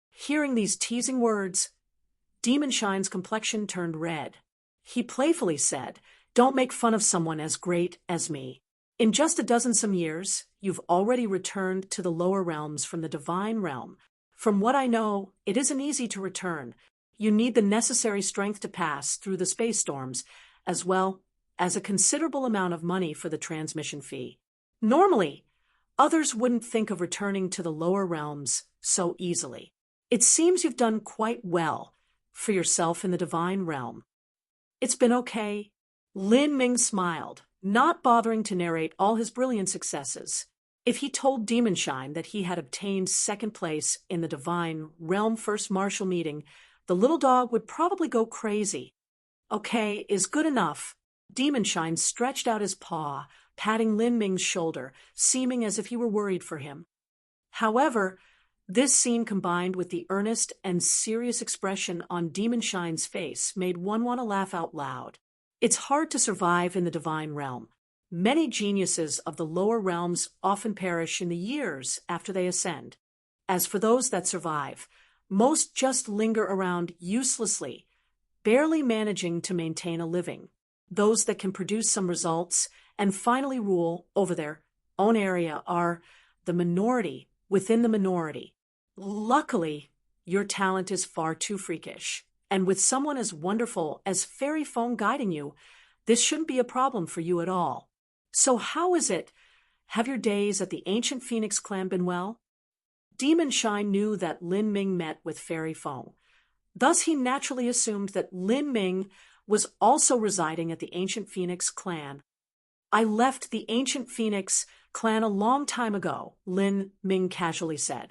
Hearing these teasing words, Demon Shine's complexion turned red. He playfully said, Don't make fun of someone as great as me. In just a dozen some years, you've already returned to the lower realms from the divine realm. From what I know, it isn't easy to return. You need the necessary strength to pass through the space storms, as well as a considerable amount of money for the transmission fee. Normally, others wouldn't think of returning to the lower realms so easily. It seems you've done quite well for yourself in the divine realm. It's been okay. Lin Ming smiled, not bothering to narrate all his brilliant successes. If he told Demon Shine that he had obtained second place in the divine realm first martial meeting, the little dog would probably go crazy. Okay is good enough. Demon Shine stretched out his paw, patting Lin Ming's shoulder, seeming as if he were worried for him. However, this scene combined with the earnest and serious expression on Demon Shine's face made one want to laugh out loud. It's hard to survive in the divine realm. Many geniuses of the lower realms often perish in the years after they ascend. As for those that survive, most just linger around uselessly, barely managing to maintain a living. Those that can produce some results and finally rule over their own area are the minority within the minority. Luckily, your talent is far too freakish, and with someone as wonderful as Fairy Phone guiding you, this shouldn't be a problem for you at all. So how is it? Have your days at the ancient Phoenix clan been well? Demon Shine knew that Lin Ming met with Fairy Phone. Thus he naturally assumed that Lin Ming was also residing at the ancient Phoenix clan. I left the ancient Phoenix clan a long time ago, Lin Ming casually said.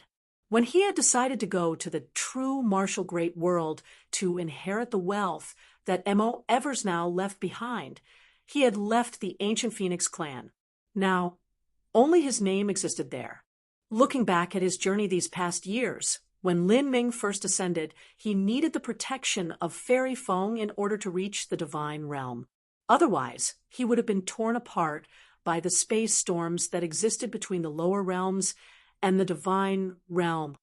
When he had decided to go to the true martial great world to inherit the wealth that M.O. Eversnow left behind, he had left the ancient Phoenix clan. Now, only his name existed there. Looking back at his journey these past years, when Lin Ming first ascended, he needed the protection of Fairy Feng in order to reach the divine realm. Otherwise, he would have been torn apart by the space storms that existed between the lower realms and the divine realm.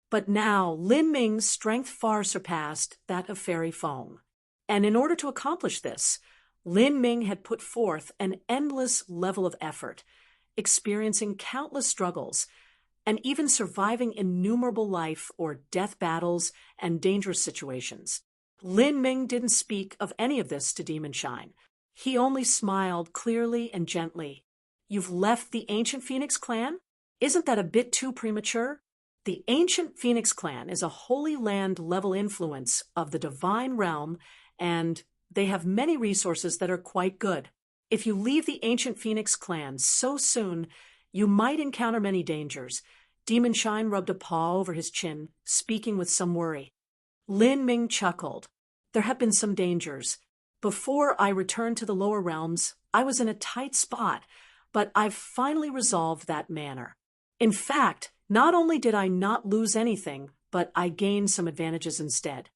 But now, Lin Ming's strength far surpassed that of Fairy Feng. And in order to accomplish this, Lin Ming had put forth an endless level of effort, experiencing countless struggles, and even surviving innumerable life or death battles and dangerous situations. Lin Ming didn't speak of any of this to Demon Shine. He only smiled clearly and gently. You've left the ancient Phoenix clan? Isn't that a bit too premature? The ancient Phoenix clan is a Holy Land level influence of the divine realm, and they have many resources that are quite good. If you leave the ancient Phoenix clan so soon, you might encounter many dangers. Demon Shine rubbed a paw over his chin, speaking with some worry. Lin Ming chuckled. There have been some dangers. Before I returned to the lower realms, I was in a tight spot, but I've finally resolved that matter. In fact, not only did I not lose anything, but I gained some advantages instead.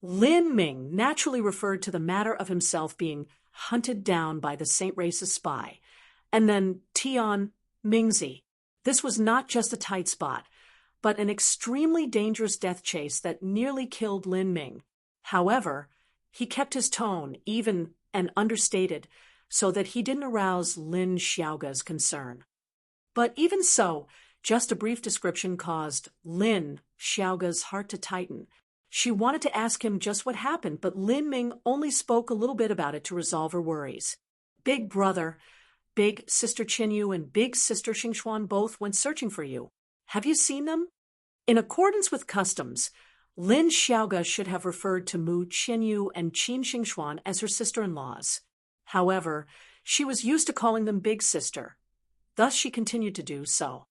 Lin Ming naturally referred to the matter of himself being hunted down by the Saint Race's spy, and then Tian Mingzi. This was not just a tight spot, but an extremely dangerous death chase that nearly killed Lin Ming. However, he kept his tone even and understated so that he didn't arouse Lin Xiaoga's concern. But even so, just a brief description caused Lin Xiaoga's heart to tighten. She wanted to ask him just what happened, but Lin Ming only spoke a little bit about it to resolve her worries. Big brother, Big Sister Qinyu and Big Sister Xingxuan both went searching for you. Have you seen them? In accordance with customs, Lin Xiaoga should have referred to Mu Qinyu and Qin Xingxuan as her sister-in-laws. However, she was used to calling them Big Sister. Thus she continued to do so.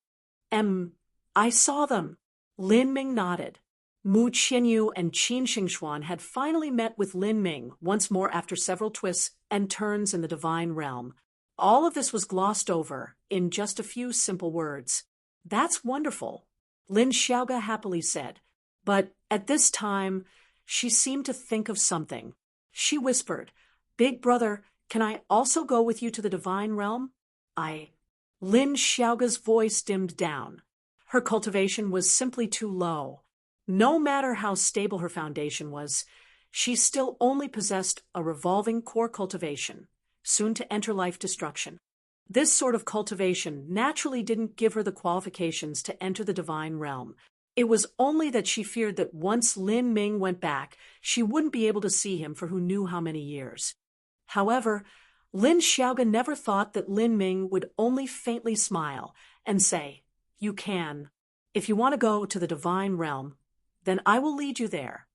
I saw them. Lin Ming nodded. Mu Qinyu and Qin Xingxuan had finally met with Lin Ming once more after several twists and turns in the divine realm. All of this was glossed over in just a few simple words. That's wonderful, Lin Xiaoga happily said. But at this time, she seemed to think of something. She whispered, "Big brother, can I also go with you to the divine realm?" Lin Xiaoga's voice dimmed down. Her cultivation was simply too low. No matter how stable her foundation was, she still only possessed a revolving core cultivation, soon to enter life destruction. This sort of cultivation naturally didn't give her the qualifications to enter the divine realm. It was only that she feared that once Lin Ming went back, she wouldn't be able to see him for who knew how many years. However, Lin Xiaoga never thought that Lin Ming would only faintly smile and say, "You can. If you want to go to the divine realm, then I will lead you there."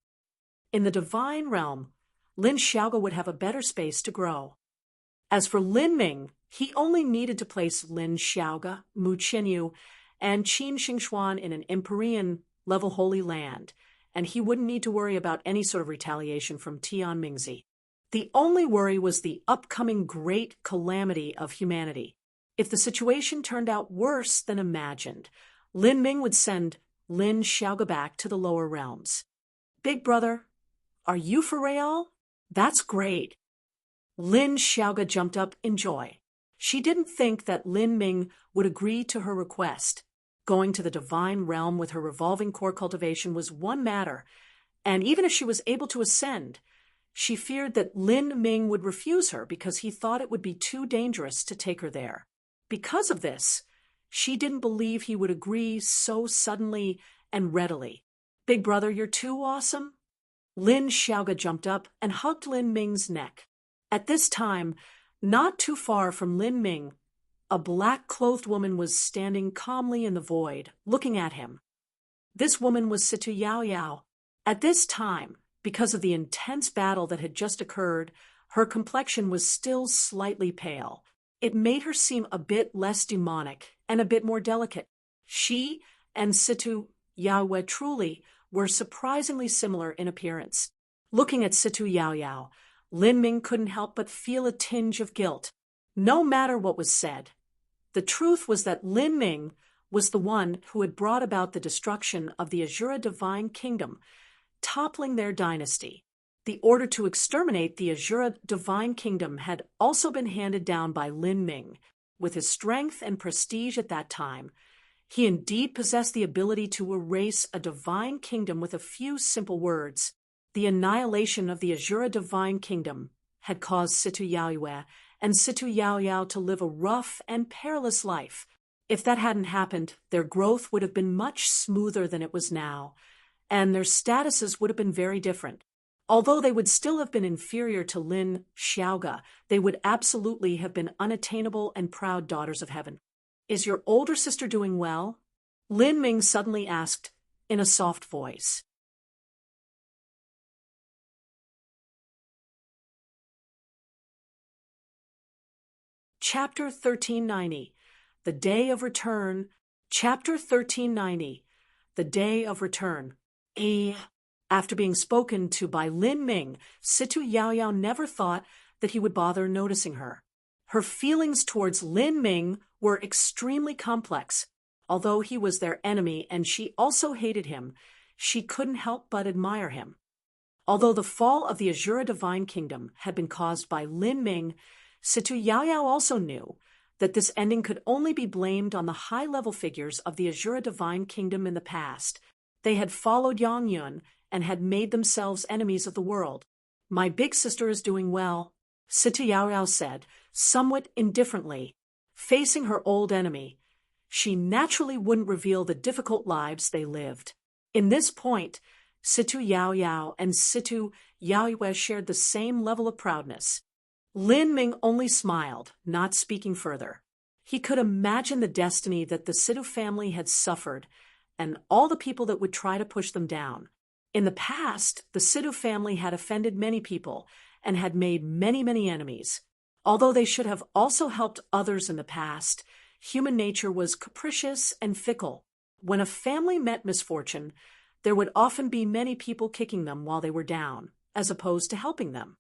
In the divine realm, Lin Xiaoga would have a better space to grow. As for Lin Ming, he only needed to place Lin Xiaoga, Mu Qinyu, and Qin Xingxuan in an Empyrean-level holy land, and he wouldn't need to worry about any sort of retaliation from Tian Mingzi. The only worry was the upcoming great calamity of humanity. If the situation turned out worse than imagined, Lin Ming would send Lin Xiaoga back to the lower realms. "Big brother, are you for real? That's great." Lin Xiaoga jumped up in joy. She didn't think that Lin Ming would agree to her request. Going to the divine realm with her revolving core cultivation was one matter, and even if she was able to ascend, she feared that Lin Ming would refuse her because he thought it would be too dangerous to take her there. Because of this, she didn't believe he would agree so suddenly and readily. "Big brother, you're too awesome." Lin Xiaoga jumped up and hugged Lin Ming's neck. At this time, not too far from Lin Ming, a black-clothed woman was standing calmly in the void, looking at him. This woman was Situ Yao Yao. At this time, because of the intense battle that had just occurred, her complexion was still slightly pale. It made her seem a bit less demonic and a bit more delicate. She and Situ Yao truly were surprisingly similar in appearance. Looking at Situ Yao Yao, Lin Ming couldn't help but feel a tinge of guilt. No matter what was said, the truth was that Lin Ming was the one who had brought about the destruction of the Azura Divine Kingdom, toppling their dynasty. The order to exterminate the Azura Divine Kingdom had also been handed down by Lin Ming. With his strength and prestige at that time, he indeed possessed the ability to erase a divine kingdom with a few simple words. The annihilation of the Azura Divine Kingdom had caused Situ Yaoyue and Situ Yao Yao to live a rough and perilous life. If that hadn't happened, their growth would have been much smoother than it was now, and their statuses would have been very different. Although they would still have been inferior to Lin Xiaoga, they would absolutely have been unattainable and proud daughters of heaven. "Is your older sister doing well?" Lin Ming suddenly asked in a soft voice. Chapter 1390, The Day of Return. Chapter 1390, The Day of Return. After being spoken to by Lin Ming, Situ Yao Yao never thought that he would bother noticing her. Her feelings towards Lin Ming were extremely complex. Although he was their enemy and she also hated him, she couldn't help but admire him. Although the fall of the Azura Divine Kingdom had been caused by Lin Ming, Situ Yao Yao also knew that this ending could only be blamed on the high-level figures of the Azura Divine Kingdom in the past. They had followed Yang Yun and had made themselves enemies of the world. "My big sister is doing well," Situ Yao Yao said, somewhat indifferently. Facing her old enemy, she naturally wouldn't reveal the difficult lives they lived. In this point, Situ Yao Yao and Situ Yaoyue shared the same level of proudness. Lin Ming only smiled, not speaking further. He could imagine the destiny that the Situ family had suffered and all the people that would try to push them down. In the past, the Situ family had offended many people and had made many enemies. Although they should have also helped others in the past, human nature was capricious and fickle. When a family met misfortune, there would often be many people kicking them while they were down, as opposed to helping them.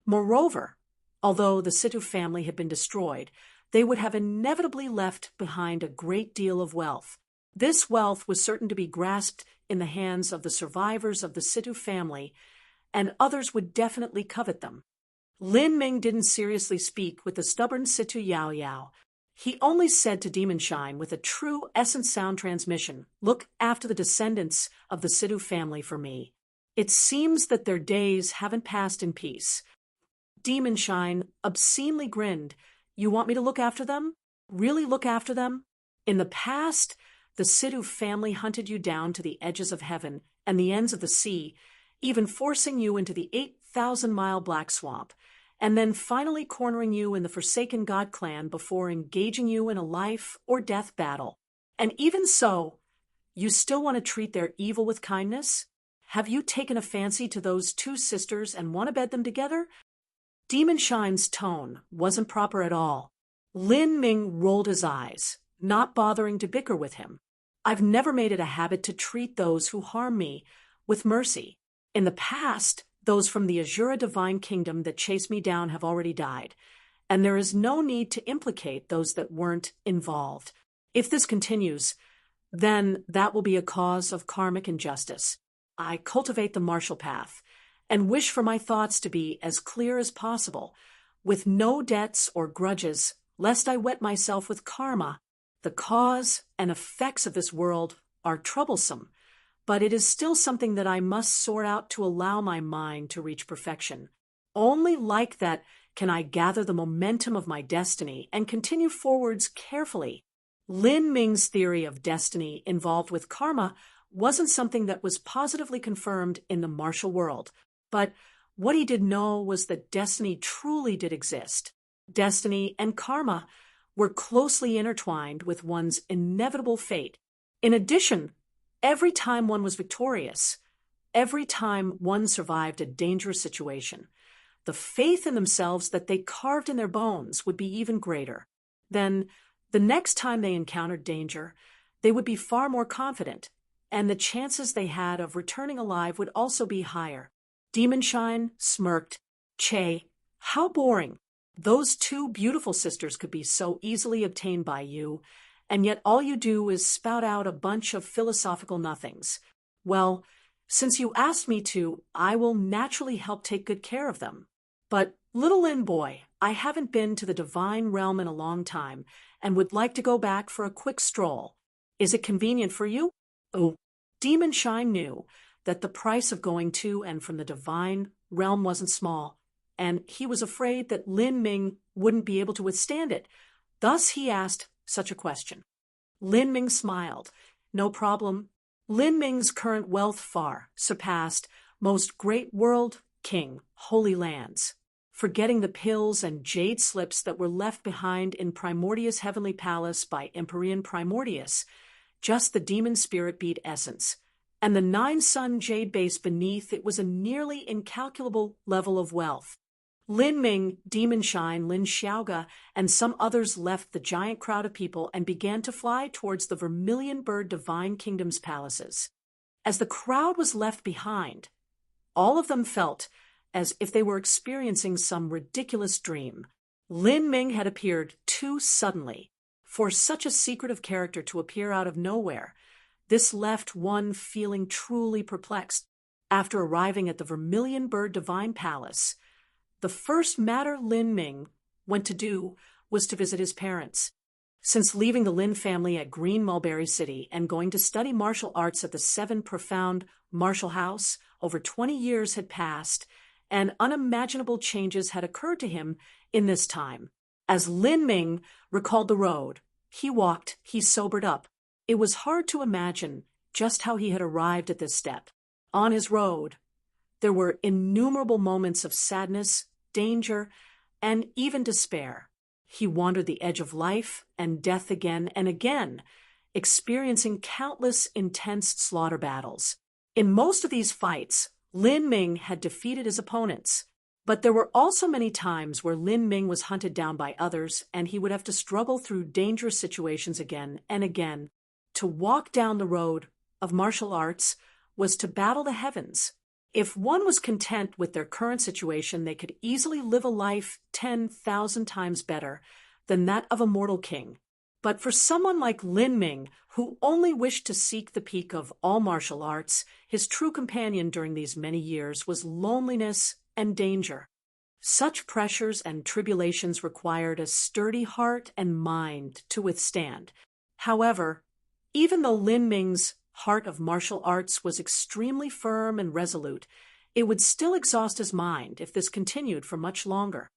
Moreover, although the Situ family had been destroyed, they would have inevitably left behind a great deal of wealth. This wealth was certain to be grasped in the hands of the survivors of the Situ family, and others would definitely covet them. Lin Ming didn't seriously speak with the stubborn Situ Yao Yao. He only said to Demon Shine with a true essence sound transmission, "Look after the descendants of the Situ family for me. It seems that their days haven't passed in peace." Demon Shine obscenely grinned. "You want me to look after them? Really look after them? In the past, the Situ family hunted you down to the edges of heaven and the ends of the sea, even forcing you into the 8,000-mile Black Swamp, and then finally cornering you in the Forsaken God clan before engaging you in a life-or-death battle. And even so, you still want to treat their evil with kindness? Have you taken a fancy to those two sisters and want to bed them together?" Demon Shine's tone wasn't proper at all. Lin Ming rolled his eyes, not bothering to bicker with him. "I've never made it a habit to treat those who harm me with mercy. In the past, those from the Azura Divine Kingdom that chased me down have already died, and there is no need to implicate those that weren't involved. If this continues, then that will be a cause of karmic injustice. I cultivate the martial path, and wish for my thoughts to be as clear as possible, with no debts or grudges, lest I wet myself with karma. The cause and effects of this world are troublesome, but it is still something that I must sort out to allow my mind to reach perfection. Only like that can I gather the momentum of my destiny and continue forwards carefully." Lin Ming's theory of destiny involved with karma wasn't something that was positively confirmed in the martial world, but what he did know was that destiny truly did exist. Destiny and karma were closely intertwined with one's inevitable fate. In addition, every time one was victorious, every time one survived a dangerous situation, the faith in themselves that they carved in their bones would be even greater. Then, the next time they encountered danger, they would be far more confident, and the chances they had of returning alive would also be higher. Demon Shine smirked. "Che, how boring. Those two beautiful sisters could be so easily obtained by you, and yet all you do is spout out a bunch of philosophical nothings. Well, since you asked me to, I will naturally help take good care of them. But, little Lin boy, I haven't been to the divine realm in a long time, and would like to go back for a quick stroll. Is it convenient for you?" Oh, Demon Shine knew that the price of going to and from the divine realm wasn't small, and he was afraid that Lin Ming wouldn't be able to withstand it. Thus he asked such a question. Lin Ming smiled. "No problem." Lin Ming's current wealth far surpassed most great world king holy lands. Forgetting the pills and jade slips that were left behind in Primordius' heavenly palace by Empyrean Primordius, just the demon spirit bead essence, and the 9-sun jade base beneath it was a nearly incalculable level of wealth. Lin Ming, Demon Shine, Lin Xiaoga, and some others left the giant crowd of people and began to fly towards the Vermilion Bird Divine Kingdom's palaces. As the crowd was left behind, all of them felt as if they were experiencing some ridiculous dream. Lin Ming had appeared too suddenly. For such a secretive character to appear out of nowhere, this left one feeling truly perplexed. After arriving at the Vermilion Bird Divine Palace, the first matter Lin Ming went to do was to visit his parents. Since leaving the Lin family at Green Mulberry City and going to study martial arts at the Seven Profound Martial House, over 20 years had passed, and unimaginable changes had occurred to him in this time. As Lin Ming recalled the road he walked, he sobered up. It was hard to imagine just how he had arrived at this step. On his road, there were innumerable moments of sadness, danger, and even despair. He wandered the edge of life and death again and again, experiencing countless intense slaughter battles. In most of these fights, Lin Ming had defeated his opponents, but there were also many times where Lin Ming was hunted down by others, and he would have to struggle through dangerous situations again and again. To walk down the road of martial arts was to battle the heavens. If one was content with their current situation, they could easily live a life 10,000 times better than that of a mortal king. But for someone like Lin Ming, who only wished to seek the peak of all martial arts. His true companion during these many years was loneliness and danger. Such pressures and tribulations required a sturdy heart and mind to withstand. However, even though Lin Ming's heart of martial arts was extremely firm and resolute, it would still exhaust his mind if this continued for much longer.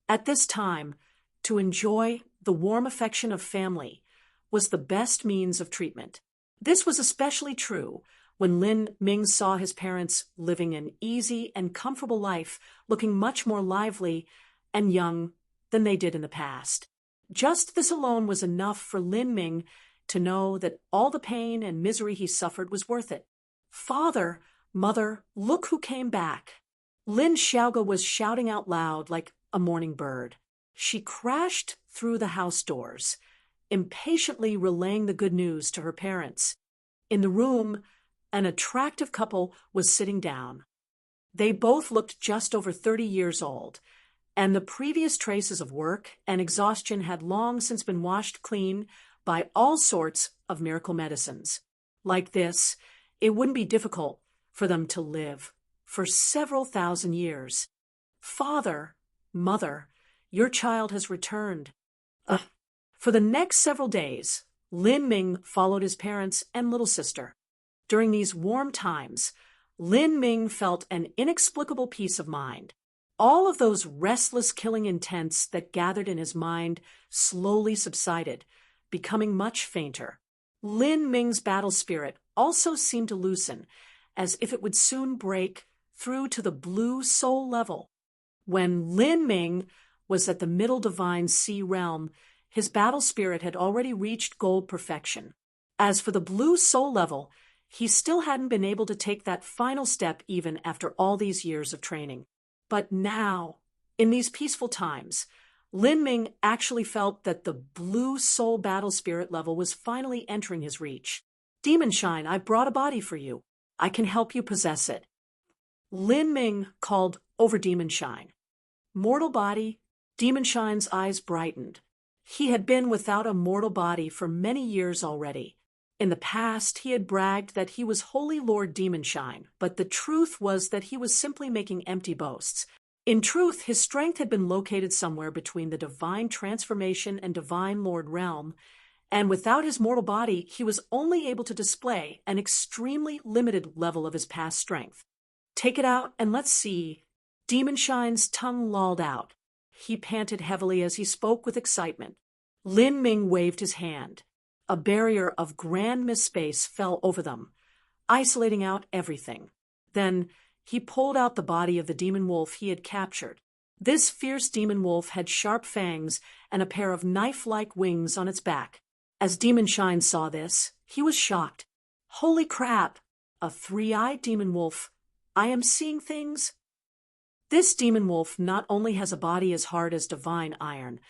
At this time, to enjoy the warm affection of family was the best means of treatment. This was especially true when Lin Ming saw his parents living an easy and comfortable life, looking much more lively and young than they did in the past. Just this alone was enough for Lin Ming to know that all the pain and misery he suffered was worth it. "Father, mother, look who came back." Lin Xiaoge was shouting out loud like a morning bird. She crashed through the house doors, impatiently relaying the good news to her parents. In the room, an attractive couple was sitting down. They both looked just over 30 years old, and the previous traces of work and exhaustion had long since been washed clean by all sorts of miracle medicines. Like this, it wouldn't be difficult for them to live for several thousand years. "Father, mother, your child has returned." For the next several days, Lin Ming followed his parents and little sister. During these warm times, Lin Ming felt an inexplicable peace of mind. All of those restless killing intents that gathered in his mind slowly subsided, becoming much fainter. Lin Ming's battle spirit also seemed to loosen, as if it would soon break through to the blue soul level. When Lin Ming was at the middle divine sea realm, his battle spirit had already reached gold perfection. As for the blue soul level, he still hadn't been able to take that final step even after all these years of training. But now, in these peaceful times, Lin Ming actually felt that the blue soul battle spirit level was finally entering his reach. "Demon Shine, I brought a body for you. I can help you possess it." Lin Ming called over Demon Shine. "Mortal body." Demon Shine's eyes brightened. He had been without a mortal body for many years already. In the past, he had bragged that he was Holy Lord Demon Shine, but the truth was that he was simply making empty boasts. In truth, his strength had been located somewhere between the divine transformation and divine Lord realm, and without his mortal body, he was only able to display an extremely limited level of his past strength. "Take it out and let's see." Demon Shine's tongue lolled out. He panted heavily as he spoke with excitement. Lin Ming waved his hand. A barrier of grand space fell over them, isolating out everything. Then he pulled out the body of the demon wolf he had captured. This fierce demon wolf had sharp fangs and a pair of knife-like wings on its back. As Demon Shine saw this, he was shocked. "Holy crap! A three-eyed demon wolf. I am seeing things." This demon wolf not only has a body as hard as divine iron,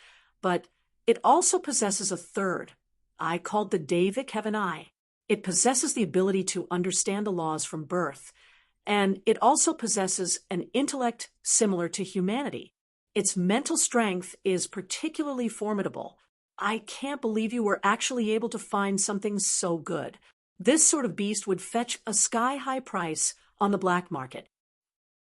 but it also possesses a third eye called the Davic Heaven Eye. It possesses the ability to understand the laws from birth, and it also possesses an intellect similar to humanity. Its mental strength is particularly formidable. "I can't believe you were actually able to find something so good. This sort of beast would fetch a sky-high price on the black market."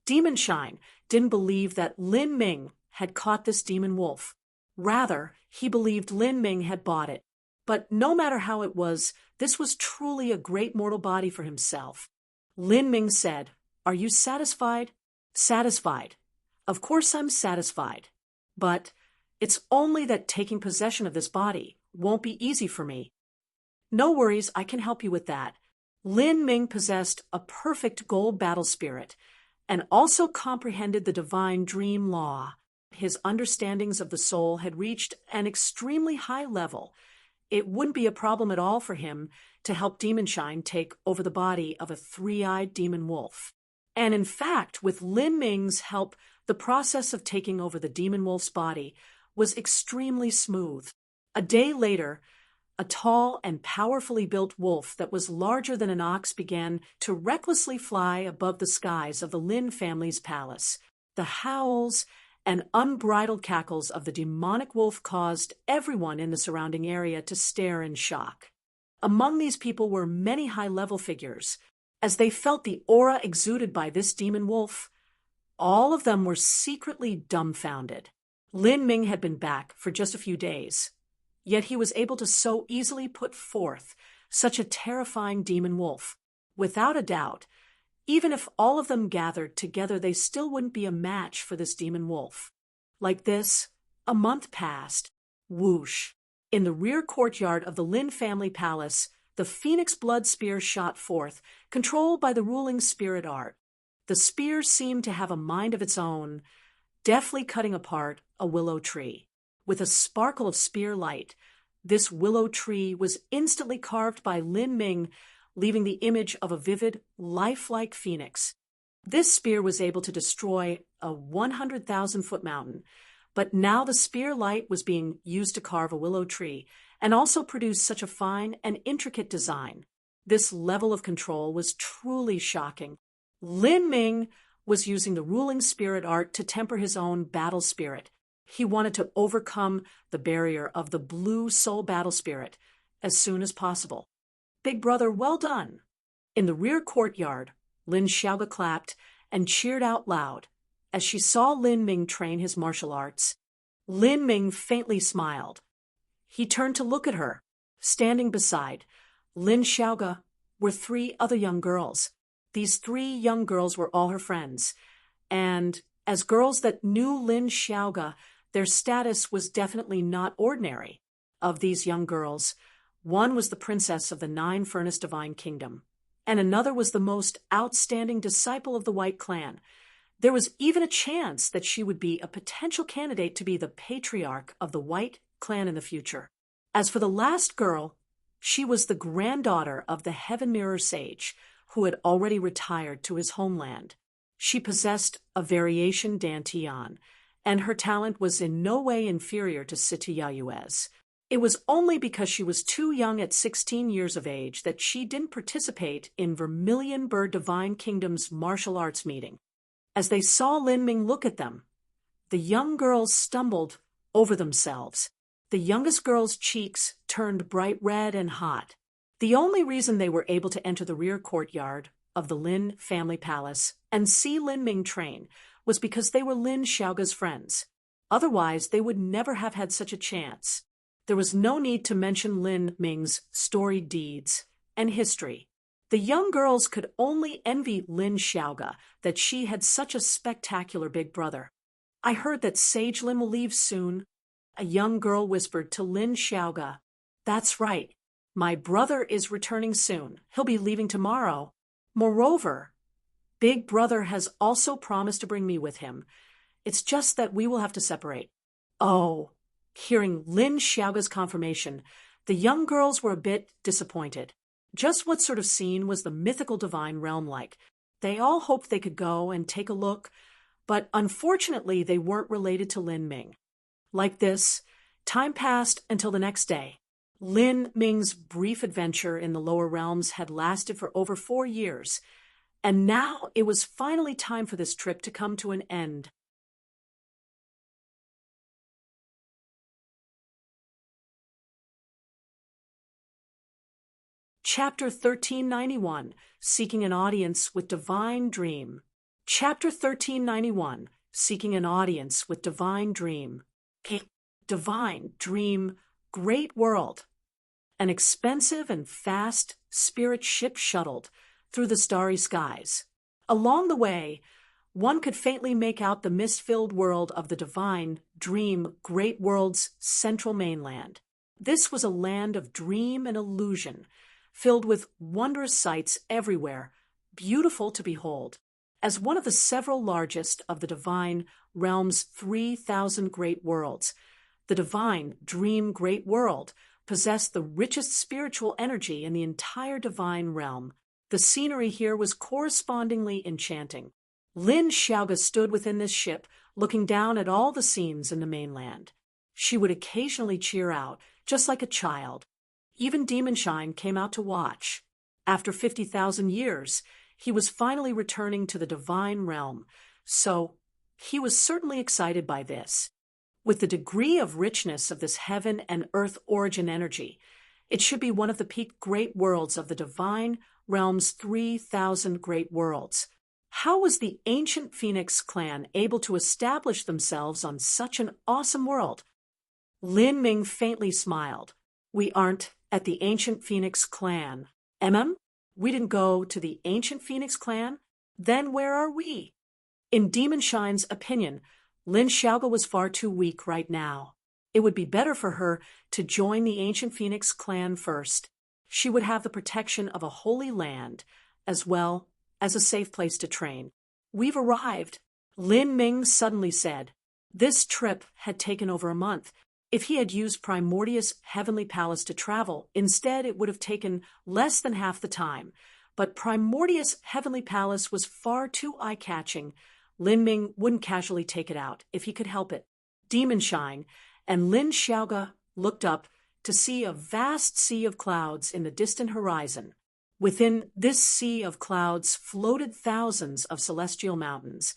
Demon Shine didn't believe that Lin Ming had caught this demon wolf. Rather, he believed Lin Ming had bought it. But no matter how it was, this was truly a great mortal body for himself. Lin Ming said, "Are you satisfied?" "Satisfied. Of course I'm satisfied. But it's only that taking possession of this body won't be easy for me." "No worries, I can help you with that." Lin Ming possessed a perfect gold battle spirit and also comprehended the divine dream law. His understandings of the soul had reached an extremely high level. It wouldn't be a problem at all for him to help Demon Shine take over the body of a three-eyed demon wolf. And in fact, with Lin Ming's help, the process of taking over the demon wolf's body was extremely smooth. A day later, a tall and powerfully built wolf that was larger than an ox began to recklessly fly above the skies of the Lin family's palace. The howls and unbridled cackles of the demonic wolf caused everyone in the surrounding area to stare in shock. Among these people were many high-level figures. As they felt the aura exuded by this demon wolf, all of them were secretly dumbfounded. Lin Ming had been back for just a few days, yet he was able to so easily put forth such a terrifying demon wolf. Without a doubt, even if all of them gathered together, they still wouldn't be a match for this demon wolf. Like this, a month passed. Whoosh! In the rear courtyard of the Lin family palace, the phoenix blood spear shot forth, controlled by the ruling spirit art. The spear seemed to have a mind of its own, deftly cutting apart a willow tree. With a sparkle of spear light, this willow tree was instantly carved by Lin Ming, leaving the image of a vivid, lifelike phoenix. This spear was able to destroy a 100,000-foot mountain, but now the spear light was being used to carve a willow tree and also produce such a fine and intricate design. This level of control was truly shocking. Lin Ming was using the ruling spirit art to temper his own battle spirit. He wanted to overcome the barrier of the blue soul battle spirit as soon as possible. Big brother, well done. In the rear courtyard, Lin Xiaoga clapped and cheered out loud as she saw Lin Ming train his martial arts. Lin Ming faintly smiled. He turned to look at her. Standing beside Lin Xiaoga were 3 other young girls. These 3 young girls were all her friends, and as girls that knew Lin Xiaoga, their status was definitely not ordinary. Of these young girls, one was the princess of the 9 Furnace Divine Kingdom, and another was the most outstanding disciple of the White Clan. There was even a chance that she would be a potential candidate to be the patriarch of the White Clan in the future. As for the last girl, she was the granddaughter of the Heaven Mirror Sage, who had already retired to his homeland. She possessed a variation dantian, and her talent was in no way inferior to Sita Yayuez. It was only because she was too young at 16 years of age that she didn't participate in Vermilion Bird Divine Kingdom's martial arts meeting. As they saw Lin Ming look at them, the young girls stumbled over themselves. The youngest girl's cheeks turned bright red and hot. The only reason they were able to enter the rear courtyard of the Lin family palace and see Lin Ming train was because they were Lin Xiaoga's friends. Otherwise, they would never have had such a chance. There was no need to mention Lin Ming's storied deeds and history. The young girls could only envy Lin Xiaoga that she had such a spectacular big brother. I heard that Sage Lin will leave soon. A young girl whispered to Lin Xiaoga. That's right. My brother is returning soon. He'll be leaving tomorrow. Moreover, Big Brother has also promised to bring me with him. It's just that we will have to separate. Oh, hearing Lin Xiaoga's confirmation, the young girls were a bit disappointed. Just what sort of scene was the mythical divine realm like? They all hoped they could go and take a look, but unfortunately they weren't related to Lin Ming. Like this, time passed until the next day. Lin Ming's brief adventure in the lower realms had lasted for over 4 years, and now it was finally time for this trip to come to an end. Chapter 1391, Seeking an Audience with Divine Dream. Chapter 1391, Seeking an Audience with Divine Dream. Divine Dream, Great World. An expensive and fast spirit ship shuttled through the starry skies. Along the way, one could faintly make out the mist-filled world of the Divine Dream Great World's central mainland. This was a land of dream and illusion, filled with wondrous sights everywhere, beautiful to behold. As one of the several largest of the Divine Realm's 3,000 great worlds, the Divine Dream Great World possessed the richest spiritual energy in the entire Divine Realm. The scenery here was correspondingly enchanting. Lin Xiaoga stood within this ship, looking down at all the scenes in the mainland. She would occasionally cheer out, just like a child. Even Demonshine came out to watch. After 50,000 years, he was finally returning to the Divine Realm, so he was certainly excited by this. With the degree of richness of this heaven and earth origin energy, It should be one of the peak great worlds of the divine realm's 3,000 great worlds. How was the ancient Phoenix clan able to establish themselves on such an awesome world? Lin Ming faintly smiled. We aren't at the ancient Phoenix clan. We didn't go to the ancient Phoenix clan? Then where are we? In Demon Shine's opinion, Lin Xiaoga was far too weak right now. It would be better for her to join the ancient Phoenix clan first. She would have the protection of a holy land, as well as a safe place to train. We've arrived, Lin Ming suddenly said. This trip had taken over a month. If he had used Primordius' Heavenly Palace to travel, instead it would have taken less than half the time. But Primordius' Heavenly Palace was far too eye-catching. Lin Ming wouldn't casually take it out, if he could help it. Demon Shine and Lin Xiaoga looked up to see a vast sea of clouds in the distant horizon. Within this sea of clouds floated thousands of celestial mountains,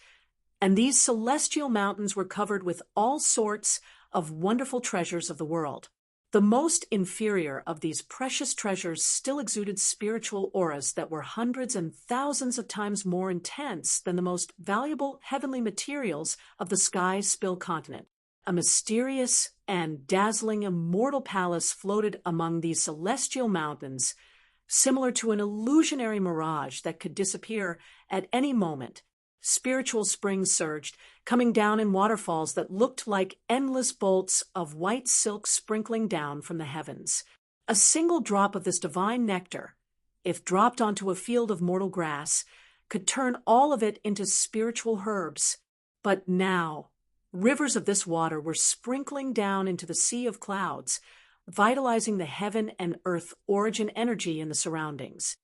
and these celestial mountains were covered with all sorts of wonderful treasures of the world. The most inferior of these precious treasures still exuded spiritual auras that were hundreds and thousands of times more intense than the most valuable heavenly materials of the sky-spill continent. A mysterious and dazzling immortal palace floated among these celestial mountains, similar to an illusionary mirage that could disappear at any moment. Spiritual springs surged, coming down in waterfalls that looked like endless bolts of white silk sprinkling down from the heavens. A single drop of this divine nectar, if dropped onto a field of mortal grass, could turn all of it into spiritual herbs. But now, rivers of this water were sprinkling down into the sea of clouds, vitalizing the heaven and earth origin energy in the surroundings.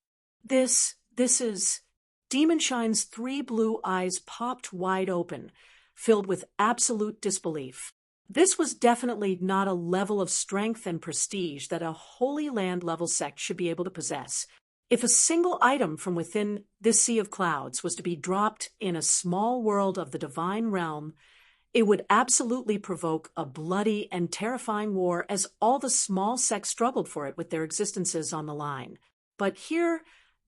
This is... Demon Shine's 3 blue eyes popped wide open, filled with absolute disbelief. This was definitely not a level of strength and prestige that a Holy Land level sect should be able to possess. If a single item from within this sea of clouds was to be dropped in a small world of the divine realm, it would absolutely provoke a bloody and terrifying war as all the small sects struggled for it with their existences on the line. But here,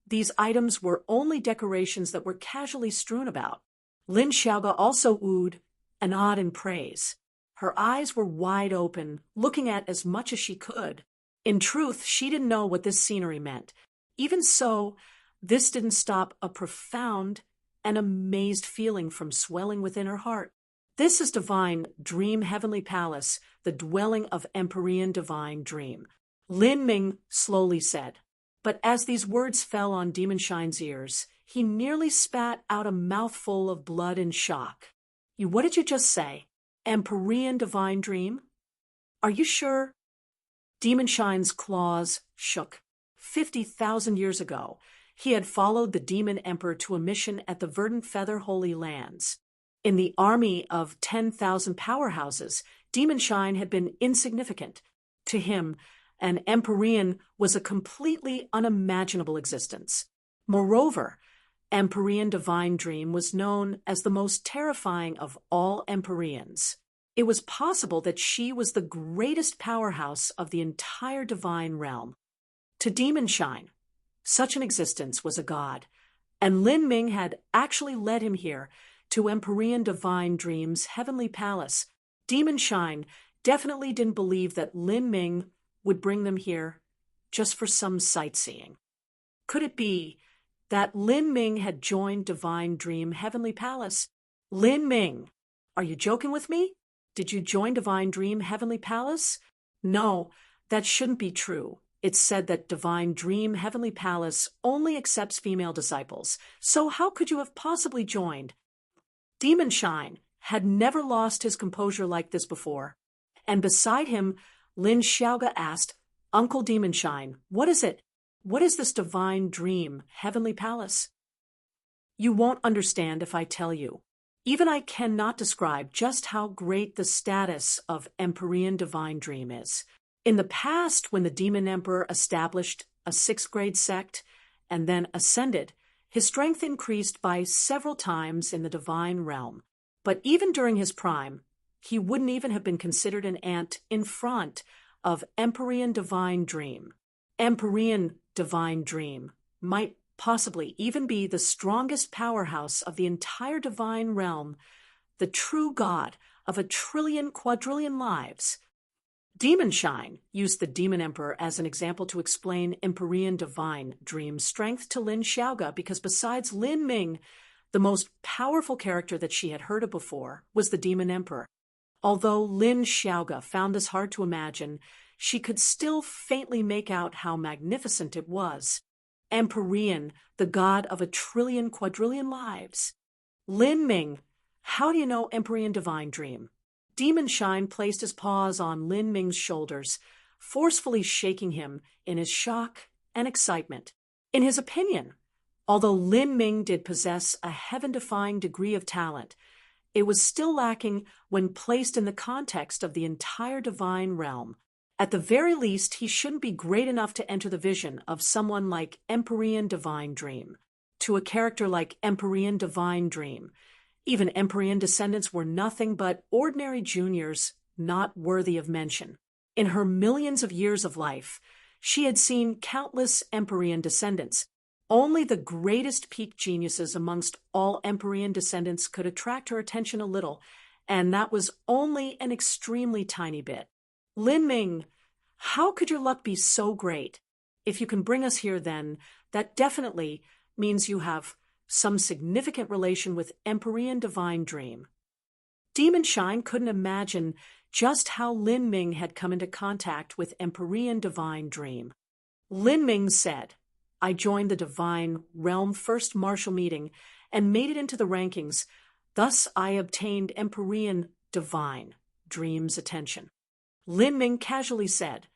these items were only decorations that were casually strewn about. Lin Xiaoga also oohed and awed in praise. Her eyes were wide open, looking at as much as she could. In truth, she didn't know what this scenery meant. Even so, this didn't stop a profound and amazed feeling from swelling within her heart. This is Divine Dream Heavenly Palace, the dwelling of Empyrean Divine Dream, Lin Ming slowly said. But as these words fell on Demon Shine's ears, he nearly spat out a mouthful of blood in shock. What did you just say? Empyrean Divine Dream? Are you sure? Demon Shine's claws shook. 50,000 years ago, he had followed the Demon Emperor to a mission at the Verdant Feather Holy Lands. In the army of 10,000 powerhouses, Demon Shine had been insignificant. To him, an Empyrean was a completely unimaginable existence. Moreover, Empyrean Divine Dream was known as the most terrifying of all Empyreans. It was possible that she was the greatest powerhouse of the entire divine realm. To Demon Shine, such an existence was a god, and Lin Ming had actually led him here to Empyrean Divine Dream's heavenly palace. Demon Shine definitely didn't believe that Lin Ming would bring them here just for some sightseeing. Could it be that Lin Ming had joined Divine Dream Heavenly Palace? Lin Ming, are you joking with me? Did you join Divine Dream Heavenly Palace? No, that shouldn't be true. It's said that Divine Dream Heavenly Palace only accepts female disciples, so how could you have possibly joined? Demon Shine had never lost his composure like this before, and beside him, Lin Xiaoga asked, Uncle Demon Shine, what is it? What is this Divine Dream Heavenly Palace? You won't understand if I tell you. Even I cannot describe just how great the status of Empyrean Divine Dream is. In the past, when the Demon Emperor established a 6th grade sect and then ascended, his strength increased by several times in the divine realm. But even during his prime, he wouldn't even have been considered an ant in front of Empyrean divine dream. Empyrean divine dream might possibly even be the strongest powerhouse of the entire divine realm, the true God of a trillion quadrillion lives. Demonshine used the Demon Emperor as an example to explain Empyrean divine dream's strength to Lin Xiaoga, because besides Lin Ming, the most powerful character that she had heard of before was the Demon Emperor. Although Lin Xiaoga found this hard to imagine, she could still faintly make out how magnificent it was. Empyrean, the god of a trillion quadrillion lives. Lin Ming, how do you know Empyrean divine dream? Demonshine placed his paws on Lin Ming's shoulders, forcefully shaking him in his shock and excitement. In his opinion, although Lin Ming did possess a heaven-defying degree of talent, it was still lacking when placed in the context of the entire divine realm. At the very least, he shouldn't be great enough to enter the vision of someone like Empyrean divine dream. To a character like Empyrean divine dream, even Empyrean descendants were nothing but ordinary juniors, not worthy of mention. In her millions of years of life, she had seen countless Empyrean descendants. Only the greatest peak geniuses amongst all Empyrean descendants could attract her attention a little, and that was only an extremely tiny bit. Lin Ming, how could your luck be so great? If you can bring us here, then that definitely means you have some significant relation with Empyrean divine dream. Demonshine couldn't imagine just how Lin Ming had come into contact with Empyrean divine dream. Lin Ming said, "I joined the divine realm first martial meeting and made it into the rankings. Thus I obtained Empyrean divine dream's attention." Lin Ming casually said,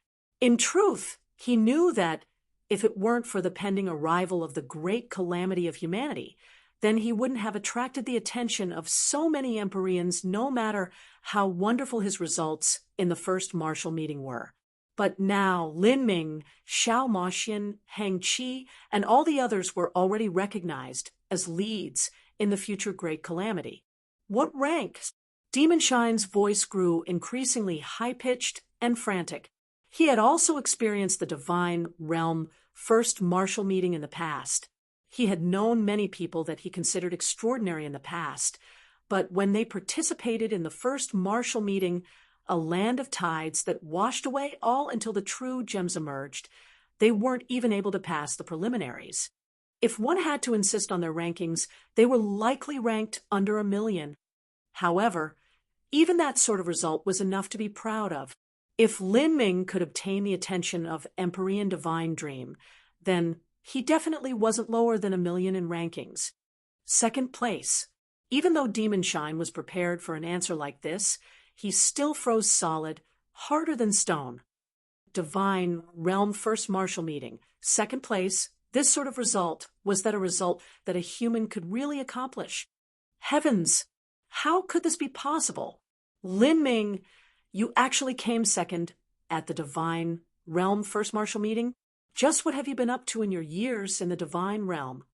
in truth, he knew that if it weren't for the pending arrival of the great calamity of humanity, then he wouldn't have attracted the attention of so many Empyreans, no matter how wonderful his results in the first martial meeting were. But now Lin Ming, Xiao Maxian, Hang Qi, and all the others were already recognized as leads in the future great calamity. What rank? Demonshine's voice grew increasingly high-pitched and frantic. He had also experienced the divine realm first martial meeting in the past. He had known many people that he considered extraordinary in the past, but when they participated in the first martial meeting, a land of tides that washed away all until the true gems emerged, they weren't even able to pass the preliminaries. If one had to insist on their rankings, they were likely ranked under 1,000,000. However, even that sort of result was enough to be proud of. If Lin Ming could obtain the attention of Empyrean divine dream, then he definitely wasn't lower than 1,000,000 in rankings. Second place. Even though Demonshine was prepared for an answer like this, he still froze solid, harder than stone. Divine realm first martial meeting. Second place. This sort of result, was that a result that a human could really accomplish? Heavens! How could this be possible? Lin Ming, you actually came second at the divine realm first martial meeting? Just what have you been up to in your years in the divine realm?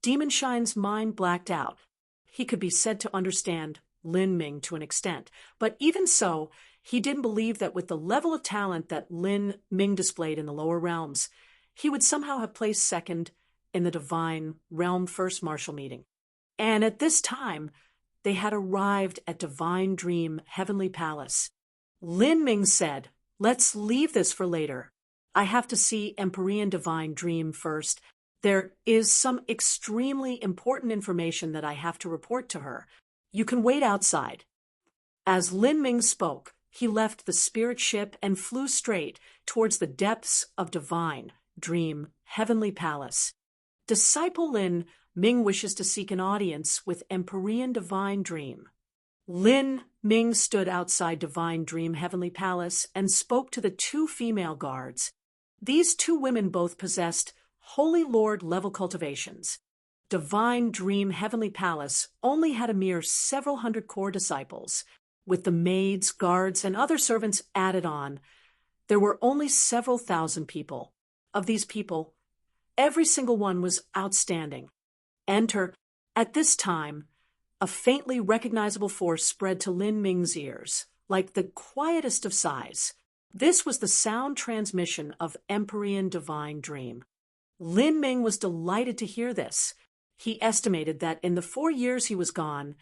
Demonshine's mind blacked out. He could be said to understand Lin Ming to an extent, but even so, he didn't believe that with the level of talent that Lin Ming displayed in the lower realms, he would somehow have placed second in the divine realm first martial meeting. And at this time, they had arrived at Divine Dream Heavenly Palace. Lin Ming said, "Let's leave this for later. I have to see Empyrean Divine Dream first. There is some extremely important information that I have to report to her. You can wait outside." As Lin Ming spoke, he left the spirit ship and flew straight towards the depths of Divine Dream Heavenly Palace. Disciple Lin Ming wishes to seek an audience with Empyrean Divine Dream. Lin Ming stood outside Divine Dream Heavenly Palace and spoke to the two female guards. These two women both possessed Holy Lord level cultivations. Divine Dream Heavenly Palace only had a mere several hundred core disciples. With the maids, guards, and other servants added on, there were only several thousand people. Of these people, every single one was outstanding. Enter, at this time, a faintly recognizable force spread to Lin Ming's ears, like the quietest of sighs. This was the sound transmission of Empyrean divine dream. Lin Ming was delighted to hear this. He estimated that in the 4 years he was gone,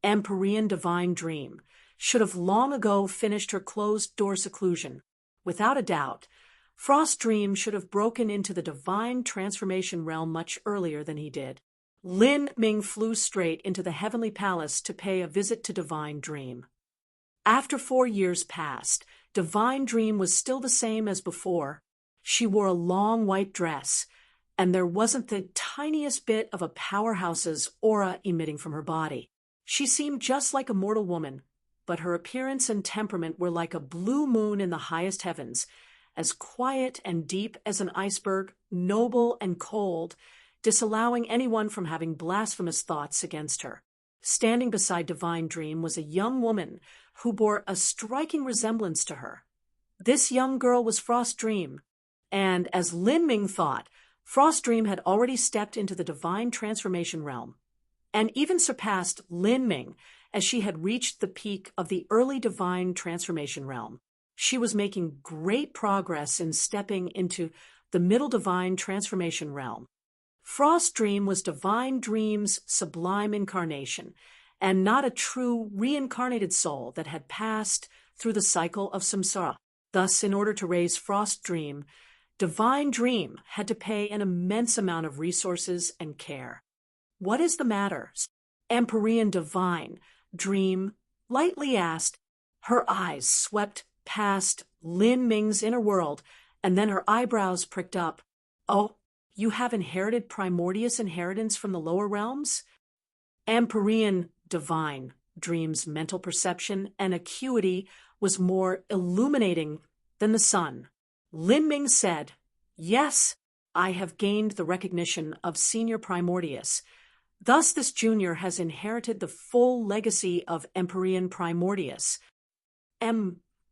Empyrean divine dream should have long ago finished her closed-door seclusion. Without a doubt, Frost Dream should have broken into the divine transformation realm much earlier than he did. Lin Ming flew straight into the heavenly palace to pay a visit to Divine Dream. After 4 years passed, Divine Dream was still the same as before. She wore a long white dress, and there wasn't the tiniest bit of a powerhouse's aura emitting from her body. She seemed just like a mortal woman, but her appearance and temperament were like a blue moon in the highest heavens, as quiet and deep as an iceberg, noble and cold, disallowing anyone from having blasphemous thoughts against her. Standing beside Divine Dream was a young woman who bore a striking resemblance to her. This young girl was Frost Dream, and as Lin Ming thought, Frost Dream had already stepped into the divine transformation realm, and even surpassed Lin Ming as she had reached the peak of the early divine transformation realm. She was making great progress in stepping into the middle divine transformation realm. Frost Dream was Divine Dream's sublime incarnation, and not a true reincarnated soul that had passed through the cycle of samsara. Thus, in order to raise Frost Dream, Divine Dream had to pay an immense amount of resources and care. "What is the matter?" Empyrean Divine Dream lightly asked. Her eyes swept past Lin Ming's inner world, and then her eyebrows pricked up. "Oh, you have inherited Primordius inheritance from the lower realms?" Empyrean Divine Dream's mental perception and acuity was more illuminating than the sun. Lin Ming said, "Yes, I have gained the recognition of Senior Primordius. Thus this junior has inherited the full legacy of Empyrean Primordius."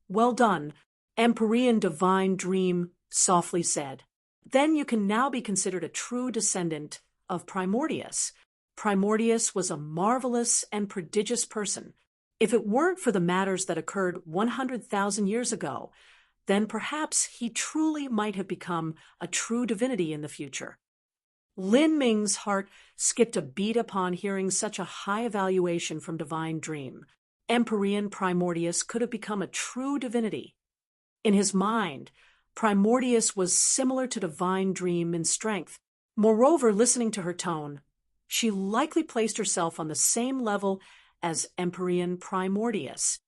Well done," Empyrean Divine Dream softly said. "Then you can now be considered a true descendant of Primordius." Primordius was a marvelous and prodigious person. If it weren't for the matters that occurred 100,000 years ago, then perhaps he truly might have become a true divinity in the future. Lin Ming's heart skipped a beat upon hearing such a high evaluation from Divine Dream. Empyrean Primordius could have become a true divinity. In his mind, Primordius was similar to Divine Dream in strength. Moreover, listening to her tone, she likely placed herself on the same level as Empyrean Primordius.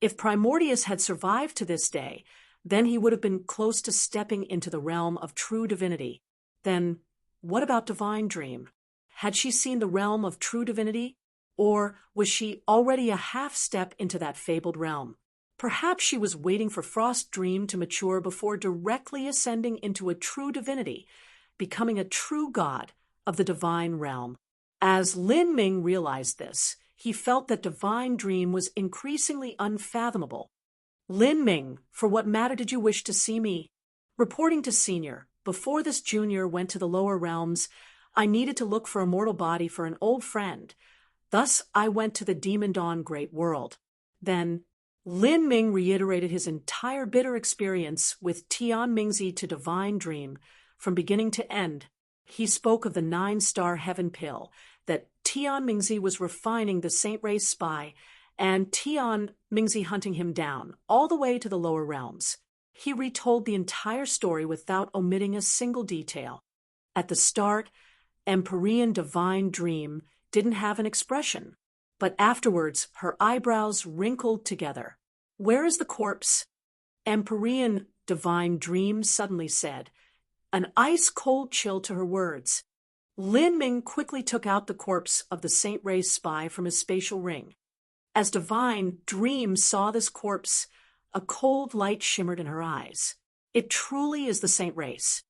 If Primordius had survived to this day, then he would have been close to stepping into the realm of true divinity. Then, what about Divine Dream? Had she seen the realm of true divinity? Or was she already a half step into that fabled realm? Perhaps she was waiting for Frost Dream to mature before directly ascending into a true divinity, becoming a true god of the divine realm. As Lin Ming realized this, he felt that Divine Dream was increasingly unfathomable. "Lin Ming, for what matter did you wish to see me?" Reporting to Senior, "Before this junior went to the lower realms, I needed to look for a mortal body for an old friend. Thus I went to the Demon Dawn Great World." Then Lin Ming reiterated his entire bitter experience with Tian Mingzi to Divine Dream, from beginning to end. He spoke of the 9-star heaven pill, that Tian Mingzi was refining the Saint Ray's spy, and Tian Mingzi hunting him down, all the way to the lower realms. He retold the entire story without omitting a single detail. At the start, Empyrean Divine Dream didn't have an expression, but afterwards her eyebrows wrinkled together. "Where is the corpse?" Empyrean Divine Dream suddenly said, an ice-cold chill to her words. Lin Ming quickly took out the corpse of the Saint Ray's spy from his spatial ring. As Divine Dream saw this corpse, a cold light shimmered in her eyes. It truly is the Saint Race.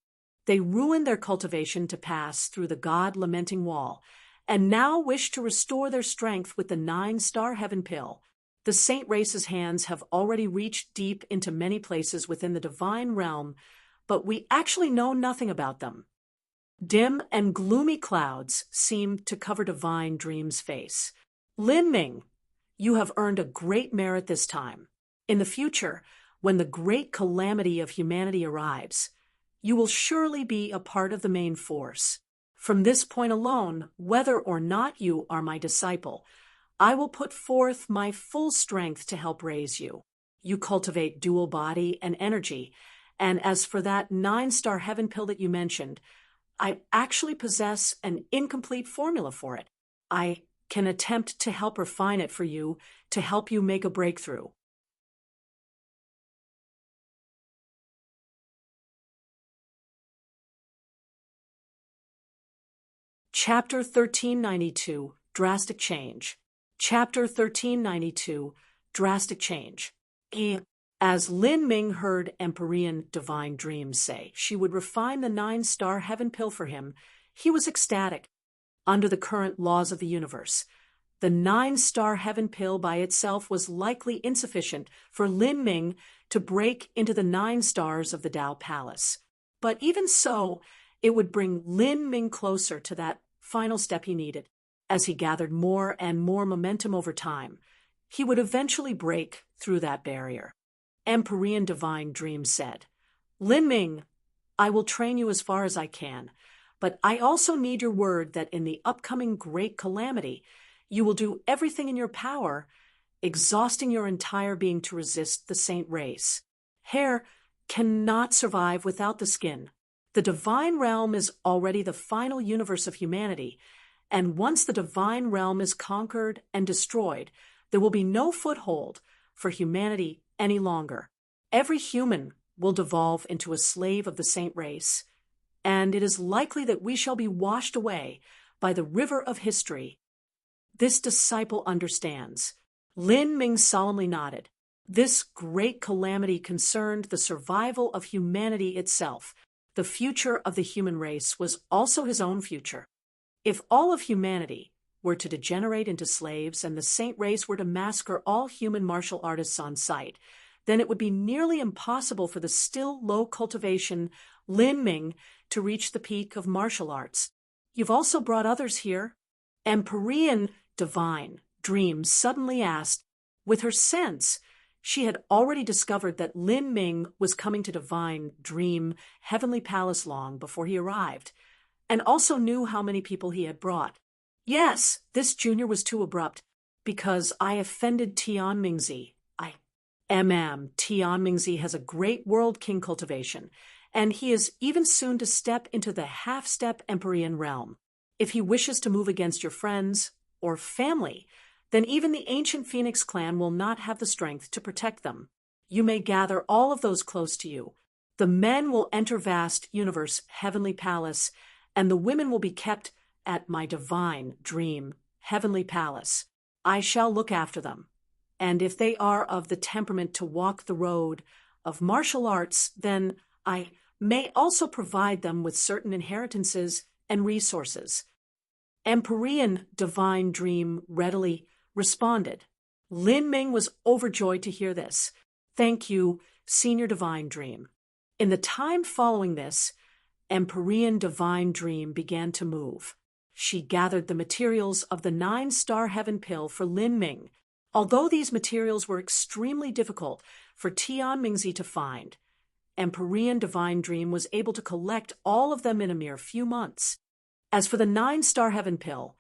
They ruined their cultivation to pass through the God-lamenting wall, and now wish to restore their strength with the 9-star heaven pill. The Saint Race's hands have already reached deep into many places within the divine realm, but we actually know nothing about them. Dim and gloomy clouds seemed to cover Divine Dream's face. "Lin Ming, you have earned a great merit this time. In the future, when the great calamity of humanity arrives, you will surely be a part of the main force. From this point alone, whether or not you are my disciple, I will put forth my full strength to help raise you. You cultivate dual body and energy, and as for that 9-star heaven pill that you mentioned, I actually possess an incomplete formula for it. I can attempt to help refine it for you to help you make a breakthrough. Chapter 1392, Drastic Change. Chapter 1392, Drastic Change. As Lin Ming heard Empyrean divine dreams say she would refine the 9-star heaven pill for him, he was ecstatic. Under the current laws of the universe, the 9-star heaven pill by itself was likely insufficient for Lin Ming to break into the 9 stars of the Tao Palace. But even so, it would bring Lin Ming closer to that final step he needed. As he gathered more and more momentum over time, he would eventually break through that barrier. Empyrean divine dream said, Lin Ming, I will train you as far as I can, but I also need your word that in the upcoming great calamity, you will do everything in your power, exhausting your entire being to resist the saint race. Hair cannot survive without the skin. The divine realm is already the final universe of humanity, and once the divine realm is conquered and destroyed, there will be no foothold for humanity any longer. Every human will devolve into a slave of the saint race, and it is likely that we shall be washed away by the river of history. This disciple understands. Lin Ming solemnly nodded. This great calamity concerned the survival of humanity itself. The future of the human race was also his own future. If all of humanity were to degenerate into slaves and the saint race were to massacre all human martial artists on sight, then it would be nearly impossible for the still low cultivation Lin Ming to reach the peak of martial arts. You've also brought others here. Empyrean divine dream suddenly asked. With her sense, she had already discovered that Lin Ming was coming to divine dream heavenly palace long before he arrived, and also knew how many people he had brought. Yes, this junior was too abrupt, because I offended Tian Mingzi. Tian Mingzi has a great world king cultivation, and he is even soon to step into the half-step Empyrean realm. If he wishes to move against your friends or family, then even the ancient Phoenix clan will not have the strength to protect them. You may gather all of those close to you. The men will enter vast universe heavenly palace, and the women will be kept at my divine dream heavenly palace. I shall look after them. And if they are of the temperament to walk the road of martial arts, then I may also provide them with certain inheritances and resources. Empyrean divine dream readily responded. Lin Ming was overjoyed to hear this. Thank you, senior divine dream. In the time following this, Empyrean divine dream began to move. She gathered the materials of the 9-star heaven pill for Lin Ming. Although these materials were extremely difficult for Tian Mingzi to find, Empyrean divine dream was able to collect all of them in a mere few months. As for the 9-star heaven pill,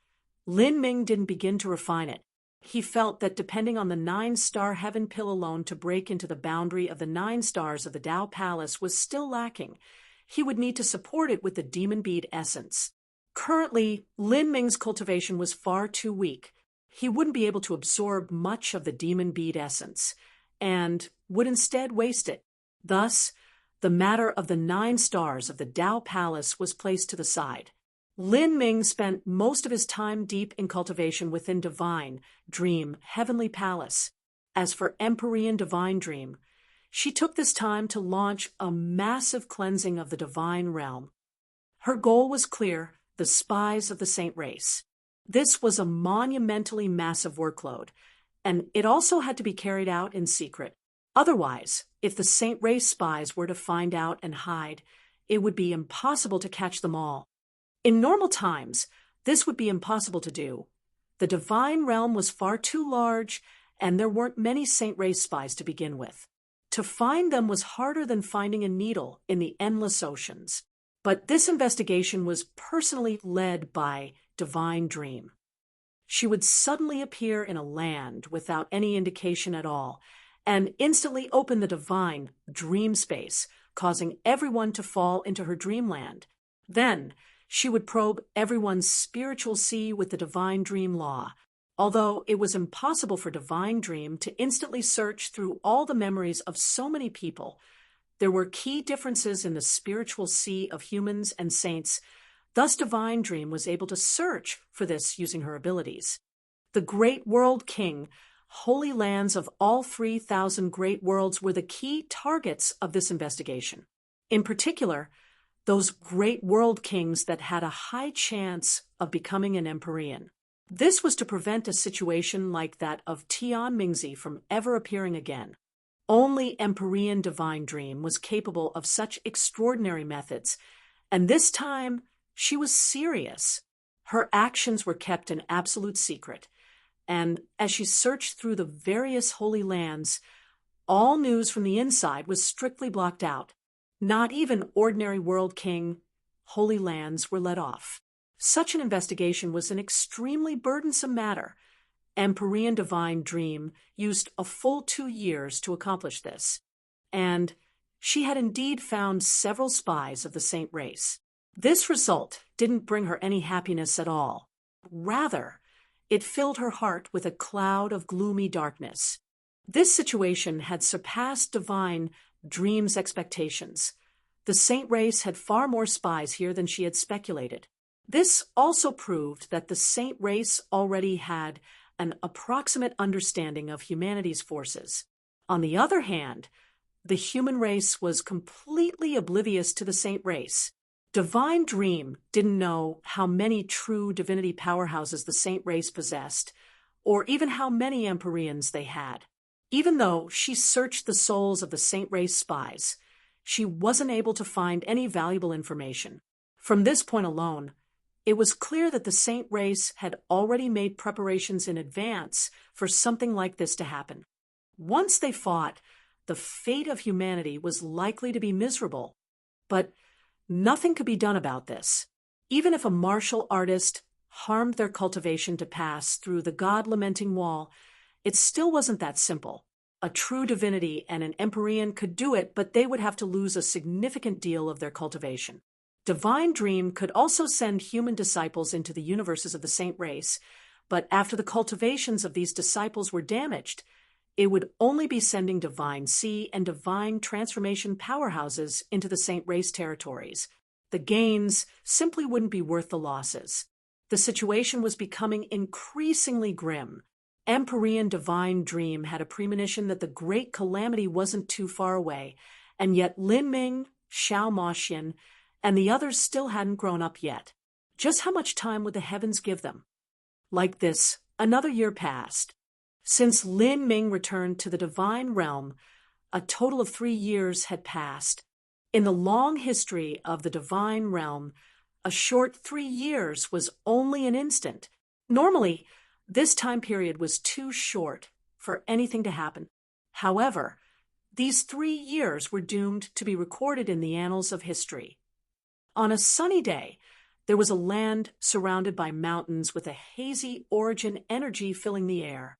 Lin Ming didn't begin to refine it. He felt that depending on the 9-star heaven pill alone to break into the boundary of the 9 stars of the Tao Palace was still lacking. He would need to support it with the demon bead essence. Currently, Lin Ming's cultivation was far too weak. He wouldn't be able to absorb much of the demon bead essence, and would instead waste it. Thus, the matter of the 9 stars of the Tao Palace was placed to the side. Lin Ming spent most of his time deep in cultivation within divine dream heavenly palace. As for Empyrean divine dream, she took this time to launch a massive cleansing of the divine realm. Her goal was clear: the spies of the saint race. This was a monumentally massive workload, and it also had to be carried out in secret. Otherwise, if the saint race spies were to find out and hide, it would be impossible to catch them all. In normal times, this would be impossible to do. The divine realm was far too large, and there weren't many saint race spies to begin with. To find them was harder than finding a needle in the endless oceans. But this investigation was personally led by Divine Dream. She would suddenly appear in a land without any indication at all, and instantly open the divine dream space, causing everyone to fall into her dreamland. Then, she would probe everyone's spiritual sea with the divine dream law. Although it was impossible for Divine Dream to instantly search through all the memories of so many people, there were key differences in the spiritual sea of humans and saints. Thus, Divine Dream was able to search for this using her abilities. The Great World King, holy lands of all 3,000 great worlds were the key targets of this investigation. In particular, those great world kings that had a high chance of becoming an Empyrean. This was to prevent a situation like that of Tian Mingzi from ever appearing again. Only Empyrean Divine Dream was capable of such extraordinary methods, and this time she was serious. Her actions were kept an absolute secret, and as she searched through the various holy lands, all news from the inside was strictly blocked out. Not even ordinary World King holy lands were let off. Such an investigation was an extremely burdensome matter. Empyrean Divine Dream used a full 2 years to accomplish this, and she had indeed found several spies of the Saint race. This result didn't bring her any happiness at all. Rather, it filled her heart with a cloud of gloomy darkness. This situation had surpassed Divine Dream's expectations. The Saint race had far more spies here than she had speculated. This also proved that the Saint race already had an approximate understanding of humanity's forces. On the other hand, the human race was completely oblivious to the Saint race. Divine Dream didn't know how many true divinity powerhouses the Saint race possessed, or even how many Empyreans they had. Even though she searched the souls of the Saint race spies, she wasn't able to find any valuable information. From this point alone, it was clear that the Saint race had already made preparations in advance for something like this to happen. Once they fought, the fate of humanity was likely to be miserable. But nothing could be done about this. Even if a martial artist harmed their cultivation to pass through the God-lamenting wall, it still wasn't that simple. A true divinity and an Empyrean could do it, but they would have to lose a significant deal of their cultivation. Divine Dream could also send human disciples into the universes of the Saint race, but after the cultivations of these disciples were damaged, it would only be sending Divine Sea and Divine Transformation powerhouses into the Saint race territories. The gains simply wouldn't be worth the losses. The situation was becoming increasingly grim. Empyrean Divine Dream had a premonition that the great calamity wasn't too far away, and yet Lin Ming, Xiao Moxian, and the others still hadn't grown up yet. Just how much time would the heavens give them? Like this, another year passed. Since Lin Ming returned to the divine realm, a total of 3 years had passed. In the long history of the divine realm, a short 3 years was only an instant. Normally, this time period was too short for anything to happen. However, these 3 years were doomed to be recorded in the annals of history. On a sunny day, there was a land surrounded by mountains with a hazy origin energy filling the air.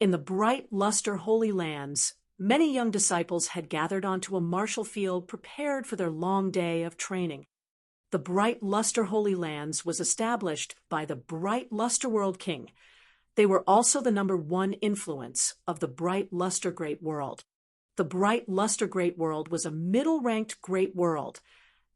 In the bright luster holy lands, many young disciples had gathered onto a martial field prepared for their long day of training. The bright luster holy lands was established by the bright luster world king. They were also the #1 influence of the bright luster great world. The bright luster great world was a middle-ranked great world,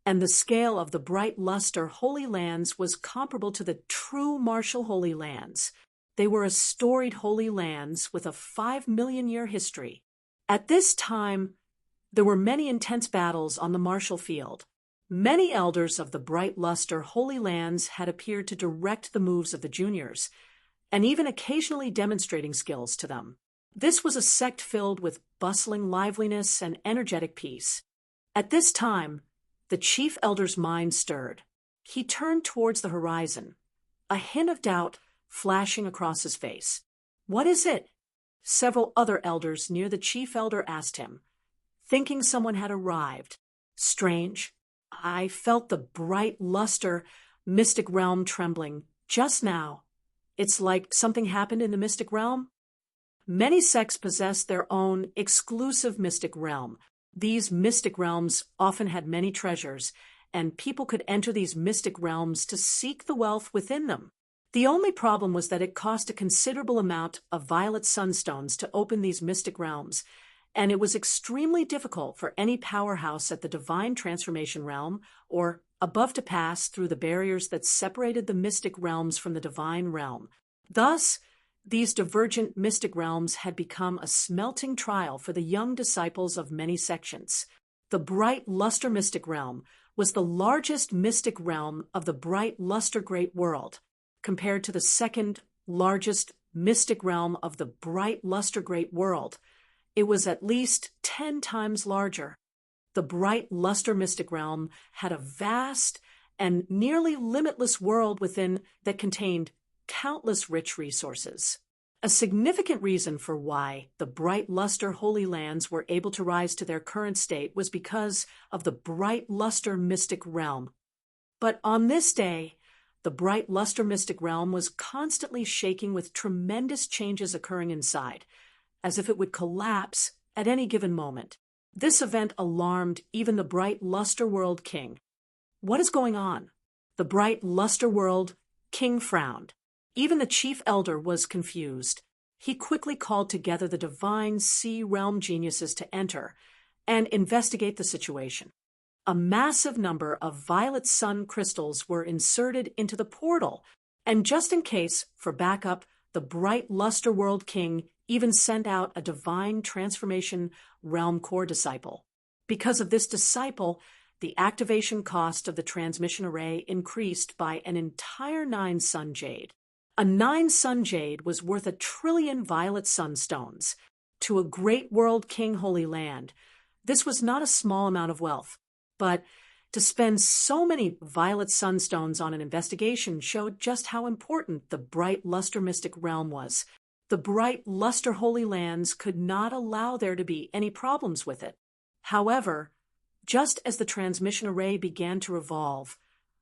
and the scale of the bright luster holy lands was comparable to the true martial holy lands. They were a storied holy lands with a 5-million-year history. At this time, there were many intense battles on the martial field. Many elders of the bright luster holy lands had appeared to direct the moves of the juniors, and even occasionally demonstrating skills to them. This was a sect filled with bustling liveliness and energetic peace. At this time, the chief elder's mind stirred. He turned towards the horizon, a hint of doubt flashing across his face. "What is it?" Several other elders near the chief elder asked him. thinking someone had arrived. Strange. I felt the bright luster, mystic realm trembling just now. It's like something happened in the mystic realm. Many sects possess their own exclusive mystic realm. These mystic realms often had many treasures, and people could enter these mystic realms to seek the wealth within them. The only problem was that it cost a considerable amount of violet sunstones to open these mystic realms, and it was extremely difficult for any powerhouse at the divine transformation realm or above to pass through the barriers that separated the mystic realms from the divine realm. Thus, these divergent mystic realms had become a smelting trial for the young disciples of many sections. The bright luster mystic realm was the largest mystic realm of the bright luster great world, compared to the second largest mystic realm of the bright luster great world. It was at least 10 times larger. The bright luster mystic realm had a vast and nearly limitless world within that contained countless rich resources. A significant reason for why the bright luster holy lands were able to rise to their current state was because of the bright luster mystic realm. But on this day, the bright luster mystic realm was constantly shaking with tremendous changes occurring inside, as if it would collapse at any given moment. This event alarmed even the bright luster world king. What is going on? The bright luster world king frowned. Even the chief elder was confused. He quickly called together the divine sea realm geniuses to enter and investigate the situation. A massive number of violet sun crystals were inserted into the portal, and just in case, for backup, the bright luster world king even sent out a divine transformation realm core disciple. Because of this disciple, the activation cost of the transmission array increased by an entire 9 sun jade. A 9 sun jade was worth 1 trillion violet sunstones. To a great world king holy land, this was not a small amount of wealth, but to spend so many violet sunstones on an investigation showed just how important the bright luster mystic realm was. The bright luster holy lands could not allow there to be any problems with it. However, just as the transmission array began to revolve,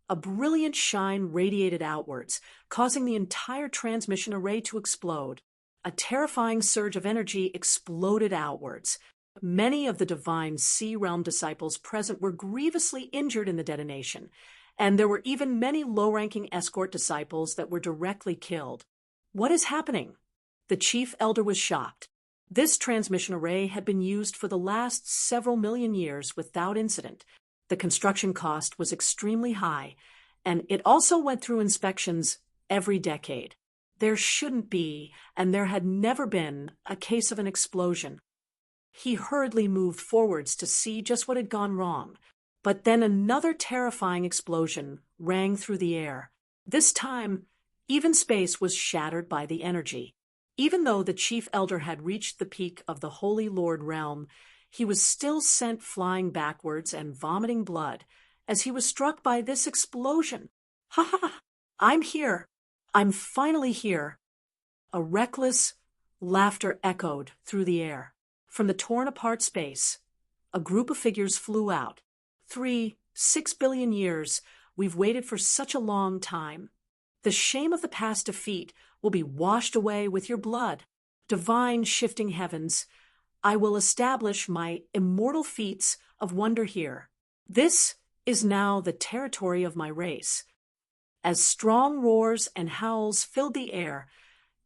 a brilliant shine radiated outwards, causing the entire transmission array to explode. A terrifying surge of energy exploded outwards. Many of the divine sea realm disciples present were grievously injured in the detonation, and there were even many low-ranking escort disciples that were directly killed. What is happening? The chief elder was shocked. This transmission array had been used for the last several million years without incident. The construction cost was extremely high, and it also went through inspections every decade. There shouldn't be, and there had never been, a case of an explosion. He hurriedly moved forwards to see just what had gone wrong, but then another terrifying explosion rang through the air. This time, even space was shattered by the energy. Even though the chief elder had reached the peak of the Holy Lord realm, he was still sent flying backwards and vomiting blood as he was struck by this explosion. Ha ha! I'm here! I'm finally here! A reckless laughter echoed through the air. From the torn-apart space, a group of figures flew out. 6 billion years, we've waited for such a long time. The shame of the past defeat will be washed away with your blood. Divine shifting heavens, I will establish my immortal feats of wonder here. This is now the territory of my race. As strong roars and howls filled the air,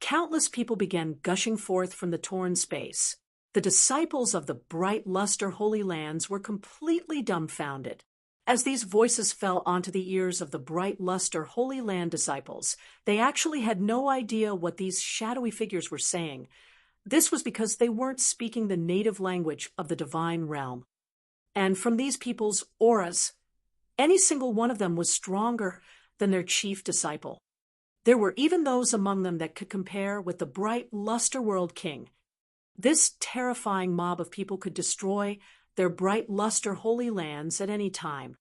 countless people began gushing forth from the torn space. The disciples of the bright luster holy lands were completely dumbfounded. As these voices fell onto the ears of the bright luster holy land disciples, they actually had no idea what these shadowy figures were saying. This was because they weren't speaking the native language of the divine realm. And from these people's auras, any single one of them was stronger than their chief disciple. There were even those among them that could compare with the bright luster world king. This terrifying mob of people could destroy their bright luster holy lands at any time.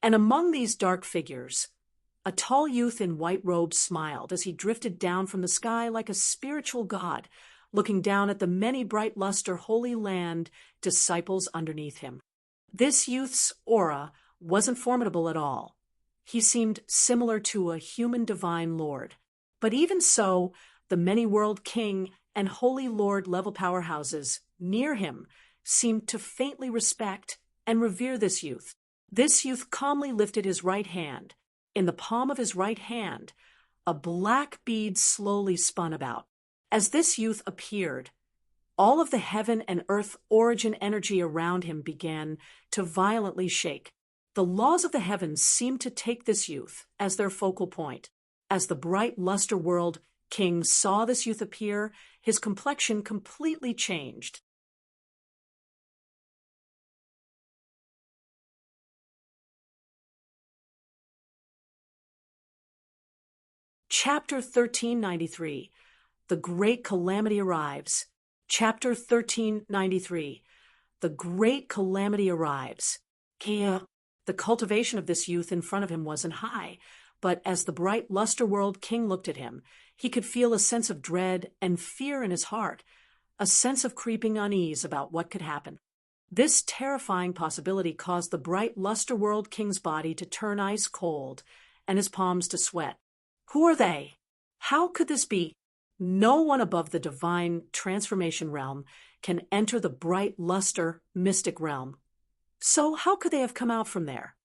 And among these dark figures, a tall youth in white robes smiled as he drifted down from the sky like a spiritual god, looking down at the many bright luster Holy Land disciples underneath him. This youth's aura wasn't formidable at all. He seemed similar to a human divine lord. But even so, the many-world king and holy lord level powerhouses near him seemed to faintly respect and revere this youth. This youth calmly lifted his right hand. In the palm of his right hand, a black bead slowly spun about. As this youth appeared, all of the heaven and earth origin energy around him began to violently shake. The laws of the heavens seemed to take this youth as their focal point. As the bright luster world king saw this youth appear, his complexion completely changed. Chapter 1393. The Great Calamity Arrives. Chapter 1393. The Great Calamity Arrives. The cultivation of this youth in front of him wasn't high, but as the bright luster world king looked at him, he could feel a sense of dread and fear in his heart, a sense of creeping unease about what could happen. This terrifying possibility caused the bright luster world king's body to turn ice cold and his palms to sweat. Who are they? How could this be? No one above the divine transformation realm can enter the bright luster mystic realm. So how could they have come out from there?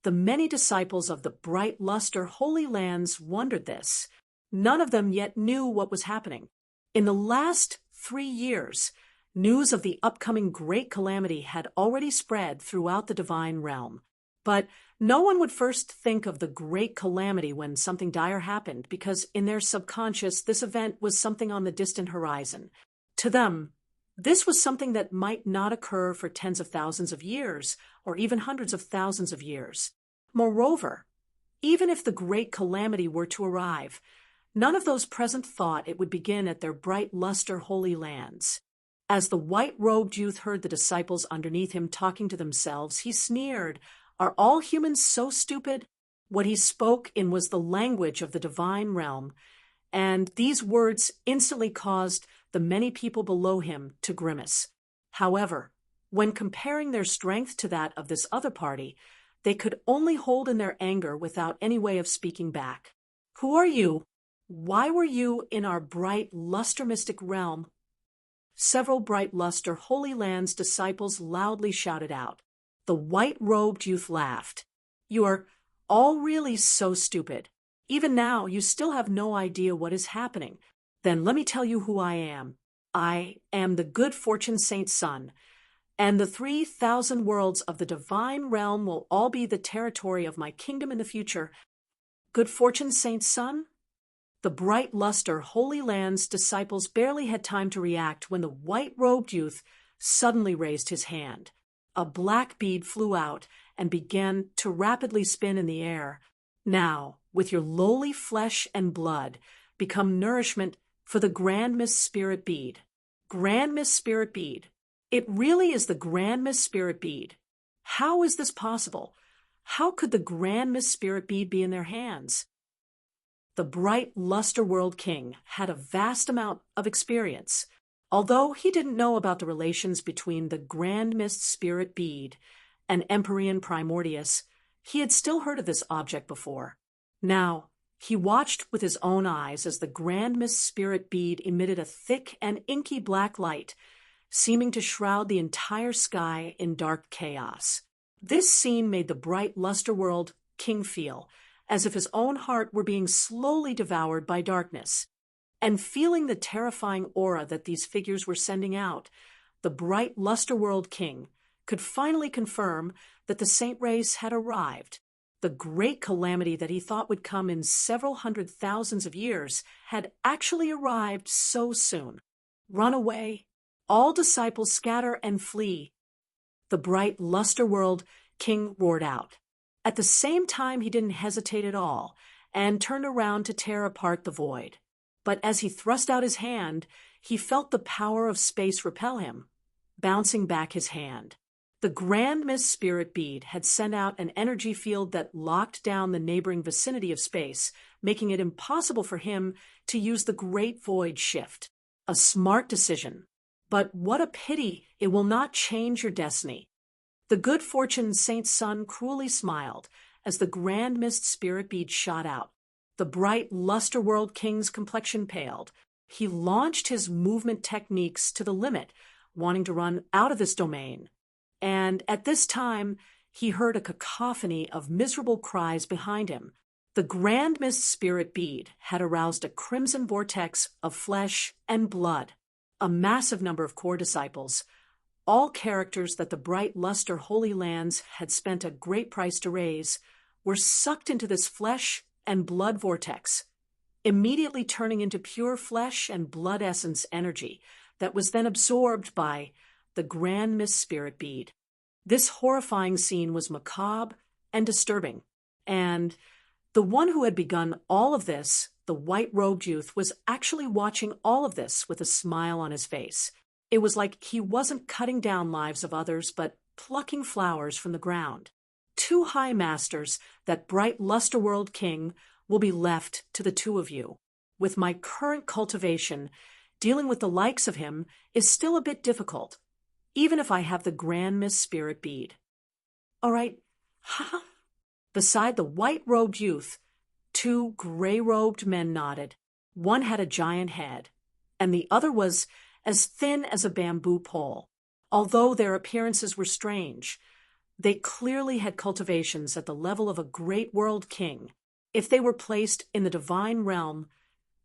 The many disciples of the bright luster holy lands wondered this. None of them yet knew what was happening. In the last 3 years, news of the upcoming great calamity had already spread throughout the divine realm. But no one would first think of the great calamity when something dire happened, because in their subconscious this event was something on the distant horizon. To them, this was something that might not occur for tens of thousands of years, or even hundreds of thousands of years. Moreover, even if the great calamity were to arrive, none of those present thought it would begin at their bright luster holy lands. As the white-robed youth heard the disciples underneath him talking to themselves, he sneered, "Are all humans so stupid?" What he spoke in was the language of the divine realm, and these words instantly caused the many people below him to grimace. However, when comparing their strength to that of this other party, they could only hold in their anger without any way of speaking back. "Who are you? Why were you in our bright luster mystic realm?" Several bright luster holy lands disciples loudly shouted out. The white-robed youth laughed. "You are all really so stupid. Even now, you still have no idea what is happening. Then let me tell you who I am. I am the good fortune saint's son, and the 3,000 worlds of the divine realm will all be the territory of my kingdom in the future." Good fortune saint's son? The bright luster holy lands disciples barely had time to react when the white-robed youth suddenly raised his hand. A black bead flew out and began to rapidly spin in the air. "Now, with your lowly flesh and blood, become nourishment for the Grand Mist Spirit Bead." Grand Mist Spirit Bead. It really is the Grand Mist Spirit Bead. How is this possible? How could the Grand Mist Spirit Bead be in their hands? The bright luster world king had a vast amount of experience. Although he didn't know about the relations between the Grand Mist Spirit Bead and Empyrean Primordius, he had still heard of this object before. Now, he watched with his own eyes as the Grand Mist Spirit Bead emitted a thick and inky black light, seeming to shroud the entire sky in dark chaos. This scene made the bright luster world king feel as if his own heart were being slowly devoured by darkness. And feeling the terrifying aura that these figures were sending out, the bright luster world king could finally confirm that the saint race had arrived. The great calamity that he thought would come in several hundred thousands of years had actually arrived so soon. Run away. All disciples scatter and flee. The bright luster world king roared out. At the same time, he didn't hesitate at all and turned around to tear apart the void. But as he thrust out his hand, he felt the power of space repel him, bouncing back his hand. The Grand Mist Spirit Bead had sent out an energy field that locked down the neighboring vicinity of space, making it impossible for him to use the Great Void Shift. A smart decision. But what a pity it will not change your destiny. The good fortune saint's son cruelly smiled as the grand mist spirit bead shot out. The bright luster world king's complexion paled. He launched his movement techniques to the limit, wanting to run out of this domain. And at this time, he heard a cacophony of miserable cries behind him. The grand mist spirit bead had aroused a crimson vortex of flesh and blood. A massive number of core disciples, all characters that the bright luster Holy Lands had spent a great price to raise, were sucked into this flesh and blood vortex, immediately turning into pure flesh and blood essence energy that was then absorbed by the grand mist spirit bead. This horrifying scene was macabre and disturbing, and the one who had begun all of this, the white-robed youth, was actually watching all of this with a smile on his face. It was like he wasn't cutting down lives of others, but plucking flowers from the ground. Two high masters, that bright luster world king, will be left to the two of you. With my current cultivation, dealing with the likes of him is still a bit difficult, even if I have the grand mist spirit bead. All right, ha! Beside the white-robed youth, two gray-robed men nodded. One had a giant head, and the other was as thin as a bamboo pole. Although their appearances were strange, they clearly had cultivations at the level of a great world king. If they were placed in the divine realm,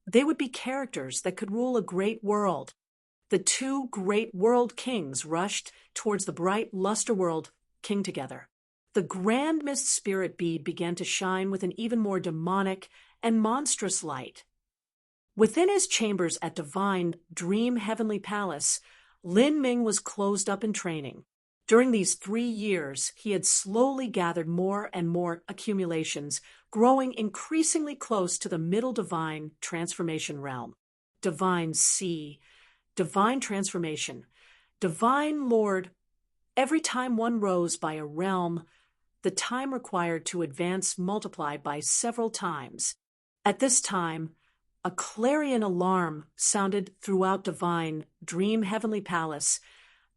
they would be characters that could rule a great world. The two great world kings rushed towards the bright luster world king together. The grand mist spirit bead began to shine with an even more demonic and monstrous light. Within his chambers at Divine Dream Heavenly Palace, Lin Ming was closed up in training. During these 3 years, he had slowly gathered more and more accumulations, growing increasingly close to the middle divine transformation realm. Divine Sea, divine transformation, divine Lord. Every time one rose by a realm, the time required to advance multiplied by several times. At this time, a clarion alarm sounded throughout Divine Dream Heavenly Palace,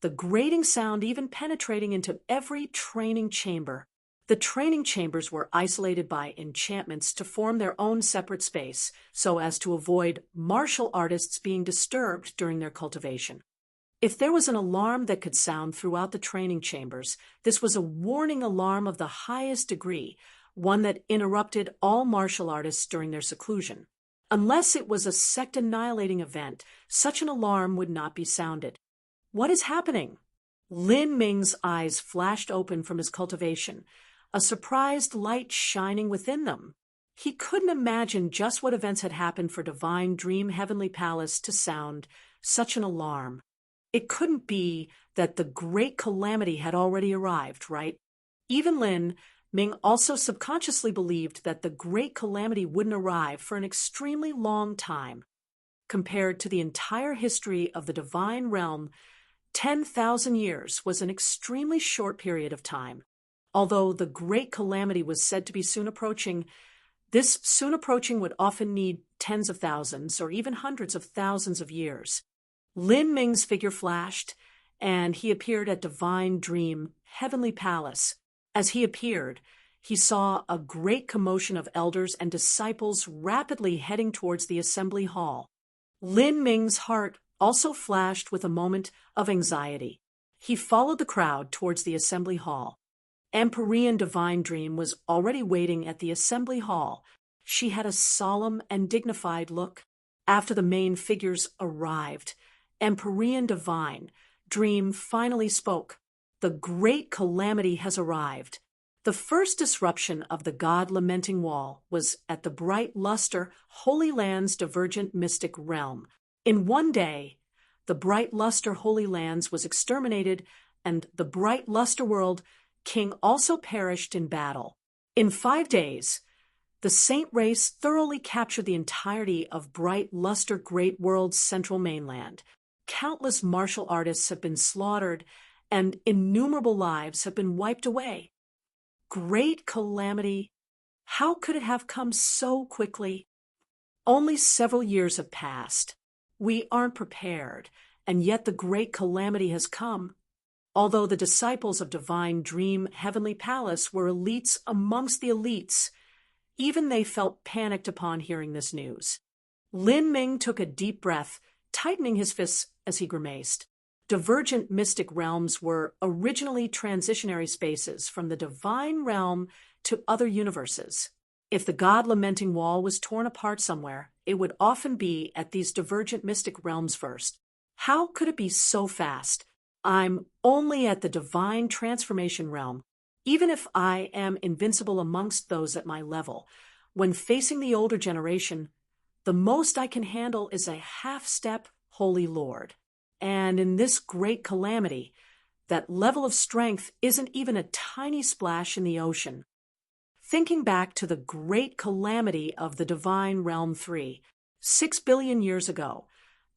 the grating sound even penetrating into every training chamber. The training chambers were isolated by enchantments to form their own separate space, so as to avoid martial artists being disturbed during their cultivation. If there was an alarm that could sound throughout the training chambers, this was a warning alarm of the highest degree, one that interrupted all martial artists during their seclusion. Unless it was a sect-annihilating event, such an alarm would not be sounded. What is happening? Lin Ming's eyes flashed open from his cultivation, a surprised light shining within them. He couldn't imagine just what events had happened for Divine Dream Heavenly Palace to sound such an alarm. It couldn't be that the great calamity had already arrived, right? Even Lin Ming also subconsciously believed that the great calamity wouldn't arrive for an extremely long time. Compared to the entire history of the divine realm, 10,000 years was an extremely short period of time. Although the great calamity was said to be soon approaching, this soon approaching would often need tens of thousands or even hundreds of thousands of years. Lin Ming's figure flashed, and he appeared at Divine Dream Heavenly Palace. As he appeared, he saw a great commotion of elders and disciples rapidly heading towards the assembly hall. Lin Ming's heart also flashed with a moment of anxiety. He followed the crowd towards the assembly hall. Empyrean Divine Dream was already waiting at the assembly hall. She had a solemn and dignified look. After the main figures arrived, Empyrean Divine Dream finally spoke. The great calamity has arrived. The first disruption of the God-lamenting wall was at the bright luster Holy Land's divergent mystic realm. In one day, the bright luster Holy Lands was exterminated, and the bright luster world king also perished in battle. In 5 days, the saint race thoroughly captured the entirety of bright luster great world's central mainland. Countless martial artists have been slaughtered, and innumerable lives have been wiped away. Great calamity. How could it have come so quickly? Only several years have passed. We aren't prepared, and yet the great calamity has come. Although the disciples of Divine Dream Heavenly Palace were elites amongst the elites, even they felt panicked upon hearing this news. Lin Ming took a deep breath, tightening his fists as he grimaced. Divergent mystic realms were originally transitionary spaces from the divine realm to other universes. If the God-lamenting wall was torn apart somewhere, it would often be at these divergent mystic realms first. How could it be so fast? I'm only at the divine transformation realm. Even if I am invincible amongst those at my level, when facing the older generation, the most I can handle is a half-step Holy Lord. And in this great calamity, that level of strength isn't even a tiny splash in the ocean. Thinking back to the great calamity of the Divine Realm 3, 6 billion years ago,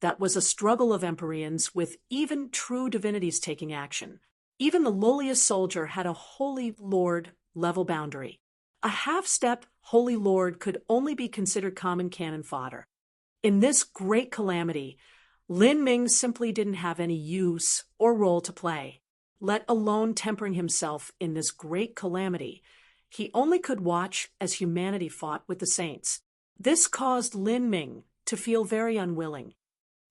that was a struggle of Empyreans with even true divinities taking action. Even the lowliest soldier had a Holy Lord level boundary. A half-step Holy Lord could only be considered common cannon fodder. In this great calamity, Lin Ming simply didn't have any use or role to play, let alone tempering himself in this great calamity. He only could watch as humanity fought with the saints. This caused Lin Ming to feel very unwilling.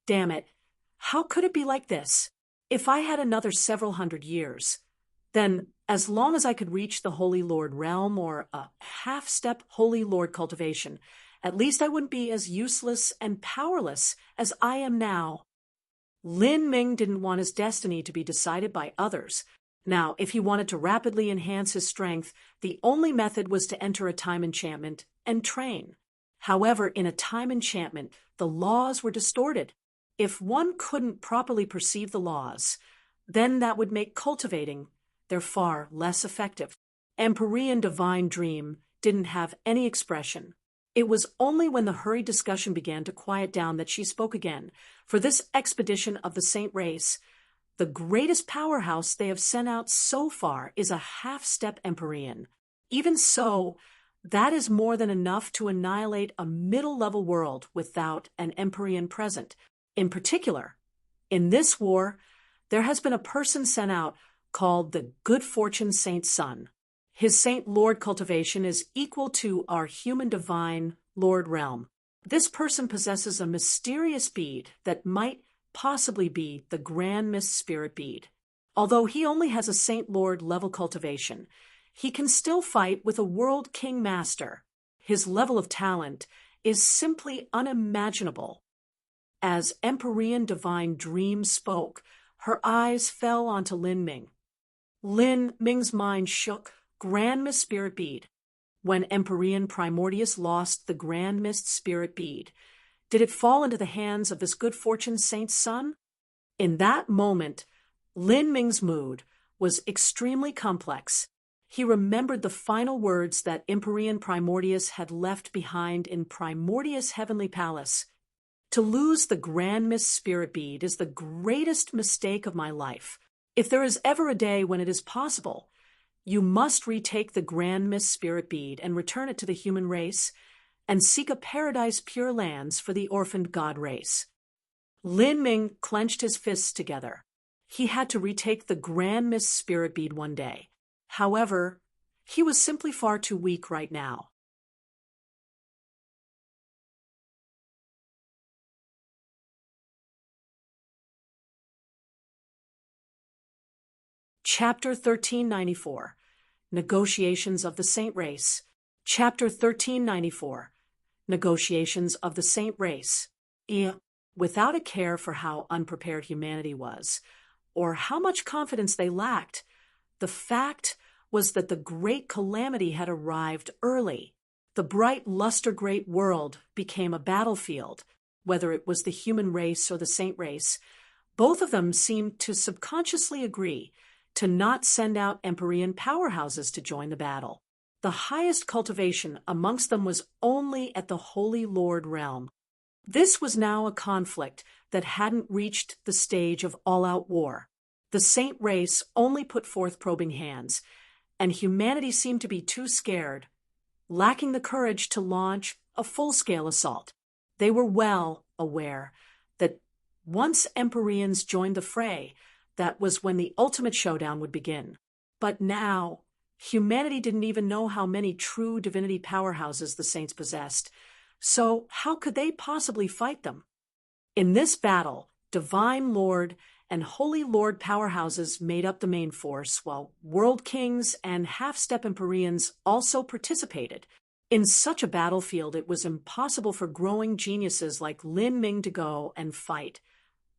Damn it, how could it be like this? If I had another several hundred years, then as long as I could reach the Holy Lord realm or a half-step Holy Lord cultivation, at least I wouldn't be as useless and powerless as I am now. Lin Ming didn't want his destiny to be decided by others. Now, if he wanted to rapidly enhance his strength, the only method was to enter a time enchantment and train. However, in a time enchantment, the laws were distorted. If one couldn't properly perceive the laws, then that would make cultivating they're far less effective. Empyrean Divine Dream didn't have any expression. It was only when the hurried discussion began to quiet down that she spoke again. For this expedition of the Saint Race, the greatest powerhouse they have sent out so far is a half-step Empyrean. Even so, that is more than enough to annihilate a middle-level world without an Empyrean present. In particular, in this war, there has been a person sent out called the Good Fortune Saint Sun. His Saint Lord cultivation is equal to our human divine Lord realm. This person possesses a mysterious bead that might possibly be the Grand Mist Spirit bead. Although he only has a Saint Lord level cultivation, he can still fight with a World King Master. His level of talent is simply unimaginable. As Empyrean Divine Dream spoke, her eyes fell onto Lin Ming. Lin Ming's mind shook. Grand Mist Spirit Bead. When Empyrean Primordius lost the Grand Mist Spirit Bead, did it fall into the hands of this Good Fortune Saint Sun? In that moment, Lin Ming's mood was extremely complex. He remembered the final words that Empyrean Primordius had left behind in Primordius Heavenly Palace. To lose the Grand Mist Spirit Bead is the greatest mistake of my life. If there is ever a day when it is possible, you must retake the Grand Mist Spirit Bead and return it to the human race, and seek a paradise pure lands for the orphaned god race. Lin Ming clenched his fists together. He had to retake the Grand Mist Spirit Bead one day. However, he was simply far too weak right now. Chapter 1394. Negotiations of the Saint Race. Chapter 1394. Negotiations of the Saint Race. Without a care for how unprepared humanity was, or how much confidence they lacked, the fact was that the great calamity had arrived early. The bright luster-great world became a battlefield. Whether it was the human race or the saint race, both of them seemed to subconsciously agree to not send out Empyrean powerhouses to join the battle. The highest cultivation amongst them was only at the Holy Lord realm. This was now a conflict that hadn't reached the stage of all-out war. The saint race only put forth probing hands, and humanity seemed to be too scared, lacking the courage to launch a full-scale assault. They were well aware that Once Empyreans joined the fray, that was when the ultimate showdown would begin. But now, humanity didn't even know how many true divinity powerhouses the saints possessed, so how could they possibly fight them? In this battle, Divine Lord and Holy Lord powerhouses made up the main force, while World Kings and Half-Step Empyreans also participated. In such a battlefield, it was impossible for growing geniuses like Lin Ming to go and fight.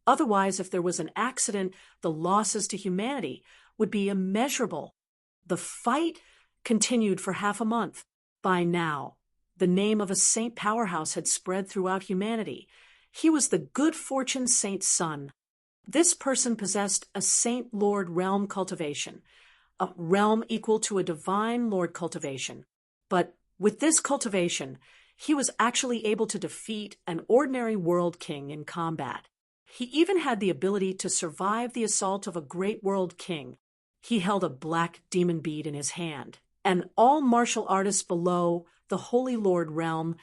Otherwise, if there was an accident, the losses to humanity would be immeasurable. The fight continued for half a month. By now, the name of a saint powerhouse had spread throughout humanity. He was the good fortune saint's son. This person possessed a saint lord realm cultivation, a realm equal to a divine lord cultivation. But with this cultivation, he was actually able to defeat an ordinary world king in combat. He even had the ability to survive the assault of a great world king. He held a black demon bead in his hand, and all martial artists below the Holy Lord realm,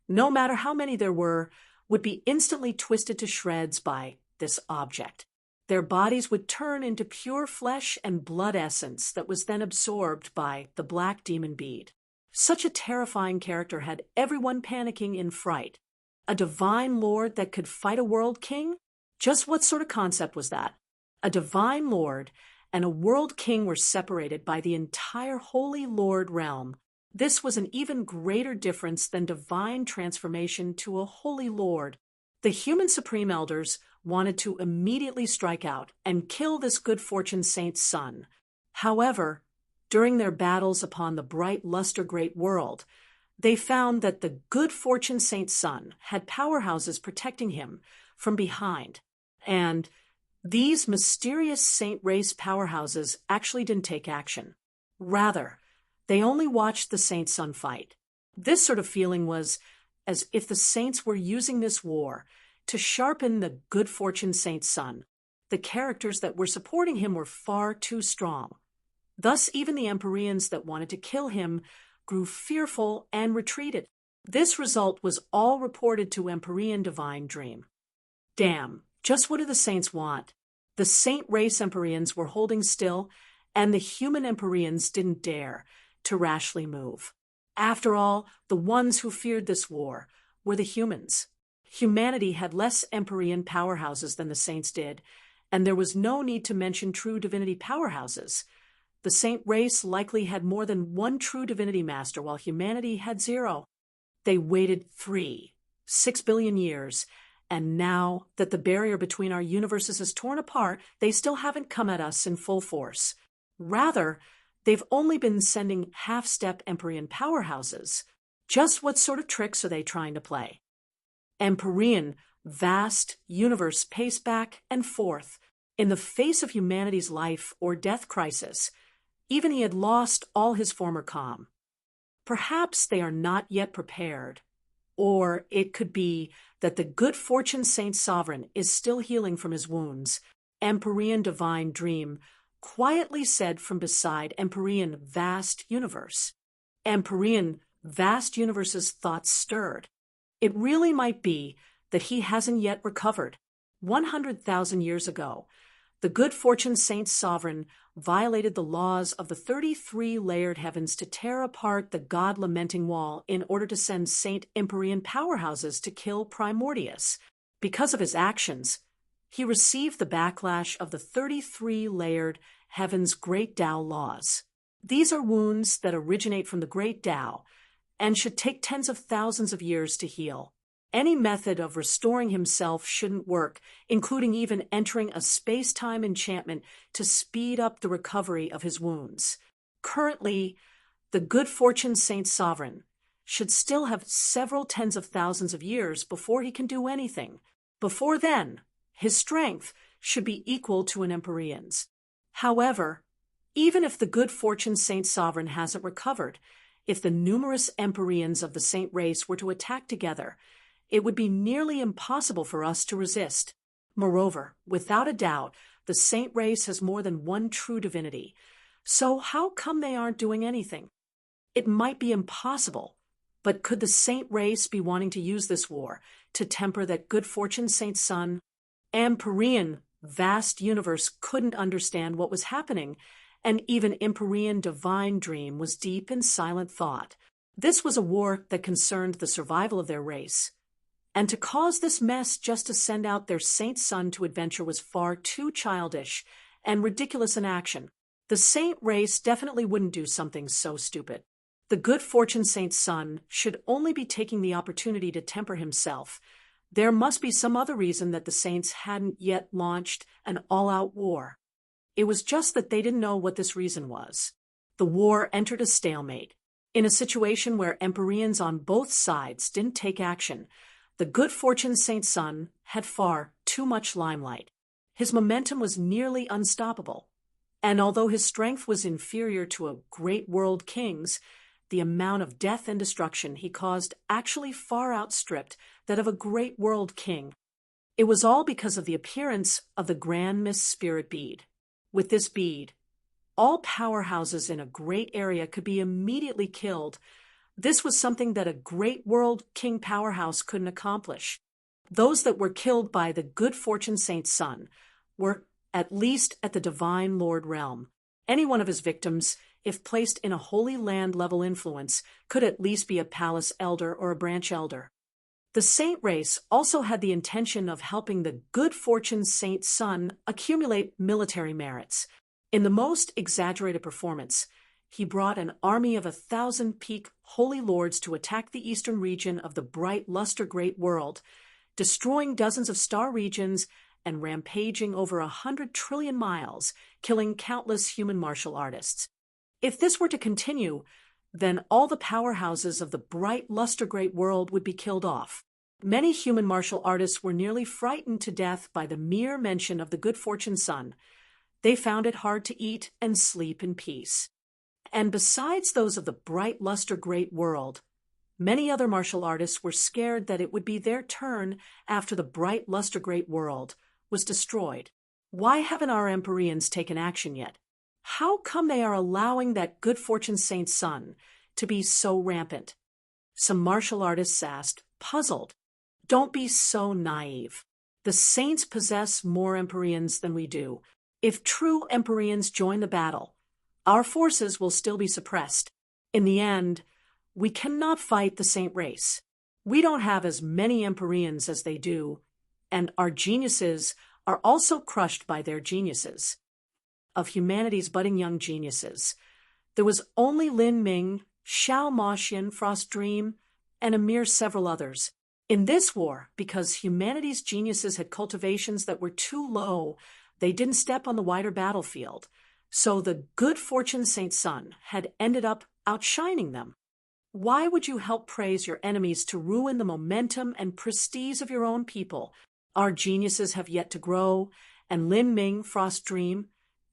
no matter how many there were, would be instantly twisted to shreds by this object. Their bodies would turn into pure flesh and blood essence that was then absorbed by the black demon bead. Such a terrifying character had everyone panicking in fright. A divine lord that could fight a world king? Just what sort of concept was that? A divine lord and a world king were separated by the entire Holy Lord realm. This was an even greater difference than divine transformation to a Holy Lord. The human Supreme Elders wanted to immediately strike out and kill this good fortune saint's son. However, during their battles upon the bright luster great world, they found that the good fortune saint's son had powerhouses protecting him from behind, and these mysterious saint race powerhouses actually didn't take action. Rather, they only watched the saint's son fight. This sort of feeling was as if the saints were using this war to sharpen the good fortune saint's son. The characters that were supporting him were far too strong. Thus, even the Empyreans that wanted to kill him grew fearful and retreated. This result was all reported to Empyrean Divine Dream. Damn, just what do the saints want? The saint race Empyreans were holding still, and the human Empyreans didn't dare to rashly move. After all, the ones who feared this war were the humans. Humanity had less Empyrean powerhouses than the saints did, and there was no need to mention true divinity powerhouses. The saint race likely had more than one true divinity master, while humanity had 0. They waited 6 billion years, and now that the barrier between our universes is torn apart, they still haven't come at us in full force. Rather, they've only been sending half-step Empyrean powerhouses. Just what sort of tricks are they trying to play? Empyrean, vast universe paced back and forth in the face of humanity's life or death crisis. Even he had lost all his former calm. Perhaps they are not yet prepared. Or it could be that the good fortune saint sovereign is still healing from his wounds. Empyrean Divine Dream quietly said from beside Empyrean Vast Universe. Empyrean Vast Universe's thoughts stirred. It really might be that he hasn't yet recovered. 100,000 years ago, the good fortune saint sovereign violated the laws of the 33-layered heavens to tear apart the god-lamenting wall in order to send Saint Empyrean powerhouses to kill Primordius. Because of his actions, he received the backlash of the 33-layered heavens' Great Tao laws. These are wounds that originate from the Great Tao and should take tens of thousands of years to heal. Any method of restoring himself shouldn't work, including even entering a space-time enchantment to speed up the recovery of his wounds. Currently, the good fortune saint sovereign should still have several tens of thousands of years before he can do anything. Before then, his strength should be equal to an Empyrean's. However, even if the good fortune saint sovereign hasn't recovered, if the numerous Empyreans of the saint race were to attack together, it would be nearly impossible for us to resist. Moreover, without a doubt, the saint race has more than one true divinity. So how come they aren't doing anything? It might be impossible, but could the saint race be wanting to use this war to temper that good fortune saint's son? Empyrean vast universe couldn't understand what was happening, and even Empyrean divine dream was deep in silent thought. This was a war that concerned the survival of their race. And to cause this mess just to send out their saint son to adventure was far too childish and ridiculous an action. The saint race definitely wouldn't do something so stupid. The good fortune saint's son should only be taking the opportunity to temper himself. There must be some other reason that the saints hadn't yet launched an all-out war. It was just that they didn't know what this reason was. The war entered a stalemate. In a situation where Empyreans on both sides didn't take action, the good fortune saint's son had far too much limelight. His momentum was nearly unstoppable. And although his strength was inferior to a great world king's, the amount of death and destruction he caused actually far outstripped that of a great world king. It was all because of the appearance of the Grand Mist Spirit bead. With this bead, all powerhouses in a great area could be immediately killed. This was something that a great world king powerhouse couldn't accomplish. Those that were killed by the good fortune saint's son were at least at the divine lord realm. Any one of his victims, if placed in a holy land level influence, could at least be a palace elder or a branch elder. The saint race also had the intention of helping the good fortune saint's son accumulate military merits. In the most exaggerated performance, he brought an army of 1,000 peak holy lords to attack the eastern region of the bright luster great world, destroying dozens of star regions and rampaging over 100 trillion miles, killing countless human martial artists. If this were to continue, then all the powerhouses of the bright luster great world would be killed off. Many human martial artists were nearly frightened to death by the mere mention of the good fortune son. They found it hard to eat and sleep in peace. And besides those of the bright luster great world, many other martial artists were scared that it would be their turn after the bright luster great world was destroyed. Why haven't our Empyreans taken action yet? How come they are allowing that good fortune saint's son to be so rampant? Some martial artists asked, puzzled. Don't be so naive. The saints possess more Empyreans than we do. If true Empyreans join the battle, our forces will still be suppressed. In the end, we cannot fight the saint race. We don't have as many Empyreans as they do, and our geniuses are also crushed by their geniuses. Of humanity's budding young geniuses, there was only Lin Ming, Xiao Maoxian, Frost Dream, and a mere several others. In this war, because humanity's geniuses had cultivations that were too low, they didn't step on the wider battlefield. So the good fortune saint's son had ended up outshining them. Why would you help praise your enemies to ruin the momentum and prestige of your own people? Our geniuses have yet to grow, and Lin Ming, Frost Dream,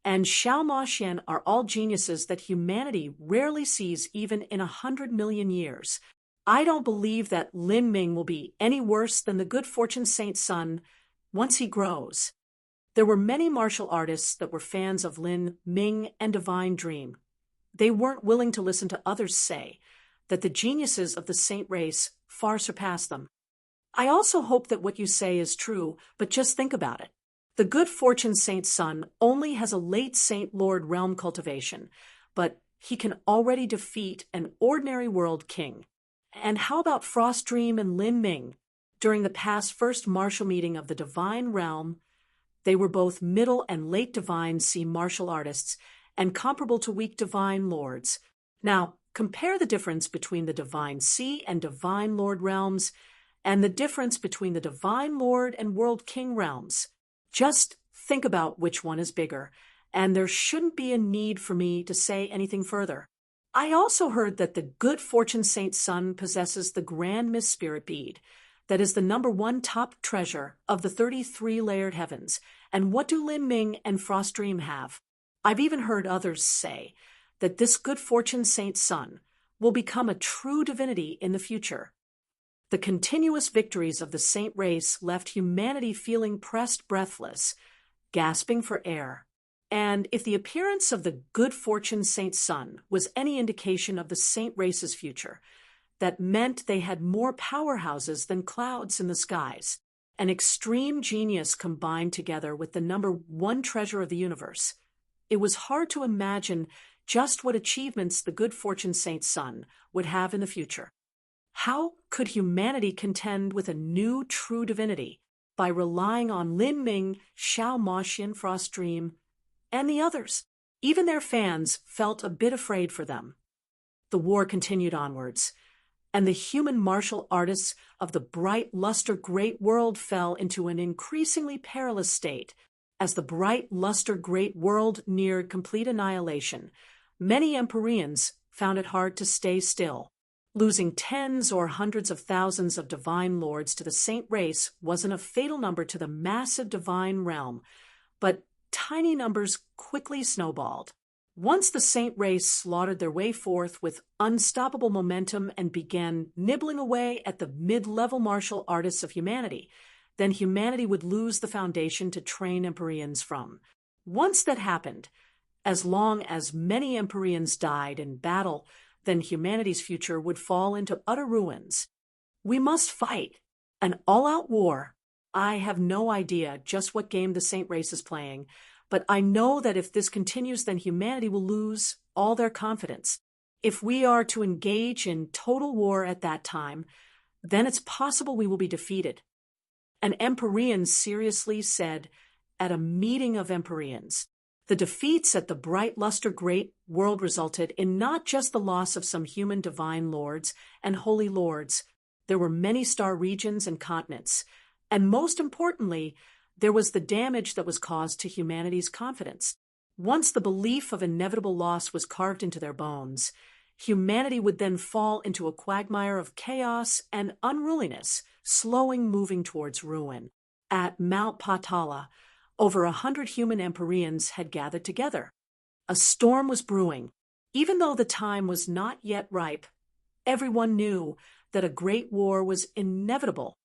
and Xiao Maoxian are all geniuses that humanity rarely sees even in 100 million years. I don't believe that Lin Ming will be any worse than the good fortune saint's son once he grows. There were many martial artists that were fans of Lin Ming and Divine Dream. They weren't willing to listen to others say that the geniuses of the saint race far surpass them. I also hope that what you say is true, but just think about it. The good fortune saint's son only has a late saint lord realm cultivation, but he can already defeat an ordinary world king. And how about Frost Dream and Lin Ming? During the past first martial meeting of the divine realm, they were both middle and late divine sea martial artists and comparable to weak divine lords. Now, compare the difference between the divine sea and divine lord realms and the difference between the divine lord and world king realms. Just think about which one is bigger, and there shouldn't be a need for me to say anything further. I also heard that the good fortune saint's son possesses the Grand Mist Spirit bead, that is the #1 top treasure of the 33-layered heavens. And what do Lin Ming and Frost Dream have? I've even heard others say that this good fortune saint's son will become a true divinity in the future. The continuous victories of the saint race left humanity feeling pressed breathless, gasping for air. And if the appearance of the good fortune saint's son was any indication of the saint race's future, that meant they had more powerhouses than clouds in the skies. an extreme genius combined together with the number one treasure of the universe. It was hard to imagine just what achievements the good fortune saint's son would have in the future. How could humanity contend with a new true divinity by relying on Lin Ming, Xiao Moxian, Frost Dream, and the others? Even their fans felt a bit afraid for them. The war continued onwards, and the human martial artists of the bright luster great world fell into an increasingly perilous state. As the bright luster great world neared complete annihilation, many Empyreans found it hard to stay still. Losing tens or hundreds of thousands of divine lords to the saint race wasn't a fatal number to the massive divine realm, but tiny numbers quickly snowballed. Once the saint race slaughtered their way forth with unstoppable momentum and began nibbling away at the mid-level martial artists of humanity, then humanity would lose the foundation to train Empyreans from. Once that happened, as long as many Empyreans died in battle, then humanity's future would fall into utter ruins. We must fight. An all-out war. I have no idea just what game the saint race is playing, but I know that if this continues, then humanity will lose all their confidence. If we are to engage in total war at that time, then it's possible we will be defeated. An Empyrean seriously said at a meeting of Empyreans, the defeats at the bright luster great world resulted in not just the loss of some human divine lords and holy lords. There were many star regions and continents, and most importantly, there was the damage that was caused to humanity's confidence. Once the belief of inevitable loss was carved into their bones, humanity would then fall into a quagmire of chaos and unruliness, moving towards ruin. At Mount Patala, over 100 human Empyreans had gathered together. A storm was brewing. Even though the time was not yet ripe, everyone knew that a great war was inevitable.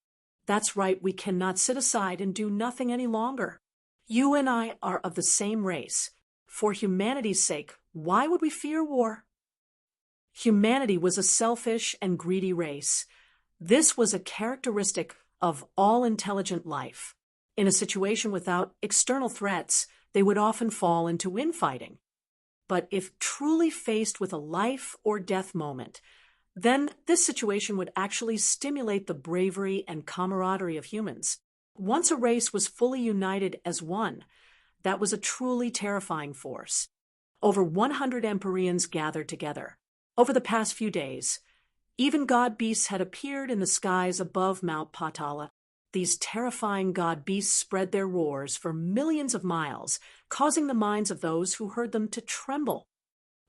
That's right, we cannot sit aside and do nothing any longer. You and I are of the same race. For humanity's sake, why would we fear war? Humanity was a selfish and greedy race. This was a characteristic of all intelligent life. In a situation without external threats, they would often fall into infighting. But if truly faced with a life or death moment, then this situation would actually stimulate the bravery and camaraderie of humans. Once a race was fully united as one, that was a truly terrifying force. Over 100 Empyreans gathered together. Over the past few days, even god-beasts had appeared in the skies above Mount Patala. These terrifying god-beasts spread their roars for millions of miles, causing the minds of those who heard them to tremble.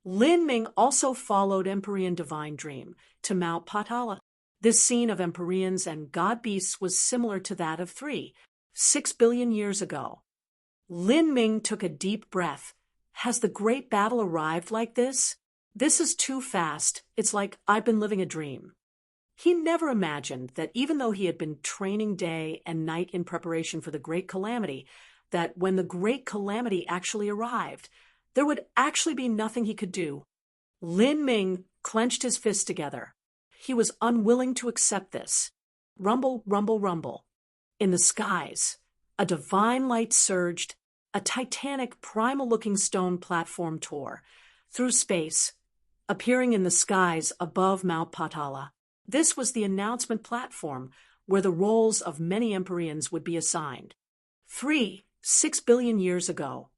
Lin Ming also followed Empyrean Divine Dream to Mount Patala. This scene of Empyreans and god-beasts was similar to that of 6 billion years ago. Lin Ming took a deep breath. Has the great battle arrived like this? This is too fast. It's like I've been living a dream. He never imagined that even though he had been training day and night in preparation for the great calamity, that when the great calamity actually arrived, there would actually be nothing he could do. Lin Ming clenched his fists together. He was unwilling to accept this. Rumble, rumble, rumble. In the skies, a divine light surged. A titanic, primal-looking stone platform tore through space, appearing in the skies above Mount Patala. This was the announcement platform where the roles of many Empyreans would be assigned. 6 billion years ago,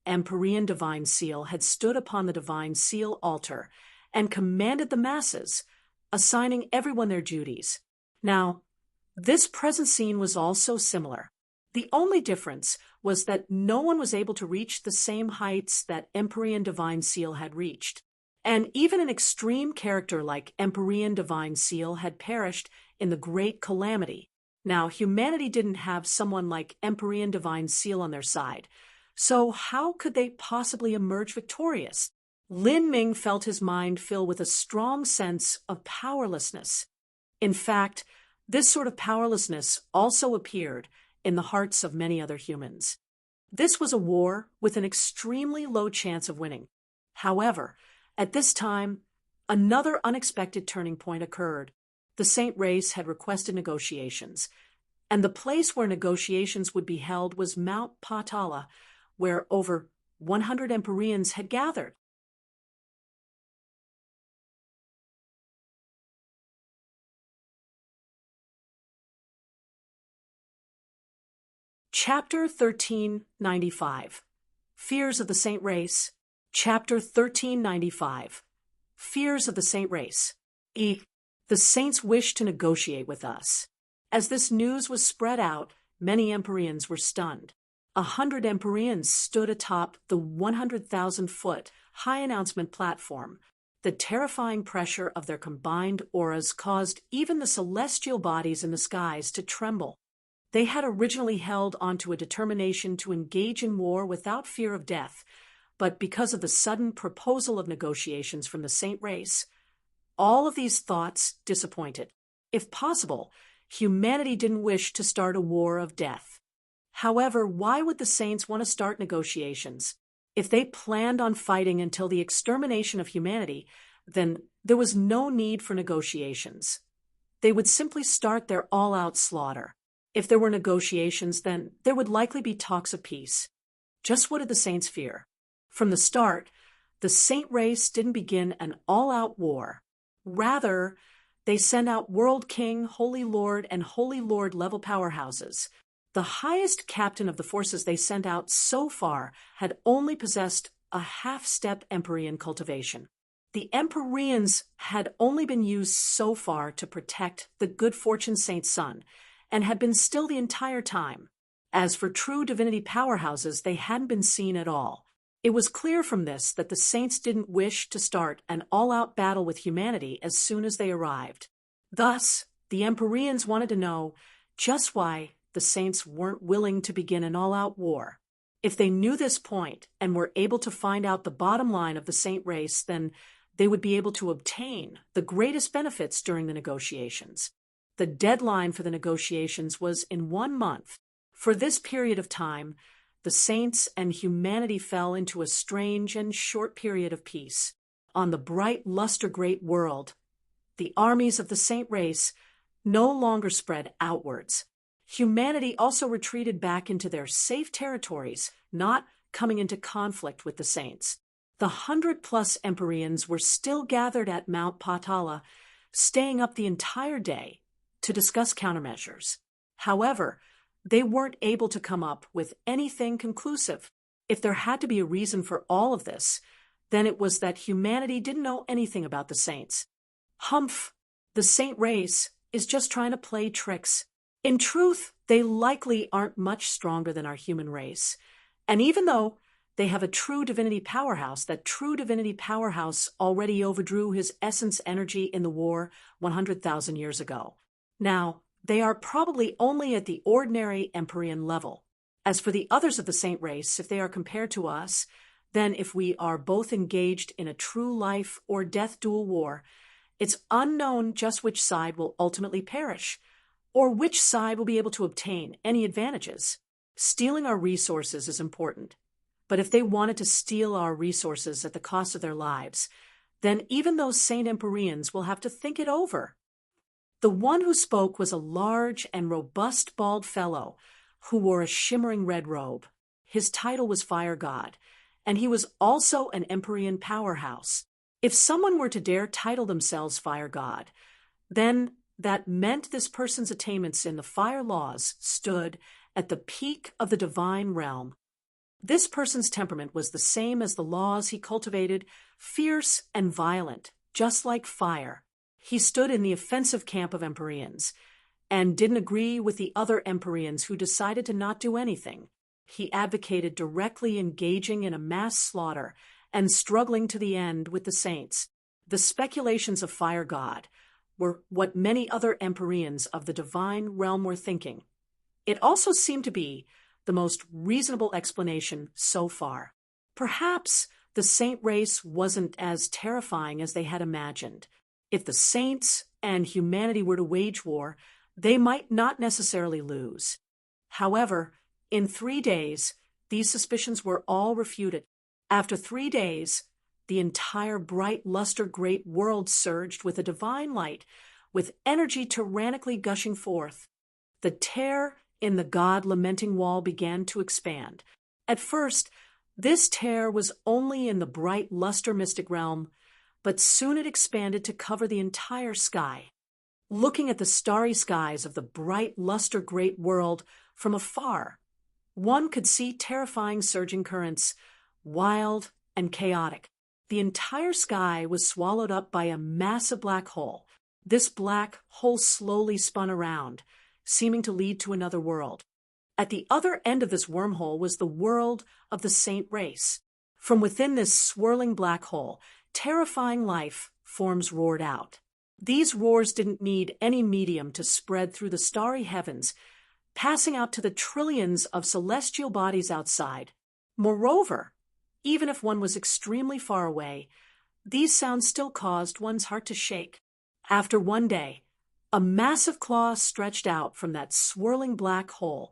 Empyrean Divine Seal had stood upon the Divine Seal altar and commanded the masses, assigning everyone their duties. Now, this present scene was also similar. The only difference was that no one was able to reach the same heights that Empyrean Divine Seal had reached. And even an extreme character like Empyrean Divine Seal had perished in the Great Calamity. Now, humanity didn't have someone like Empyrean Divine Seal on their side. So how could they possibly emerge victorious? Lin Ming felt his mind fill with a strong sense of powerlessness. In fact, this sort of powerlessness also appeared in the hearts of many other humans. This was a war with an extremely low chance of winning. However, at this time, another unexpected turning point occurred. The Saint race had requested negotiations. And the place where negotiations would be held was Mount Patala, where over 100 Empyreans had gathered. Chapter 1395. Fears of the Saint Race. Chapter 1395. Fears of the Saint Race. The saints wished to negotiate with us. As this news was spread out, many Empyreans were stunned. 100 Empyreans stood atop the 100,000-foot high announcement platform. The terrifying pressure of their combined auras caused even the celestial bodies in the skies to tremble. They had originally held onto a determination to engage in war without fear of death, but because of the sudden proposal of negotiations from the Saint Race, all of these thoughts disappointed. If possible, humanity didn't wish to start a war of death. However, why would the saints want to start negotiations? If they planned on fighting until the extermination of humanity, then there was no need for negotiations. They would simply start their all-out slaughter. If there were negotiations, then there would likely be talks of peace. Just what did the saints fear? From the start, the Saint Race didn't begin an all-out war. Rather, they sent out World King, Holy Lord, and Holy Lord level powerhouses. The highest captain of the forces they sent out so far had only possessed a half-step Empyrean cultivation. The Empyreans had only been used so far to protect the good fortune saint's son, and had been still the entire time. As for true divinity powerhouses, they hadn't been seen at all. It was clear from this that the saints didn't wish to start an all-out battle with humanity as soon as they arrived. Thus, the Empyreans wanted to know just why the saints weren't willing to begin an all-out war. If they knew this point and were able to find out the bottom line of the Saint Race, then they would be able to obtain the greatest benefits during the negotiations. The deadline for the negotiations was in 1 month. For this period of time, the saints and humanity fell into a strange and short period of peace. On the bright, luster-great world, the armies of the Saint Race no longer spread outwards. Humanity also retreated back into their safe territories, not coming into conflict with the saints. The 100-plus Empyreans were still gathered at Mount Patala, staying up the entire day to discuss countermeasures. However, they weren't able to come up with anything conclusive. If there had to be a reason for all of this, then it was that humanity didn't know anything about the saints. Humph, the Saint Race is just trying to play tricks. In truth, they likely aren't much stronger than our human race. And even though they have a true divinity powerhouse, that true divinity powerhouse already overdrew his essence energy in the war 100,000 years ago. Now, they are probably only at the ordinary Empyrean level. As for the others of the Saint Race, if they are compared to us, then if we are both engaged in a true life or death dual war, it's unknown just which side will ultimately perish, or which side will be able to obtain any advantages. Stealing our resources is important, but if they wanted to steal our resources at the cost of their lives, then even those Saint Empyreans will have to think it over. The one who spoke was a large and robust bald fellow who wore a shimmering red robe. His title was Fire God, and he was also an Empyrean powerhouse. If someone were to dare title themselves Fire God, then that meant this person's attainments in the fire laws stood at the peak of the divine realm. This person's temperament was the same as the laws he cultivated, fierce and violent, just like fire. He stood in the offensive camp of Empyreans, and didn't agree with the other Empyreans who decided to not do anything. He advocated directly engaging in a mass slaughter and struggling to the end with the saints. The speculations of Fire God were what many other Empyreans of the divine realm were thinking. It also seemed to be the most reasonable explanation so far. Perhaps the Saint Race wasn't as terrifying as they had imagined. If the saints and humanity were to wage war, they might not necessarily lose. However, in 3 days, these suspicions were all refuted. After 3 days, the entire bright, luster-great world surged with a divine light, with energy tyrannically gushing forth. The tear in the God-lamenting wall began to expand. At first, this tear was only in the bright luster mystic realm, but soon it expanded to cover the entire sky. Looking at the starry skies of the bright luster great world from afar, one could see terrifying surging currents, wild and chaotic. The entire sky was swallowed up by a massive black hole. This black hole slowly spun around, seeming to lead to another world. At the other end of this wormhole was the world of the saint race. From within this swirling black hole, terrifying life forms roared out. These roars didn't need any medium to spread through the starry heavens, passing out to the trillions of celestial bodies outside. Moreover, even if one was extremely far away, these sounds still caused one's heart to shake. After one day, a massive claw stretched out from that swirling black hole,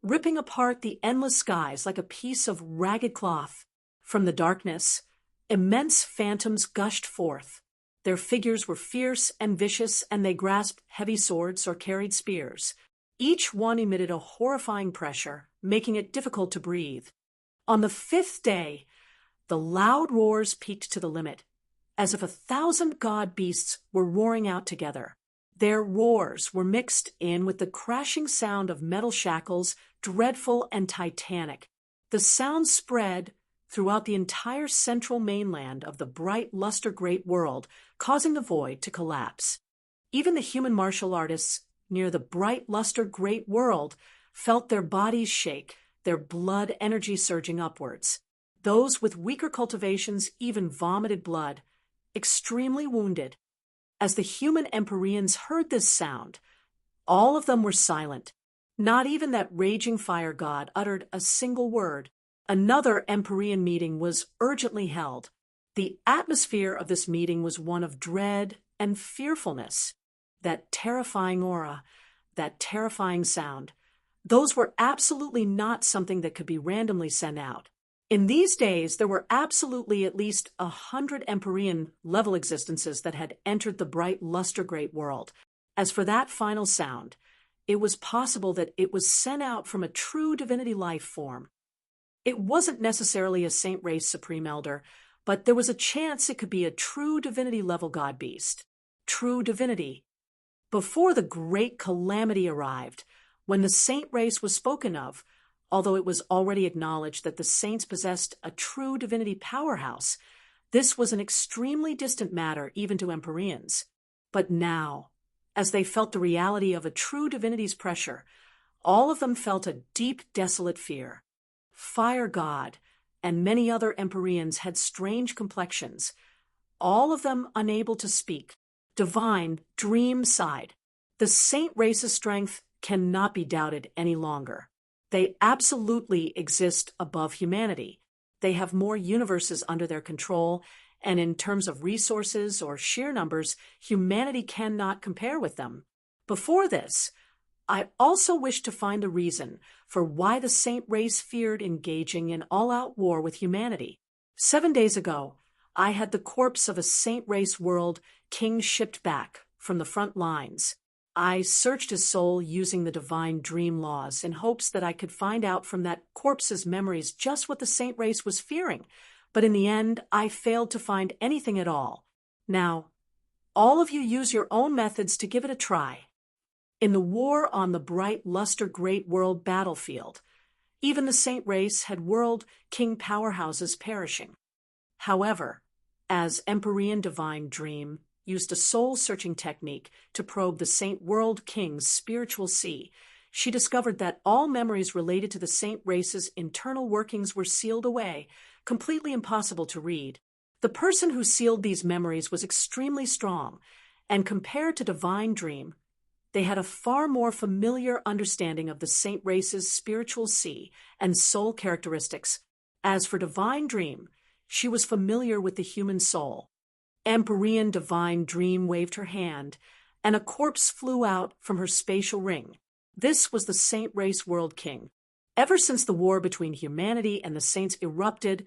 ripping apart the endless skies like a piece of ragged cloth. From the darkness, immense phantoms gushed forth. Their figures were fierce and vicious, and they grasped heavy swords or carried spears. Each one emitted a horrifying pressure, making it difficult to breathe. On the fifth day, the loud roars peaked to the limit, as if 1,000 god beasts were roaring out together. Their roars were mixed in with the crashing sound of metal shackles, dreadful and titanic. The sound spread throughout the entire central mainland of the bright luster great world, causing the void to collapse. Even the human martial artists near the bright luster great world felt their bodies shake, their blood energy surging upwards. Those with weaker cultivations even vomited blood, extremely wounded. As the human Empyreans heard this sound, all of them were silent. Not even that raging fire god uttered a single word. Another Empyrean meeting was urgently held. The atmosphere of this meeting was one of dread and fearfulness. That terrifying aura, that terrifying sound, those were absolutely not something that could be randomly sent out. In these days, there were absolutely at least 100 Empyrean-level existences that had entered the bright luster great world. As for that final sound, it was possible that it was sent out from a true divinity life form. It wasn't necessarily a saint race supreme elder, but there was a chance it could be a true divinity-level god beast. True divinity. Before the great calamity arrived, when the saint race was spoken of, although it was already acknowledged that the saints possessed a true divinity powerhouse, this was an extremely distant matter even to Empyreans. But now, as they felt the reality of a true divinity's pressure, all of them felt a deep, desolate fear. Fire God and many other Empyreans had strange complexions, all of them unable to speak. Divine Dream sighed. The saint race's strength cannot be doubted any longer. They absolutely exist above humanity. They have more universes under their control, and in terms of resources or sheer numbers, humanity cannot compare with them. Before this, I also wished to find a reason for why the saint race feared engaging in all-out war with humanity. 7 days ago, I had the corpse of a saint race world king shipped back from the front lines. I searched his soul using the divine dream laws in hopes that I could find out from that corpse's memories just what the saint race was fearing, but in the end, I failed to find anything at all. Now, all of you use your own methods to give it a try. In the war on the bright luster great world battlefield, even the saint race had world king powerhouses perishing. However, as Empyrean Divine Dream used a soul-searching technique to probe the Saint World King's spiritual sea, she discovered that all memories related to the saint race's internal workings were sealed away, completely impossible to read. The person who sealed these memories was extremely strong, and compared to Divine Dream, they had a far more familiar understanding of the saint race's spiritual sea and soul characteristics. As for Divine Dream, she was familiar with the human soul. Empyrean Divine Dream waved her hand, and a corpse flew out from her spatial ring. This was the Saint Race World King. Ever since the war between humanity and the saints erupted,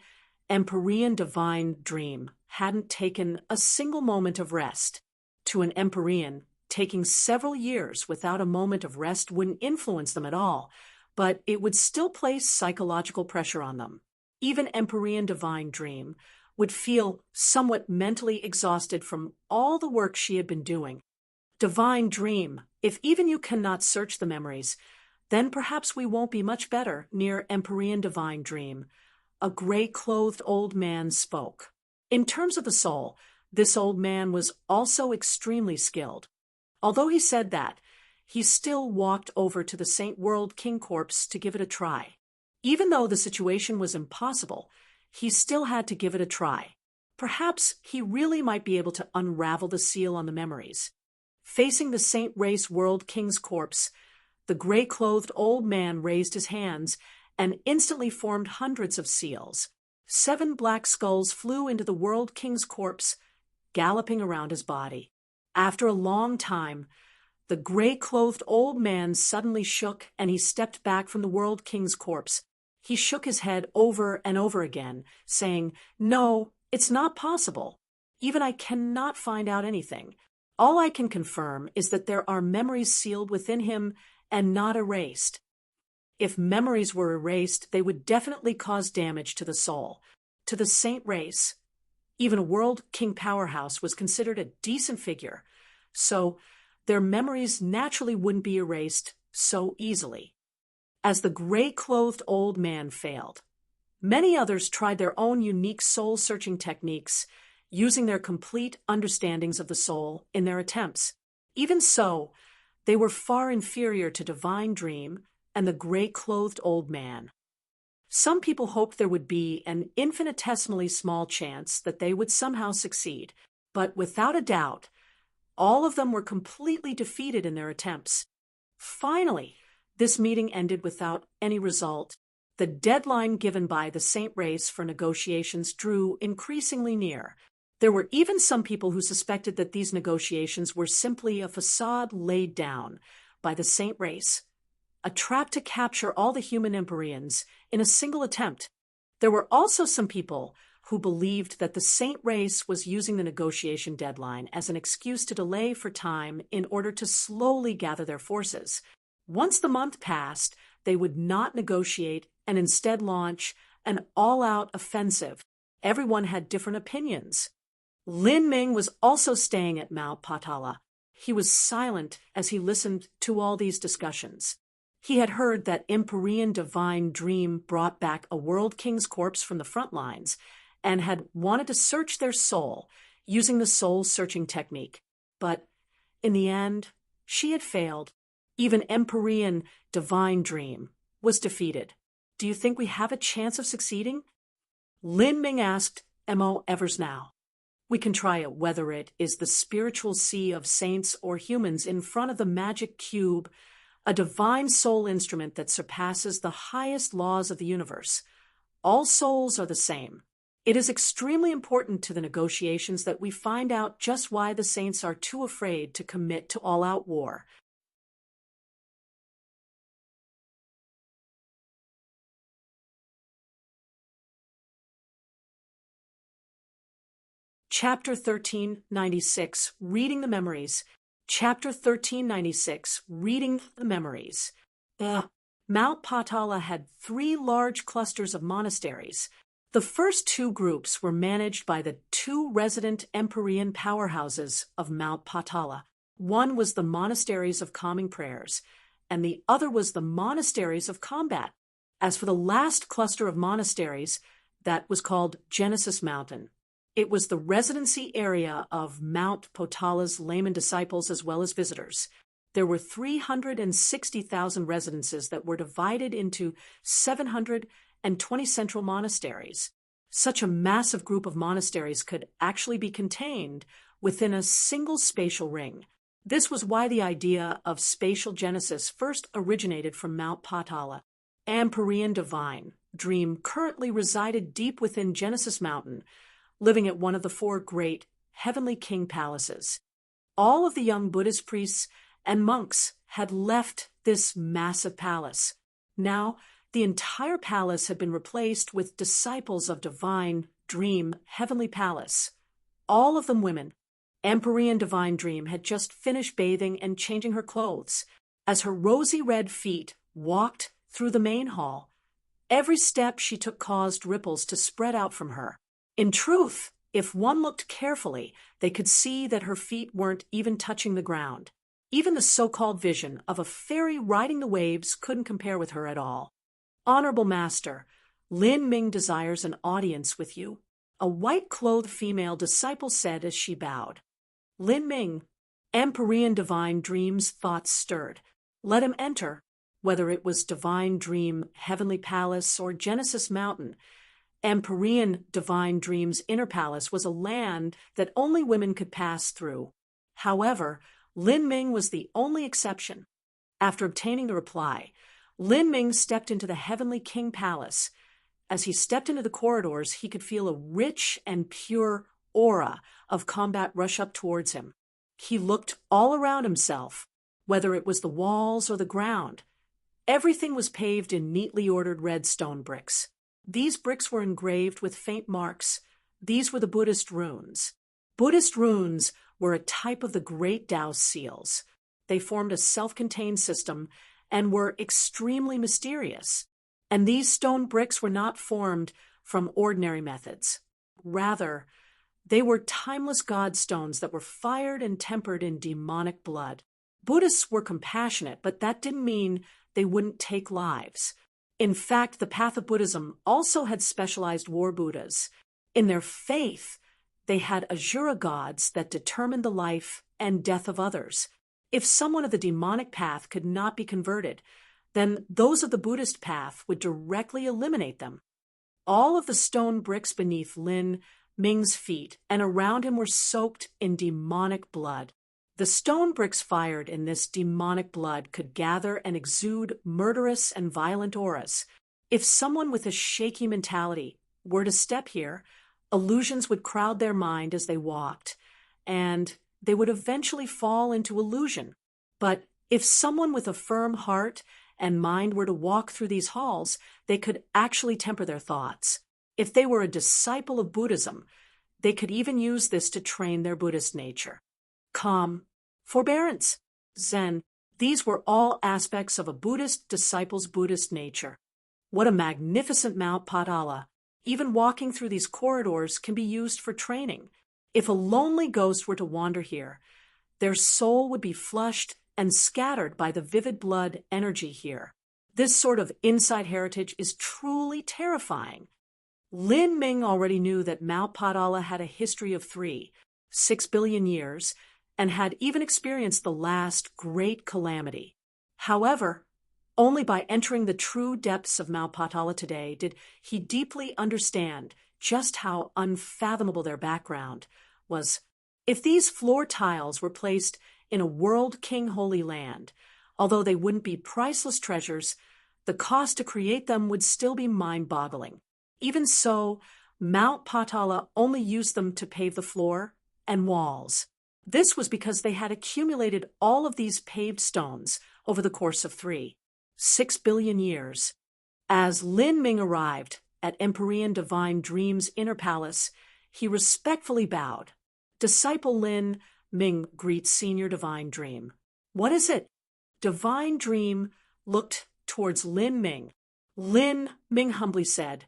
Empyrean Divine Dream hadn't taken a single moment of rest. To an Empyrean, taking several years without a moment of rest wouldn't influence them at all, but it would still place psychological pressure on them. Even Empyrean Divine Dream would feel somewhat mentally exhausted from all the work she had been doing. Divine Dream, if even you cannot search the memories, then perhaps we won't be much better near Empyrean Divine Dream. A gray-clothed old man spoke. In terms of the soul, this old man was also extremely skilled. Although he said that, he still walked over to the Saint World King corpse to give it a try. Even though the situation was impossible, he still had to give it a try. Perhaps he really might be able to unravel the seal on the memories. Facing the Saint Race World King's corpse, the gray-clothed old man raised his hands and instantly formed hundreds of seals. 7 black skulls flew into the World King's corpse, galloping around his body. After a long time, the gray-clothed old man suddenly shook and he stepped back from the World King's corpse. He shook his head over and over again, saying, "No, it's not possible. Even I cannot find out anything. All I can confirm is that there are memories sealed within him and not erased. If memories were erased, they would definitely cause damage to the soul, to the saint race. Even a World King powerhouse was considered a decent figure, so their memories naturally wouldn't be erased so easily." As the gray-clothed old man failed, many others tried their own unique soul-searching techniques, using their complete understandings of the soul in their attempts. Even so, they were far inferior to Divine Dream and the gray-clothed old man. Some people hoped there would be an infinitesimally small chance that they would somehow succeed, but without a doubt, all of them were completely defeated in their attempts. Finally, this meeting ended without any result. The deadline given by the Saint Race for negotiations drew increasingly near. There were even some people who suspected that these negotiations were simply a facade laid down by the Saint Race, a trap to capture all the human Empyreans in a single attempt. There were also some people who believed that the Saint Race was using the negotiation deadline as an excuse to delay for time in order to slowly gather their forces. Once the month passed, they would not negotiate and instead launch an all-out offensive. Everyone had different opinions. Lin Ming was also staying at Mount Patala. He was silent as he listened to all these discussions. He had heard that Empyrean Divine Dream brought back a World King's corpse from the front lines and had wanted to search their soul using the soul-searching technique. But in the end, she had failed. Even Empyrean Divine Dream was defeated. "Do you think we have a chance of succeeding?" Lin Ming asked Mo Evers now. "We can try it, whether it is the spiritual sea of saints or humans in front of the magic cube, a divine soul instrument that surpasses the highest laws of the universe. All souls are the same. It is extremely important to the negotiations that we find out just why the saints are too afraid to commit to all-out war." Chapter 1396, Reading the Memories. Chapter 1396, Reading the Memories. Mount Patala had 3 large clusters of monasteries. The first 2 groups were managed by the 2 resident Empyrean powerhouses of Mount Patala. One was the Monasteries of Calming Prayers, and the other was the Monasteries of Combat. As for the last cluster of monasteries, that was called Genesis Mountain. It was the residency area of Mount Patala's layman disciples as well as visitors. There were 360,000 residences that were divided into 720 central monasteries. Such a massive group of monasteries could actually be contained within a single spatial ring. This was why the idea of spatial genesis first originated from Mount Patala. Empyrean Divine Dream currently resided deep within Genesis Mountain, living at one of the 4 great heavenly king palaces. All of the young Buddhist priests and monks had left this massive palace. Now, the entire palace had been replaced with disciples of Divine Dream Heavenly Palace, all of them women. Empyrean Divine Dream had just finished bathing and changing her clothes. As her rosy red feet walked through the main hall, every step she took caused ripples to spread out from her. In truth, if one looked carefully, they could see that her feet weren't even touching the ground. Even the so-called vision of a fairy riding the waves couldn't compare with her at all. Honorable Master, Lin Ming desires an audience with you, a white-clothed female disciple said as she bowed. Lin Ming, Empyrean Divine Dream's thoughts stirred. Let him enter. Whether it was Divine Dream Heavenly Palace or Genesis Mountain, Empyrean Divine Dream's inner palace was a land that only women could pass through. However, Lin Ming was the only exception. After obtaining the reply, Lin Ming stepped into the Heavenly King Palace. As he stepped into the corridors, he could feel a rich and pure aura of combat rush up towards him. He looked all around himself, whether it was the walls or the ground. Everything was paved in neatly ordered red stone bricks. These bricks were engraved with faint marks. These were the Buddhist runes. Buddhist runes were a type of the Great Tao seals. They formed a self-contained system and were extremely mysterious. And these stone bricks were not formed from ordinary methods. Rather, they were timeless godstones that were fired and tempered in demonic blood. Buddhists were compassionate, but that didn't mean they wouldn't take lives. In fact, the path of Buddhism also had specialized war Buddhas. In their faith, they had Asura gods that determined the life and death of others. If someone of the demonic path could not be converted, then those of the Buddhist path would directly eliminate them. All of the stone bricks beneath Lin Ming's feet and around him were soaked in demonic blood. The stone bricks fired in this demonic blood could gather and exude murderous and violent auras. If someone with a shaky mentality were to step here, illusions would crowd their mind as they walked, and they would eventually fall into illusion. But if someone with a firm heart and mind were to walk through these halls, they could actually temper their thoughts. If they were a disciple of Buddhism, they could even use this to train their Buddhist nature. Calm, forbearance, Zen, these were all aspects of a Buddhist disciple's Buddhist nature. What a magnificent Mount Patala! Even walking through these corridors can be used for training. If a lonely ghost were to wander here, their soul would be flushed and scattered by the vivid blood energy here. This sort of inside heritage is truly terrifying. Lin Ming already knew that Mount Patala had a history of 6 billion years, and had even experienced the last great calamity. However, only by entering the true depths of Mount Patala today did he deeply understand just how unfathomable their background was. If these floor tiles were placed in a World King Holy Land, although they wouldn't be priceless treasures, the cost to create them would still be mind-boggling. Even so, Mount Patala only used them to pave the floor and walls. This was because they had accumulated all of these paved stones over the course of 6 billion years. As Lin Ming arrived at Empyrean Divine Dream's inner palace, he respectfully bowed. Disciple Lin Ming greets Senior Divine Dream. What is it? Divine Dream looked towards Lin Ming. Lin Ming humbly said,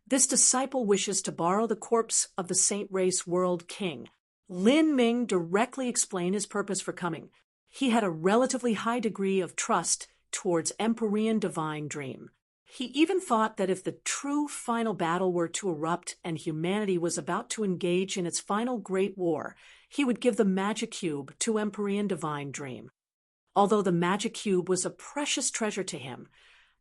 "This disciple wishes to borrow the corpse of the Saint Race World King." Lin Ming directly explained his purpose for coming. He had a relatively high degree of trust towards Empyrean Divine Dream. He even thought that if the true final battle were to erupt and humanity was about to engage in its final great war, he would give the magic cube to Empyrean Divine Dream. Although the magic cube was a precious treasure to him,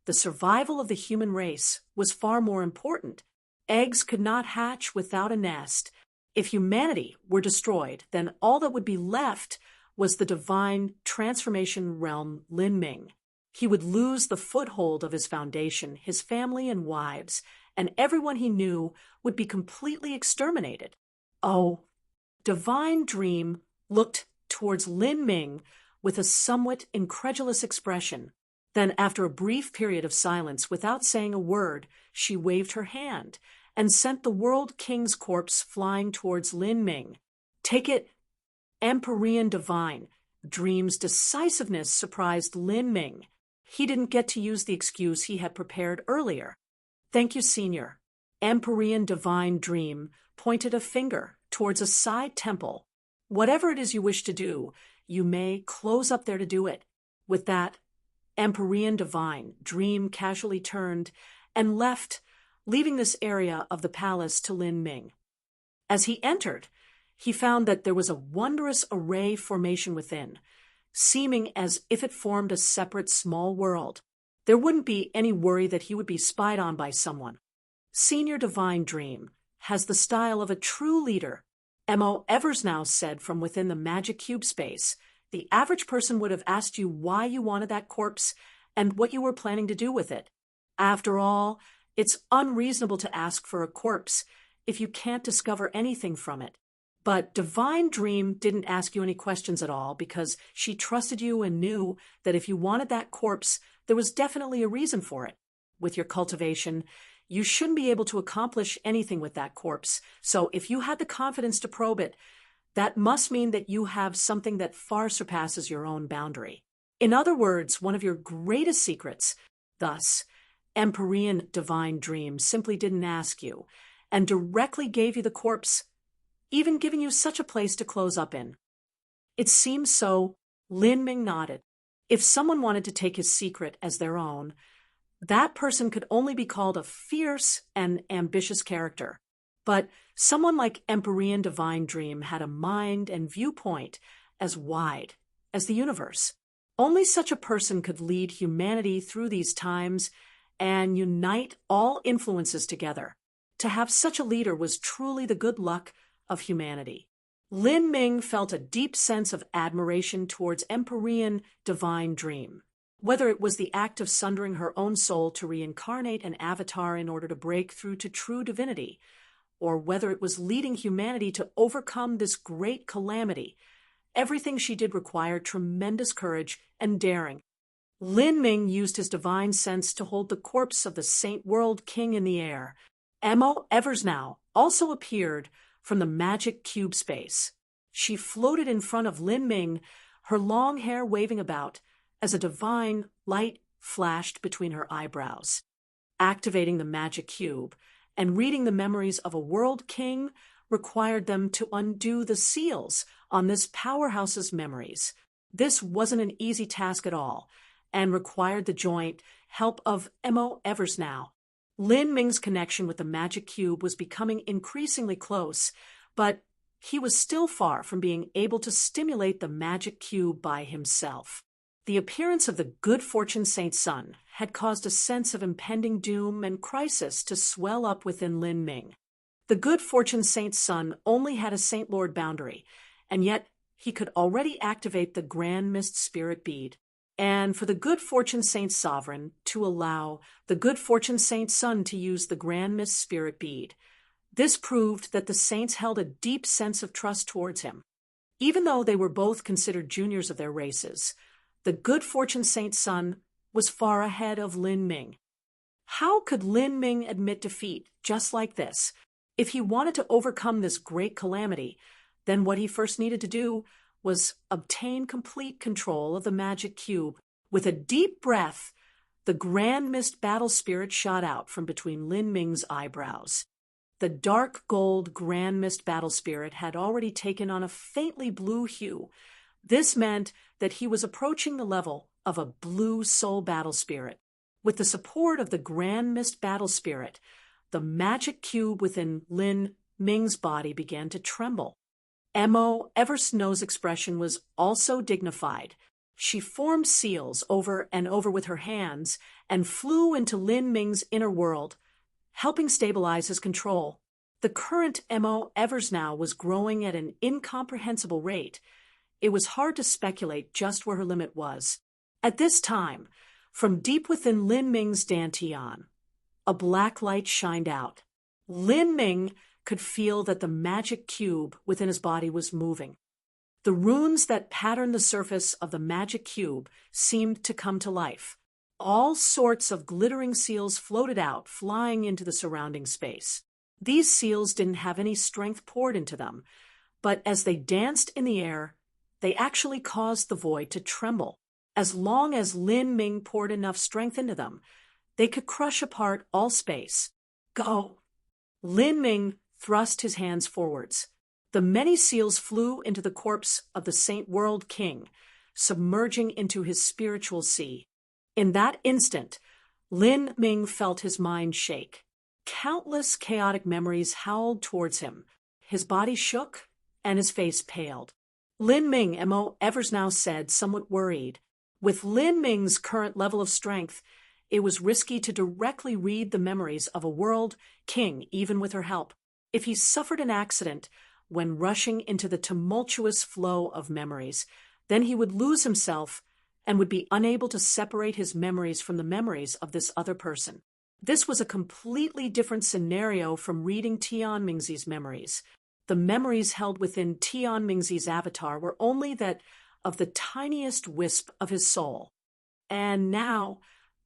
the survival of the human race was far more important. Eggs could not hatch without a nest. If humanity were destroyed, then all that would be left was the divine transformation realm Lin Ming. He would lose the foothold of his foundation, his family and wives, and everyone he knew would be completely exterminated. Oh, Divine Dream looked towards Lin Ming with a somewhat incredulous expression. Then, after a brief period of silence, without saying a word, she waved her hand and sent the World King's corpse flying towards Lin Ming. "Take it Empyrean Divine Dream's decisiveness surprised Lin Ming. He didn't get to use the excuse he had prepared earlier. Thank you, Senior. Empyrean Divine Dream pointed a finger towards a side temple. Whatever it is you wish to do, you may close up there to do it. With that, Empyrean Divine Dream casually turned and left, leaving this area of the palace to Lin Ming. As he entered, he found that there was a wondrous array formation within, seeming as if it formed a separate small world. There wouldn't be any worry that he would be spied on by someone. Senior Divine Dream has the style of a true leader. M.O. Eversnow said from within the magic cube space, the average person would have asked you why you wanted that corpse and what you were planning to do with it. After all, it's unreasonable to ask for a corpse if you can't discover anything from it. But Divine Dream didn't ask you any questions at all because she trusted you and knew that if you wanted that corpse, there was definitely a reason for it. With your cultivation, you shouldn't be able to accomplish anything with that corpse. So if you had the confidence to probe it, that must mean that you have something that far surpasses your own boundary. In other words, one of your greatest secrets. Thus, Empyrean Divine Dream simply didn't ask you and directly gave you the corpse, even giving you such a place to close up in. It seems so. Lin Ming nodded. If someone wanted to take his secret as their own, that person could only be called a fierce and ambitious character. But someone like Empyrean Divine Dream had a mind and viewpoint as wide as the universe. Only such a person could lead humanity through these times and unite all influences together. To have such a leader was truly the good luck of humanity. Lin Ming felt a deep sense of admiration towards Empyrean Divine Dream. Whether it was the act of sundering her own soul to reincarnate an avatar in order to break through to true divinity, or whether it was leading humanity to overcome this great calamity, everything she did required tremendous courage and daring. Lin Ming used his divine sense to hold the corpse of the Saint World King in the air. M.O. Eversnow also appeared from the magic cube space. She floated in front of Lin Ming, her long hair waving about, as a divine light flashed between her eyebrows. Activating the magic cube and reading the memories of a world king required them to undo the seals on this powerhouse's memories. This wasn't an easy task at all, and required the joint help of M.O. Eversnow. Lin Ming's connection with the magic cube was becoming increasingly close, but he was still far from being able to stimulate the magic cube by himself. The appearance of the good fortune Saint Sun had caused a sense of impending doom and crisis to swell up within Lin Ming. The good fortune Saint Sun only had a Saint Lord boundary, and yet he could already activate the Grand Mist Spirit Bead. And for the good fortune Saint Sovereign to allow the good fortune Saint Sun to use the Grand Mist Spirit Bead, this proved that the saints held a deep sense of trust towards him. Even though they were both considered juniors of their races, the good fortune Saint Sun was far ahead of Lin Ming. How could Lin Ming admit defeat just like this? If he wanted to overcome this great calamity, then what he first needed to do was obtain complete control of the magic cube. With a deep breath, the Grand Mist Battle Spirit shot out from between Lin Ming's eyebrows. The dark gold Grand Mist Battle Spirit had already taken on a faintly blue hue. This meant that he was approaching the level of a blue soul battle spirit. With the support of the Grand Mist Battle Spirit, the magic cube within Lin Ming's body began to tremble. M.O. Eversnow's expression was also dignified. She formed seals over and over with her hands and flew into Lin Ming's inner world, helping stabilize his control. The current M.O. Eversnow was growing at an incomprehensible rate. It was hard to speculate just where her limit was. At this time, from deep within Lin Ming's dantian, a black light shined out. Lin Ming could feel that the magic cube within his body was moving. The runes that patterned the surface of the magic cube seemed to come to life. All sorts of glittering seals floated out, flying into the surrounding space. These seals didn't have any strength poured into them, But as they danced in the air, they actually caused the void to tremble. As long as Lin Ming poured enough strength into them, they could crush apart all space. Go! Lin Ming thrust his hands forwards. The many seals flew into the corpse of the Saint World King, submerging into his spiritual sea. In that instant, Lin Ming felt his mind shake. Countless chaotic memories howled towards him. His body shook, and his face paled. Lin Ming, M.O. Eversnow said, somewhat worried. With Lin Ming's current level of strength, it was risky to directly read the memories of a world king, even with her help. If he suffered an accident when rushing into the tumultuous flow of memories, then he would lose himself and would be unable to separate his memories from the memories of this other person. This was a completely different scenario from reading Tian Mingzi's memories. The memories held within Tian Mingzi's avatar were only that of the tiniest wisp of his soul. And now,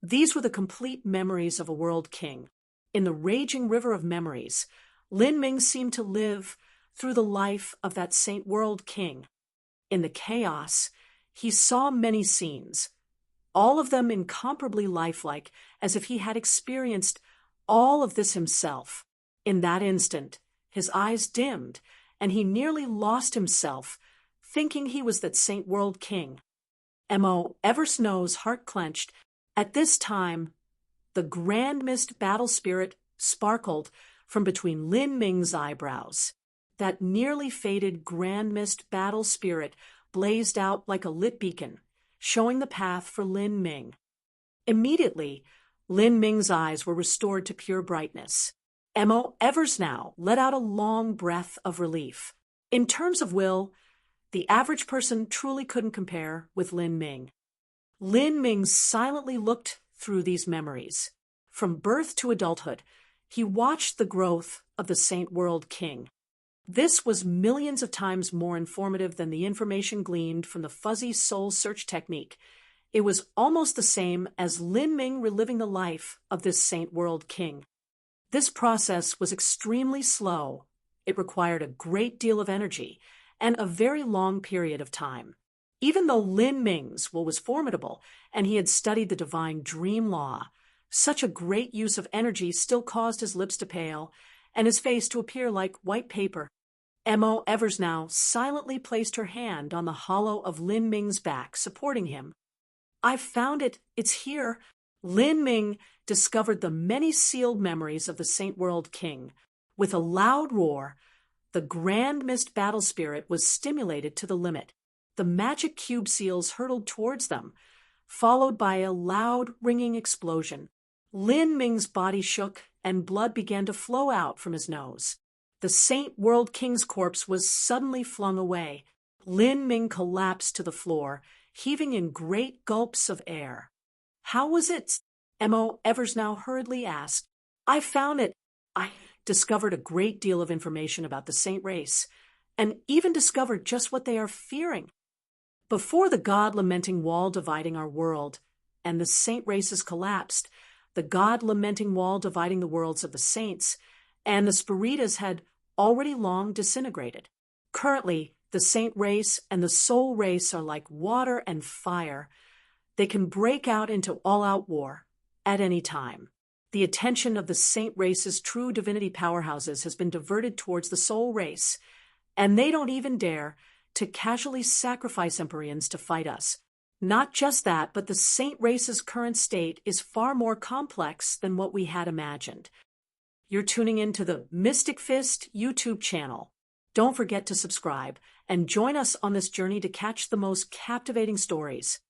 these were the complete memories of a world king. In the raging river of memories, Lin Ming seemed to live through the life of that Saint World King. In the chaos, he saw many scenes, all of them incomparably lifelike, as if he had experienced all of this himself. In that instant, his eyes dimmed, and he nearly lost himself, thinking he was that Saint World King. M.O. Eversnow's heart clenched. At this time, the grand mist battle spirit sparkled from between Lin Ming's eyebrows. That nearly faded grand mist battle spirit blazed out like a lit beacon, showing the path for Lin Ming. Immediately, Lin Ming's eyes were restored to pure brightness. M.O. Eversnow let out a long breath of relief. In terms of will, the average person truly couldn't compare with Lin Ming. Lin Ming silently looked through these memories. From birth to adulthood, he watched the growth of the Saint World King. This was millions of times more informative than the information gleaned from the fuzzy soul search technique. It was almost the same as Lin Ming reliving the life of this Saint World King. This process was extremely slow. It required a great deal of energy and a very long period of time. Even though Lin Ming's will was formidable and he had studied the divine dream law, such a great use of energy still caused his lips to pale and his face to appear like white paper. M.O. Eversnow silently placed her hand on the hollow of Lin Ming's back, supporting him. "I've found it. It's here." Lin Ming discovered the many sealed memories of the Saint World King. With a loud roar, the grand mist battle spirit was stimulated to the limit. The magic cube seals hurtled towards them, followed by a loud, ringing explosion. Lin Ming's body shook, and blood began to flow out from his nose. The Saint World King's corpse was suddenly flung away. Lin Ming collapsed to the floor, heaving in great gulps of air. "How was it?" M.O. Eversnow hurriedly asked. "I found it. I discovered a great deal of information about the Saint race, and even discovered just what they are fearing. Before the God-lamenting wall dividing our world, and the Saint races collapsed, the God-lamenting wall dividing the worlds of the saints, and the Spiritas had already long disintegrated. Currently, the Saint race and the Soul race are like water and fire. They can break out into all-out war at any time. The attention of the Saint race's true divinity powerhouses has been diverted towards the Soul race, and they don't even dare to casually sacrifice Empyreans to fight us. Not just that, but the Saint race's current state is far more complex than what we had imagined." You're tuning into the Mystic Fist YouTube channel. Don't forget to subscribe and join us on this journey to catch the most captivating stories.